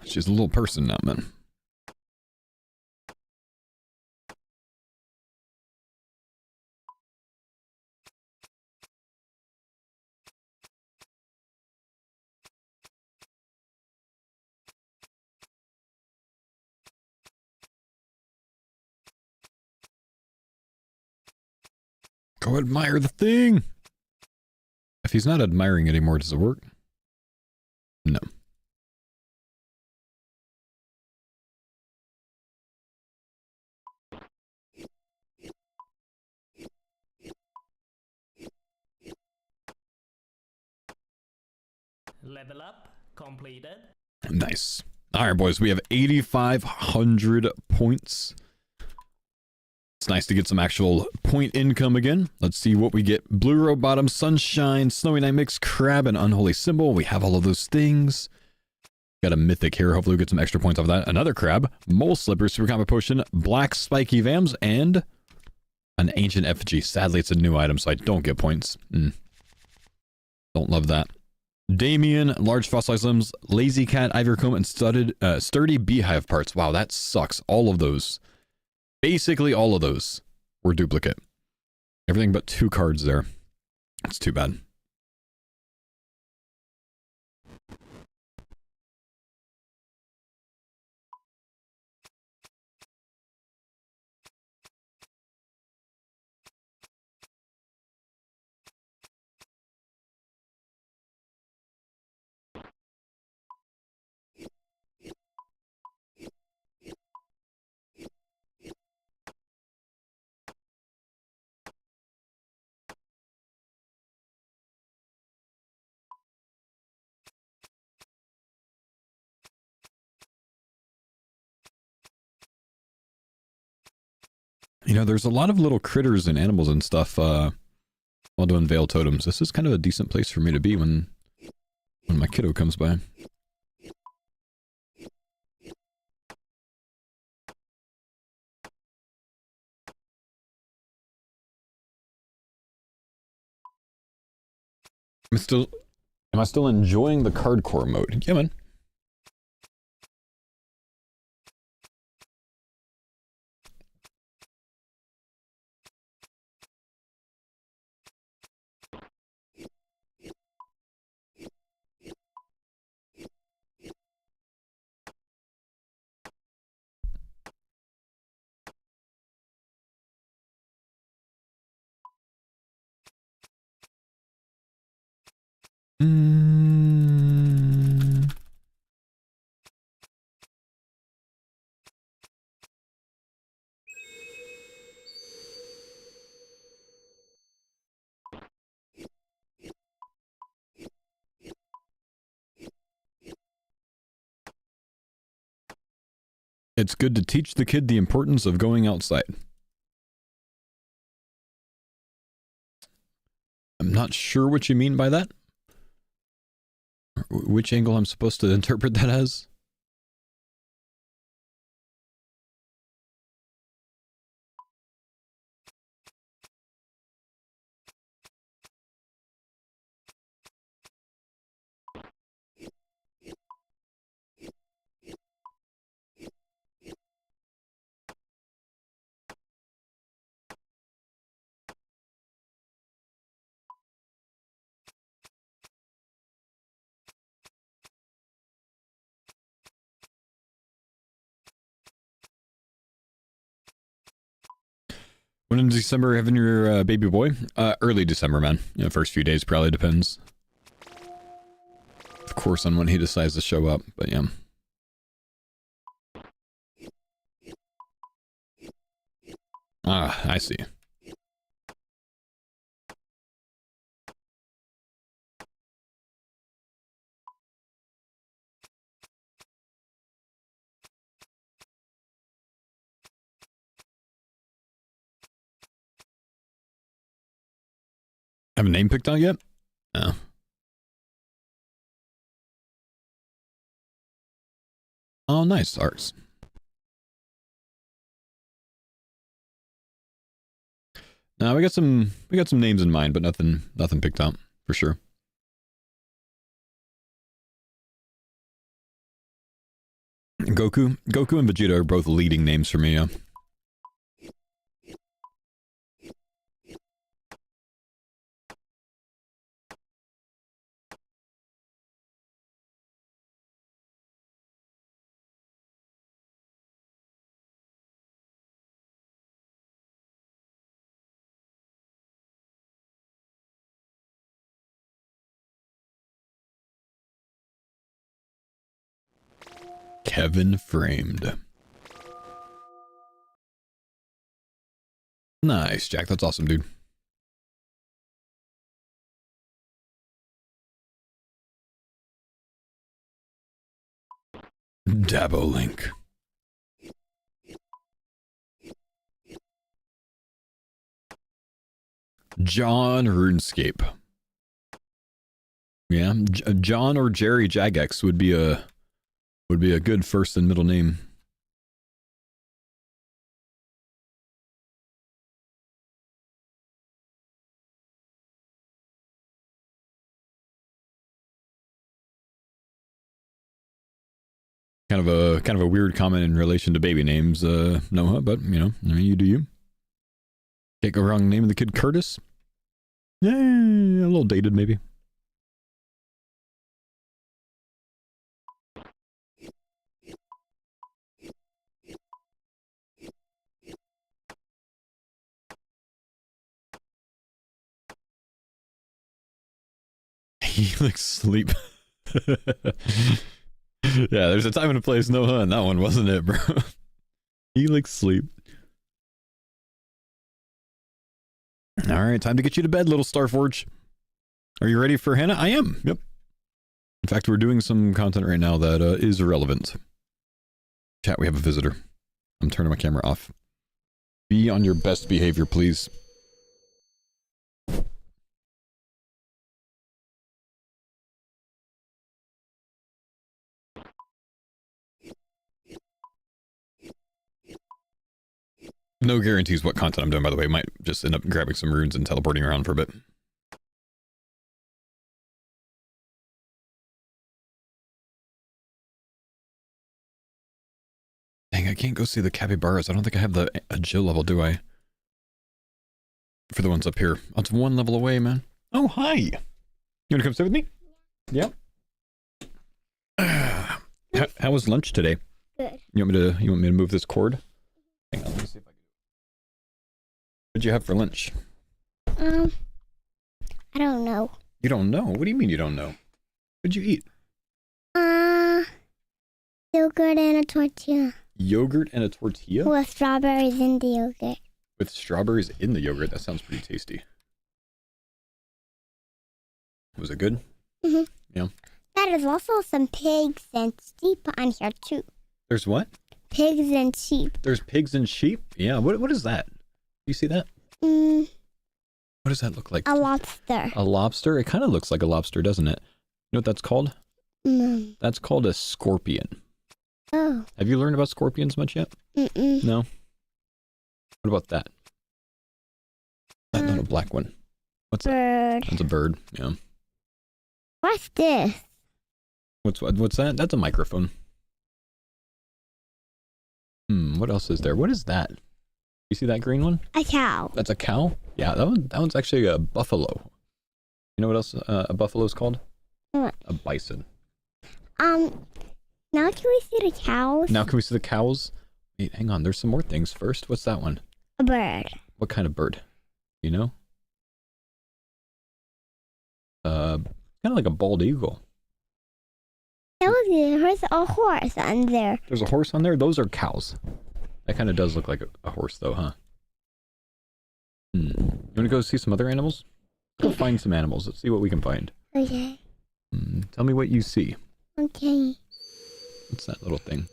She's a little person now, man. Go admire the thing. If he's not admiring anymore, does it work? No. Level up completed. Nice. All right, boys. We have 8,500 points. It's nice to get some actual point income again. Let's see what we get. Blue Robe Bottom, Sunshine, Snowy Night Mix, Crab, and Unholy Symbol. We have all of those things. Got a Mythic here. Hopefully we'll get some extra points off of that. Another Crab, Mole Slipper, Super Combat Potion, Black Spiky Vams, and an Ancient Effigy. Sadly, it's a new item, so I don't get points. Don't love that. Damien, Large Fossilized Limbs, Lazy Cat, Ivory Comb, and Sturdy Beehive Parts. Wow, that sucks. All of those. Basically, all of those were duplicate. Everything but 2 cards there. That's too bad. You know, there's a lot of little critters and animals and stuff while doing Veil Totems. This is kind of a decent place for me to be when my kiddo comes by. Am I still enjoying the CARDCORE mode? Yeah, man. It's good to teach the kid the importance of going outside. I'm not sure what you mean by that. Which angle I'm supposed to interpret that as? When in December having your baby boy? Early December, man. You know, first few days probably depends. Of course, on when he decides to show up, but yeah. Ah, I see. Have a name picked out yet? No. Oh, nice. Arts. No, we got some names in mind, but nothing picked out for sure. Goku and Vegeta are both leading names for me, yeah. Heaven framed. Nice, Jack. That's awesome, dude. Dabo Link. John RuneScape. Yeah, John or Jerry Jagex would be a good first and middle name. Kind of a weird comment in relation to baby names, Noah, but you know, I mean, you do you. Can't go wrong naming the kid Curtis. Yeah, a little dated maybe. He like sleep. Yeah, there's a time and a place, Noah, and that one wasn't it, bro. He like sleep. All right, time to get you to bed, little Starforge. Are you ready for Hannah? I am. Yep. In fact, we're doing some content right now that is relevant. Chat, we have a visitor. I'm turning my camera off. Be on your best behavior, please. No guarantees what content I'm doing, by the way. Might just end up grabbing some runes and teleporting around for a bit. Dang, I can't go see the capybaras. I don't think I have the Jill level, do I? For the ones up here. Oh, it's one level away, man. Oh, hi. You want to come sit with me? Yeah. How was lunch today? Good. You want me to move this cord? Hang on, let me see if I can. What'd you have for lunch? I don't know. You don't know? What do you mean you don't know? What'd you eat? Yogurt and a tortilla. Yogurt and a tortilla? With strawberries in the yogurt. With strawberries in the yogurt? That sounds pretty tasty. Was it good? Mm-hmm. Yeah. There's also some pigs and sheep on here too. There's what? Pigs and sheep. There's pigs and sheep? Yeah, what is that? You see that? What does that look like? A lobster. A lobster? It kind of looks like a lobster, doesn't it? You know what that's called? That's called a scorpion. Oh. Have you learned about scorpions much yet? No? What about that? That not a black one. What's bird. That? That's a bird, yeah. What's this? What's that? That's a microphone. What else is there? What is that? You see that green one? A cow. That's a cow? Yeah, that one's actually a buffalo. You know what else a buffalo is called? What? A bison. Now can we see the cows? Now can we see the cows? Wait, hang on. There's some more things first. What's that one? A bird. What kind of bird? You know? Kind of like a bald eagle. There's a horse on there. There's a horse on there? Those are cows. That kind of does look like a horse, though, huh? You want to go see some other animals? Let's go find some animals. Let's see what we can find. Okay. Tell me what you see. Okay. What's that little thing?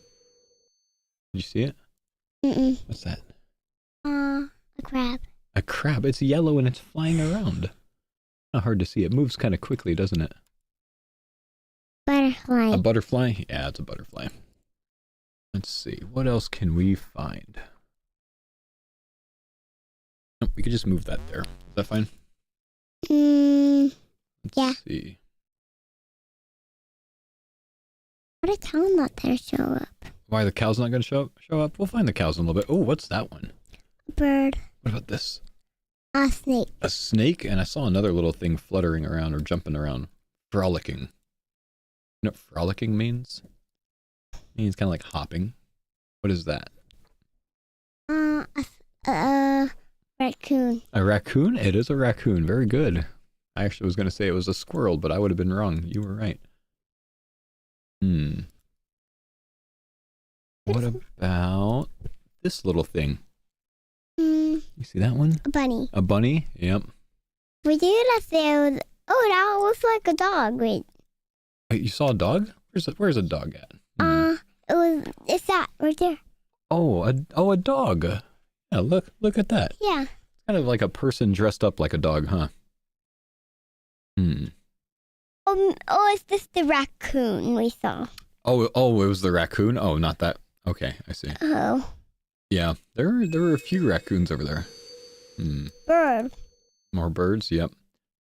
Did you see it? What's that? A crab. A crab. It's yellow and it's flying around. Not hard to see. It moves kind of quickly, doesn't it? Butterfly. A butterfly? Yeah, it's a butterfly. Let's see. What else can we find? Oh, we could just move that there. Is that fine? Let's see. What a cow not there show up? Why the cow's not going to show up? We'll find the cows in a little bit. Oh, what's that one? A bird. What about this? A snake. A snake? And I saw another little thing fluttering around or jumping around. Frolicking. You know what frolicking means? It means kind of like hopping. What is that? A raccoon. A raccoon? It is a raccoon. Very good. I actually was going to say it was a squirrel, but I would have been wrong. You were right. What about this little thing? Hmm, You see that one? a bunny. A bunny? Yep. We did that there. Oh, that looks like a dog. Wait. Wait, you saw a dog? Where's a dog at? It's that right there. Oh, a dog. Yeah, look at that. Yeah. Kind of like a person dressed up like a dog, huh? It's just the raccoon we saw. Oh, it was the raccoon? Oh, not that. Okay, I see. Oh. Yeah, there were a few raccoons over there. Bird. More birds, yep.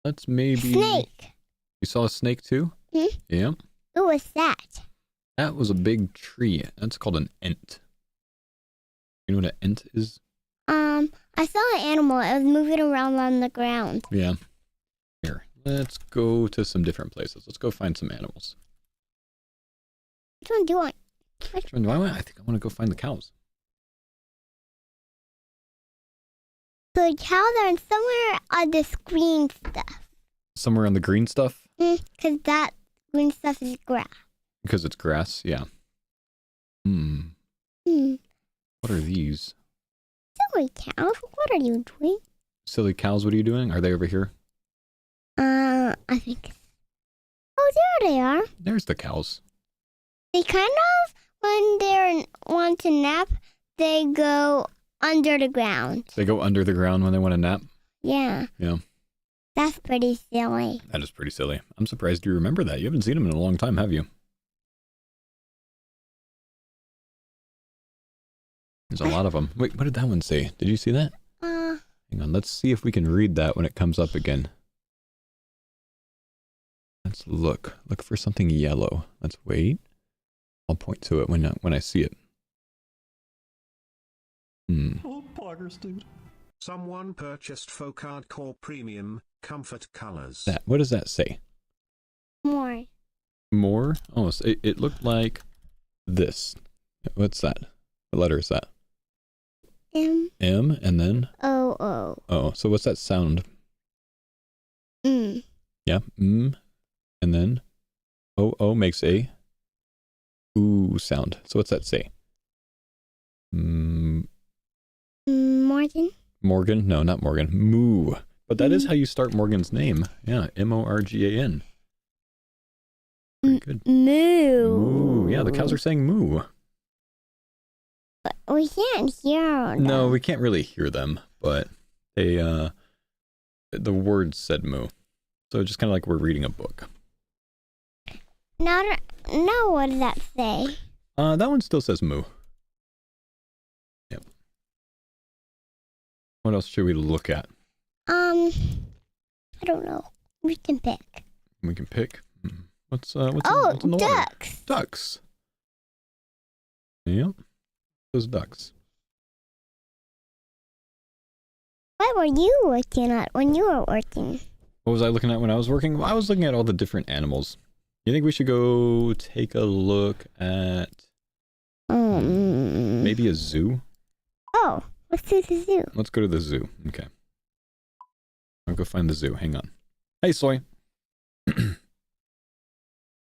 Let's maybe... Snake. You saw a snake too? Hmm? Yeah. Who was that? That was a big tree. That's called an ent. You know what an ent is? I saw an animal. It was moving around on the ground. Yeah. Here, let's go to some different places. Let's go find some animals. Which one do you want? Which one do I want? I think I want to go find the cows. The cows are somewhere on this green stuff. Somewhere on the green stuff? Because that green stuff is grass. Because it's grass, yeah. What are these? Silly cows, what are you doing? Silly cows, what are you doing? Are they over here? I think. Oh, there they are. There's the cows. They kind of, when they want to nap, they go under the ground. They go under the ground when they want to nap? Yeah. Yeah. That's pretty silly. That is pretty silly. I'm surprised you remember that. You haven't seen them in a long time, have you? There's a lot of them. Wait, what did that one say? Did you see that? Hang on, let's see if we can read that when it comes up again. Let's look. Look for something yellow. Let's wait. I'll point to it when I see it. Oh, poggers, dude. Someone purchased faux CARDCORE Premium Comfort Colors. What does that say? More. More? Oh, so it looked like this. What's that? What letter is that? M. M and then? O. Oh, so what's that sound? Mm. Yeah, and then O makes a ooh sound. So what's that say? Morgan? Morgan? No, not Morgan. Moo. But that is how you start Morgan's name. Yeah, Morgan. Pretty good. Moo. Moo. Yeah, the cows are saying moo. We can't hear them. No, we can't really hear them, but they the words said moo. So just kind of like we're reading a book. No, what does that say? That one still says moo. Yep. What else should we look at? I don't know. We can pick. We can pick. What's in the water? Ducks. Ducks. Yep. Those ducks. What were you looking at when you were working? What was I looking at when I was working? Well, I was looking at all the different animals. You think we should go take a look at maybe a zoo? Oh, let's do the zoo. Let's go to the zoo. Okay. I'll go find the zoo. Hang on. Hey, Soy. Can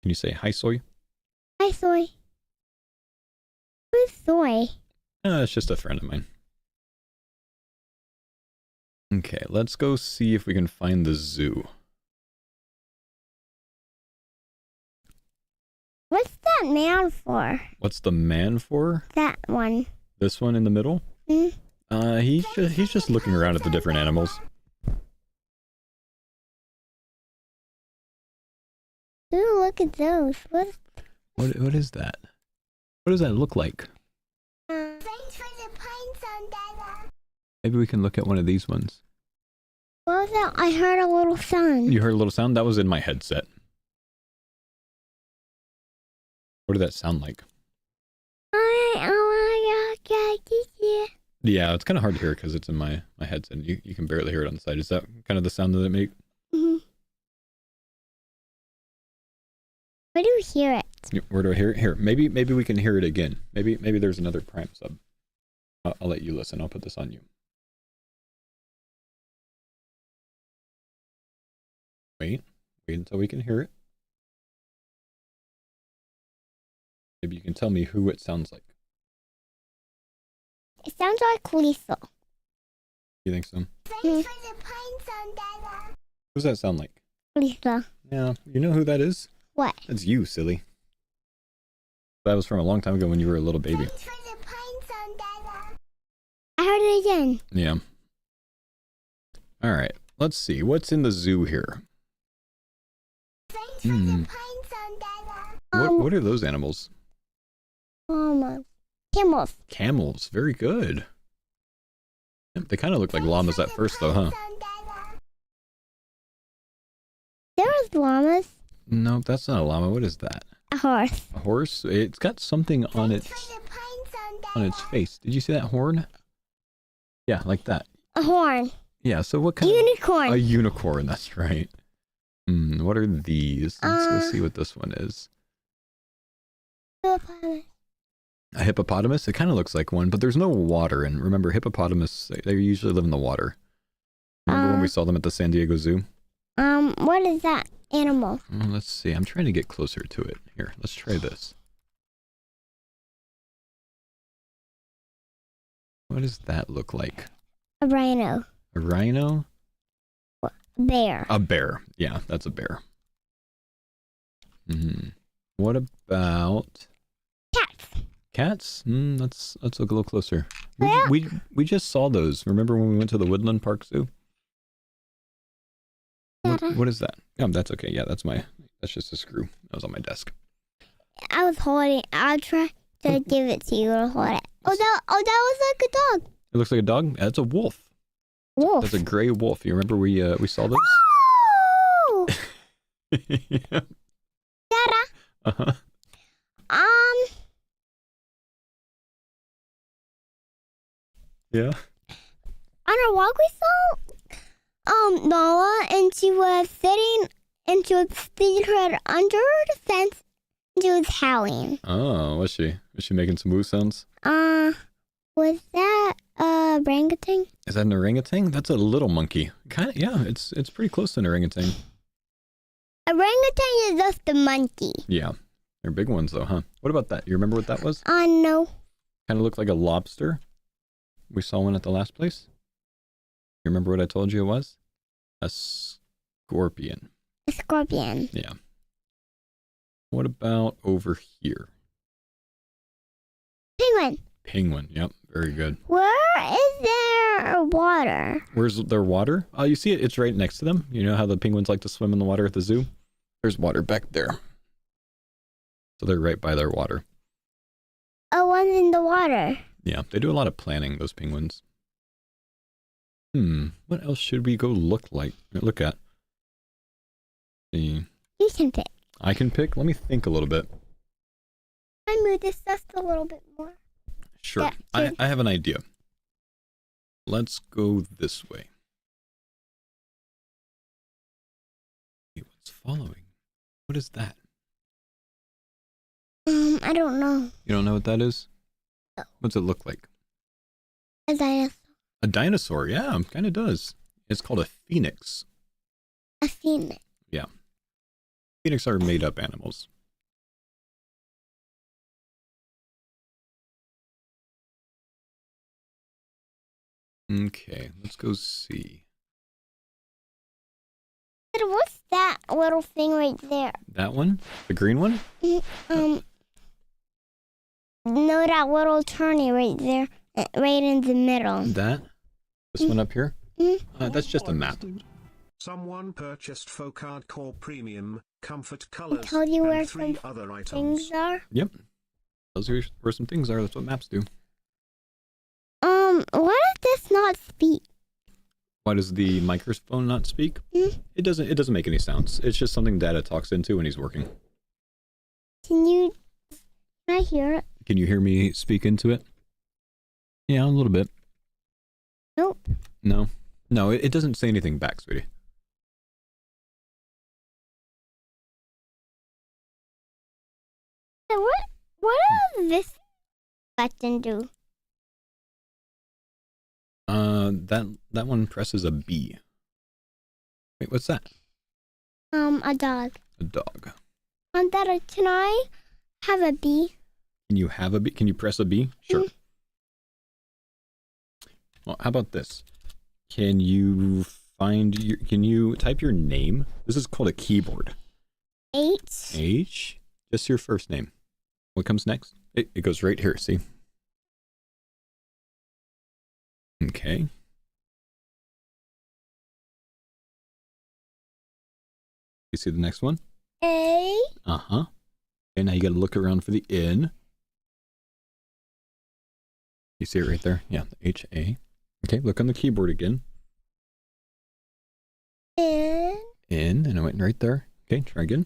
you say hi, Soy? Hi, Soy. Who's Soy? It's just a friend of mine. Okay, let's go see if we can find the zoo. What's that man for? What's the man for? That one. This one in the middle? He's just looking around at the different animals. Ooh, look at those. What is that? What does that look like? Thanks for the pine sun, Dada. Maybe we can look at one of these ones. What was that? I heard a little sound. You heard a little sound? That was in my headset. What did that sound like? Yeah, it's kind of hard to hear because it's in my headset. You can barely hear it on the side. Is that kind of the sound that it makes? Mm-hmm. Where do we hear it? Where do I hear it? Here. Maybe we can hear it again. Maybe there's another Prime sub. I'll let you listen. I'll put this on you. Wait until we can hear it. Maybe you can tell me who it sounds like. It sounds like Lisa. You think so? Hmm. What does that sound like? Lisa. Yeah, you know who that is? What? That's you, silly. That was from a long time ago when you were a little baby. I heard it again. Yeah. All right. Let's see. What's in the zoo here? What are those animals? Camels. Camels. Very good. Yep, they kind of look like llamas at first, though, huh? There's llamas. No, that's not a llama. What is that? A horse. A horse? It's got something on its face. Did you see that horn? Yeah, like that. A horn. Yeah. So what kind? Unicorn. A unicorn. That's right. What are these? Let's go see what this one is. Hippopotamus. A hippopotamus? It kind of looks like one, but there's no water. And remember, hippopotamus, they usually live in the water. Remember when we saw them at the San Diego Zoo? What is that animal? Let's see. I'm trying to get closer to it. Here, let's try this. What does that look like? A rhino. A rhino? Bear. A bear. Yeah, that's a bear. What about Cats. cats? Let's look a little closer. Yeah. We just saw those. Remember when we went to the Woodland Park Zoo? What is that? Yeah, that's okay. Yeah, that's just a screw. That was on my desk. I was holding. I'll try to give it to you to hold it. That was like a dog. It looks like a dog. That's a wolf. Wolf. That's a gray wolf. You remember we saw those? Oh! Yeah. Dada. Uh-huh. Yeah. On our walk we saw Nala, and she was sitting and she was sticking her head under the fence and she was howling. Oh, was she? Was she making some woo sounds? Was that a orangutan? Is that an orangutan? That's a little monkey. Kind of, yeah. It's pretty close to an orangutan. Orangutan is just a monkey. Yeah, they're big ones though, huh? What about that? You remember what that was? No. Kind of looked like a lobster. We saw one at the last place. You remember what I told you it was? A scorpion. A scorpion. Yeah. What about over here? Penguin. Penguin. Yep, very good. Where is there water? Where's their water? Oh, you see it? It's right next to them. You know how the penguins like to swim in the water at the zoo? There's water back there. So they're right by their water. Oh, one's in the water. Yeah, they do a lot of planning, those penguins. What else should we go look at? See. You can pick. I can pick? Let me think a little bit. I move this just a little bit more. Sure. Yeah, I have an idea. Let's go this way. Hey, what's following? What is that? I don't know. You don't know what that is? No. What's it look like? A dinosaur. A dinosaur, yeah, kind of does. It's called a phoenix. A phoenix. Yeah. Phoenix are made up animals. Okay, let's go see. What's that little thing right there? That one? The green one? No, that little turny right there, right in the middle. That? This one up here? That's just a map. Someone purchased for CARDCORE Premium, Comfort Colors, Tell you where and 3 some other items. things are. Yep. Those are where some things are. That's what maps do. Why does this not speak? Why does the microphone not speak? It doesn't make any sounds. It's just something Dada talks into when he's working. Can I hear it? Can you hear me speak into it? Yeah, a little bit. Nope. No, it doesn't say anything back, sweetie. What does this button do? That one presses a B. Wait, what's that? A dog. A dog. Dada, can I have a bee? Can you have a B? Can you press a B? Sure. Well, how about this? Can you can you type your name? This is called a keyboard. H. H, just your first name. What comes next? It goes right here, see? Okay. You see the next one? A. Uh-huh. Okay, now you gotta look around for the N. You see it right there? Yeah, H-A. Okay, look on the keyboard again. N. N, and I went right there. Okay, try again.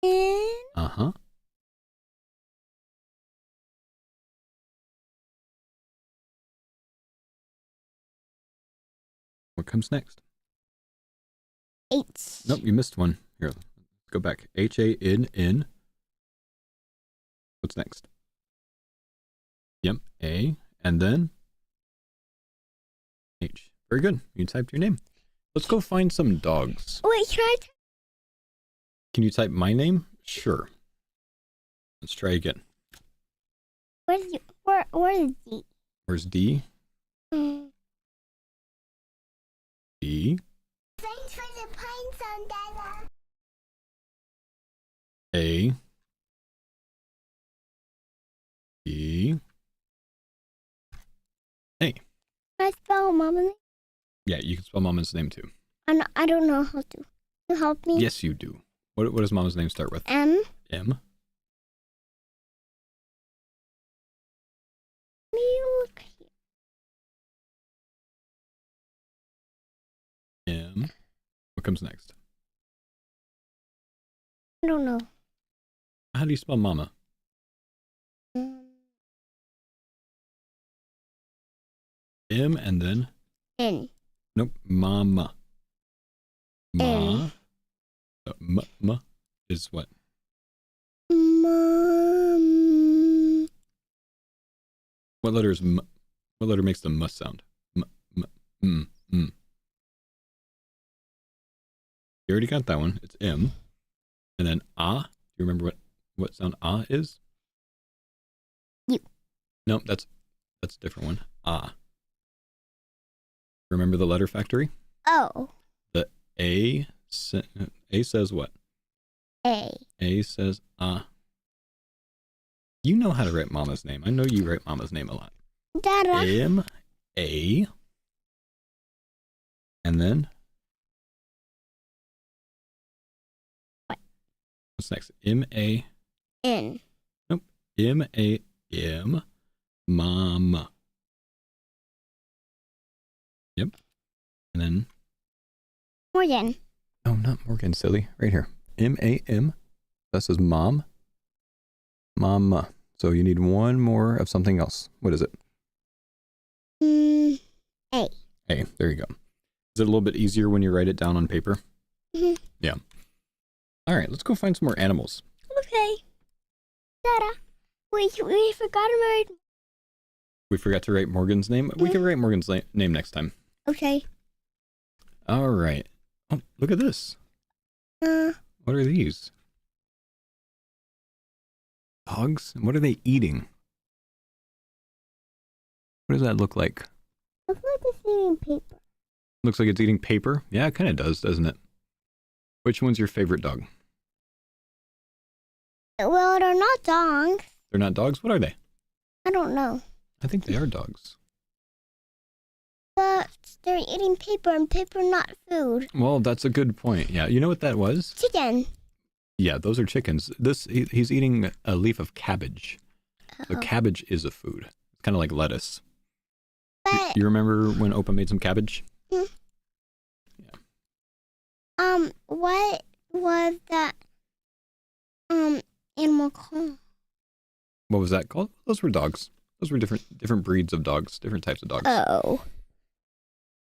N. Uh-huh. What comes next? H. Nope, you missed one. Here, let's go back. H-A-N-N. What's next? Yep, A, and then H. Very good. You typed your name. Let's go find some dogs. Wait, try. Can you type my name? Sure. Let's try again. Where is D? Where's D? D. Thanks for the pine zone, Dada. A. E. A. Can I spell Mama's name? Yeah, you can spell Mama's name too. I don't know how to. Can you help me? Yes, you do. What does Mama's name start with? M. M. Let me look here. M. What comes next? I don't know. How do you spell Mama? M and then? N. Nope. Mama. Ma. M. M is what? Mom. What letter is M? What letter makes the M sound? M. You already got that one. It's M. And then ah. Do you remember what sound ah is? U. Nope, that's a different one. Ah. Remember the letter factory? O. The A says what? A. A says ah. You know how to write Mama's name. I know you write Mama's name a lot. Dada. M A. And then What? What's next? M A. N. Nope. M A M. Mama. Yep. And then Morgan. oh, not Morgan, silly. Right here. M A M. That says mom. Mama. So you need one more of something else. What is it? A. A. There you go. Is it a little bit easier when you write it down on paper? Mhm. Yeah. All right, let's go find some more animals. Okay. Dada. Wait, we forgot to write. We forgot to write Morgan's name. We can write Morgan's name next time. Okay. All right. Oh, look at this. What are these? Dogs? What are they eating? What does that look like? Looks like it's eating paper. Looks like it's eating paper. Yeah, it kind of does, doesn't it? Which one's your favorite dog? Well, they're not dogs. They're not dogs? What are they? I don't know. I think they are dogs. But they're eating paper and paper not food. Well, that's a good point. Yeah, you know what that was? Chicken. Yeah, those are chickens. He's eating a leaf of cabbage. So Oh. cabbage is a food. It's kind of like lettuce. But, You remember when Opa made some cabbage? what was that, animal called? What was that called? Those were dogs. Those were different breeds of dogs, different types of dogs. Oh.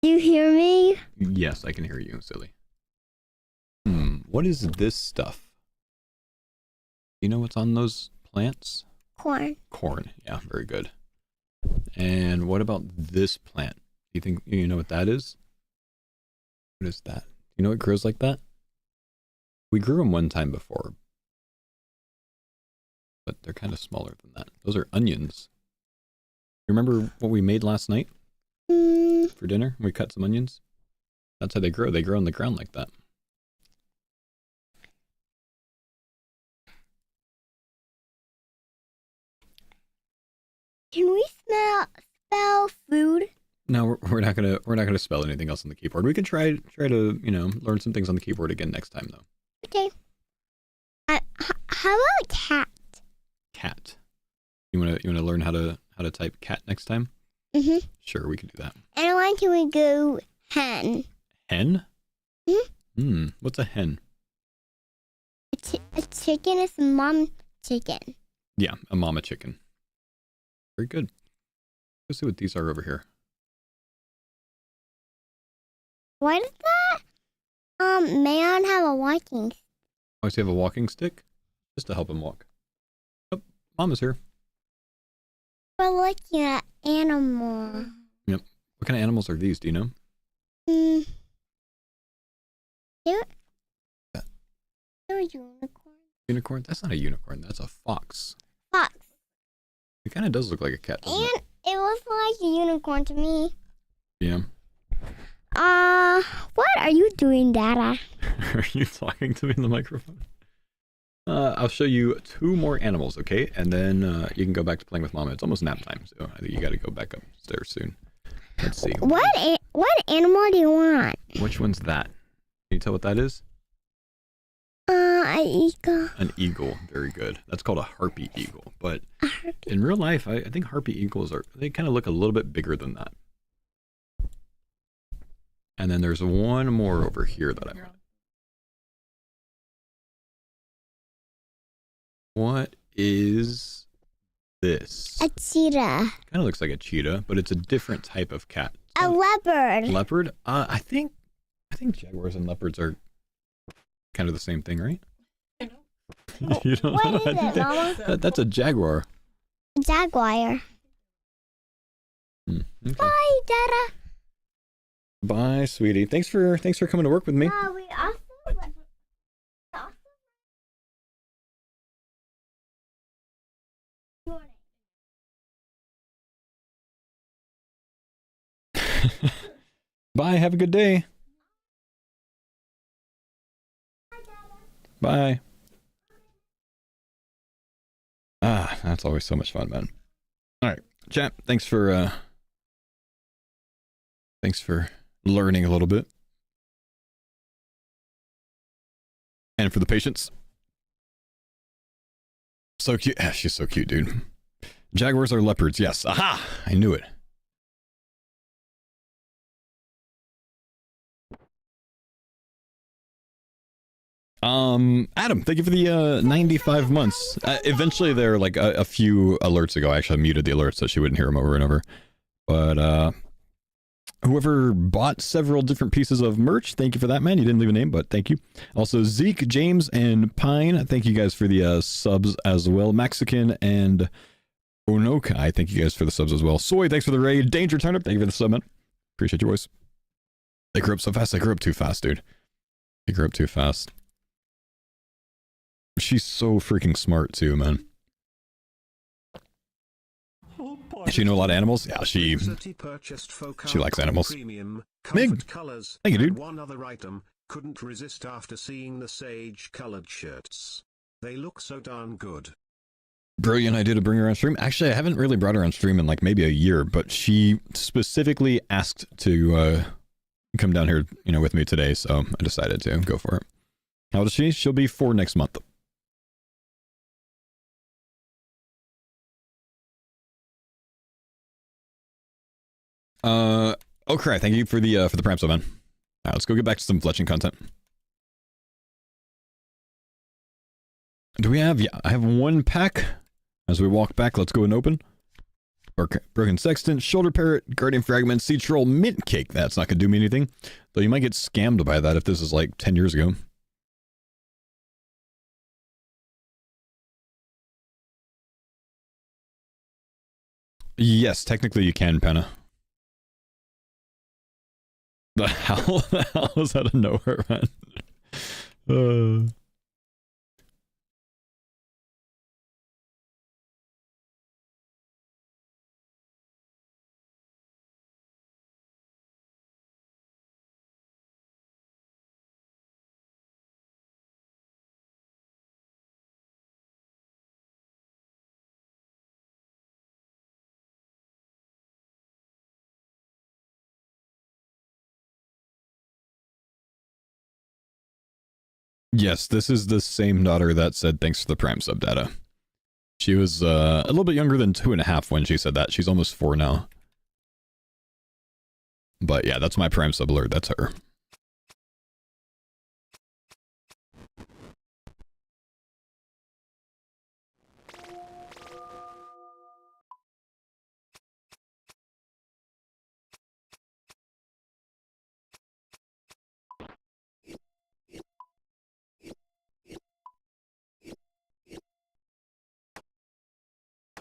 Do you hear me? Yes, I can hear you, silly. What is this stuff? You know what's on those plants? Corn. Corn. Yeah, very good. And what about this plant? You think you know what that is? What is that? You know what grows like that? We grew them one time before, but they're kind of smaller than that. Those are onions. You remember what we made last night? for dinner. We cut some onions. That's how they grow. They grow on the ground like that. Can we spell food? No, we're not gonna spell anything else on the keyboard. We can try to learn some things on the keyboard again next time though. Okay. How about cat? Cat. You wanna learn how to type cat next time? Mhm. Sure, we can do that. And I want to go hen. Hen? Mhm. What's a hen? A chicken is a mom chicken. Yeah, a mama chicken. Very good. Let's see what these are over here. Why does that man have a walking? Oh, does he have a walking stick? Just to help him walk. Oh, Mama's here. We're looking at animal. Yep. What kind of animals are these? Do you know? They're a unicorn. Unicorn? That's not a unicorn. That's a fox. Fox. It kind of does look like a cat, doesn't And it looks like a unicorn to me. it? Yeah. What are you doing, Dada? Are you talking to me in the microphone? I'll show you 2 more animals, okay? And then you can go back to playing with Mama. It's almost nap time, so I think you got to go back upstairs soon. Let's see. What animal do you want? Which one's that? Can you tell what that is? An eagle. An eagle. Very good. That's called a harpy eagle. But in real life, I think harpy eagles they kind of look a little bit bigger than that. And then there's one more over here that I want. What is this? A cheetah. Kind of looks like a cheetah, but it's a different type of cat. A leopard. Leopard? I think jaguars and leopards are kind of the same thing, right? I don't know. You don't What know? is I think it, Mama? that's a jaguar. Jaguar. Okay. Bye, Dada. Bye, sweetie. Thanks for coming to work with me. We also. Bye. Have a good day. Bye. That's always so much fun, man. All right, chat. Thanks for learning a little bit, and for the patience. So cute. She's so cute, dude. Jaguars are leopards. Yes. Aha! I knew it. Adam, thank you for the 95 months. Eventually, there like a few alerts ago. I actually muted the alerts so she wouldn't hear them over and over. But whoever bought several different pieces of merch, thank you for that, man. You didn't leave a name, but thank you. Also, Zeke, James, and Pine, thank you guys for the subs as well. Mexican and Onokai, thank you guys for the subs as well. Soy, thanks for the raid. Danger Turnip, thank you for the sub, man. Appreciate you, boys. They grew up so fast. They grew up too fast, dude. They grew up too fast. She's so freaking smart too, man. Does she know a lot of animals? Yeah, she likes animals. Mig, colors, thank you, dude. One other item, couldn't resist after seeing the sage-colored shirts. They look so darn good. Brilliant idea to bring her on stream. Actually, I haven't really brought her on stream in like maybe a year, but she specifically asked to come down here, with me today, so I decided to go for it. How old is she? She'll be 4 next month. Okay, thank you for the Prime sub, man. All right, let's go get back to some fletching content. Do we have? Yeah, I have 1 pack. As we walk back, let's go and open. Broken Sextant, Shoulder Parrot, Guardian Fragment, Sea Troll, Mint Cake. That's not gonna do me anything. Though you might get scammed by that if this is like 10 years ago. Yes, technically you can, Penna. The hell is out of nowhere, man? Yes, this is the same daughter that said thanks for the Prime sub data. She was a little bit younger than 2.5 when she said that. She's almost 4 now. But yeah, that's my Prime sub alert. That's her.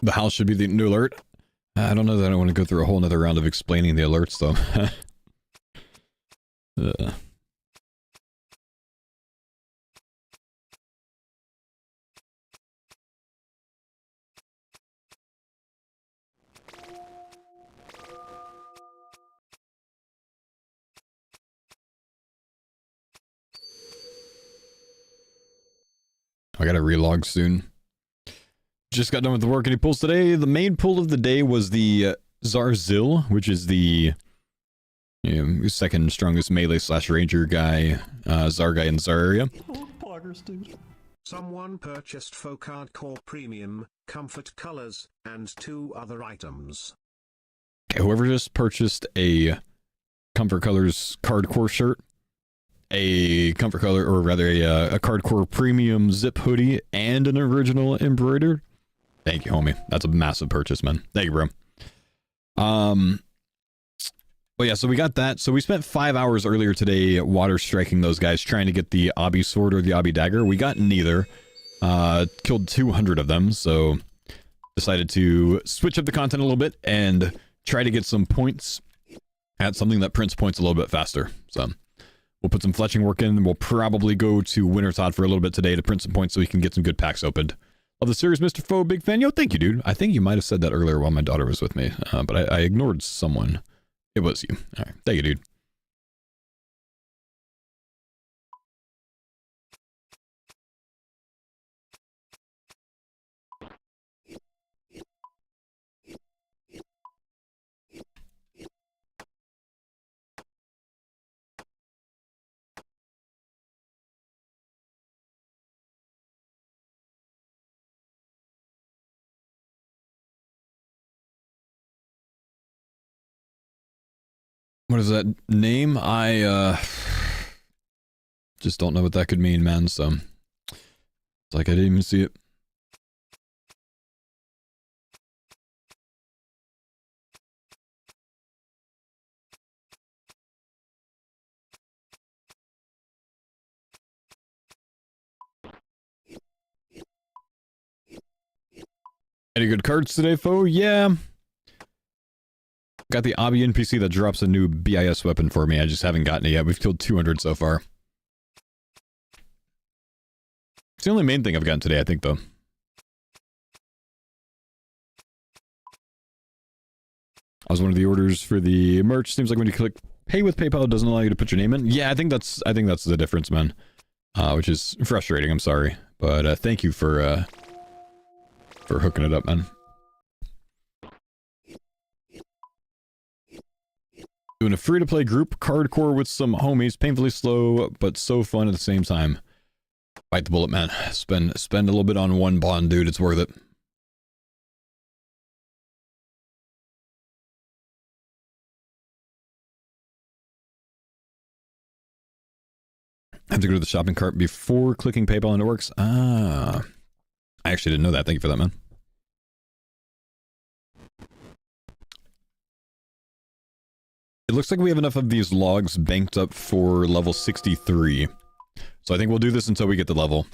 The house should be the new alert. I don't know that I want to go through a whole nother round of explaining the alerts, though. I gotta relog soon. Just got done with the work any pulls today. The main pull of the day was the Zarzil, which is the second strongest melee / ranger guy, Zar guy in Zar area. Oh, poggers, dude. Someone purchased faux CARDCORE Premium, Comfort Colors, and 2 other items. Okay, whoever just purchased a Comfort Colors CARDCORE shirt, a Comfort Color, or rather a CARDCORE Premium zip hoodie, and an original embroidered. Thank you, homie. That's a massive purchase, man. Thank you, bro. But yeah, so we got that. So we spent 5 hours earlier today water striking those guys, trying to get the Obby sword or the Obby dagger. We got neither. Killed 200 of them, so decided to switch up the content a little bit and try to get some points at something that prints points a little bit faster. So we'll put some fletching work in. We'll probably go to Wintertodt for a little bit today to print some points so we can get some good packs opened. Love the series, Mr. Foe. Big fan. Yo, thank you, dude. I think you might have said that earlier while my daughter was with me, but I ignored someone. It was you. All right. Thank you, dude. What is that name? I just don't know what that could mean, man, so it's like I didn't even see it. Any good cards today, foe? Yeah. Got the Obby NPC that drops a new BIS weapon for me. I just haven't gotten it yet. We've killed 200 so far. It's the only main thing I've gotten today, I think, though. That was one of the orders for the merch. Seems like when you click pay with PayPal, it doesn't allow you to put your name in. Yeah, I think that's the difference, man. Which is frustrating. I'm sorry, but thank you for hooking it up, man. Doing a free-to-play group, CARDCORE with some homies, painfully slow, but so fun at the same time. Bite the bullet, man. Spend a little bit on one bond, dude. It's worth it. I have to go to the shopping cart before clicking PayPal and it works. Ah. I actually didn't know that. Thank you for that, man. It looks like we have enough of these logs banked up for level 63. So I think we'll do this until we get the level.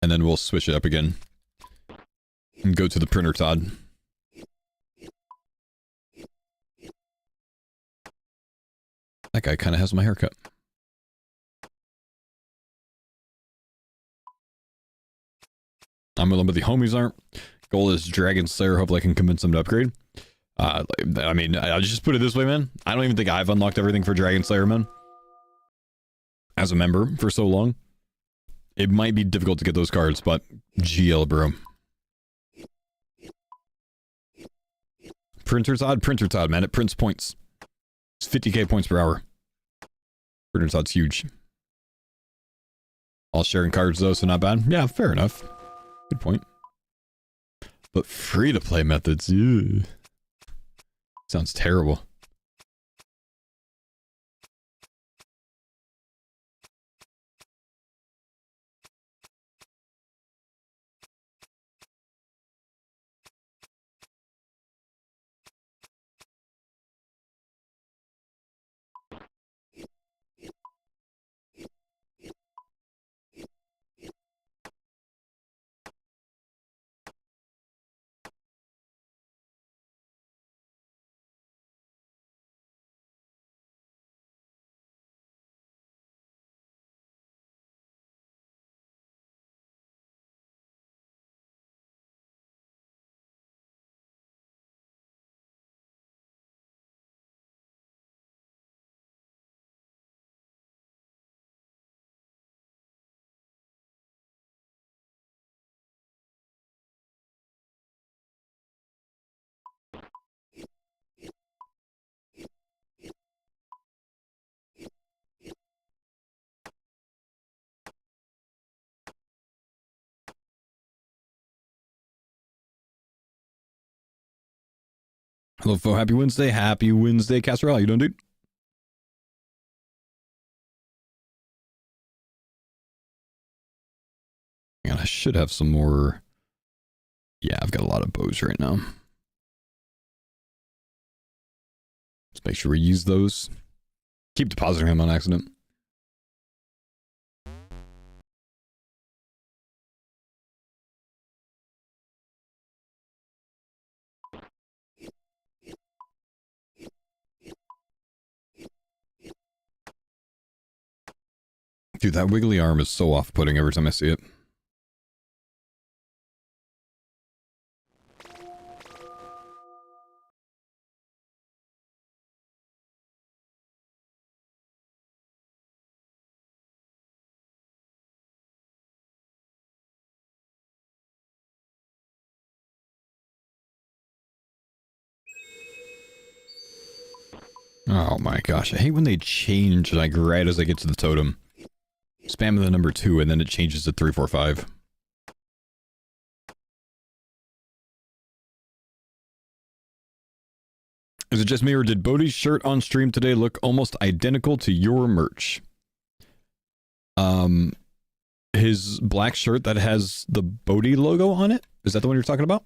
And then we'll switch it up again. And go to the printer, Todd. That guy kind of has my haircut. I'm with them, but the homies aren't. Goal is Dragon Slayer. Hopefully I can convince them to upgrade. I mean, I'll just put it this way, man. I don't even think I've unlocked everything for Dragon Slayer, man. As a member for so long. It might be difficult to get those cards, but GL, bro. Printer Todd, man. It prints points. It's 50k points per hour. Printer Todd's huge. All sharing cards though, so not bad. Yeah, fair enough. Good point. But free-to-play methods, ew. Sounds terrible. Hello, Fo. Happy Wednesday. Happy Wednesday, Casserole. How you doing, dude? Man, I should have some more. Yeah, I've got a lot of bows right now. Let's make sure we use those. Keep depositing them on accident. Dude, that wiggly arm is so off-putting every time I see it. Oh my gosh, I hate when they change like right as I get to the totem. Spam the number 2 and then it changes to 3, 4, 5. Is it just me or did Bodhi's shirt on stream today look almost identical to your merch? His black shirt that has the Bodhi logo on it? Is that the one you're talking about?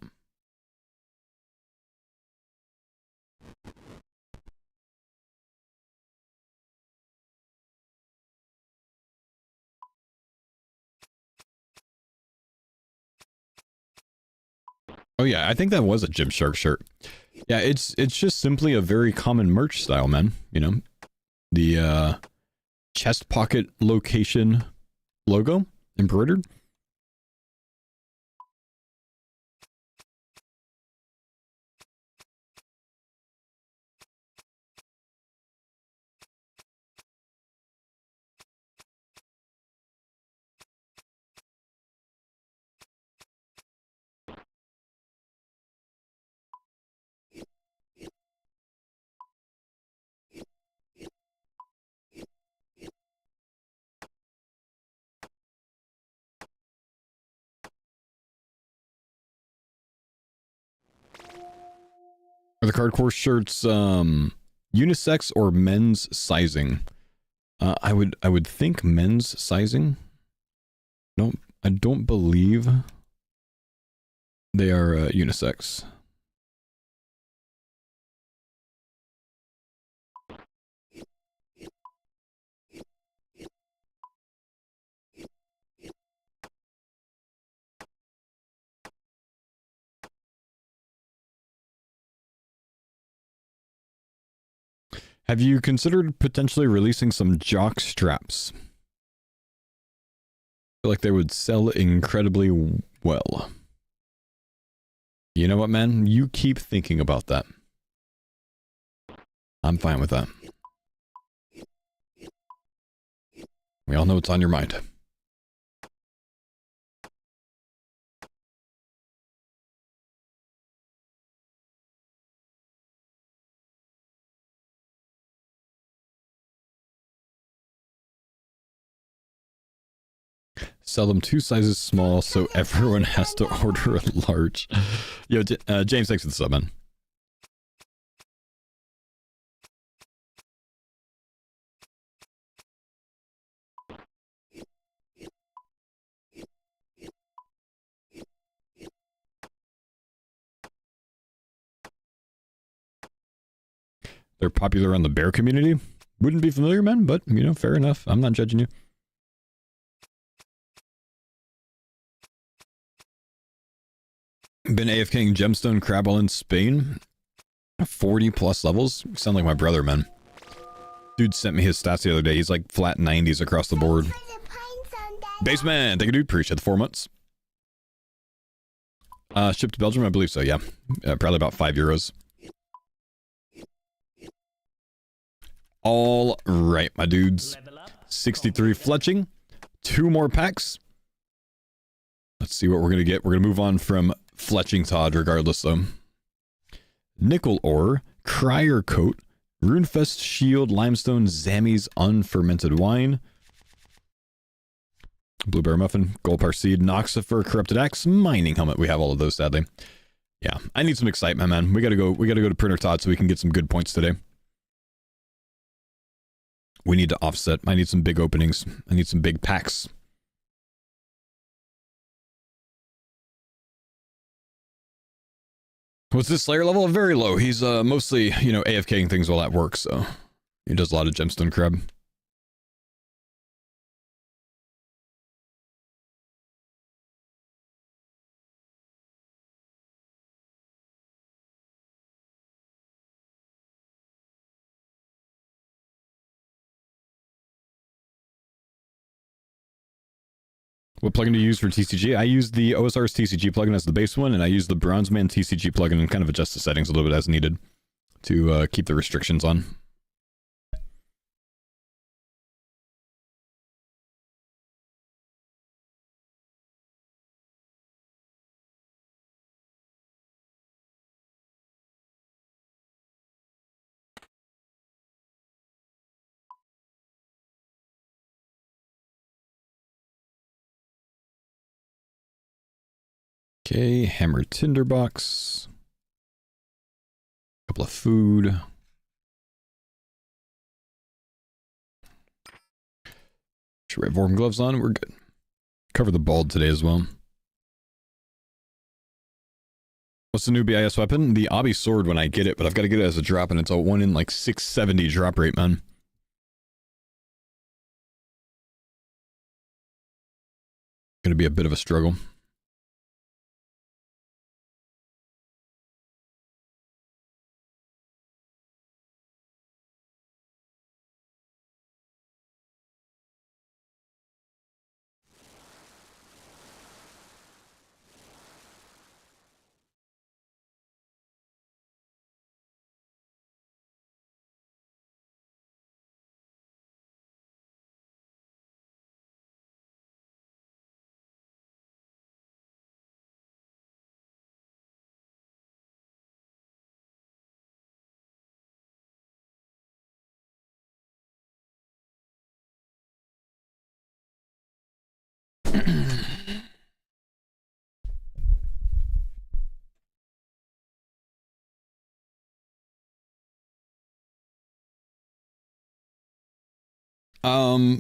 Oh yeah, I think that was a Gymshark shirt. Yeah, it's just simply a very common merch style, man. You know, the chest pocket location logo embroidered. Are the CARDCORE shirts unisex or men's sizing? I would think men's sizing. No, I don't believe they are unisex. Have you considered potentially releasing some jock straps? I feel like they would sell incredibly well. You know what, man? You keep thinking about that. I'm fine with that. We all know it's on your mind. Sell them 2 sizes small so everyone has to order a large. Yo, James, thanks for the sub, man. They're popular on the bear community. Wouldn't be familiar, man, but, you know, fair enough. I'm not judging you. Been AFKing Gemstone Crabble in Spain. 40 plus levels. You sound like my brother, man. Dude sent me his stats the other day. He's like flat 90s across the board. Baseman, thank you, dude. Appreciate the 4 months. Shipped to Belgium, I believe so, yeah. Probably about €5. All right, my dudes. 63 fletching. 2 more packs. Let's see what we're going to get. We're going to move on from fletching Todd regardless, though. Nickel ore, Crier coat, Runefest shield, limestone, Zammy's unfermented wine, Blueberry muffin, Goldpar seed, Noxifer, corrupted axe, mining helmet. We have all of those, sadly. Yeah, I need some excitement, man. We gotta go to Printer Todd so we can get some good points today. We need to offset. I need some big openings. I need some big packs. What's this Slayer level? Very low. He's mostly, you know, AFKing things while at work, so he does a lot of gemstone crab. What plugin do you use for TCG? I use the OSR's TCG plugin as the base one, and I use the Bronzeman TCG plugin and kind of adjust the settings a little bit as needed to keep the restrictions on. Okay, hammer tinderbox. Couple of food. Should we have warm gloves on? We're good. Cover the bald today as well. What's the new BIS weapon? The Obby sword when I get it, but I've got to get it as a drop, and it's a 1 in like 670 drop rate, man. Gonna be a bit of a struggle.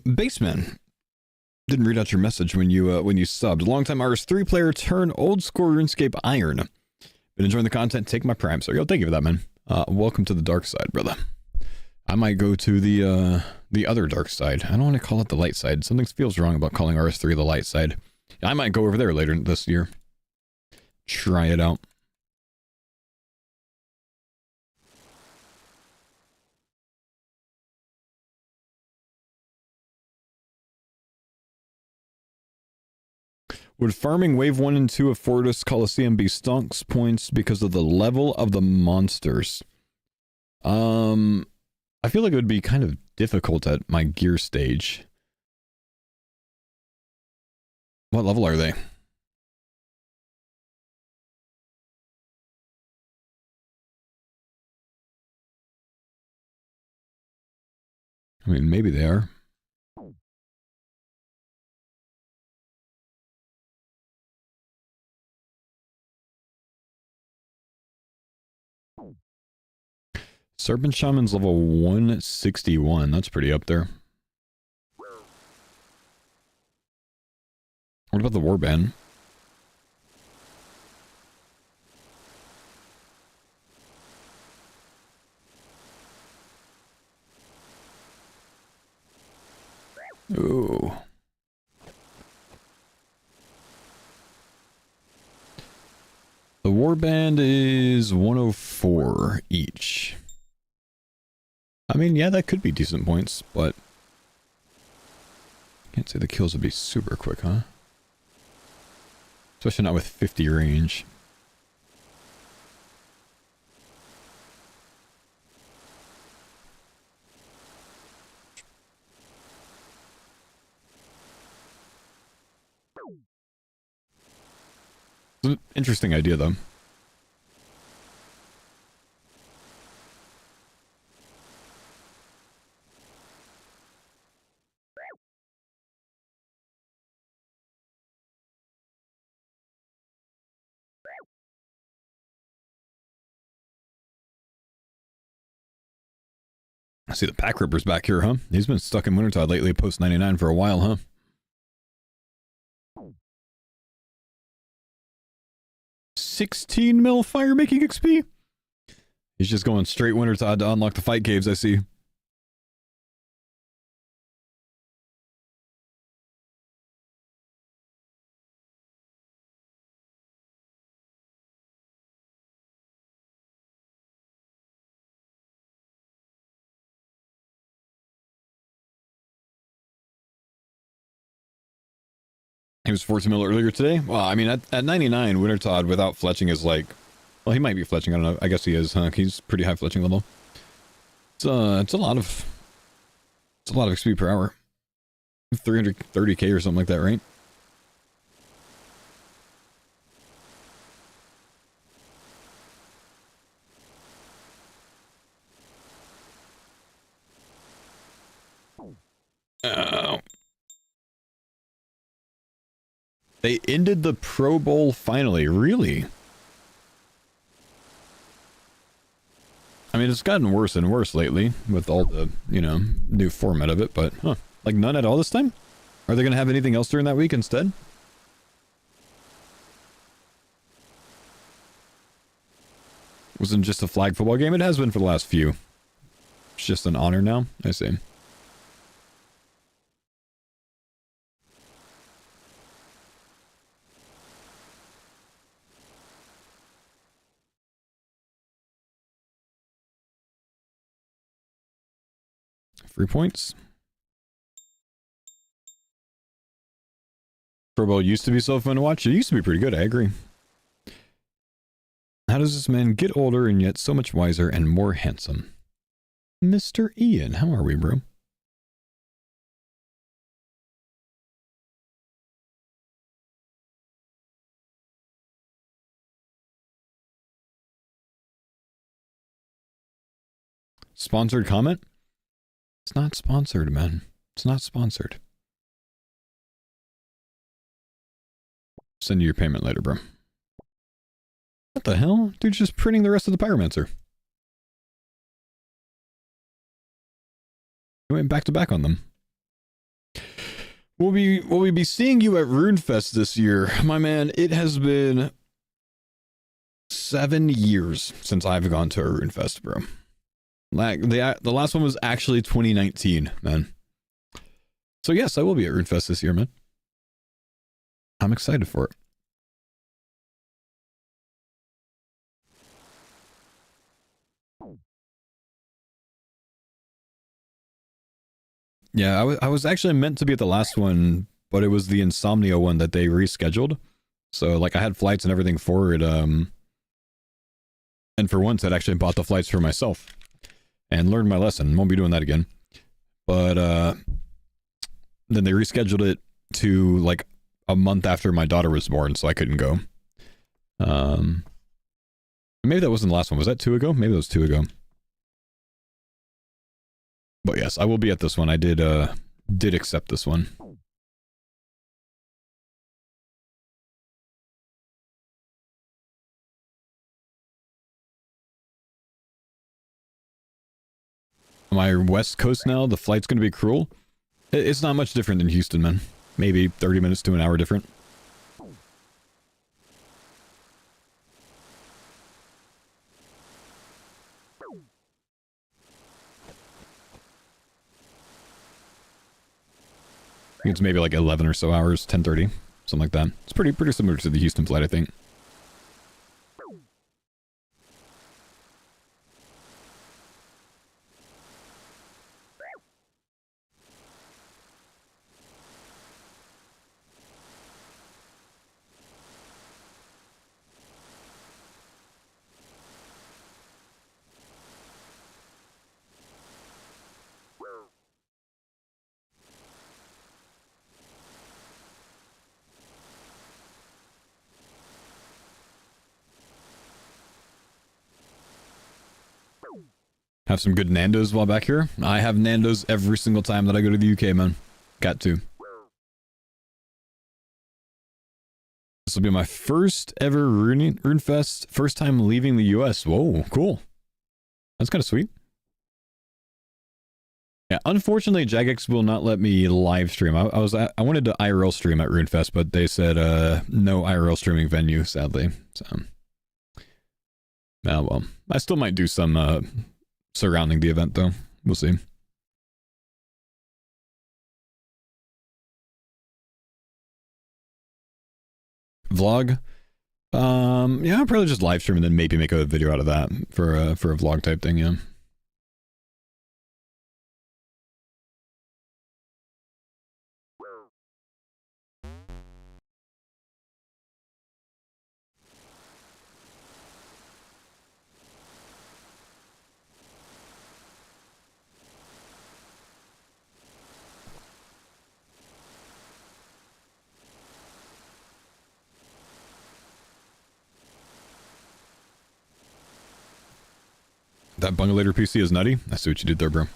Baseman. Didn't read out your message when you subbed. Longtime RS3 player turn old school RuneScape Iron. Been enjoying the content. Take my prime. So yo, thank you for that, man. Welcome to the dark side, brother. I might go to the other dark side. I don't want to call it the light side. Something feels wrong about calling RS3 the light side. I might go over there later this year. Try it out. Would farming wave 1 and 2 of Fortis Coliseum be stonks points because of the level of the monsters? I feel like it would be kind of difficult at my gear stage. What level are they? I mean, maybe they are. Serpent Shaman's level 161. That's pretty up there. What about the Warband? Ooh. The Warband is 104 each. I mean, yeah, that could be decent points, but can't say the kills would be super quick, huh? Especially not with 50 range. It's an interesting idea, though. I see the Pack Ripper's back here, huh? He's been stuck in Wintertide lately, post 99 for a while, huh? $16 mil fire making XP? He's just going straight Wintertide to unlock the fight caves, I see. He was 14 mil earlier today? Well, I mean, at 99, Wintertod without fletching is like... Well, he might be fletching, I don't know. I guess he is, huh? He's pretty high fletching level. It's a lot of... It's a lot of XP per hour. 330k or something like that, right? Oh. They ended the Pro Bowl finally. Really? I mean, it's gotten worse and worse lately with all the, you know, new format of it, but, huh. Like, none at all this time? Are they going to have anything else during that week instead? Wasn't just a flag football game? It has been for the last few. It's just an honor now? I see. Free points. Pro Bowl used to be so fun to watch. It used to be pretty good, I agree. How does this man get older and yet so much wiser and more handsome? Mr. Ian, how are we, bro? Sponsored comment? It's not sponsored, man. It's not sponsored. Send you your payment later, bro. What the hell? Dude's just printing the rest of the Pyromancer. He went back to back on them. Will we be seeing you at RuneFest this year? My man, it has been 7 years since I've gone to a RuneFest, bro. Like, the last one was actually 2019, man. So yes, I will be at RuneFest this year, man. I'm excited for it. Yeah, I was actually meant to be at the last one, but it was the Insomnia one that they rescheduled. So, like, I had flights and everything for it, and for once, I'd actually bought the flights for myself. And learned my lesson. Won't be doing that again. But, then they rescheduled it to, like, a month after my daughter was born, so I couldn't go. Maybe that wasn't the last one. Was that 2 ago? Maybe that was 2 ago. But yes, I will be at this one. I did accept this one. my West Coast now, the flight's going to be cruel. It's not much different than Houston, man. Maybe 30 minutes to an hour different. I think it's maybe like 11 or so hours, 10:30, something like that. It's pretty similar to the Houston flight, I think. Have some good Nando's while back here. I have Nando's every single time that I go to the UK, man. Got to. This will be my first ever RuneFest. First time leaving the US. Whoa, cool. That's kind of sweet. Yeah, unfortunately, Jagex will not let me live stream. I wanted to IRL stream at RuneFest, but they said no IRL streaming venue, sadly. So, well, I still might do some surrounding the event, though. We'll see. Vlog? Yeah, I'll probably just live stream and then maybe make a video out of that for a vlog type thing, yeah. That Bungalator PC is nutty. I see what you did there, bro.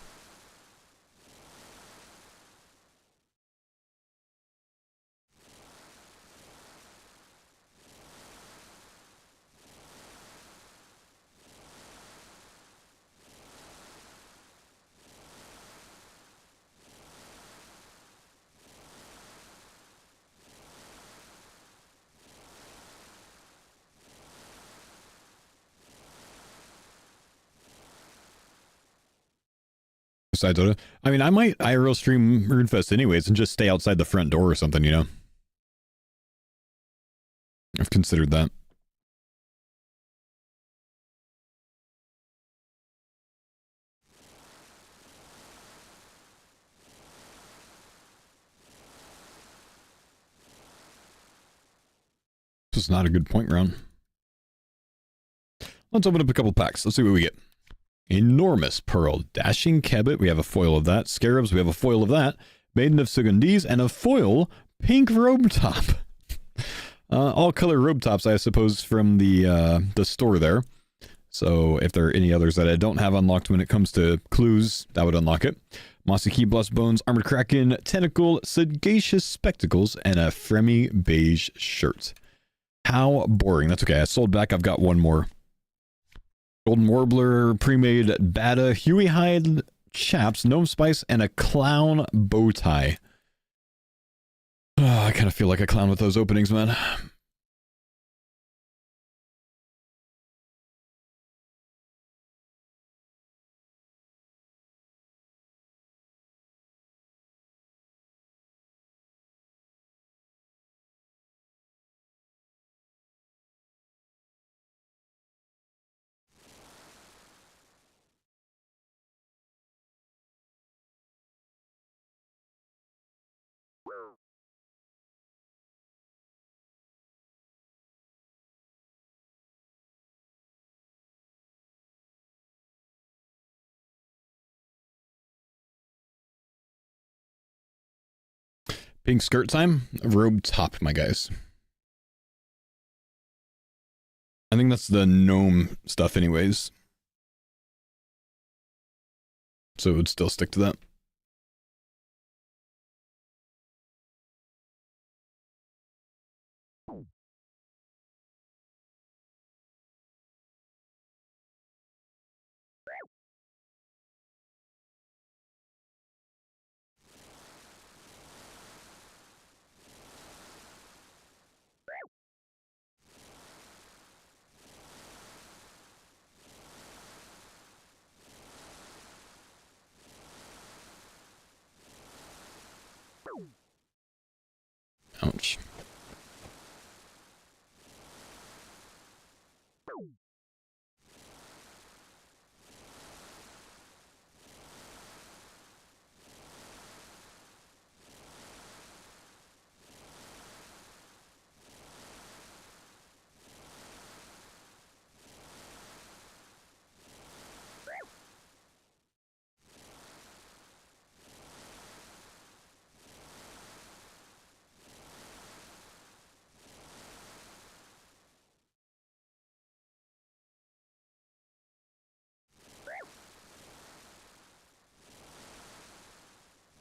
I mean, I might IRL stream RuneFest anyways and just stay outside the front door or something, you know? I've considered that. This is not a good point round. Let's open up a couple packs. Let's see what we get. Enormous Pearl. Dashing Cabot. We have a foil of that. Scarabs. We have a foil of that. Maiden of Sugandis. And a foil pink robe top. All color robe tops, I suppose, from the store there. So if there are any others that I don't have unlocked when it comes to clues, that would unlock it. Mossy Key, Blessed Bones, Armored Kraken, Tentacle, Sagacious Spectacles, and a Fremy beige shirt. How boring. That's okay. I sold back. I've got one more. Golden Warbler, pre-made Bata, Huey Hide, Chaps, Gnome Spice, and a clown bow tie. Oh, I kind of feel like a clown with those openings, man. Pink skirt time, robe top, my guys. I think that's the gnome stuff anyways. So it would still stick to that. Ouch.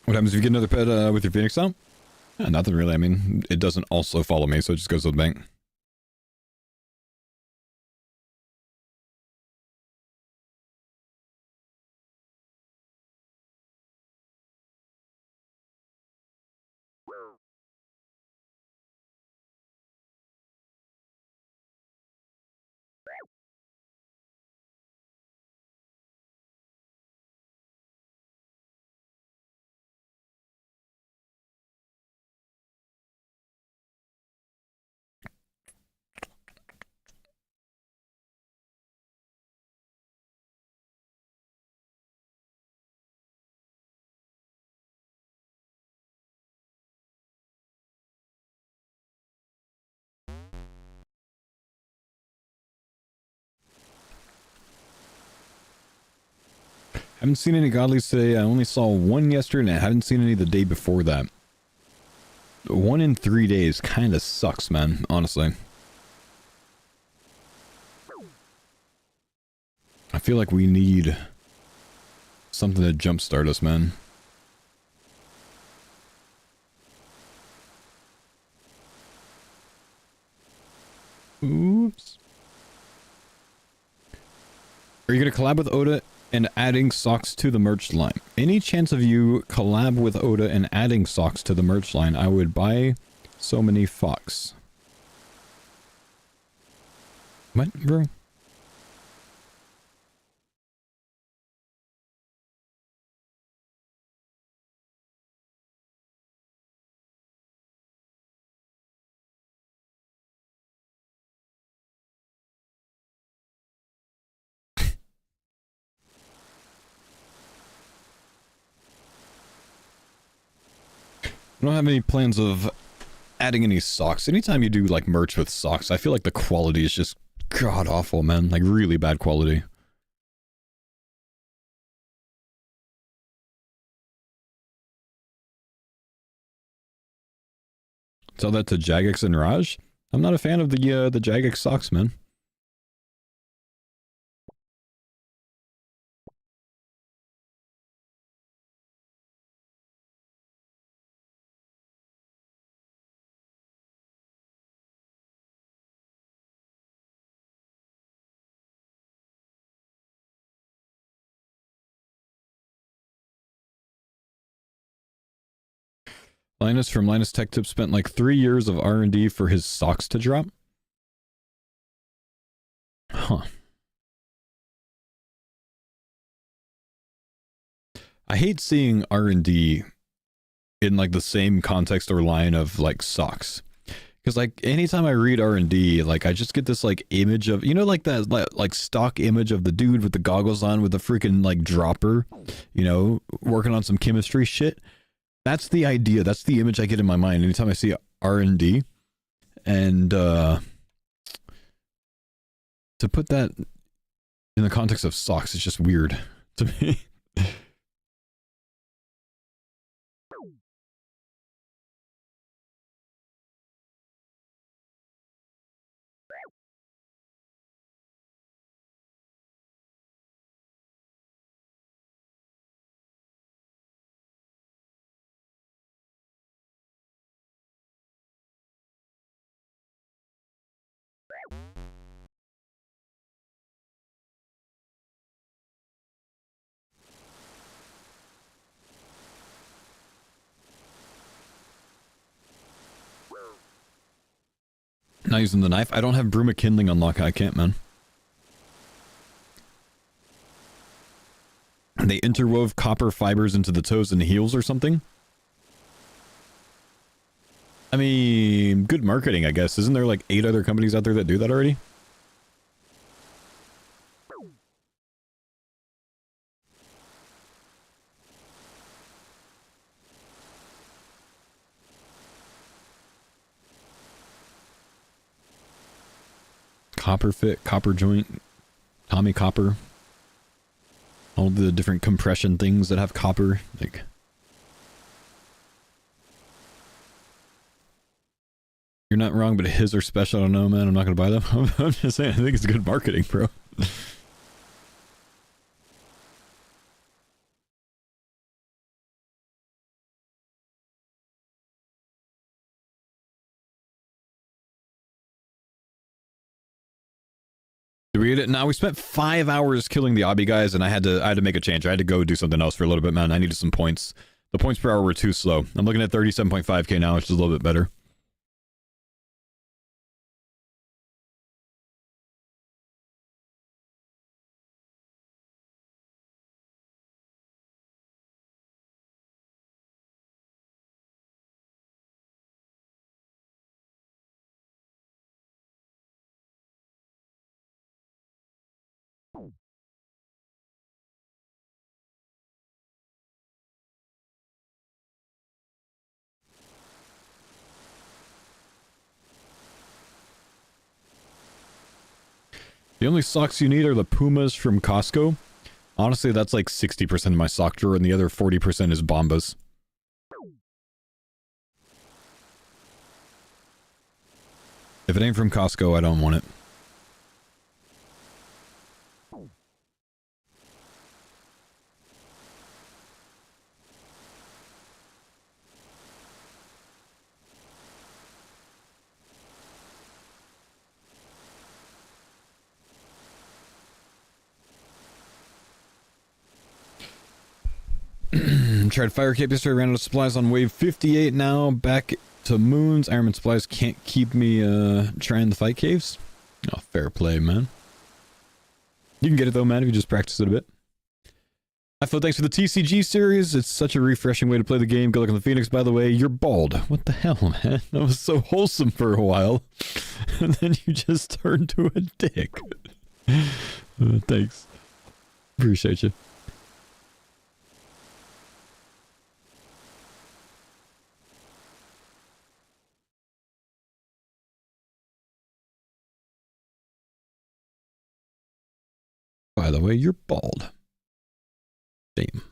What happens if you get another pet with your Phoenix out? Nothing really. I mean, it doesn't also follow me, so it just goes to the bank. Haven't seen any godlies today. I only saw one yesterday, and I haven't seen any the day before that. 1 in 3 days kind of sucks, man, honestly. I feel like we need something to jumpstart us, man. Oops. Are you going to collab with Oda and adding socks to the merch line? Any chance of you collab with Oda and adding socks to the merch line? I would buy so many Fox. What, bro? I don't have any plans of adding any socks. Anytime you do like merch with socks, I feel like the quality is just god awful, man. Like really bad quality. Tell that to Jagex and Raj. I'm not a fan of the Jagex socks, man. Linus from Linus Tech Tip spent like 3 years of R&D for his socks to drop. Huh. I hate seeing R&D in like the same context or line of like socks. Because like anytime I read R&D, like I just get this like image of, you know, like that like stock image of the dude with the goggles on with the freaking like dropper, you know, working on some chemistry shit. That's the idea. That's the image I get in my mind anytime I see R&D. And to put that in the context of socks is just weird to me. Not using the knife. I don't have Bruma Kindling unlocked. I can't, man. They interwove copper fibers into the toes and heels or something? I mean, good marketing, I guess. Isn't there like 8 other companies out there that do that already? Copper fit, copper joint, Tommy copper. All the different compression things that have copper. Like, you're not wrong, but his are special. I don't know, man. I'm not going to buy them. I'm just saying, I think it's good marketing, bro. Did we get it? Now we spent 5 hours killing the obby guys, and I had to make a change. I had to go do something else for a little bit, man. I needed some points. The points per hour were too slow. I'm looking at 37.5k now, which is a little bit better. The only socks you need are the Pumas from Costco. Honestly, that's like 60% of my sock drawer, and the other 40% is Bombas. If it ain't from Costco, I don't want it. Tried fire cape yesterday, ran out of supplies on wave 58 now. Back to moons. Ironman supplies can't keep me trying the fight caves. Oh, fair play, man. You can get it though, man, if you just practice it a bit. I feel thanks for the TCG series. It's such a refreshing way to play the game. Good luck on the Phoenix, by the way. You're bald. What the hell, man? That was so wholesome for a while. And then you just turned to a dick. Thanks. Appreciate you. By the way, you're bald. Damn.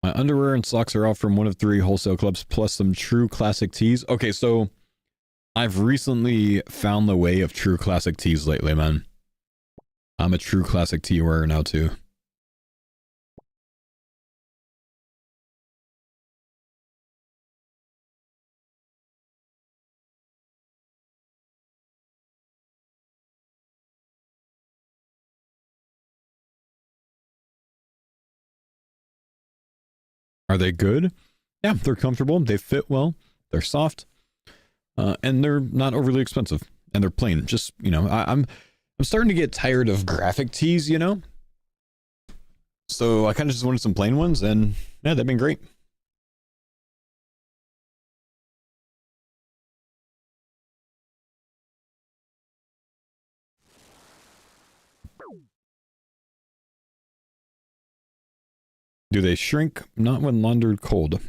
My underwear and socks are all from one of 3 wholesale clubs, plus some true classic tees. Okay, so I've recently found the way of true classic tees lately, man. I'm a true classic tee wearer now, too. Are they good? Yeah, they're comfortable. They fit well. They're soft. And they're not overly expensive. And they're plain. Just, you know, I'm starting to get tired of graphic tees, you know? So I kind of just wanted some plain ones, and yeah, they've been great. Do they shrink? Not when laundered cold.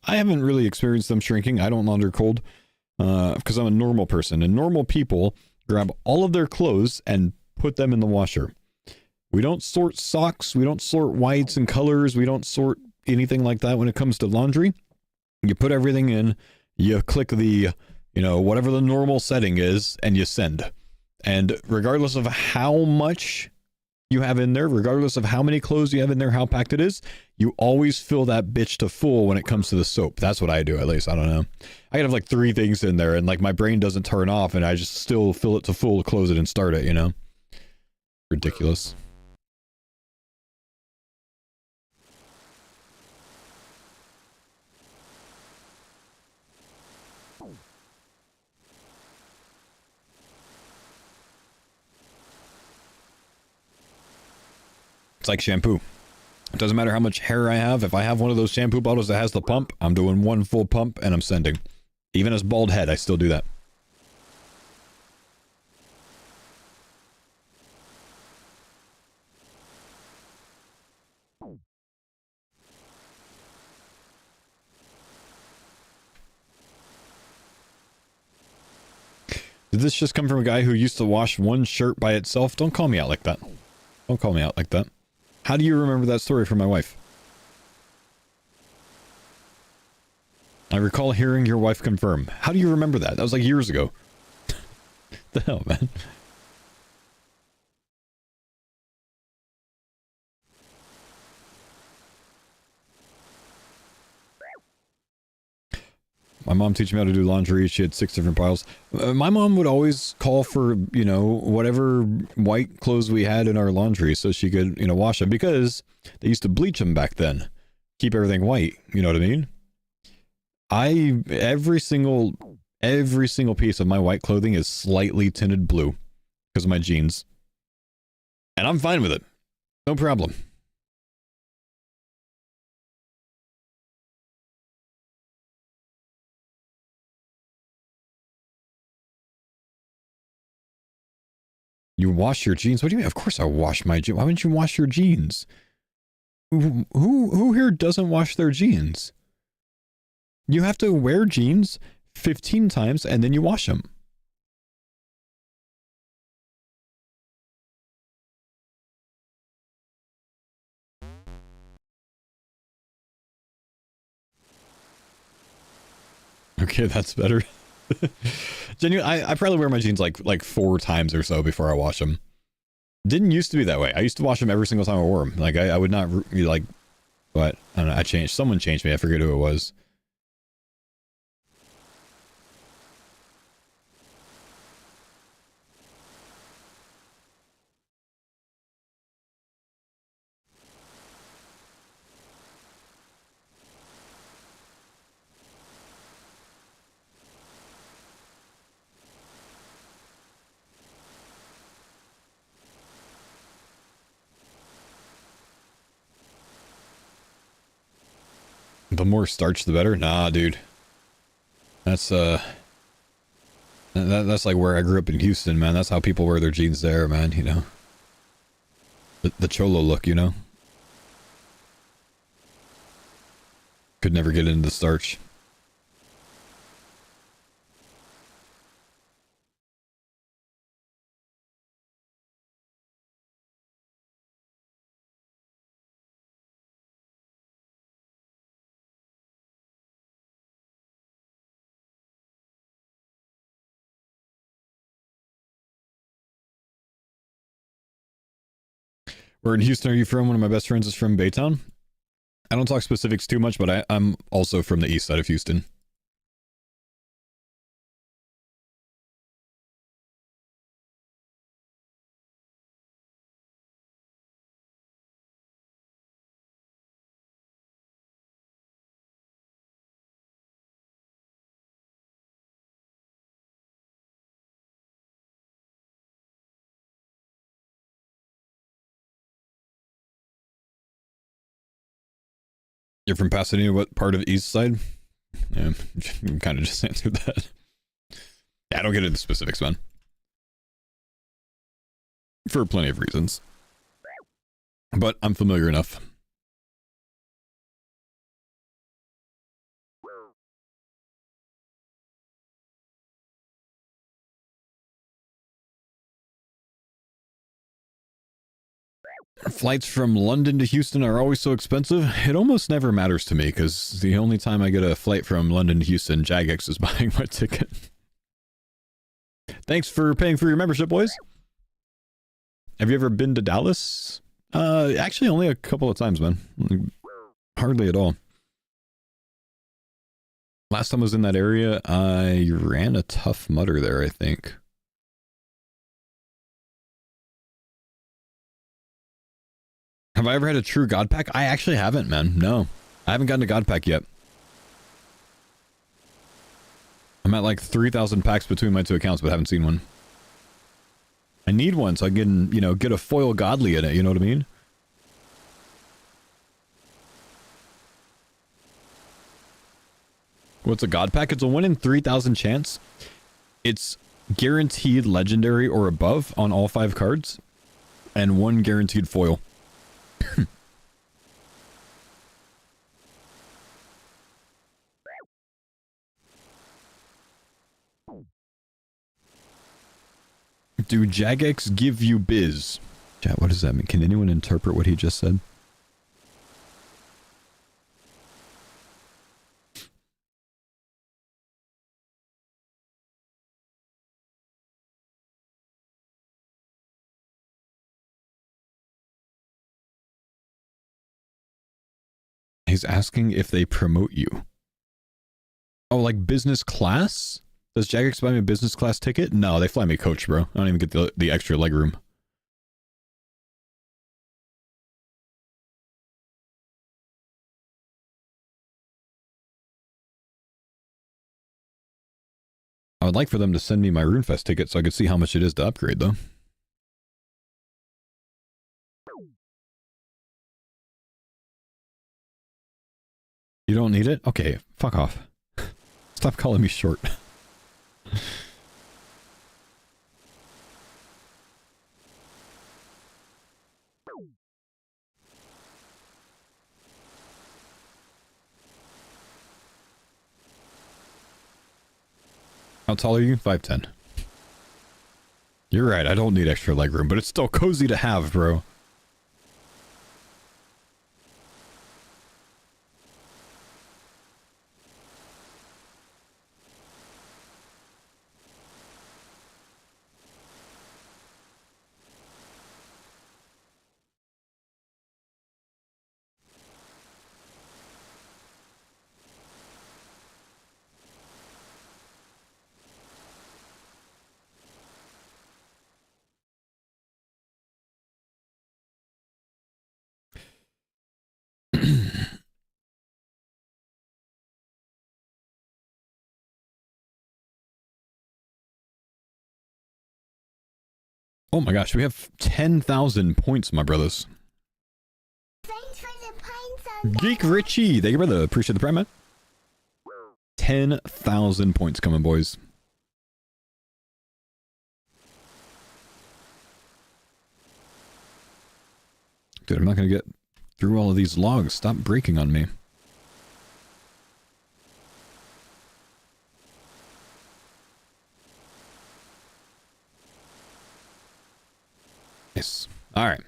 I haven't really experienced them shrinking. I don't launder cold because I'm a normal person. And normal people grab all of their clothes and put them in the washer. We don't sort socks. We don't sort whites and colors. We don't sort anything like that when it comes to laundry. You put everything in. You click the, you know, whatever the normal setting is, and you send. And regardless of how much you have in there, regardless of how many clothes you have in there, how packed it is, you always fill that bitch to full when it comes to the soap. That's what I do, at least. I don't know. I could have like 3 things in there, and like my brain doesn't turn off, and I just still fill it to full, close it, and start it, you know? Ridiculous. It's like shampoo. It doesn't matter how much hair I have. If I have one of those shampoo bottles that has the pump, I'm doing one full pump and I'm sending. Even as bald head, I still do that. Did this just come from a guy who used to wash one shirt by itself? Don't call me out like that. Don't call me out like that. How do you remember that story from my wife? I recall hearing your wife confirm. How do you remember that? That was like years ago. The hell, man? My mom teach me how to do laundry. She had 6 different piles. My mom would always call for, you know, whatever white clothes we had in our laundry so she could, you know, wash them because they used to bleach them back then. Keep everything white. You know what I mean? Every single piece of my white clothing is slightly tinted blue because of my jeans. And I'm fine with it. No problem. You wash your jeans? What do you mean? Of course I wash my jeans. Why wouldn't you wash your jeans? Who here doesn't wash their jeans? You have to wear jeans 15 times and then you wash them. Okay, that's better. Genuinely, I probably wear my jeans like 4 times or so before I wash them. Didn't used to be that way. I used to wash them every single time I wore them. Like I would not be like, but I don't know. I changed. Someone changed me. I forget who it was. The more starch, the better. Nah, dude. That's that's like where I grew up in Houston, man. That's how people wear their jeans there, man. You know, the cholo look. You know, could never get into the starch. Where in Houston are you from? One of my best friends is from Baytown. I don't talk specifics too much, but I'm also from the east side of Houston. You're from Pasadena, what part of east side? Yeah, kind of just answered that. Yeah, I don't get into specifics, man. For plenty of reasons. But I'm familiar enough. Flights from London to Houston are always so expensive. It almost never matters to me because the only time I get a flight from London to Houston, Jagex is buying my ticket. Thanks for paying for your membership, boys. Have you ever been to Dallas? Actually only a couple of times, man. Hardly at all. Last time I was in that area, I ran a Tough Mudder there, I think. Have I ever had a true God Pack? I actually haven't, man. No. I haven't gotten a God Pack yet. I'm at like 3,000 packs between my 2 accounts, but haven't seen one. I need one so I can, you know, get a foil godly in it, you know what I mean? What's a god pack? It's a 1 in 3,000 chance. It's guaranteed legendary or above on all 5 cards, and 1 guaranteed foil. Do Jagex give you biz? Chat, what does that mean? Can anyone interpret what he just said? He's asking if they promote you. Oh, like business class? Does Jagex buy me a business class ticket? No, they fly me coach, bro. I don't even get the extra leg room. I would like for them to send me my RuneFest ticket so I could see how much it is to upgrade, though. You don't need it? Okay, fuck off. Stop calling me short. How tall are you? 5'10". You're right, I don't need extra legroom, but it's still cozy to have, bro. Oh my gosh, we have 10,000 points, my brothers. Thanks for the pines on Geek Richie, thank you, brother. Appreciate the prime, man. 10,000 points coming, boys. Dude, I'm not going to get through all of these logs. Stop breaking on me. Nice. All right.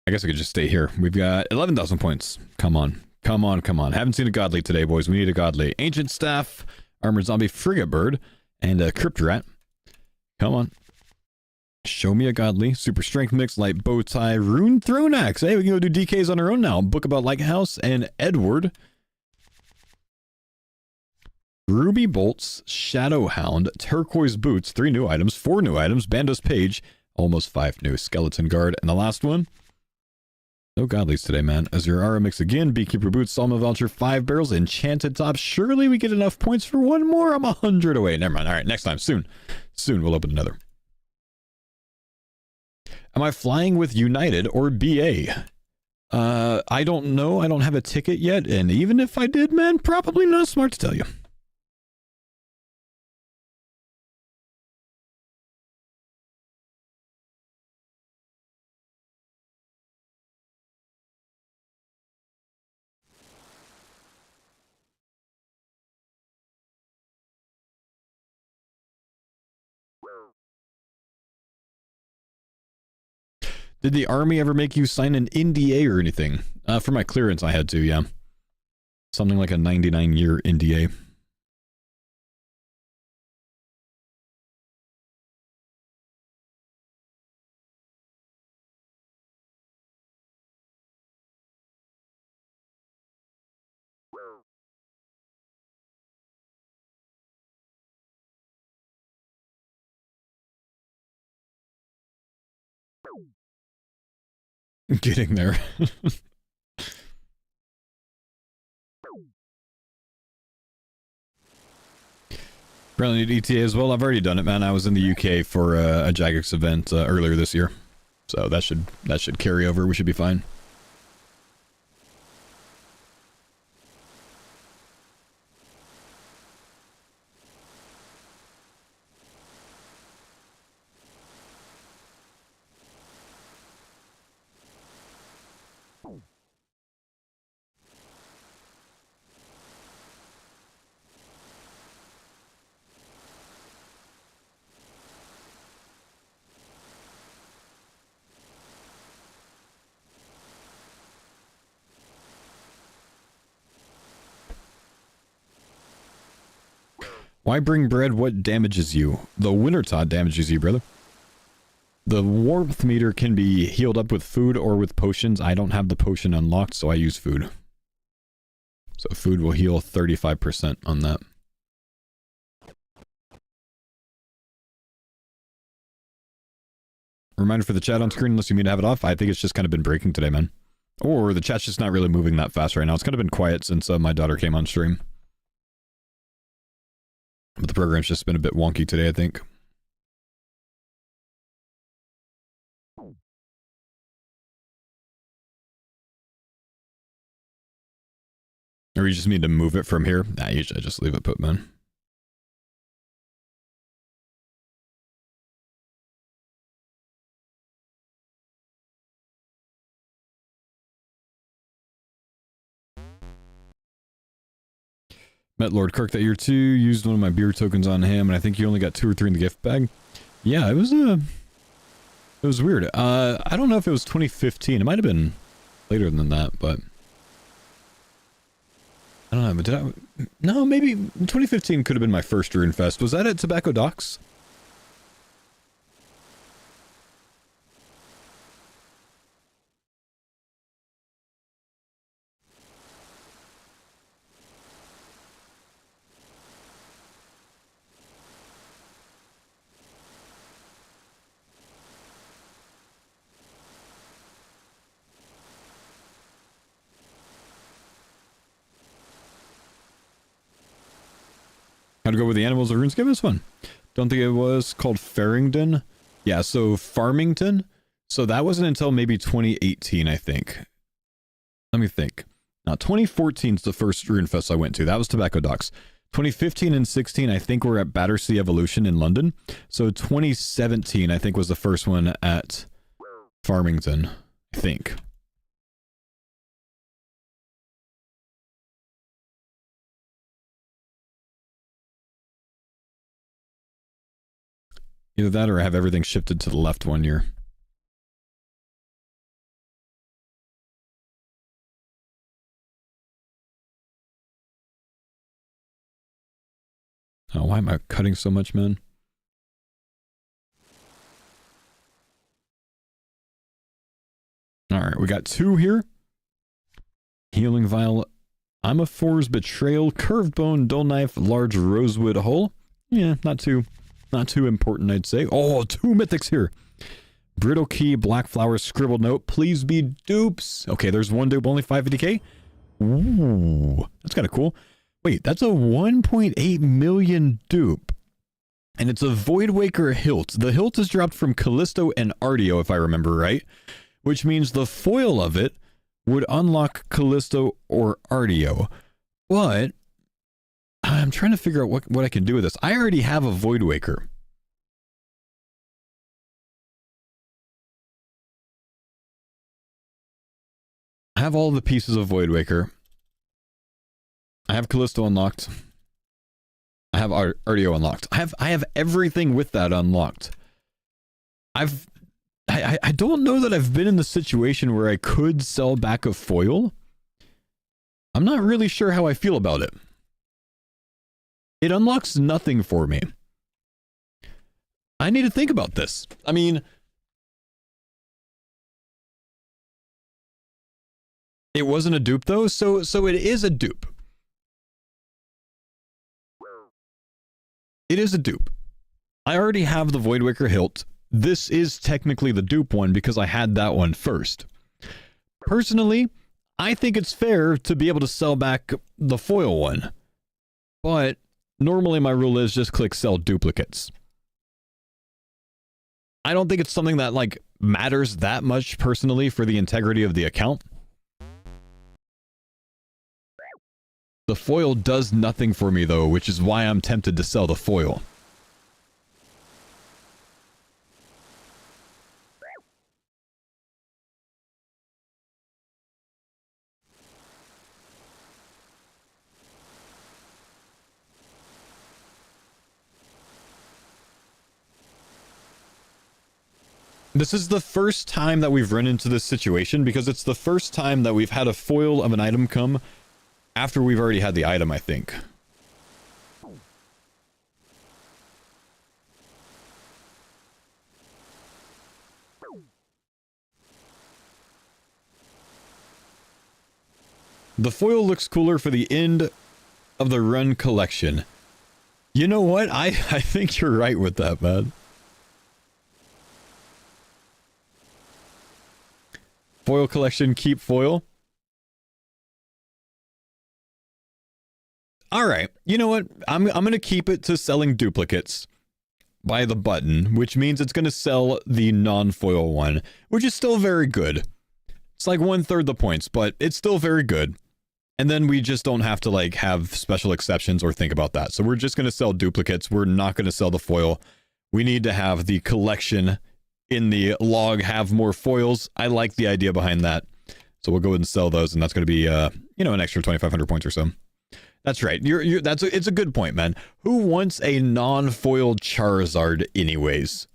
I guess I could just stay here. We've got 11,000 points. Come on. Come on, come on. Haven't seen a godly today, boys. We need a godly. Ancient Staff, Armored Zombie, Frigate Bird, and a Crypt Rat. Come on. Show me a godly. Super Strength Mix, Light Bow Tie, Rune Throne Axe. Hey, we can go do DKs on our own now. Book about Lighthouse and Edward. Ruby Bolts, Shadow Hound, Turquoise Boots, 3 new items, 4 new items, Bandos Page, almost 5 new, Skeleton Guard, and the last one. No godlies today, man. Azurara Mix again, Beekeeper Boots, Salma Voucher, 5 barrels, Enchanted Top. Surely we get enough points for one more. I'm 100 away. Never mind. All right, next time. Soon. Soon we'll open another. Am I flying with United or BA? I don't know. I don't have a ticket yet, and even if I did, man, probably not smart to tell you. Did the army ever make you sign an NDA or anything? For my clearance, I had to, yeah. Something like a 99-year NDA. Getting there. Apparently need ETA as well. I've already done it, man. I was in the UK for a Jagex event earlier this year, so that should carry over. We should be fine. Why bring bread? What damages you? The winter tod damages you, brother. The warmth meter can be healed up with food or with potions. I don't have the potion unlocked, so I use food. So food will heal 35% on that. Reminder for the chat on screen, unless you mean to have it off. I think it's just kind of been breaking today, man. Or the chat's just not really moving that fast right now. It's kind of been quiet since my daughter came on stream. But the program's just been a bit wonky today, I think. Or you just need to move it from here? Nah, usually I just leave it put, man. Met Lord Kirk that year too, used one of my beer tokens on him, and I think you only got 2 or 3 in the gift bag. Yeah, it was weird. I don't know if it was 2015. It might have been later than that, but I don't know. But did I? No, maybe 2015 could have been my first Rune Fest. Was that at Tobacco Docks? How'd it go with the animals of RuneScape? It was fun. Don't think it was called Farringdon. Yeah, so Farmington. So that wasn't until maybe 2018, I think. Let me think. Now, 2014 is the first RuneFest I went to. That was Tobacco Docks. 2015 and 16, I think we're at Battersea Evolution in London. So 2017, I think, was the first one at Farmington, I think. Either that or I have everything shifted to the left one year. Oh, why am I cutting so much, man? Alright, we got 2 here. Healing Vial, Amaphore's Betrayal, Curved Bone, Dull Knife, Large Rosewood Hull. Yeah, not too important, I'd say. Oh, 2 mythics here. Brittle Key, Black Flower, Scribbled Note. Please be dupes. Okay, there's 1 dupe, only 550k. Ooh, that's kind of cool. Wait, that's a 1.8 million dupe. And it's a Voidwaker hilt. The hilt is dropped from Callisto and Ardeo, if I remember right. Which means the foil of it would unlock Callisto or Ardeo. But I'm trying to figure out what I can do with this. I already have a Voidwaker. I have all the pieces of Voidwaker. I have Callisto unlocked. I have Ardeo unlocked. I have everything with that unlocked. I don't know that I've been in the situation where I could sell back a foil. I'm not really sure how I feel about it. It unlocks nothing for me. I need to think about this. I mean, it wasn't a dupe though, so it is a dupe. It is a dupe. I already have the Voidwaker hilt. This is technically the dupe one because I had that one first. Personally, I think it's fair to be able to sell back the foil one. But normally my rule is just click sell duplicates. I don't think it's something that like matters that much personally for the integrity of the account. The foil does nothing for me though, which is why I'm tempted to sell the foil. This is the first time that we've run into this situation because it's the first time that we've had a foil of an item come after we've already had the item, I think. The foil looks cooler for the end of the run collection. You know what? I think you're right with that, man. Foil collection, keep foil. All right. You know what? I'm going to keep it to selling duplicates by the button, which means it's going to sell the non-foil one, which is still very good. It's like 1/3 the points, but it's still very good. And then we just don't have to like have special exceptions or think about that. So we're just going to sell duplicates. We're not going to sell the foil. We need to have the collection in the log have more foils. I like the idea behind that. So we'll go ahead and sell those, and that's going to be you know, an extra 2,500 points or so. That's right. It's a good point, man. Who wants a non-foil Charizard anyways?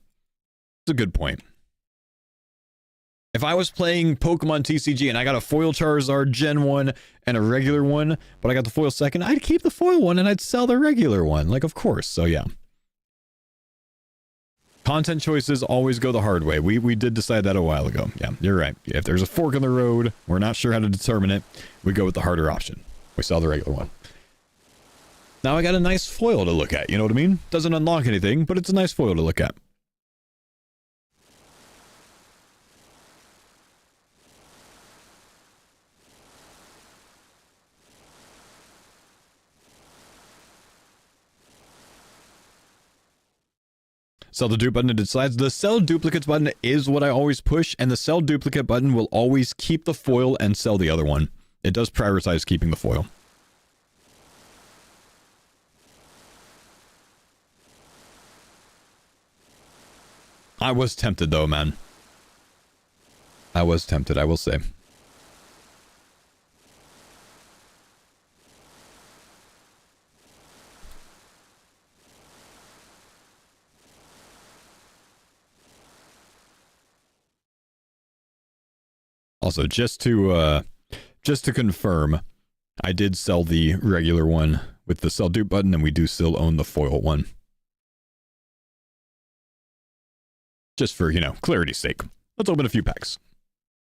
It's a good point. If I was playing Pokemon TCG and I got a foil Charizard Gen 1 and a regular one, but I got the foil second, I'd keep the foil one and I'd sell the regular one. Like, of course. So, yeah. Content choices always go the hard way. We did decide that a while ago. Yeah, you're right. If there's a fork in the road, we're not sure how to determine it, we go with the harder option. We sell the regular one. Now I got a nice foil to look at, you know what I mean? Doesn't unlock anything, but it's a nice foil to look at. Sell the dupe button decides. The sell duplicates button is what I always push, and the sell duplicate button will always keep the foil and sell the other one. It does prioritize keeping the foil. I was tempted though, man. I was tempted, I will say. Also, just to confirm, I did sell the regular one with the sell dupe button, and we do still own the foil one. Just for, you know, clarity's sake. Let's open a few packs.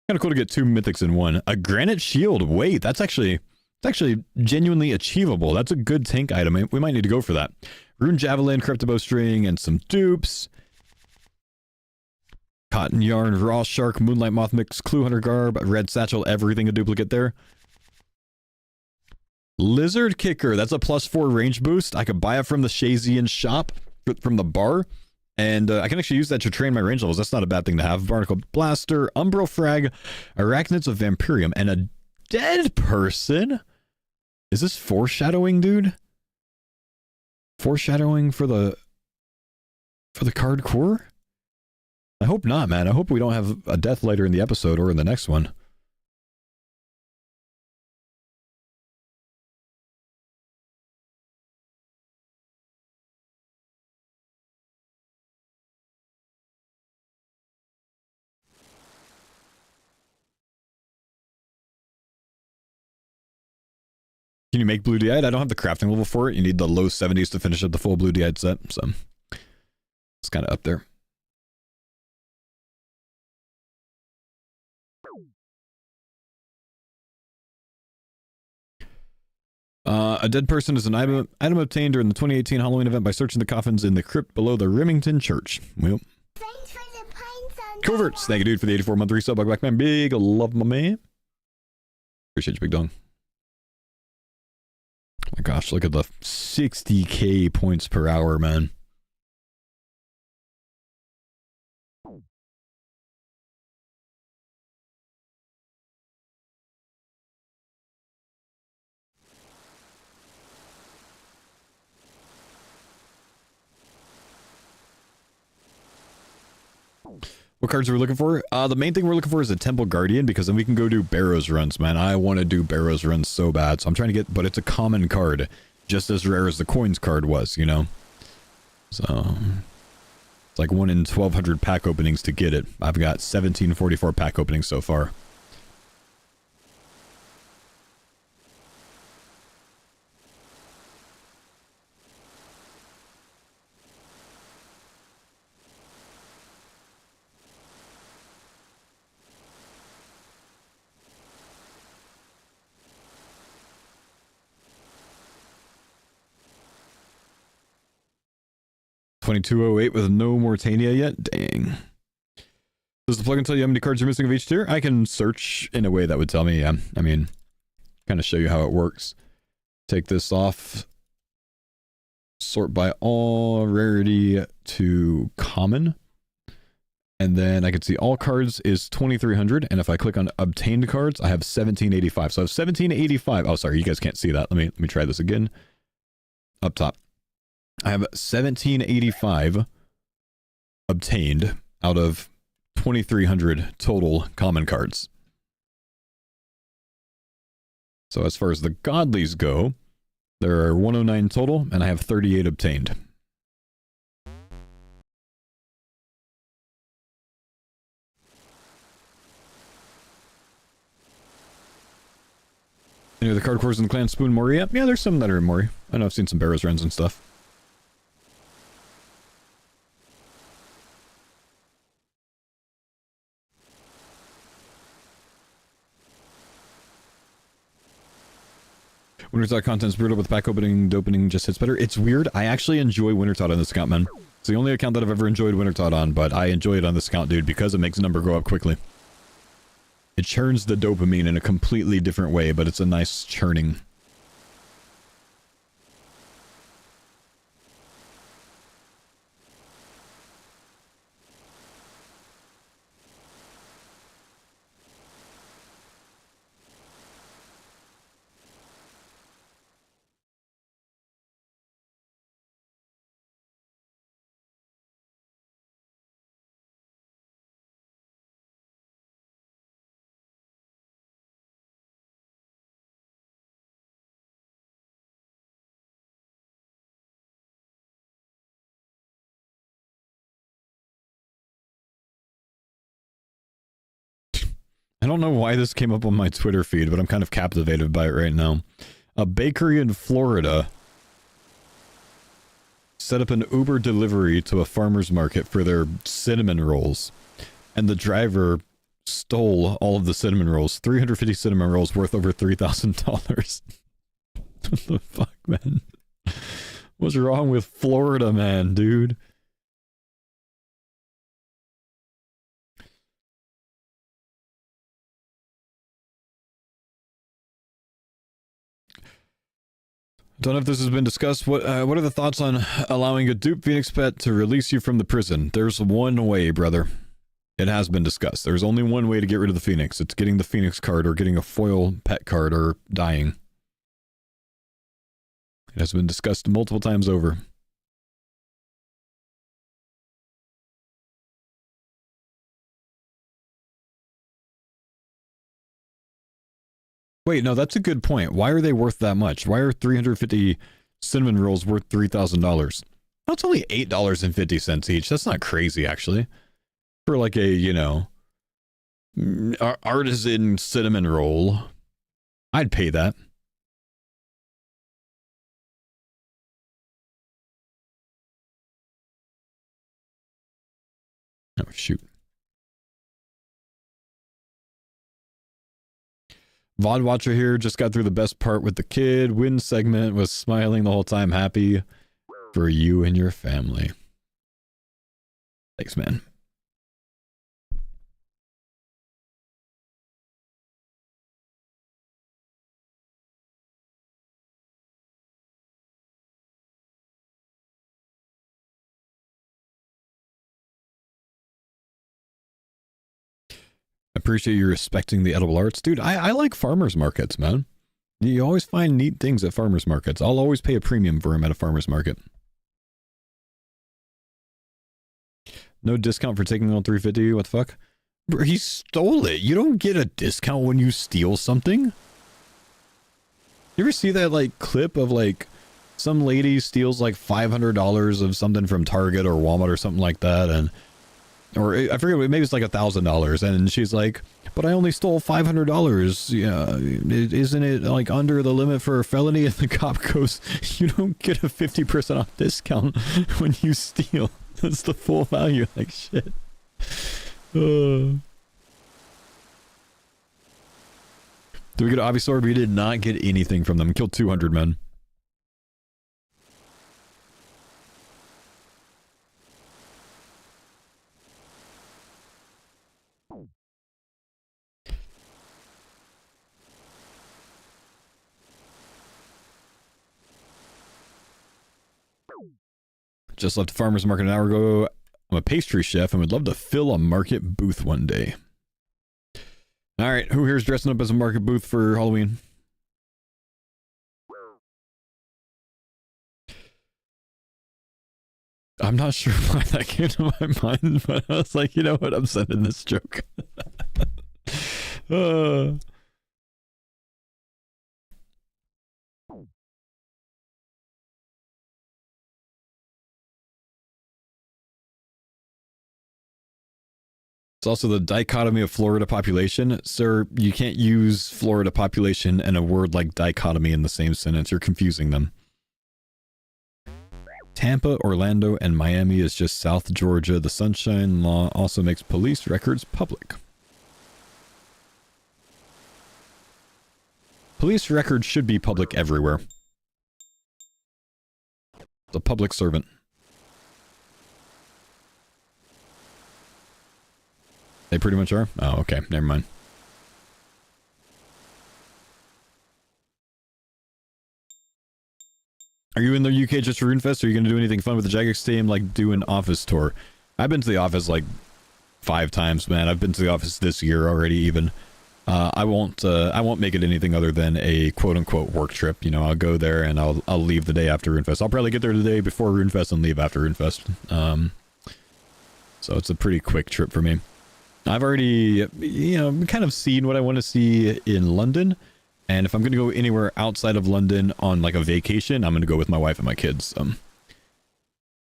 Kind of cool to get 2 mythics in one. A granite shield. Wait, it's actually genuinely achievable. That's a good tank item. We might need to go for that. Rune javelin, cryptobow string, and some dupes. Cotton yarn, raw shark, moonlight moth mix, clue hunter garb, red satchel, everything a duplicate there. Lizard kicker, that's a +4 range boost. I could buy it from the Shazian shop, from the bar, and I can actually use that to train my range levels. That's not a bad thing to have. Barnacle blaster, umbral frag, arachnids of vampirium, and a dead person. Is this foreshadowing, dude? Foreshadowing for the CARDCORE? I hope not, man. I hope we don't have a death later in the episode or in the next one. Can you make blue dyed? I don't have the crafting level for it. You need the low 70s to finish up the full blue dyed set, so it's kind of up there. A dead person is an item obtained during the 2018 Halloween event by searching the coffins in the crypt below the Remington Church. Well, Thanks for the pints on coverts. Thank you, dude, for the 84-month resub. Bug back, man. Big love, my man. Appreciate you, big dog. Oh my gosh, look at the 60k points per hour, man. What cards are we looking for? The main thing we're looking for is a Temple Guardian, because then we can go do Barrows runs, man. I want to do Barrows runs so bad. So I'm trying to get, but it's a common card, just as rare as the coins card was, you know? So It's like 1 in 1,200 pack openings to get it. I've got 1744 pack openings so far. $22.08 with no Mortania yet. Dang. Does the plugin tell you how many cards you're missing of each tier? I can search in a way that would tell me, yeah. I mean, kind of show you how it works. Take this off. Sort by all, rarity to common. And then I can see all cards is 2,300. And if I click on obtained cards, I have 1,785. So I have 1,785. Oh, sorry, you guys can't see that. Let me try this again. Up top. I have 1,785 obtained out of 2,300 total common cards. So as far as the godlies go, there are 109 total, and I have 38 obtained. Any of the card cores in the clan Spoon Mori yet? Yeah, there's some that are in Mori. I know I've seen some Barrows runs and stuff. Wintertod content's brutal, but the pack opening just hits better. It's weird. I actually enjoy Wintertod on this account, man. It's the only account that I've ever enjoyed Wintertod on, but I enjoy it on this account, dude, because it makes the number go up quickly. It churns the dopamine in a completely different way, but it's a nice churning. I don't know why this came up on my Twitter feed, but I'm kind of captivated by it right now. A bakery in Florida set up an Uber delivery to a farmer's market for their cinnamon rolls. And the driver stole all of the cinnamon rolls. 350 cinnamon rolls worth over $3,000. What the fuck, man? What's wrong with Florida, man, dude? Don't know if this has been discussed. What are the thoughts on allowing a dupe Phoenix pet to release you from the prison? There's one way, brother. It has been discussed. There's only one way to get rid of the Phoenix. It's getting the Phoenix card or getting a foil pet card or dying. It has been discussed multiple times over. Wait, no, that's a good point. Why are they worth that much? Why are 350 cinnamon rolls worth $3,000? That's only $8.50 each. That's not crazy, actually. For like a, you know, artisan cinnamon roll. I'd pay that. Oh, shoot. VOD Watcher here, just got through the best part with the kid. Win segment, was smiling the whole time, happy for you and your family. Thanks, man. Appreciate you respecting the edible arts. Dude, I like farmers markets, man. You always find neat things at farmers markets. I'll always pay a premium for them at a farmers market. No discount for taking all 350. What the fuck? Bro, he stole it. You don't get a discount when you steal something. You ever see that like clip of like some lady steals like $500 of something from Target or Walmart or something like that, and or I forget, maybe it's like $1,000, and she's like, but I only stole $500. Yeah, isn't it like under the limit for a felony? And the cop goes, you don't get a 50% off discount when you steal. That's the full value. Like, shit. Did we go to Obby Store? We did not get anything from them. Killed 200 men. Just left the farmer's market an hour ago. I'm a pastry chef and would love to fill a market booth one day. All right, who here is dressing up as a market booth for Halloween? I'm not sure why that came to my mind, but I was like, you know what? I'm sending this joke. It's also the dichotomy of Florida population. Sir, you can't use Florida population and a word like dichotomy in the same sentence. You're confusing them. Tampa, Orlando, and Miami is just South Georgia. The Sunshine Law also makes police records public. Police records should be public everywhere. The public servant. They pretty much are? Oh, okay. Never mind. Are you in the UK just for RuneFest? Or are you going to do anything fun with the Jagex team, like do an office tour? I've been to the office like 5 times, man. I've been to the office this year already, even. I won't make it anything other than a quote-unquote work trip. You know, I'll go there and I'll leave the day after RuneFest. I'll probably get there the day before RuneFest and leave after RuneFest. So it's a pretty quick trip for me. I've already, you know, kind of seen what I want to see in London. And if I'm going to go anywhere outside of London on like a vacation, I'm going to go with my wife and my kids.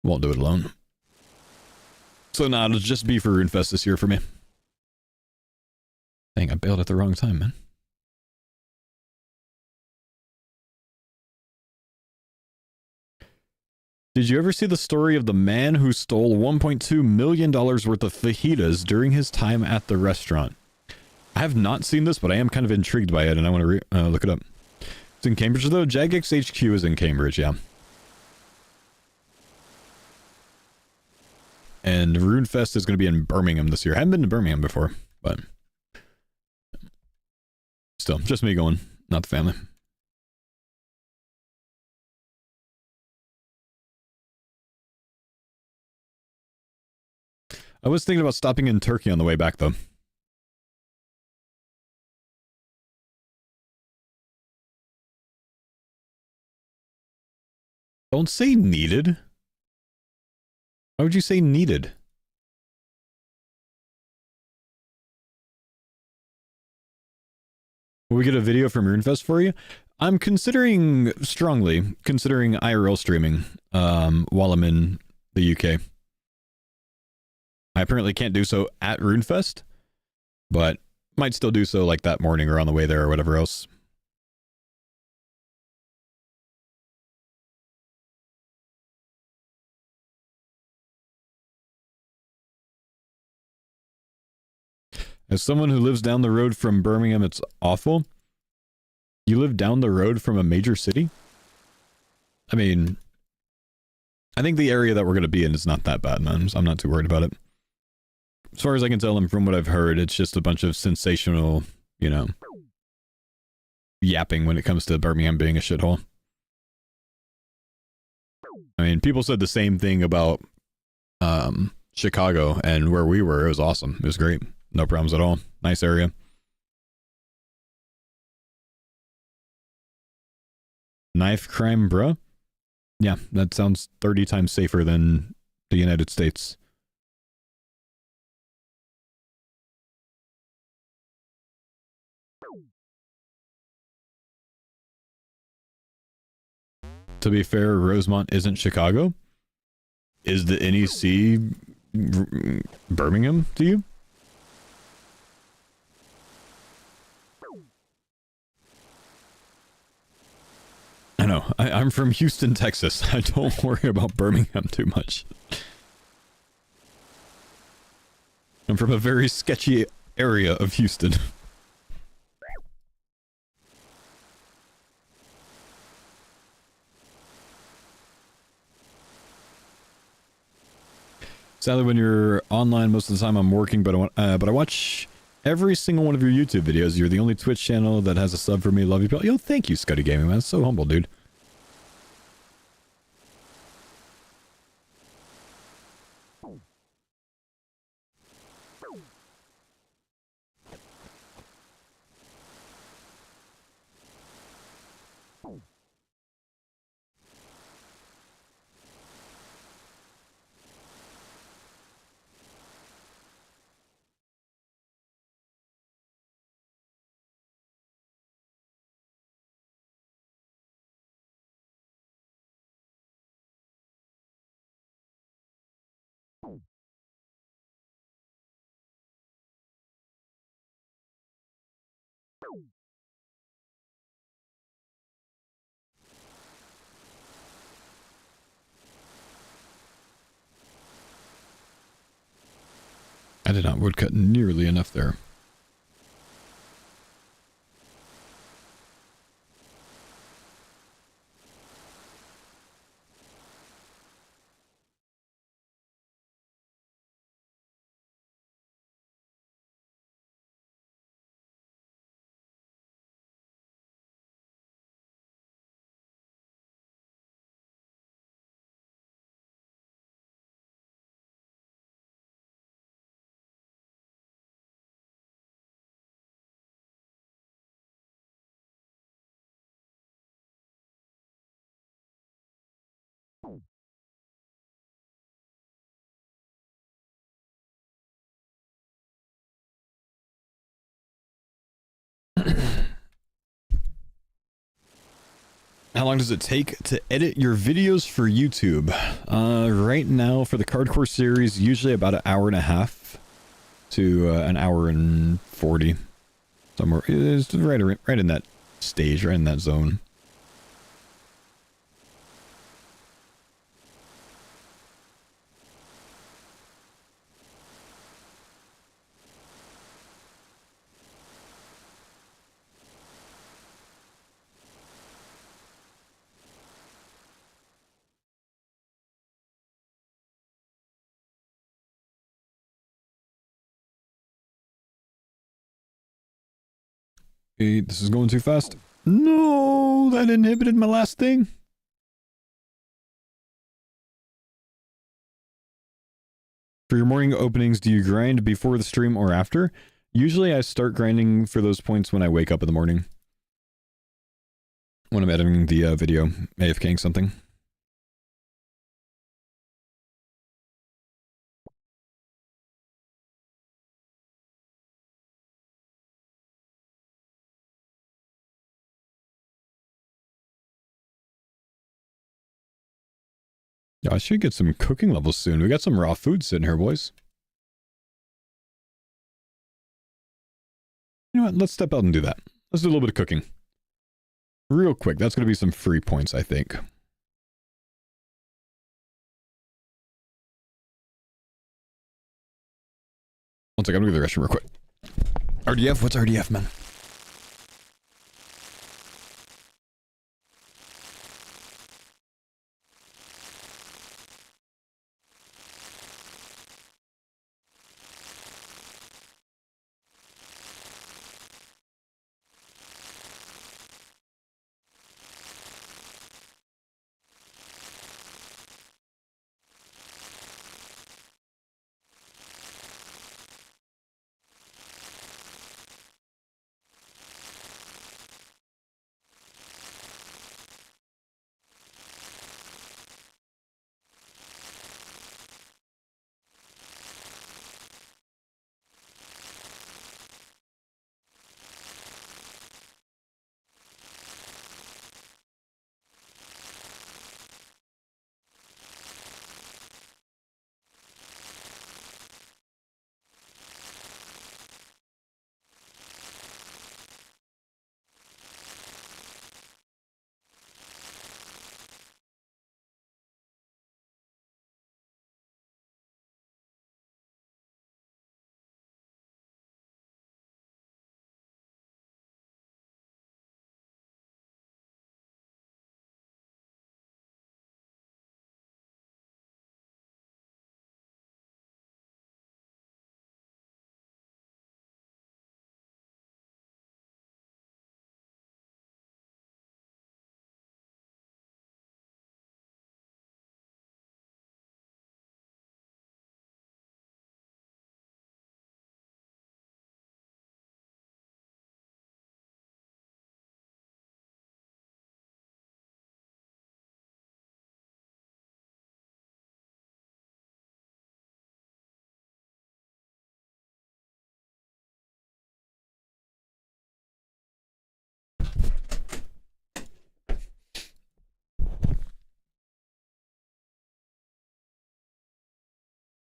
Won't do it alone. So nah, it'll just be for RuneFest this year for me. Dang, I bailed at the wrong time, man. Did you ever see the story of the man who stole $1.2 million worth of fajitas during his time at the restaurant? I have not seen this, but I am kind of intrigued by it, and I want to look it up. It's in Cambridge, though. Jagex HQ is in Cambridge, yeah. And RuneFest is going to be in Birmingham this year. I haven't been to Birmingham before, but still, just me going, not the family. I was thinking about stopping in Turkey on the way back, though. Don't say needed. Why would you say needed? Will we get a video from RuneFest for you? I'm strongly considering IRL streaming while I'm in the UK. I apparently can't do so at RuneFest, but might still do so like that morning or on the way there or whatever else. As someone who lives down the road from Birmingham, it's awful. You live down the road from a major city? I mean, I think the area that we're going to be in is not that bad, man. I'm not too worried about it. As far as I can tell, and from what I've heard, it's just a bunch of sensational, you know, yapping when it comes to Birmingham being a shithole. I mean, people said the same thing about Chicago and where we were. It was awesome. It was great. No problems at all. Nice area. Knife crime, bruh? Yeah, that sounds 30 times safer than the United States. To be fair, Rosemont isn't Chicago. Is the NEC Birmingham to you? I know. I'm from Houston, Texas. I don't worry about Birmingham too much. I'm from a very sketchy area of Houston. Sadly, when you're online most of the time, I'm working, but I watch every single one of your YouTube videos. You're the only Twitch channel that has a sub for me. Love you, pal. Yo, thank you, Scuddy Gaming, man. That's so humble, dude. I did not woodcut nearly enough there. How long does it take to edit your videos for YouTube? Right now for the CARDCORE series, usually about an hour and a half to an hour and 40. Somewhere, it's right in that stage, right in that zone. Okay, this is going too fast. No, that inhibited my last thing. For your morning openings, do you grind before the stream or after? Usually I start grinding for those points when I wake up in the morning. When I'm editing the video, AFKing something. Yeah, I should get some cooking levels soon. We got some raw food sitting here, boys. You know what? Let's step out and do that. Let's do a little bit of cooking. Real quick. That's going to be some free points, I think. One second. I'm going to go to the restroom real quick. RDF? What's RDF, man?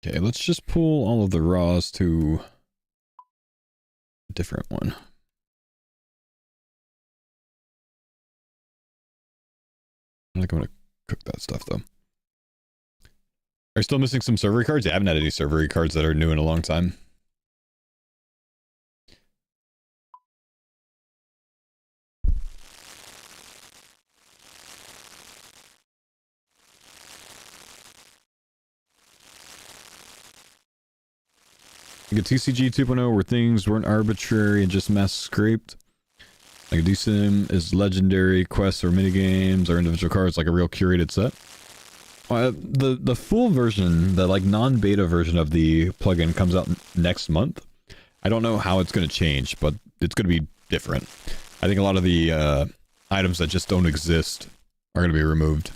Okay, let's just pull all of the raws to a different one. I think I'm gonna cook that stuff though. Are you still missing some servery cards? Yeah, I haven't had any servery cards that are new in a long time. Like a TCG 2.0 where things weren't arbitrary and just mass scraped. Like a DSIM is legendary, quests or minigames or individual cards, like a real curated set. The full version, the like non-beta version of the plugin comes out next month. I don't know how it's going to change, but it's going to be different. I think a lot of the items that just don't exist are going to be removed.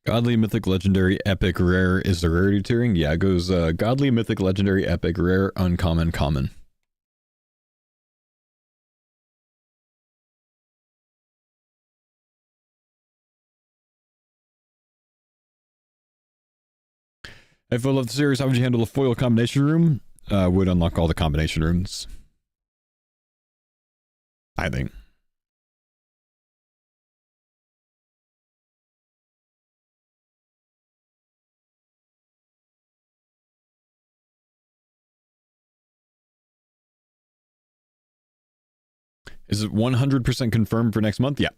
Godly, Mythic, Legendary, Epic, Rare is the rarity tiering. Yeah, it goes Godly, Mythic, Legendary, Epic, Rare, Uncommon, Common. If I love the series, how would you handle a foil combination room? Would unlock all the combination rooms. I think. Is it 100% confirmed for next month? Yeah.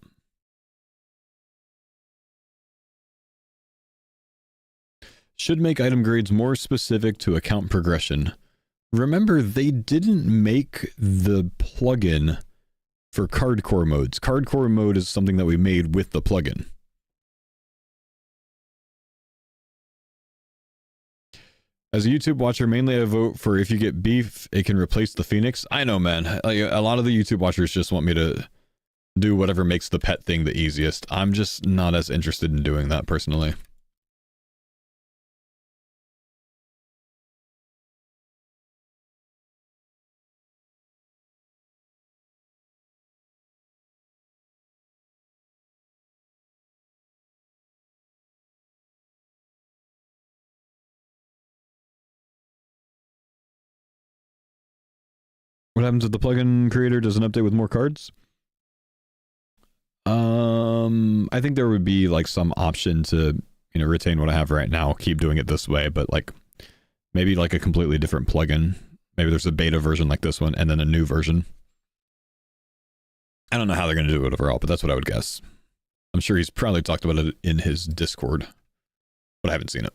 Should make item grades more specific to account progression. Remember, they didn't make the plugin for CARDCORE modes. CARDCORE mode is something that we made with the plugin. As a YouTube watcher, mainly I vote for if you get beef, it can replace the Phoenix. I know, man. Like, a lot of the YouTube watchers just want me to do whatever makes the pet thing the easiest. I'm just not as interested in doing that personally. What happens if the plugin creator does an update with more cards? I think there would be like some option to, you know, retain what I have right now, keep doing it this way, but like maybe like a completely different plugin. Maybe there's a beta version like this one and then a new version. I don't know how they're going to do it overall, but that's what I would guess. I'm sure he's probably talked about it in his Discord, but I haven't seen it.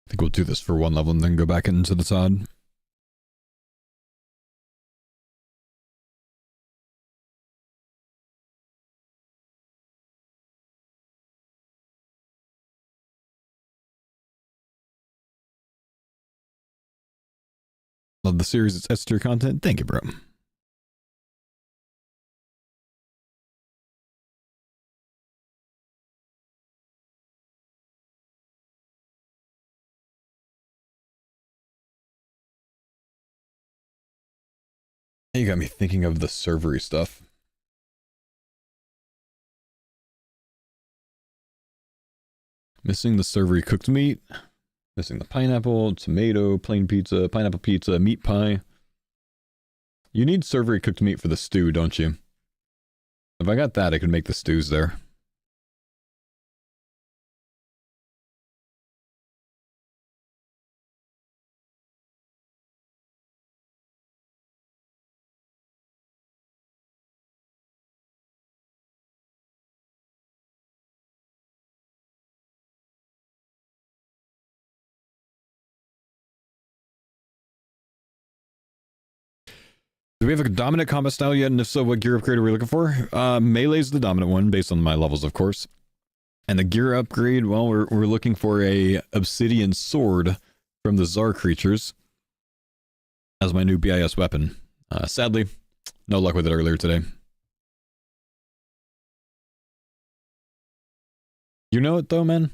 I think we'll do this for one level and then go back into the side. Love the series. It's S tier content. Thank you, bro. You got me thinking of the servery stuff. Missing the servery cooked meat. Missing the pineapple, tomato, plain pizza, pineapple pizza, meat pie. You need servery cooked meat for the stew, don't you? If I got that, I could make the stews there. Do we have a dominant combat style yet? And if so, what gear upgrade are we looking for? Melee's the dominant one, based on my levels, of course. And the gear upgrade, well, we're looking for a obsidian sword from the Tsar creatures as my new BIS weapon. Sadly, no luck with it earlier today. You know it though, man?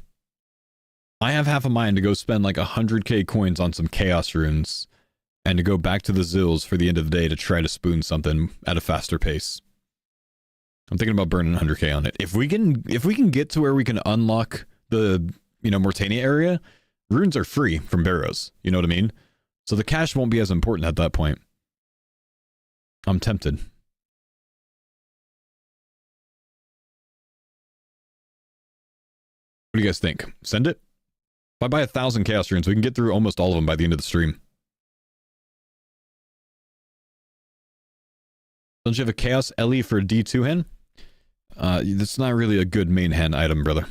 I have half a mind to go spend like 100k coins on some chaos runes and to go back to the Zills for the end of the day to try to spoon something at a faster pace. I'm thinking about burning 100k on it. If we can get to where we can unlock the, Mortania area, runes are free from Barrows. You know what I mean? So the cash won't be as important at that point. I'm tempted. What do you guys think? Send it? If I buy 1,000 chaos runes, we can get through almost all of them by the end of the stream. Don't you have a Chaos Ellie for D2 hand? That's not really a good main hand item, brother.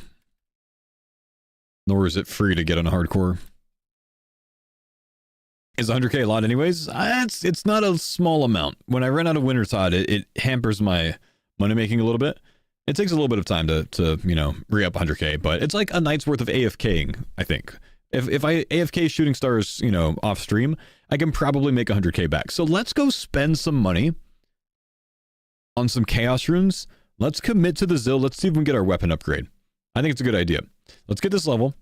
Nor is it free to get on hardcore. Is 100k a lot anyways? It's not a small amount. When I run out of Winter Tide, it hampers my money making a little bit. It takes a little bit of time to re-up 100k, but it's like a night's worth of AFKing, I think. If I AFK shooting stars, off stream, I can probably make 100k back. So let's go spend some money on some chaos runes. Let's commit to the Zill. Let's see if we can get our weapon upgrade. I think it's a good idea. Let's get this level.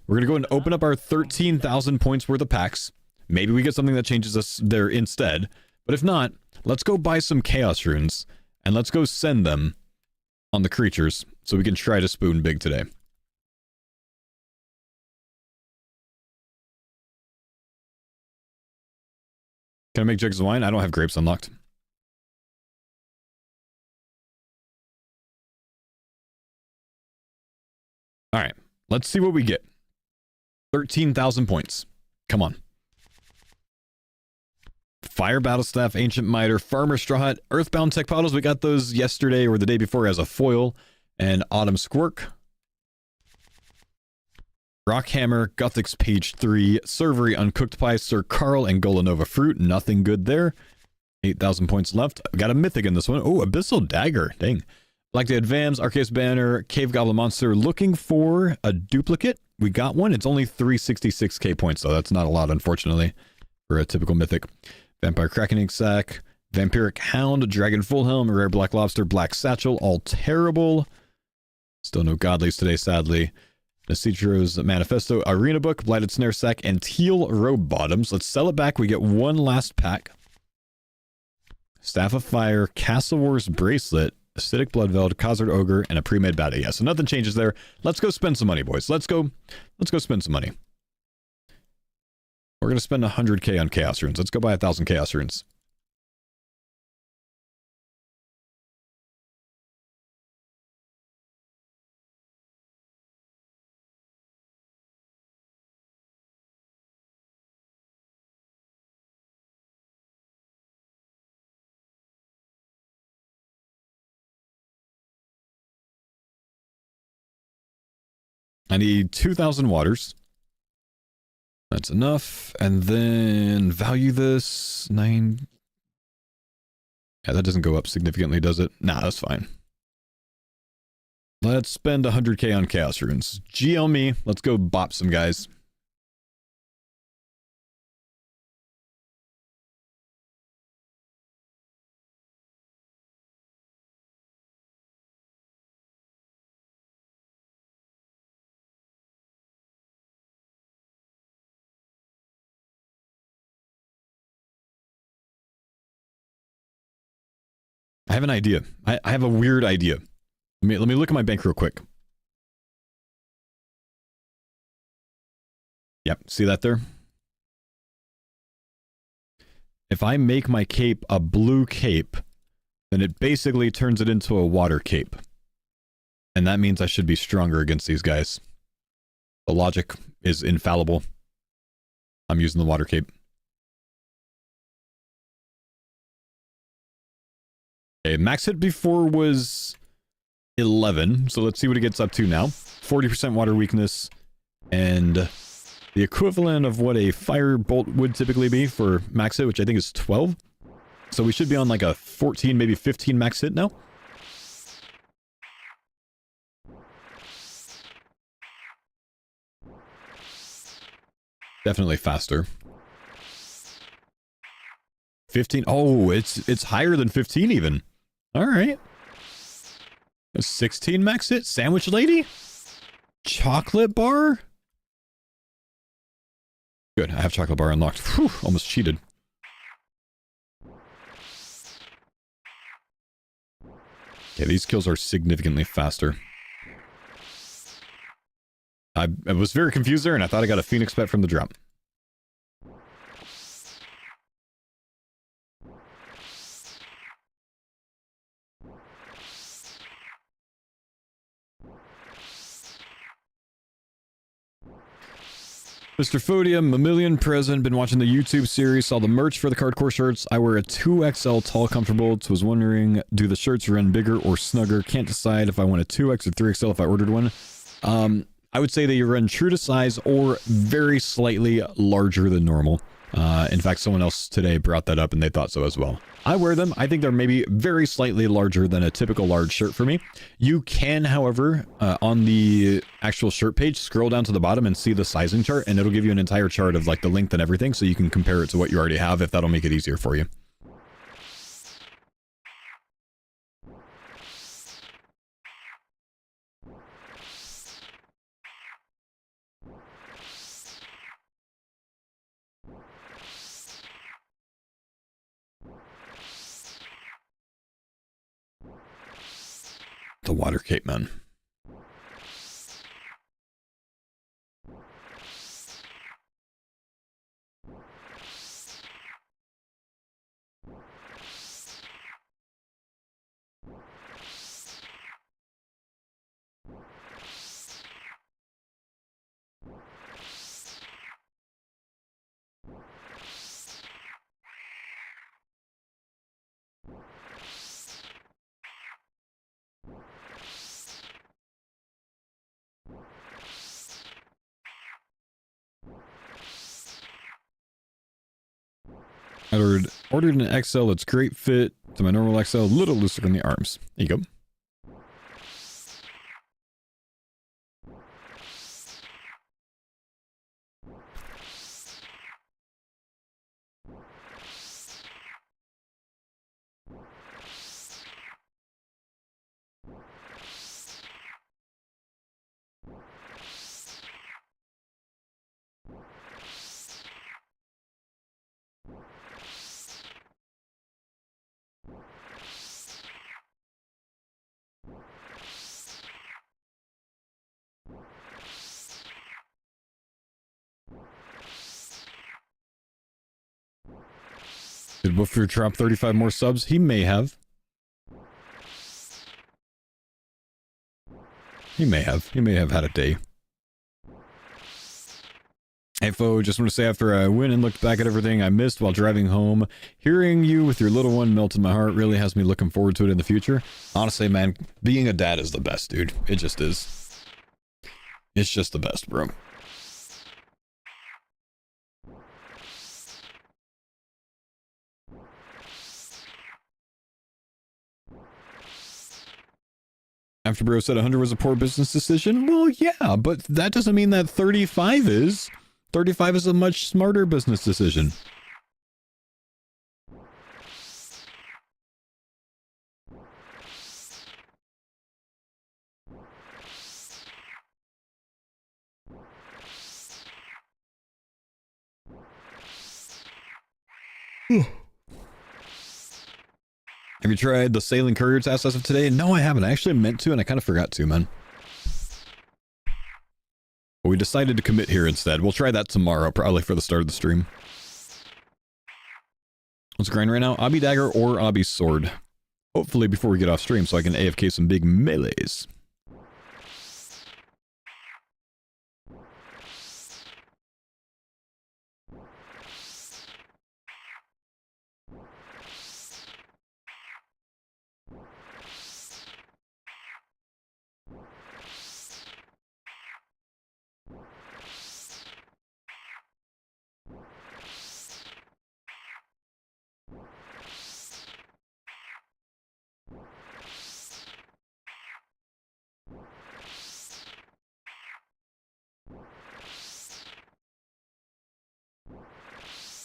We're going to go and open up our 13,000 points worth of packs. Maybe we get something that changes us there instead. But if not, let's go buy some chaos runes and let's go send them on the creatures so we can try to spoon big today. Can I make jugs of wine? I don't have grapes unlocked. All right, let's see what we get. 13,000 points. Come on. Fire Battle Staff, Ancient Miter, Farmer Straw Hat, Earthbound Tech Bottles. We got those yesterday or the day before as a foil. And Autumn Squirk. Rockhammer, Gothic's Page 3, Servery, Uncooked Pie, Sir Carl, and Golanova Fruit. Nothing good there. 8,000 points left. We got a Mythic in this one. Oh, Abyssal Dagger. Dang. Black Dead Vams, Arceus Banner, Cave Goblin Monster. Looking for a duplicate. We got one. It's only 366k points, though. That's not a lot, unfortunately, for a typical Mythic. Vampire Krakening Sack, Vampiric Hound, Dragon Fullhelm, Rare Black Lobster, Black Satchel, all terrible. Still no Godlies today, sadly. Nasitro's Manifesto, Arena Book, Blighted Snare Sack, and Teal Robe Bottoms. Let's sell it back. We get one last pack. Staff of Fire, Castle Wars Bracelet, Acidic Bloodveld, Khazard Ogre, and a pre-made baddie. Yeah, so nothing changes there. Let's go spend some money, boys. Let's go spend some money. We're going to spend 100k on Chaos Runes. Let's go buy 1,000 Chaos Runes. I need 2,000 waters. That's enough. And then value this 9. Yeah, that doesn't go up significantly, does it? Nah, that's fine. Let's spend 100k on Chaos Runes. GL me. Let's go bop some guys. I have an idea. I have a weird idea. Let me look at my bank real quick. Yep, see that there? If I make my cape a blue cape, then it basically turns it into a water cape. And that means I should be stronger against these guys. The logic is infallible. I'm using the water cape. Okay, max hit before was 11, so let's see what it gets up to now. 40% water weakness, and the equivalent of what a fire bolt would typically be for max hit, which I think is 12. So we should be on like a 14, maybe 15 max hit now. Definitely faster. 15. Oh, it's higher than 15 even. All right. A 16 max hit. Sandwich lady? Chocolate bar? Good, I have chocolate bar unlocked. Whew, almost cheated. Okay, these kills are significantly faster. I was very confused there, and I thought I got a Phoenix pet from the drop. Mr. Fodium, Mammalian present, been watching the YouTube series, saw the merch for the CARDCORE shirts. I wear a 2XL tall comfortable, was wondering, do the shirts run bigger or snugger? Can't decide if I want a 2X or 3XL if I ordered one. I would say they run true to size or very slightly larger than normal. In fact, someone else today brought that up and they thought so as well. I wear them. I think they're maybe very slightly larger than a typical large shirt for me. You can, however, on the actual shirt page, scroll down to the bottom and see the sizing chart, and it'll give you an entire chart of like the length and everything, so you can compare it to what you already have if that'll make it easier for you. The water cape, man. I ordered an XL that's great fit to my normal XL, a little looser in the arms. There you go. Did Woofer drop 35 more subs? He may have. He may have. He may have had a day. Hey, Fo, just want to say after I went and looked back at everything I missed while driving home, hearing you with your little one melted my heart really has me looking forward to it in the future. Honestly, man, being a dad is the best, dude. It just is. It's just the best, bro. After Bro said 100 was a poor business decision? Well, yeah, but that doesn't mean that 35 is. 35 is a much smarter business decision. Have you tried the sailing courier task as of today? No, I haven't. I actually meant to, and I kind of forgot to, man. But we decided to commit here instead. We'll try that tomorrow, probably for the start of the stream. What's grind right now? Obby Dagger or Obby Sword. Hopefully before we get off stream so I can AFK some big melees.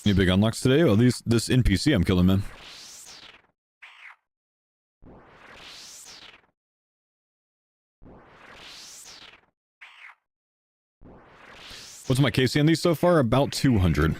Any big unlocks today? Well, this NPC I'm killing, man. What's my KC on these so far? About 200.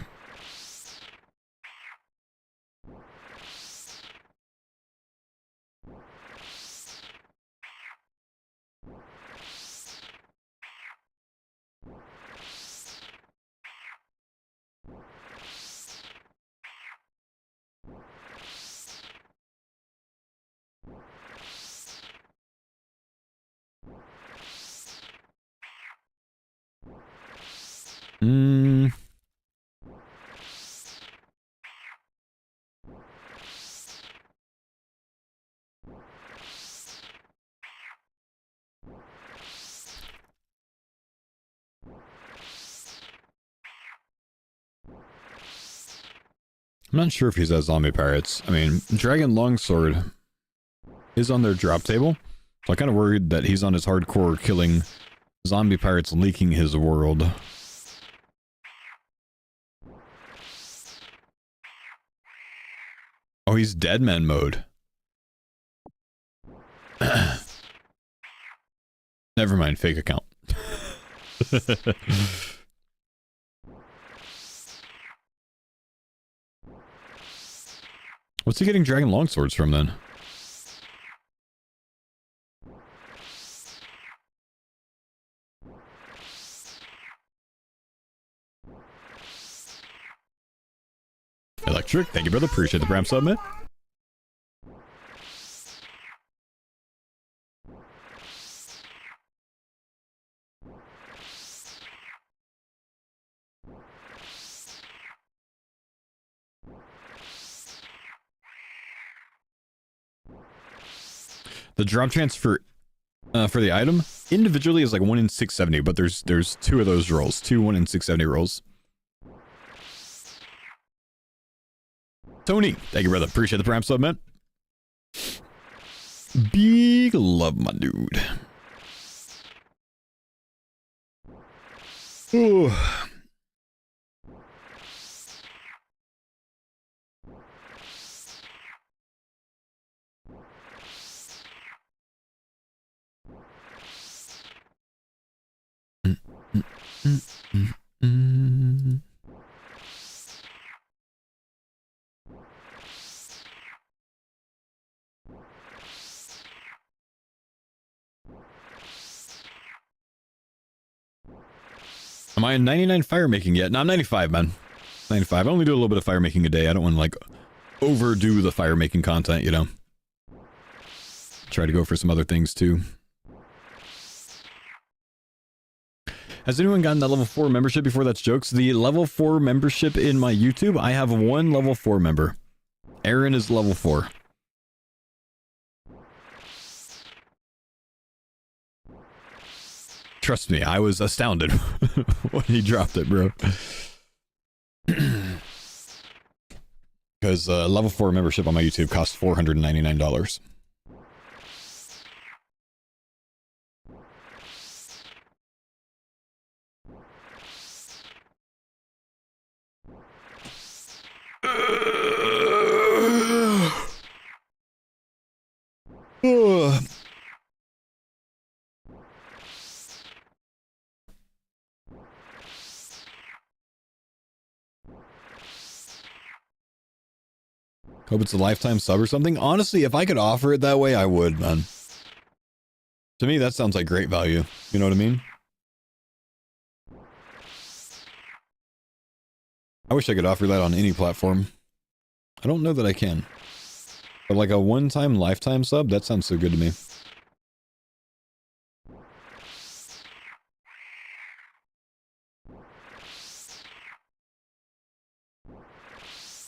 I'm not sure if he's at zombie pirates. I mean, Dragon Longsword is on their drop table. So I'm kind of worried that he's on his hardcore killing zombie pirates leaking his world. Oh, he's Deadman mode. Never mind, fake account. What's he getting Dragon Longswords from then? Electric, thank you, brother. Appreciate the Prime sub, man. The drop chance for the item individually is like 1 in 670, but there's two of those rolls, 1 in 670 rolls. Tony, thank you, brother. Appreciate the Prime sub, man. Big love, my dude. Ooh. Am I in 99 fire making yet? No, I'm 95, man. 95. I only do a little bit of fire making a day. I don't want to like overdo the fire making content, you know. Try to go for some other things too. Has anyone gotten that level 4 membership before? That's jokes. The level 4 membership in my YouTube, I have one level 4 member. Aaron is level 4. Trust me, I was astounded when he dropped it, bro. Because level 4 membership on my YouTube costs $499. Hope it's a lifetime sub or something. Honestly, if I could offer it that way, I would, man. To me, that sounds like great value. You know what I mean? I wish I could offer that on any platform. I don't know that I can. But like a one-time lifetime sub, that sounds so good to me.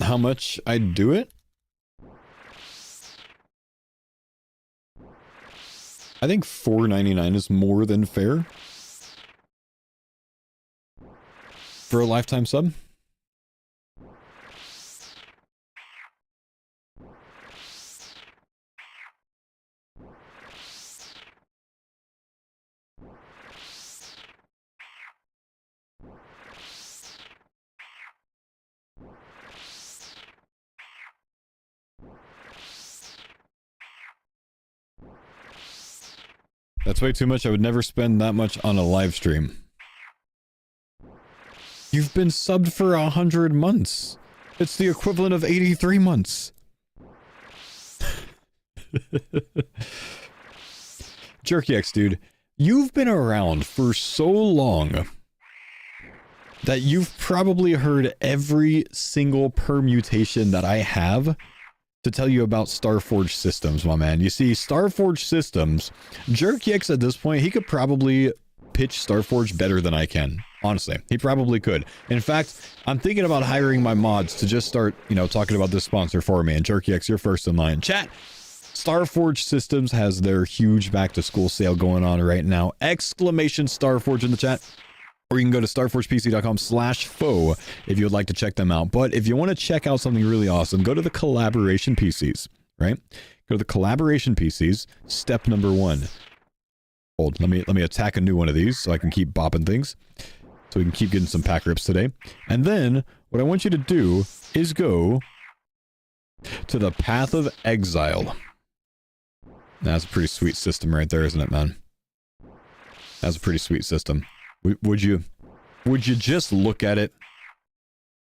How much I'd do it? I think $4.99 is more than fair for a lifetime sub. That's way too much. I would never spend that much on a live stream. You've been subbed for 100 months. It's the equivalent of 83 months. JerkyX, dude. You've been around for so long that you've probably heard every single permutation that I have to tell you about Starforge systems, my man. You see, Starforge systems, JerkyX at this point, he could probably pitch Starforge better than I can. Honestly, he probably could. In fact, I'm thinking about hiring my mods to just start, you know, talking about this sponsor for me. And JerkyX, you're first in line. Chat, Starforge Systems has their huge back-to-school sale going on right now. Exclamation Starforge in the chat. Or you can go to starforgepc.com/foe if you would like to check them out. But if you want to check out something really awesome, go to the collaboration PCs, right? Go to the collaboration PCs. Step number 1. Hold, let me attack a new one of these so I can keep bopping things. So we can keep getting some pack rips today. And then what I want you to do is go to the Path of Exile. That's a pretty sweet system right there, isn't it, man? That's a pretty sweet system. Would you just look at it?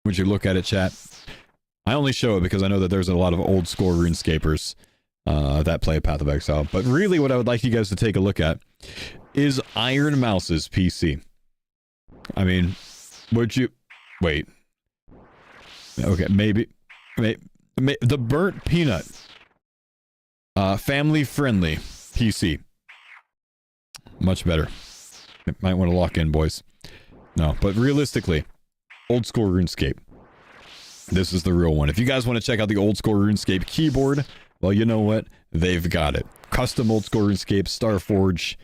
Would you look at it, chat? I only show it because I know that there's a lot of old school RuneScapers that play Path of Exile. But really what I would like you guys to take a look at is Iron Mouse's PC. I mean, would you... Wait. Okay, maybe the Burnt Peanut. Family friendly PC. Much better. Might want to lock in, boys. No, but realistically, old school RuneScape. This is the real one. If you guys want to check out the old school RuneScape keyboard, well, you know what? They've got it. Custom old school RuneScape Starforge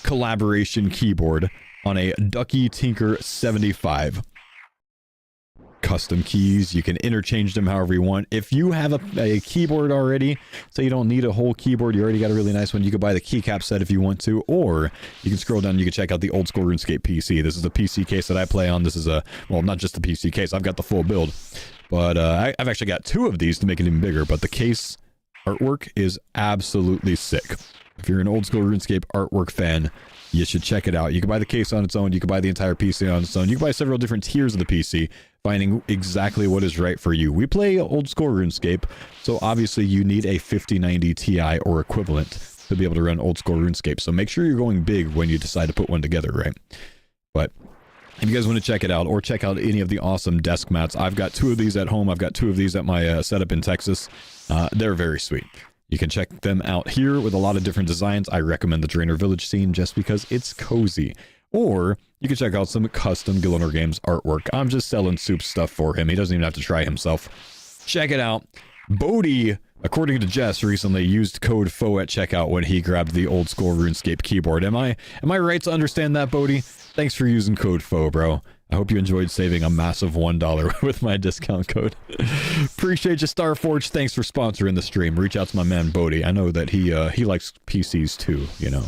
collaboration keyboard on a Ducky Tinker 75. Custom keys, you can interchange them however you want. If you have a keyboard already, so you don't need a whole keyboard, you already got a really nice one, you could buy the keycap set if you want to, or you can scroll down and you can check out the old school RuneScape PC. This is the PC case that I play on. This is a, well, not just the PC case, I've got the full build, but I've actually got 2 of these to make it even bigger, but the case artwork is absolutely sick. If you're an old school RuneScape artwork fan, you should check it out. You can buy the case on its own, you can buy the entire PC on its own, you can buy several different tiers of the PC, finding exactly what is right for you. We play old school RuneScape, so obviously you need a 5090 Ti or equivalent to be able to run old school RuneScape. So make sure you're going big when you decide to put one together, right? But if you guys want to check it out, or check out any of the awesome desk mats, I've got 2 of these at home. I've got 2 of these at my setup in Texas. They're very sweet. You can check them out here with a lot of different designs. I recommend the Drainer Village scene just because it's cozy. Or you can check out some custom Gillinor Games artwork. I'm just selling Soup stuff for him. He doesn't even have to try himself. Check it out. Bodhi, according to Jess, recently used code FOE at checkout when he grabbed the old school RuneScape keyboard. Am I right to understand that, Bodhi? Thanks for using code FOE, bro. I hope you enjoyed saving a massive $1 with my discount code. Appreciate you, Starforge. Thanks for sponsoring the stream. Reach out to my man, Bodhi. I know that he likes PCs too, you know.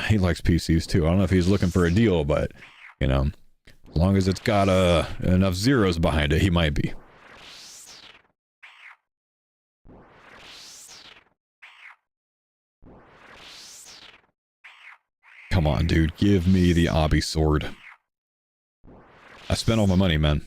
He likes PCs too. I don't know if he's looking for a deal, but, you know, as long as it's got enough zeros behind it, he might be. Come on, dude. Give me the obby sword. I spent all my money, man.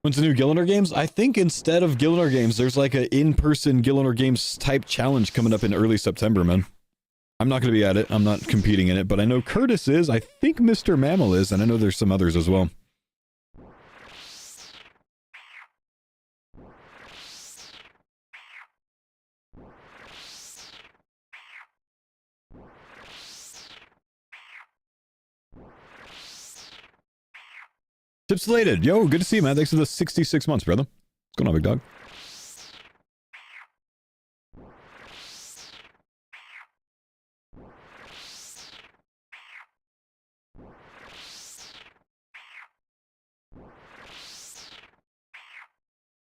When's the new Gillinder Games? I think instead of Gillinder Games, there's like an in-person Gillinder Games type challenge coming up in early September, man. I'm not going to be at it. I'm not competing in it, but I know Curtis is. I think Mr. Mammal is, and I know there's some others as well. Chip Slated. Yo, good to see you, man. Thanks for the 66 months, brother. What's going on, big dog?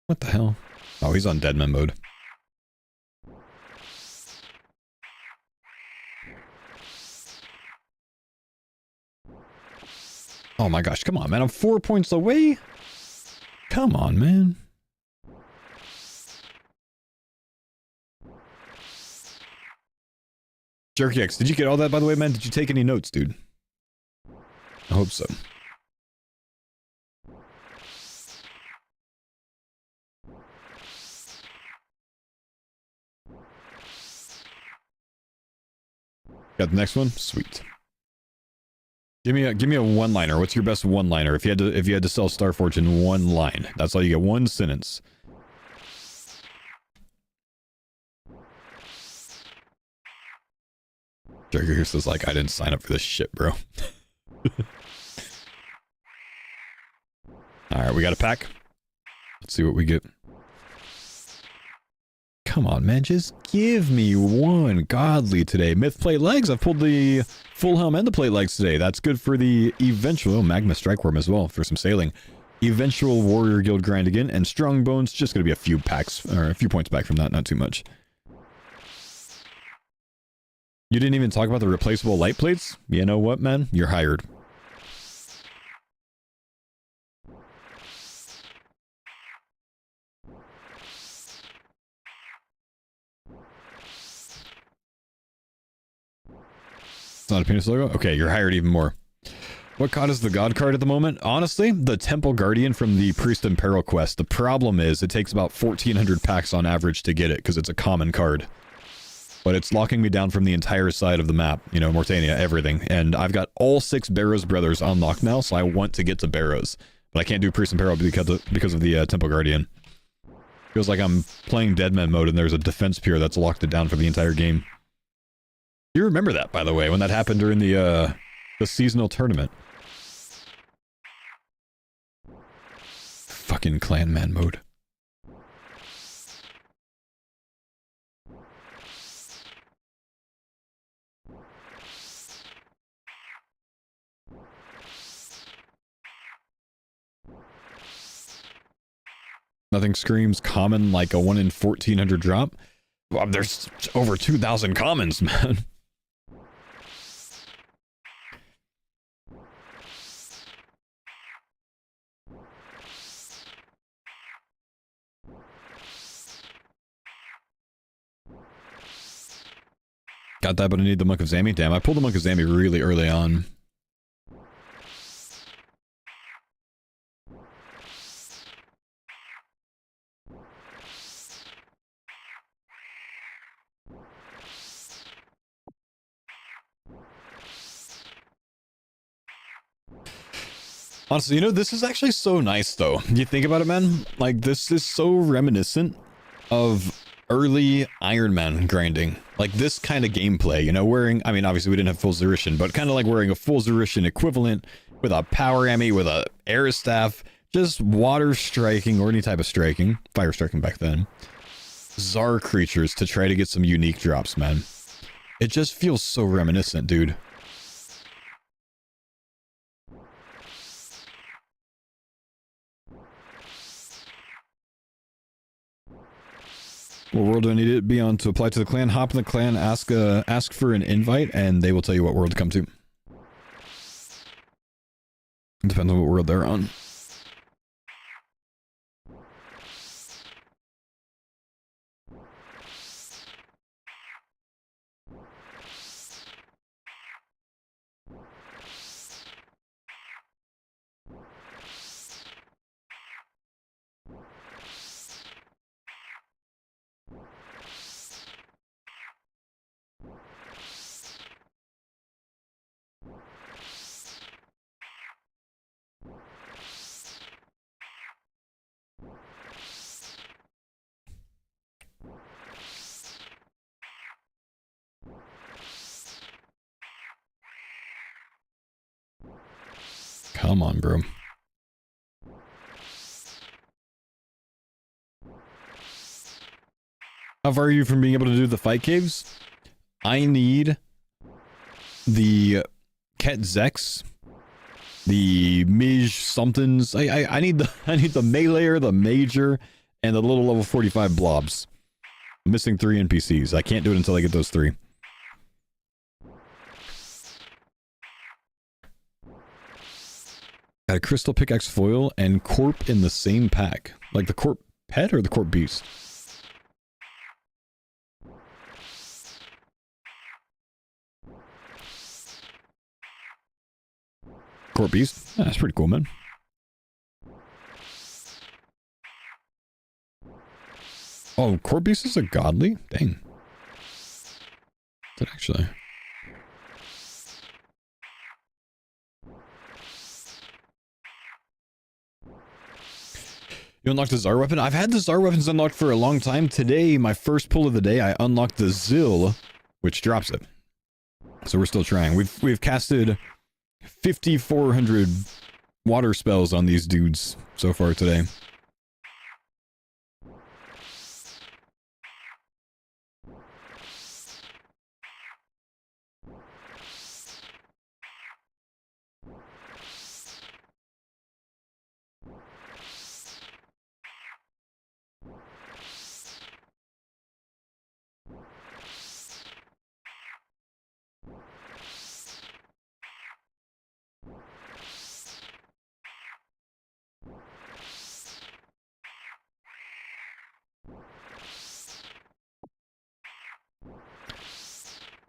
What the hell? Oh, he's on Deadman mode. Oh my gosh, come on, man. I'm 4 points away. Come on, man. Jerky X, did you get all that, by the way, man? Did you take any notes, dude? I hope so. Got the next one? Sweet. Give me a one-liner. What's your best one-liner? If you had to sell Starforge in one line, that's all you get. One sentence. Jerky X is like, I didn't sign up for this shit, bro. Alright, we got a pack. Let's see what we get. Come on, man. Just give me one godly today. Myth plate legs. I've pulled the full helm and the plate legs today. That's good for the eventual Magma Strike Worm as well for some sailing. Eventual Warrior Guild grind again. And Strong Bones, just going to be a few packs, or a few points back from that. Not too much. You didn't even talk about the replaceable light plates? You know what, man? You're hired. It's not a penis logo? Okay, you're hired even more. What card is the God card at the moment? Honestly, the Temple Guardian from the Priest in Peril quest. The problem is it takes about 1,400 packs on average to get it because it's a common card. But it's locking me down from the entire side of the map. You know, Mortania, everything. And I've got all 6 Barrows Brothers unlocked now, so I want to get to Barrows. But I can't do Priest in Peril because of the Temple Guardian. Feels like I'm playing Deadman mode and there's a defense pier that's locked it down for the entire game. You remember that, by the way, when that happened during the seasonal tournament. Fucking clan man mode. Nothing screams common like a 1 in 1,400 drop. Well, there's over 2,000 commons, man. Got that, but I need the Monk of Zami. Damn, I pulled the Monk of Zami really early on. Honestly, you know, this is actually so nice, though. You think about it, man? Like, this is so reminiscent of early Iron Man grinding. Like, this kind of gameplay, you know, wearing... I mean, obviously, we didn't have full Zerishan, but kind of like wearing a full Zerishan equivalent with a power Emmy, with a air staff, just water striking, or any type of striking. Fire striking back then. Czar creatures to try to get some unique drops, man. It just feels so reminiscent, dude. What world do I need to be on to apply to the clan? Hop in the clan, ask for an invite, and they will tell you what world to come to. It depends on what world they're on. Come on, bro. How far are you from being able to do the fight caves? I need the Ket Zex, the Mij somethings. I need the Meleeer, the Major, and the little level 45 blobs. I'm missing 3 NPCs. I can't do it until I get those 3. Got a crystal pickaxe foil and corp in the same pack. Like the corp pet or the corp beast? Corp beast? Yeah, that's pretty cool, man. Oh, corp beast is a godly? Dang. Is it actually? You unlocked the Tsar weapon? I've had the Tsar weapons unlocked for a long time. Today, my first pull of the day, I unlocked the Zil, which drops it. So we're still trying. We've casted 5,400 water spells on these dudes so far today.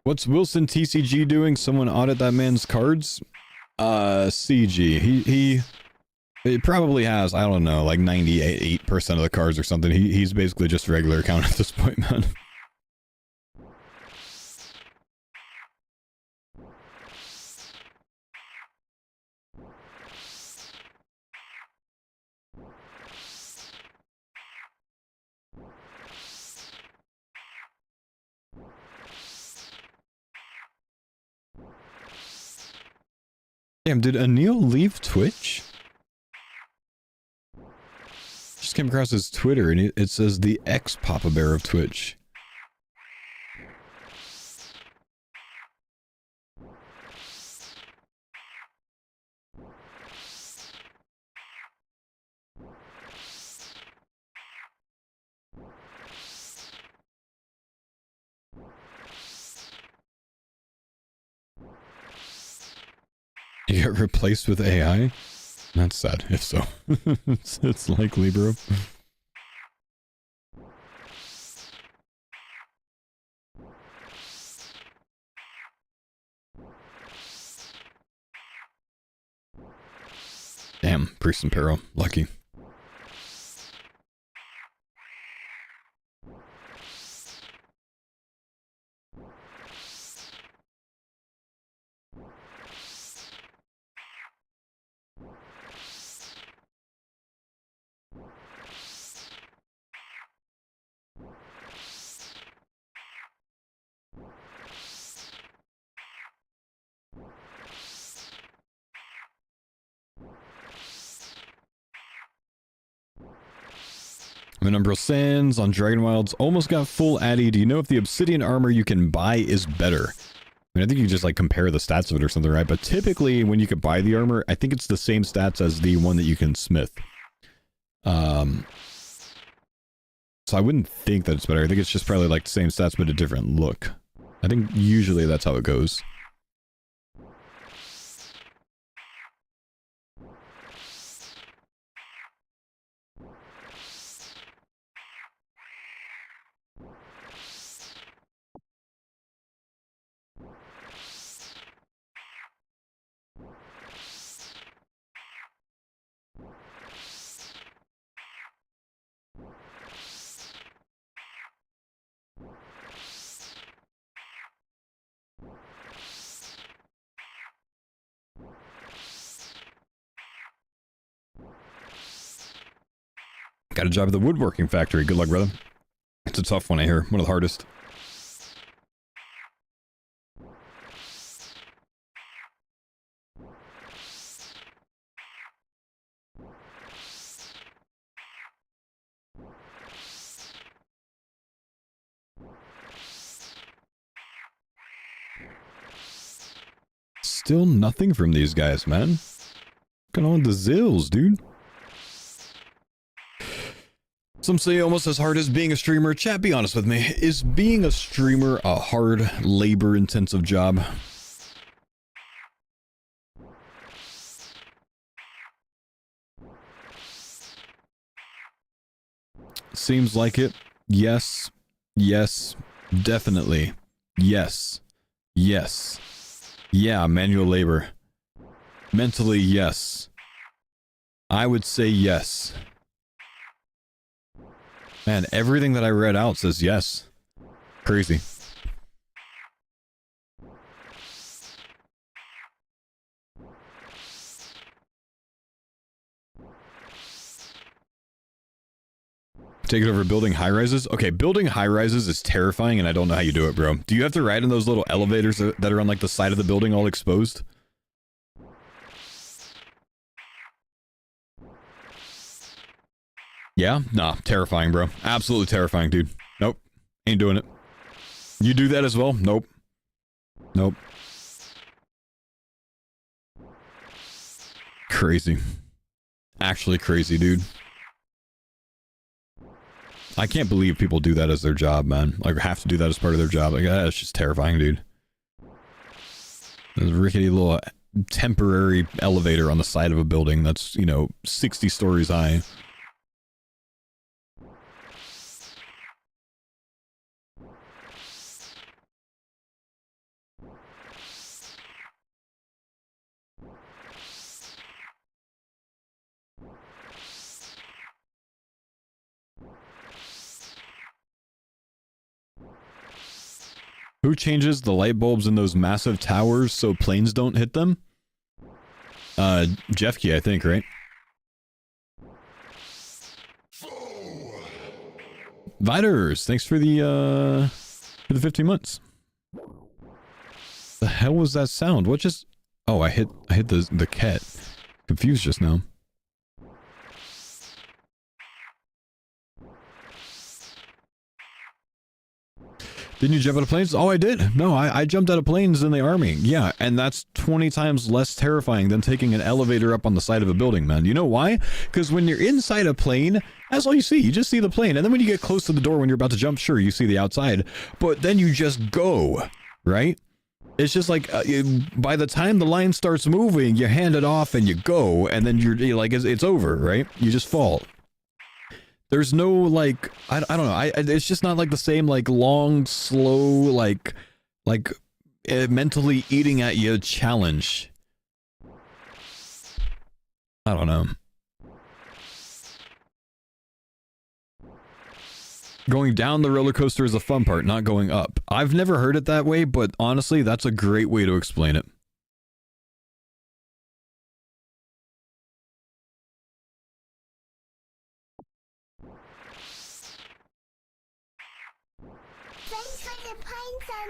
What's Wilson TCG doing? Someone audit that man's cards? CG. He probably has, I don't know, like 98% of the cards or something. He's basically just a regular account at this point, man. Damn, did Anil leave Twitch? Just came across his Twitter and it says the ex-Papa Bear of Twitch. You got replaced with AI? That's sad, if so. it's likely, bro. Damn, Priest and Peril. Lucky. I'm in Umbral Sands on Dragon Wilds. Almost got full Addy. Do you know if the obsidian armor you can buy is better? I mean, I think you just like compare the stats of it or something, right? But typically when you could buy the armor, I think it's the same stats as the one that you can smith. So I wouldn't think that it's better. I think it's just probably like the same stats but a different look. I think usually that's how it goes. Got a job at the woodworking factory. Good luck, brother. It's a tough one, I hear. One of the hardest. Still nothing from these guys, man. What's going on with the zills, dude? Some say almost as hard as being a streamer. Chat, be honest with me. Is being a streamer a hard, labor-intensive job? Seems like it. Yes. Yes. Definitely. Yes. Yes. Yeah, manual labor. Mentally, yes. I would say yes. Man, everything that I read out says yes. Crazy. Take it over building high-rises? Okay, building high-rises is terrifying and I don't know how you do it, bro. Do you have to ride in those little elevators that are on like the side of the building all exposed? Yeah? Nah, terrifying, bro. Absolutely terrifying, dude. Nope. Ain't doing it. You do that as well? Nope. Nope. Crazy. Actually crazy, dude. I can't believe people do that as their job, man. Like, have to do that as part of their job. Like, that's just terrifying, dude. There's a rickety little temporary elevator on the side of a building that's, you know, 60 stories high. Who changes the light bulbs in those massive towers so planes don't hit them? Jeff Key, I think, right? Viters, thanks for the 15 months. The hell was that sound? What just... Oh, I hit the cat. Confused just now. Didn't you jump out of planes? Oh, I did. No, I jumped out of planes in the army. Yeah, and that's 20 times less terrifying than taking an elevator up on the side of a building, man. You know why? Because when you're inside a plane, that's all you see. You just see the plane. And then when you get close to the door when you're about to jump, sure, you see the outside. But then you just go, right? It's just like, by the time the line starts moving, you hand it off and you go. And then you're like, it's over, right? You just fall. There's no, like, I don't know, it's just not, like, the same, like, long, slow, like, mentally eating at you challenge. I don't know. Going down the roller coaster is the fun part, not going up. I've never heard it that way, but honestly, that's a great way to explain it.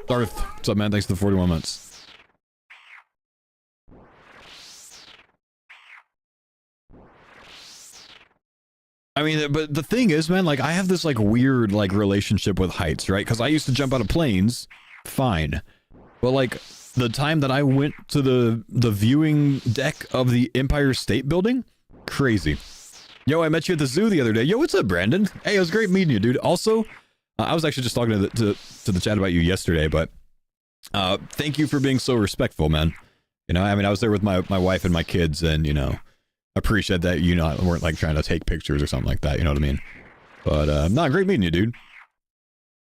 Darth, what's up, man? Thanks for the 41 months. I mean, but the thing is, man, like, I have this, like, weird, like, relationship with heights, right? Because I used to jump out of planes, fine. But, like, the time that I went to the viewing deck of the Empire State Building, crazy. Yo, I met you at the zoo the other day. Yo, what's up, Brandon? Hey, it was great meeting you, dude. Also, I was actually just talking to the chat about you yesterday, but thank you for being so respectful, man. You know, I mean, I was there with my wife and my kids, and, you know, appreciate that you know weren't like trying to take pictures or something like that. You know what I mean? But no, great meeting you, dude.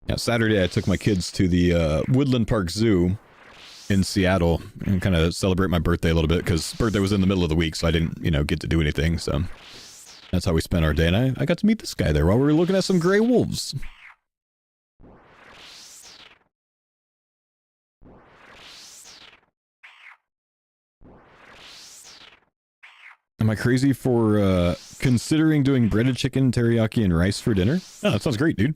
Yeah, Saturday I took my kids to the Woodland Park Zoo in Seattle and kind of celebrate my birthday a little bit because birthday was in the middle of the week, so I didn't, you know, get to do anything. So that's how we spent our day, and I got to meet this guy there while we were looking at some gray wolves. Am I crazy for considering doing breaded chicken, teriyaki, and rice for dinner? Oh, that sounds great, dude.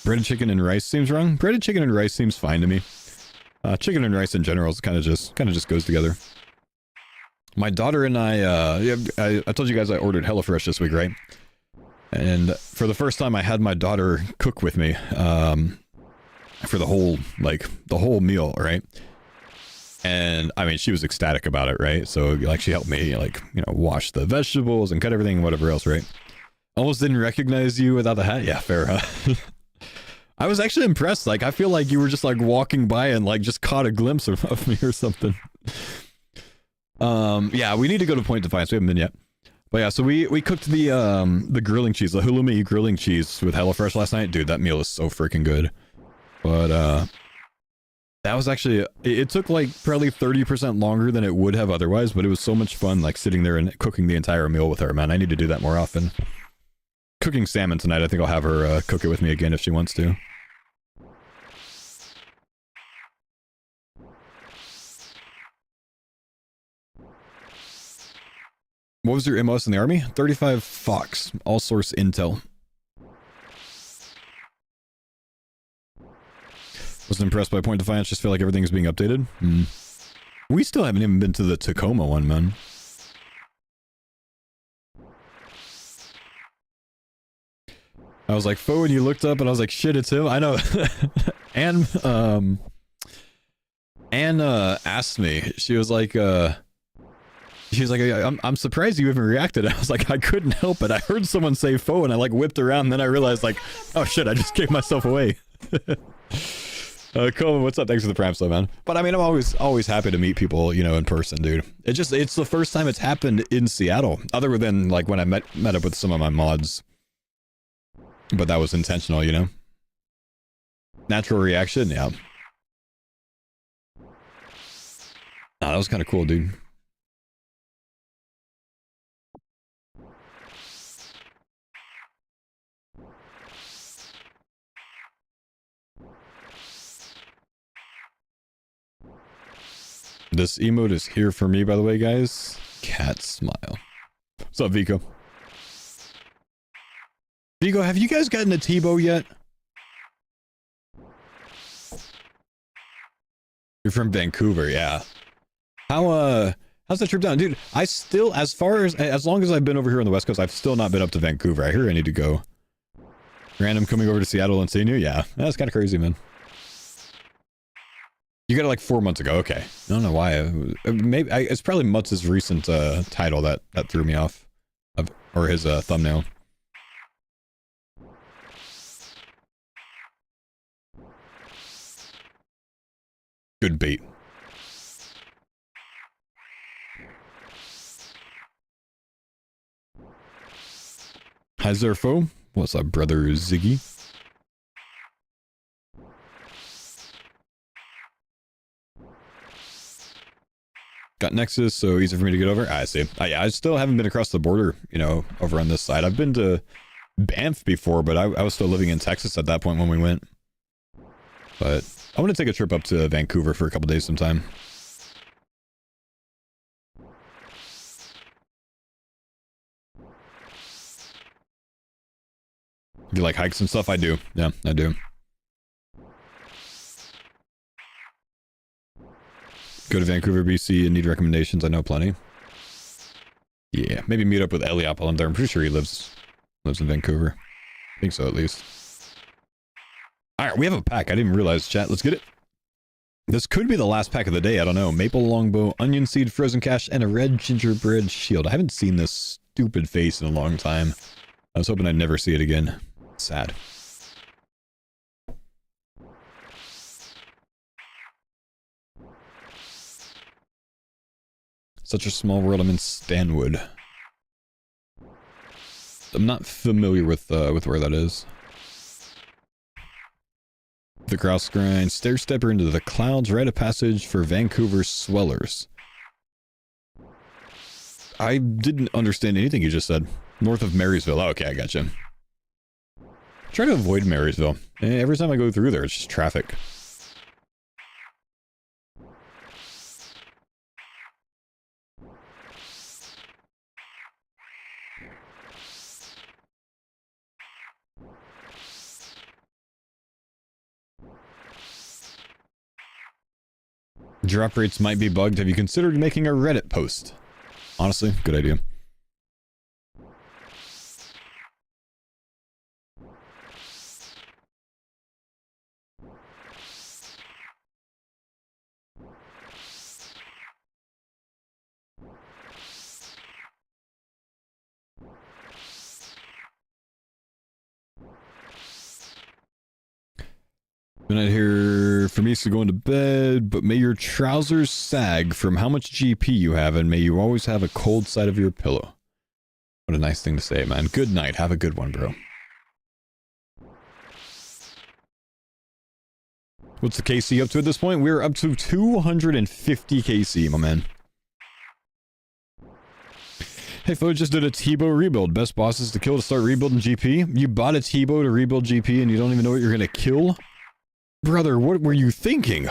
Breaded chicken and rice seems wrong. Breaded chicken and rice seems fine to me. Chicken and rice in general is kind of just goes together. My daughter and I told you guys I ordered HelloFresh this week, right? And for the first time, I had my daughter cook with me for the whole meal, right? And I mean, she was ecstatic about it, right? So like she helped me like, you know, wash the vegetables and cut everything and whatever else, right? Almost didn't recognize you without the hat. Yeah, fair, huh? I was actually impressed. Like, I feel like you were just like walking by and like just caught a glimpse of me or something. Yeah, we need to go to Point Defiance. We haven't been yet. But yeah, so we cooked the grilling cheese, the halloumi grilling cheese with HelloFresh last night. Dude, that meal is so freaking good. But that was actually, it took like probably 30% longer than it would have otherwise, but it was so much fun like sitting there and cooking the entire meal with her, man. I need to do that more often. Cooking salmon tonight. I think I'll have her cook it with me again if she wants to. What was your MOS in the army? 35 Fox, all source intel. Wasn't impressed by Point Defiance, just feel like everything's being updated. We still haven't even been to the Tacoma one, man. I was like, Fo, and you looked up and I was like, shit, it's him. I know. Anne asked me, she was like, I'm surprised you even reacted. I was like, I couldn't help it. I heard someone say Fo and I like whipped around and then I realized like, oh shit, I just gave myself away. Coleman, what's up? Thanks for the prime, man. But I mean, I'm always happy to meet people, you know, in person, dude. It's the first time it's happened in Seattle, other than like when I met up with some of my mods. But that was intentional, you know? Natural reaction, yeah. Nah, that was kind of cool, dude. This emote is here for me, by the way, guys. Cat smile. What's up, Vico? Vigo, have you guys gotten a Tebow yet? You're from Vancouver, yeah. How's that trip down? Dude, I still, as long as I've been over here on the West Coast, I've still not been up to Vancouver. I hear I need to go. Random coming over to Seattle and seeing you? Yeah, that's kind of crazy, man. You got it like 4 months ago. Okay. I don't know why. Maybe it's probably Mutz's recent title that threw me off. Or his thumbnail. Good bait. Hi, Zerfo. What's up, brother Ziggy? Got Nexus, so easy for me to get over. I see. I still haven't been across the border, you know, over on this side. I've been to Banff before, but I was still living in Texas at that point when we went. But I want to take a trip up to Vancouver for a couple days sometime. You like hikes and stuff? I do. Yeah, I do. Go to Vancouver, BC, and need recommendations. I know plenty. Yeah, maybe meet up with Eliop while I'm there. I'm pretty sure he lives in Vancouver. I think so, at least. Alright, we have a pack. I didn't realize, chat. Let's get it. This could be the last pack of the day. I don't know. Maple longbow, onion seed, frozen cash, and a red gingerbread shield. I haven't seen this stupid face in a long time. I was hoping I'd never see it again. Sad. Such a small world. I'm in Stanwood. I'm not familiar with where that is. The Grouse Grind. Stair stepper into the clouds. Rite of passage for Vancouver swellers. I didn't understand anything you just said. North of Marysville. Oh, okay, I gotcha. Try to avoid Marysville. Every time I go through there, it's just traffic. Drop rates might be bugged. Have you considered making a Reddit post? Honestly, good idea. Good night here for me, so going to bed, but may your trousers sag from how much GP you have, and may you always have a cold side of your pillow. What a nice thing to say, man. Good night. Have a good one, bro. What's the KC up to at this point? We're up to 250 KC, my man. Hey, Fo just did a Tebow rebuild. Best bosses to kill to start rebuilding GP. You bought a Tebow to rebuild GP and you don't even know what you're gonna kill? Brother, what were you thinking?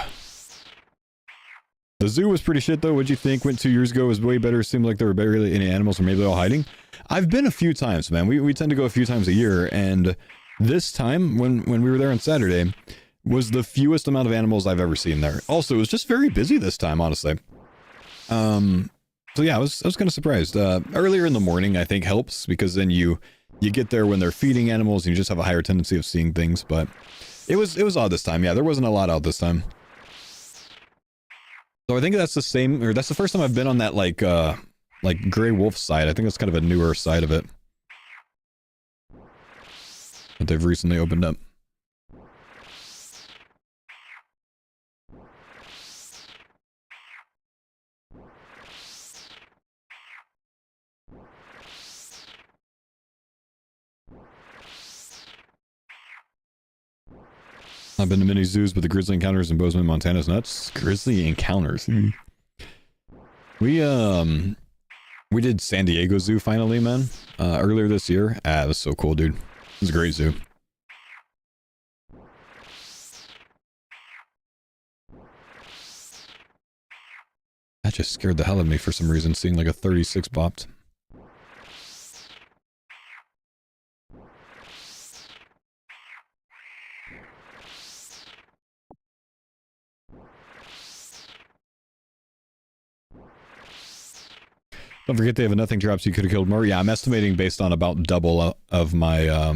The zoo was pretty shit though. What'd you think? Went 2 years ago, it was way better. Seemed like there were barely any animals, or maybe they're all hiding. I've been a few times, man. We tend to go a few times a year, and this time, when we were there on Saturday, was the fewest amount of animals I've ever seen there. Also, it was just very busy this time, honestly. So yeah, I was kind of surprised. Earlier in the morning, I think helps, because then you get there when they're feeding animals, and you just have a higher tendency of seeing things, but it was odd this time. Yeah, there wasn't a lot out this time. So I think that's the same, or that's the first time I've been on that, like Grey Wolf side. I think that's kind of a newer side of it that they've recently opened up. I've been to many zoos, but the grizzly encounters in Bozeman, Montana is nuts. Grizzly encounters. We did San Diego Zoo finally, man. Earlier this year. It was so cool, dude. It was a great zoo. That just scared the hell out of me for some reason, seeing like a 36 bopped. Don't forget they have a nothing drop, so you could have killed more. Yeah, I'm estimating based on about double of my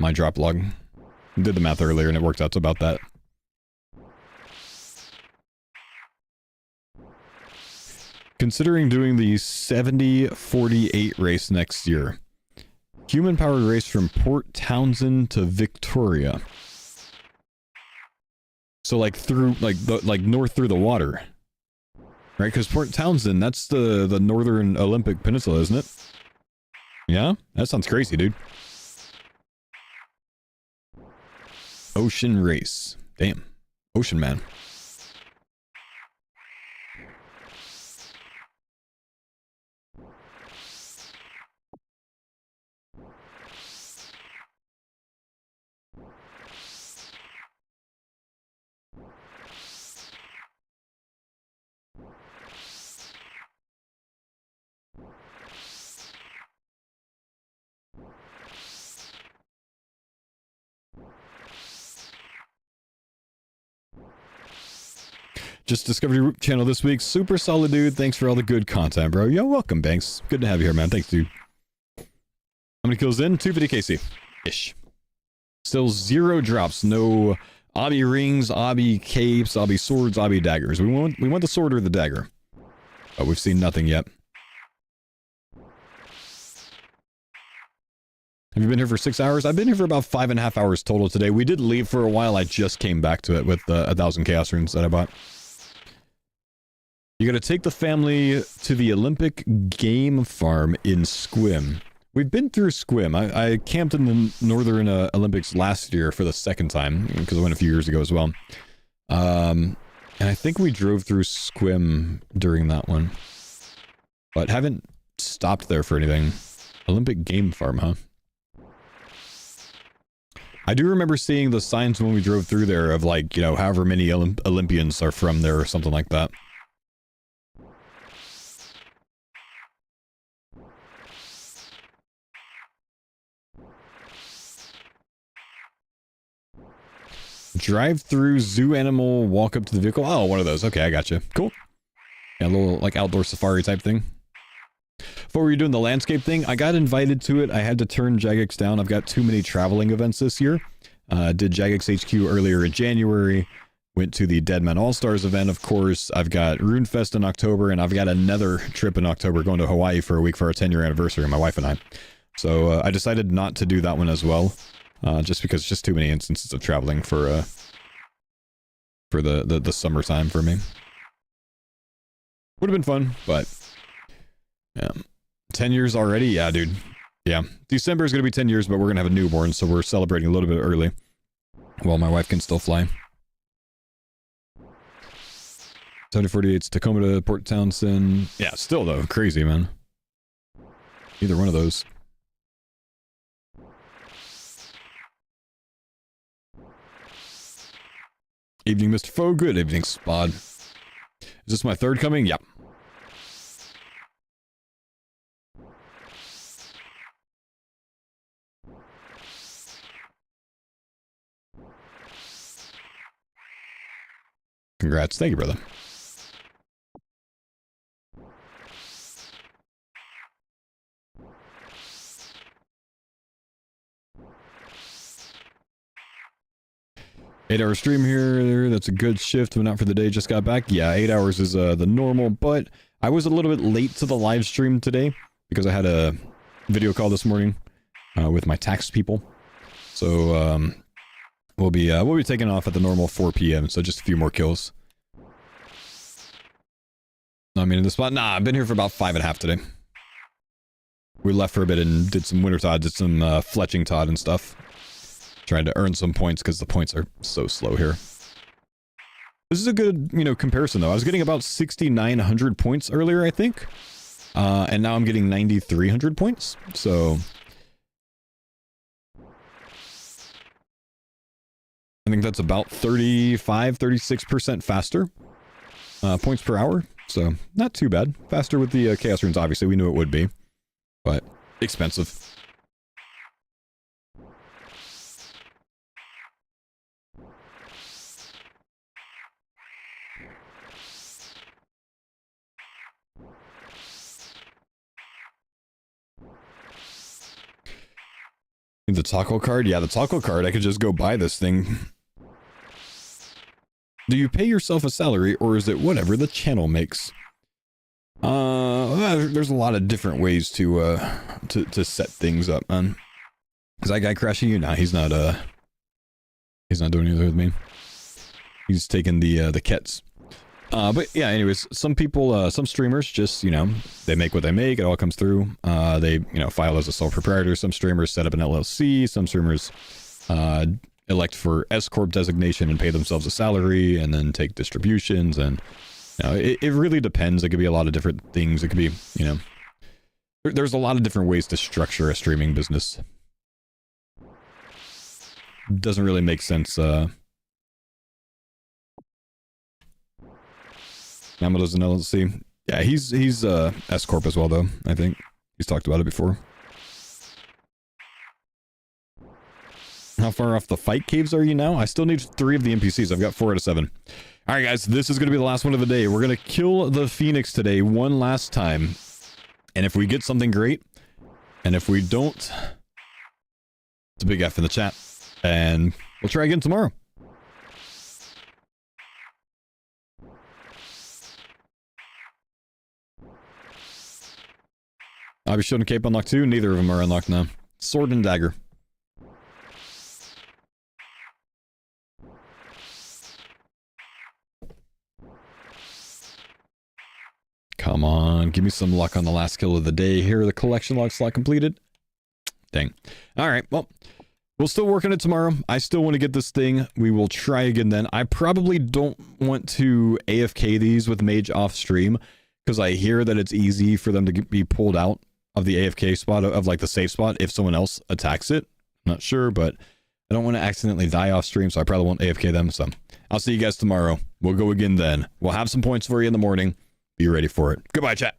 my drop log. Did the math earlier and it worked out to about that. Considering doing the 70-48 race next year. Human-powered race from Port Townsend to Victoria. So like through like north through the water. Right, because Port Townsend, that's the northern Olympic Peninsula, isn't it? Yeah? That sounds crazy, dude. Ocean race. Damn. Ocean man. Just discovered your channel this week. Super solid, dude. Thanks for all the good content, bro. Yo, welcome, Banks. Good to have you here, man. Thanks, dude. How many kills in? 250 KC. Ish. Still 0 drops. No obby rings, obby capes, obby swords, obby daggers. We want the sword or the dagger. But we've seen nothing yet. Have you been here for 6 hours? I've been here for about 5.5 hours total today. We did leave for a while. I just came back to it with 1,000 chaos runes that I bought. You gotta take the family to the Olympic game farm in Squim. We've been through Squim. I camped in the Northern Olympics last year for the 2nd time, because I went a few years ago as well. And I think we drove through Squim during that one. But haven't stopped there for anything. Olympic game farm, huh? I do remember seeing the signs when we drove through there of like, you know, however many Olympians are from there or something like that. Drive through zoo animal, walk up to the vehicle. Oh, one of those. Okay, I got you. Cool. Yeah, a little like outdoor safari type thing. Before we were doing the landscape thing, I got invited to it. I had to turn Jagex down. I've got too many traveling events this year. Did Jagex HQ earlier in January. Went to the Deadman All-Stars event, of course. I've got RuneFest in October, and I've got another trip in October going to Hawaii for a week for our 10-year anniversary, my wife and I. So I decided not to do that one as well. just because it's just too many instances of traveling for the summertime for me. Would have been fun, but yeah. 10 years already? Yeah, dude. Yeah. December is going to be 10 years, but we're going to have a newborn, so we're celebrating a little bit early while my wife can still fly. 7048's Tacoma to Port Townsend. Yeah, still though. Crazy, man. Either one of those. Evening, Mr. Foe. Good evening, Spod. Is this my third coming? Yep. Congrats. Thank you, brother. Eight-hour stream here. That's a good shift. Went out for the day. Just got back. Yeah, 8 hours is the normal, but I was a little bit late to the live stream today because I had a video call this morning with my tax people. So we'll be taking off at the normal 4 p.m. So just a few more kills. I mean, in the spot. Nah, I've been here for about 5.5 today. We left for a bit and did some winter Todd, did some fletching Todd and stuff. Trying to earn some points because the points are so slow here. This is a good, comparison though. I was getting about 6,900 points earlier, I think. And now I'm getting 9,300 points. So I think that's about 36% faster. Points per hour. So not too bad. Faster with the Chaos Runes, obviously. We knew it would be. But expensive. The taco card? Yeah, the taco card. I could just go buy this thing. Do you pay yourself a salary, or is it whatever the channel makes? There's a lot of different ways to set things up, man. Is that guy crashing you? Nah, he's not doing anything with me. He's taking the kets. But yeah, anyways, some people, some streamers just, they make what they make. It all comes through. They, file as a sole proprietor. Some streamers set up an LLC. Some streamers, elect for S Corp designation and pay themselves a salary and then take distributions. And, it really depends. It could be a lot of different things. It could be, there's a lot of different ways to structure a streaming business. Doesn't really make sense, Yamato's an LLC. Yeah, he's S Corp as well, though. I think he's talked about it before. How far off the fight caves are you now? I still need 3 of the NPCs. I've got 4 out of 7. All right, guys, this is going to be the last one of the day. We're going to kill the Phoenix today one last time. And if we get something great, and if we don't, it's a big F in the chat. And we'll try again tomorrow. I'll be showing Cape unlocked too. Neither of them are unlocked now. Sword and dagger. Come on, give me some luck on the last kill of the day. Here are the collection log slot completed. Dang. All right, well, we'll still work on it tomorrow. I still want to get this thing. We will try again then. I probably don't want to AFK these with Mage off stream because I hear that it's easy for them to be pulled out of the AFK spot, of like the safe spot, if someone else attacks it. I'm not sure, but I don't want to accidentally die off stream, so I probably won't AFK them. So I'll see you guys tomorrow. We'll go again then. We'll have some points for you in the morning. Be ready for it. Goodbye, chat.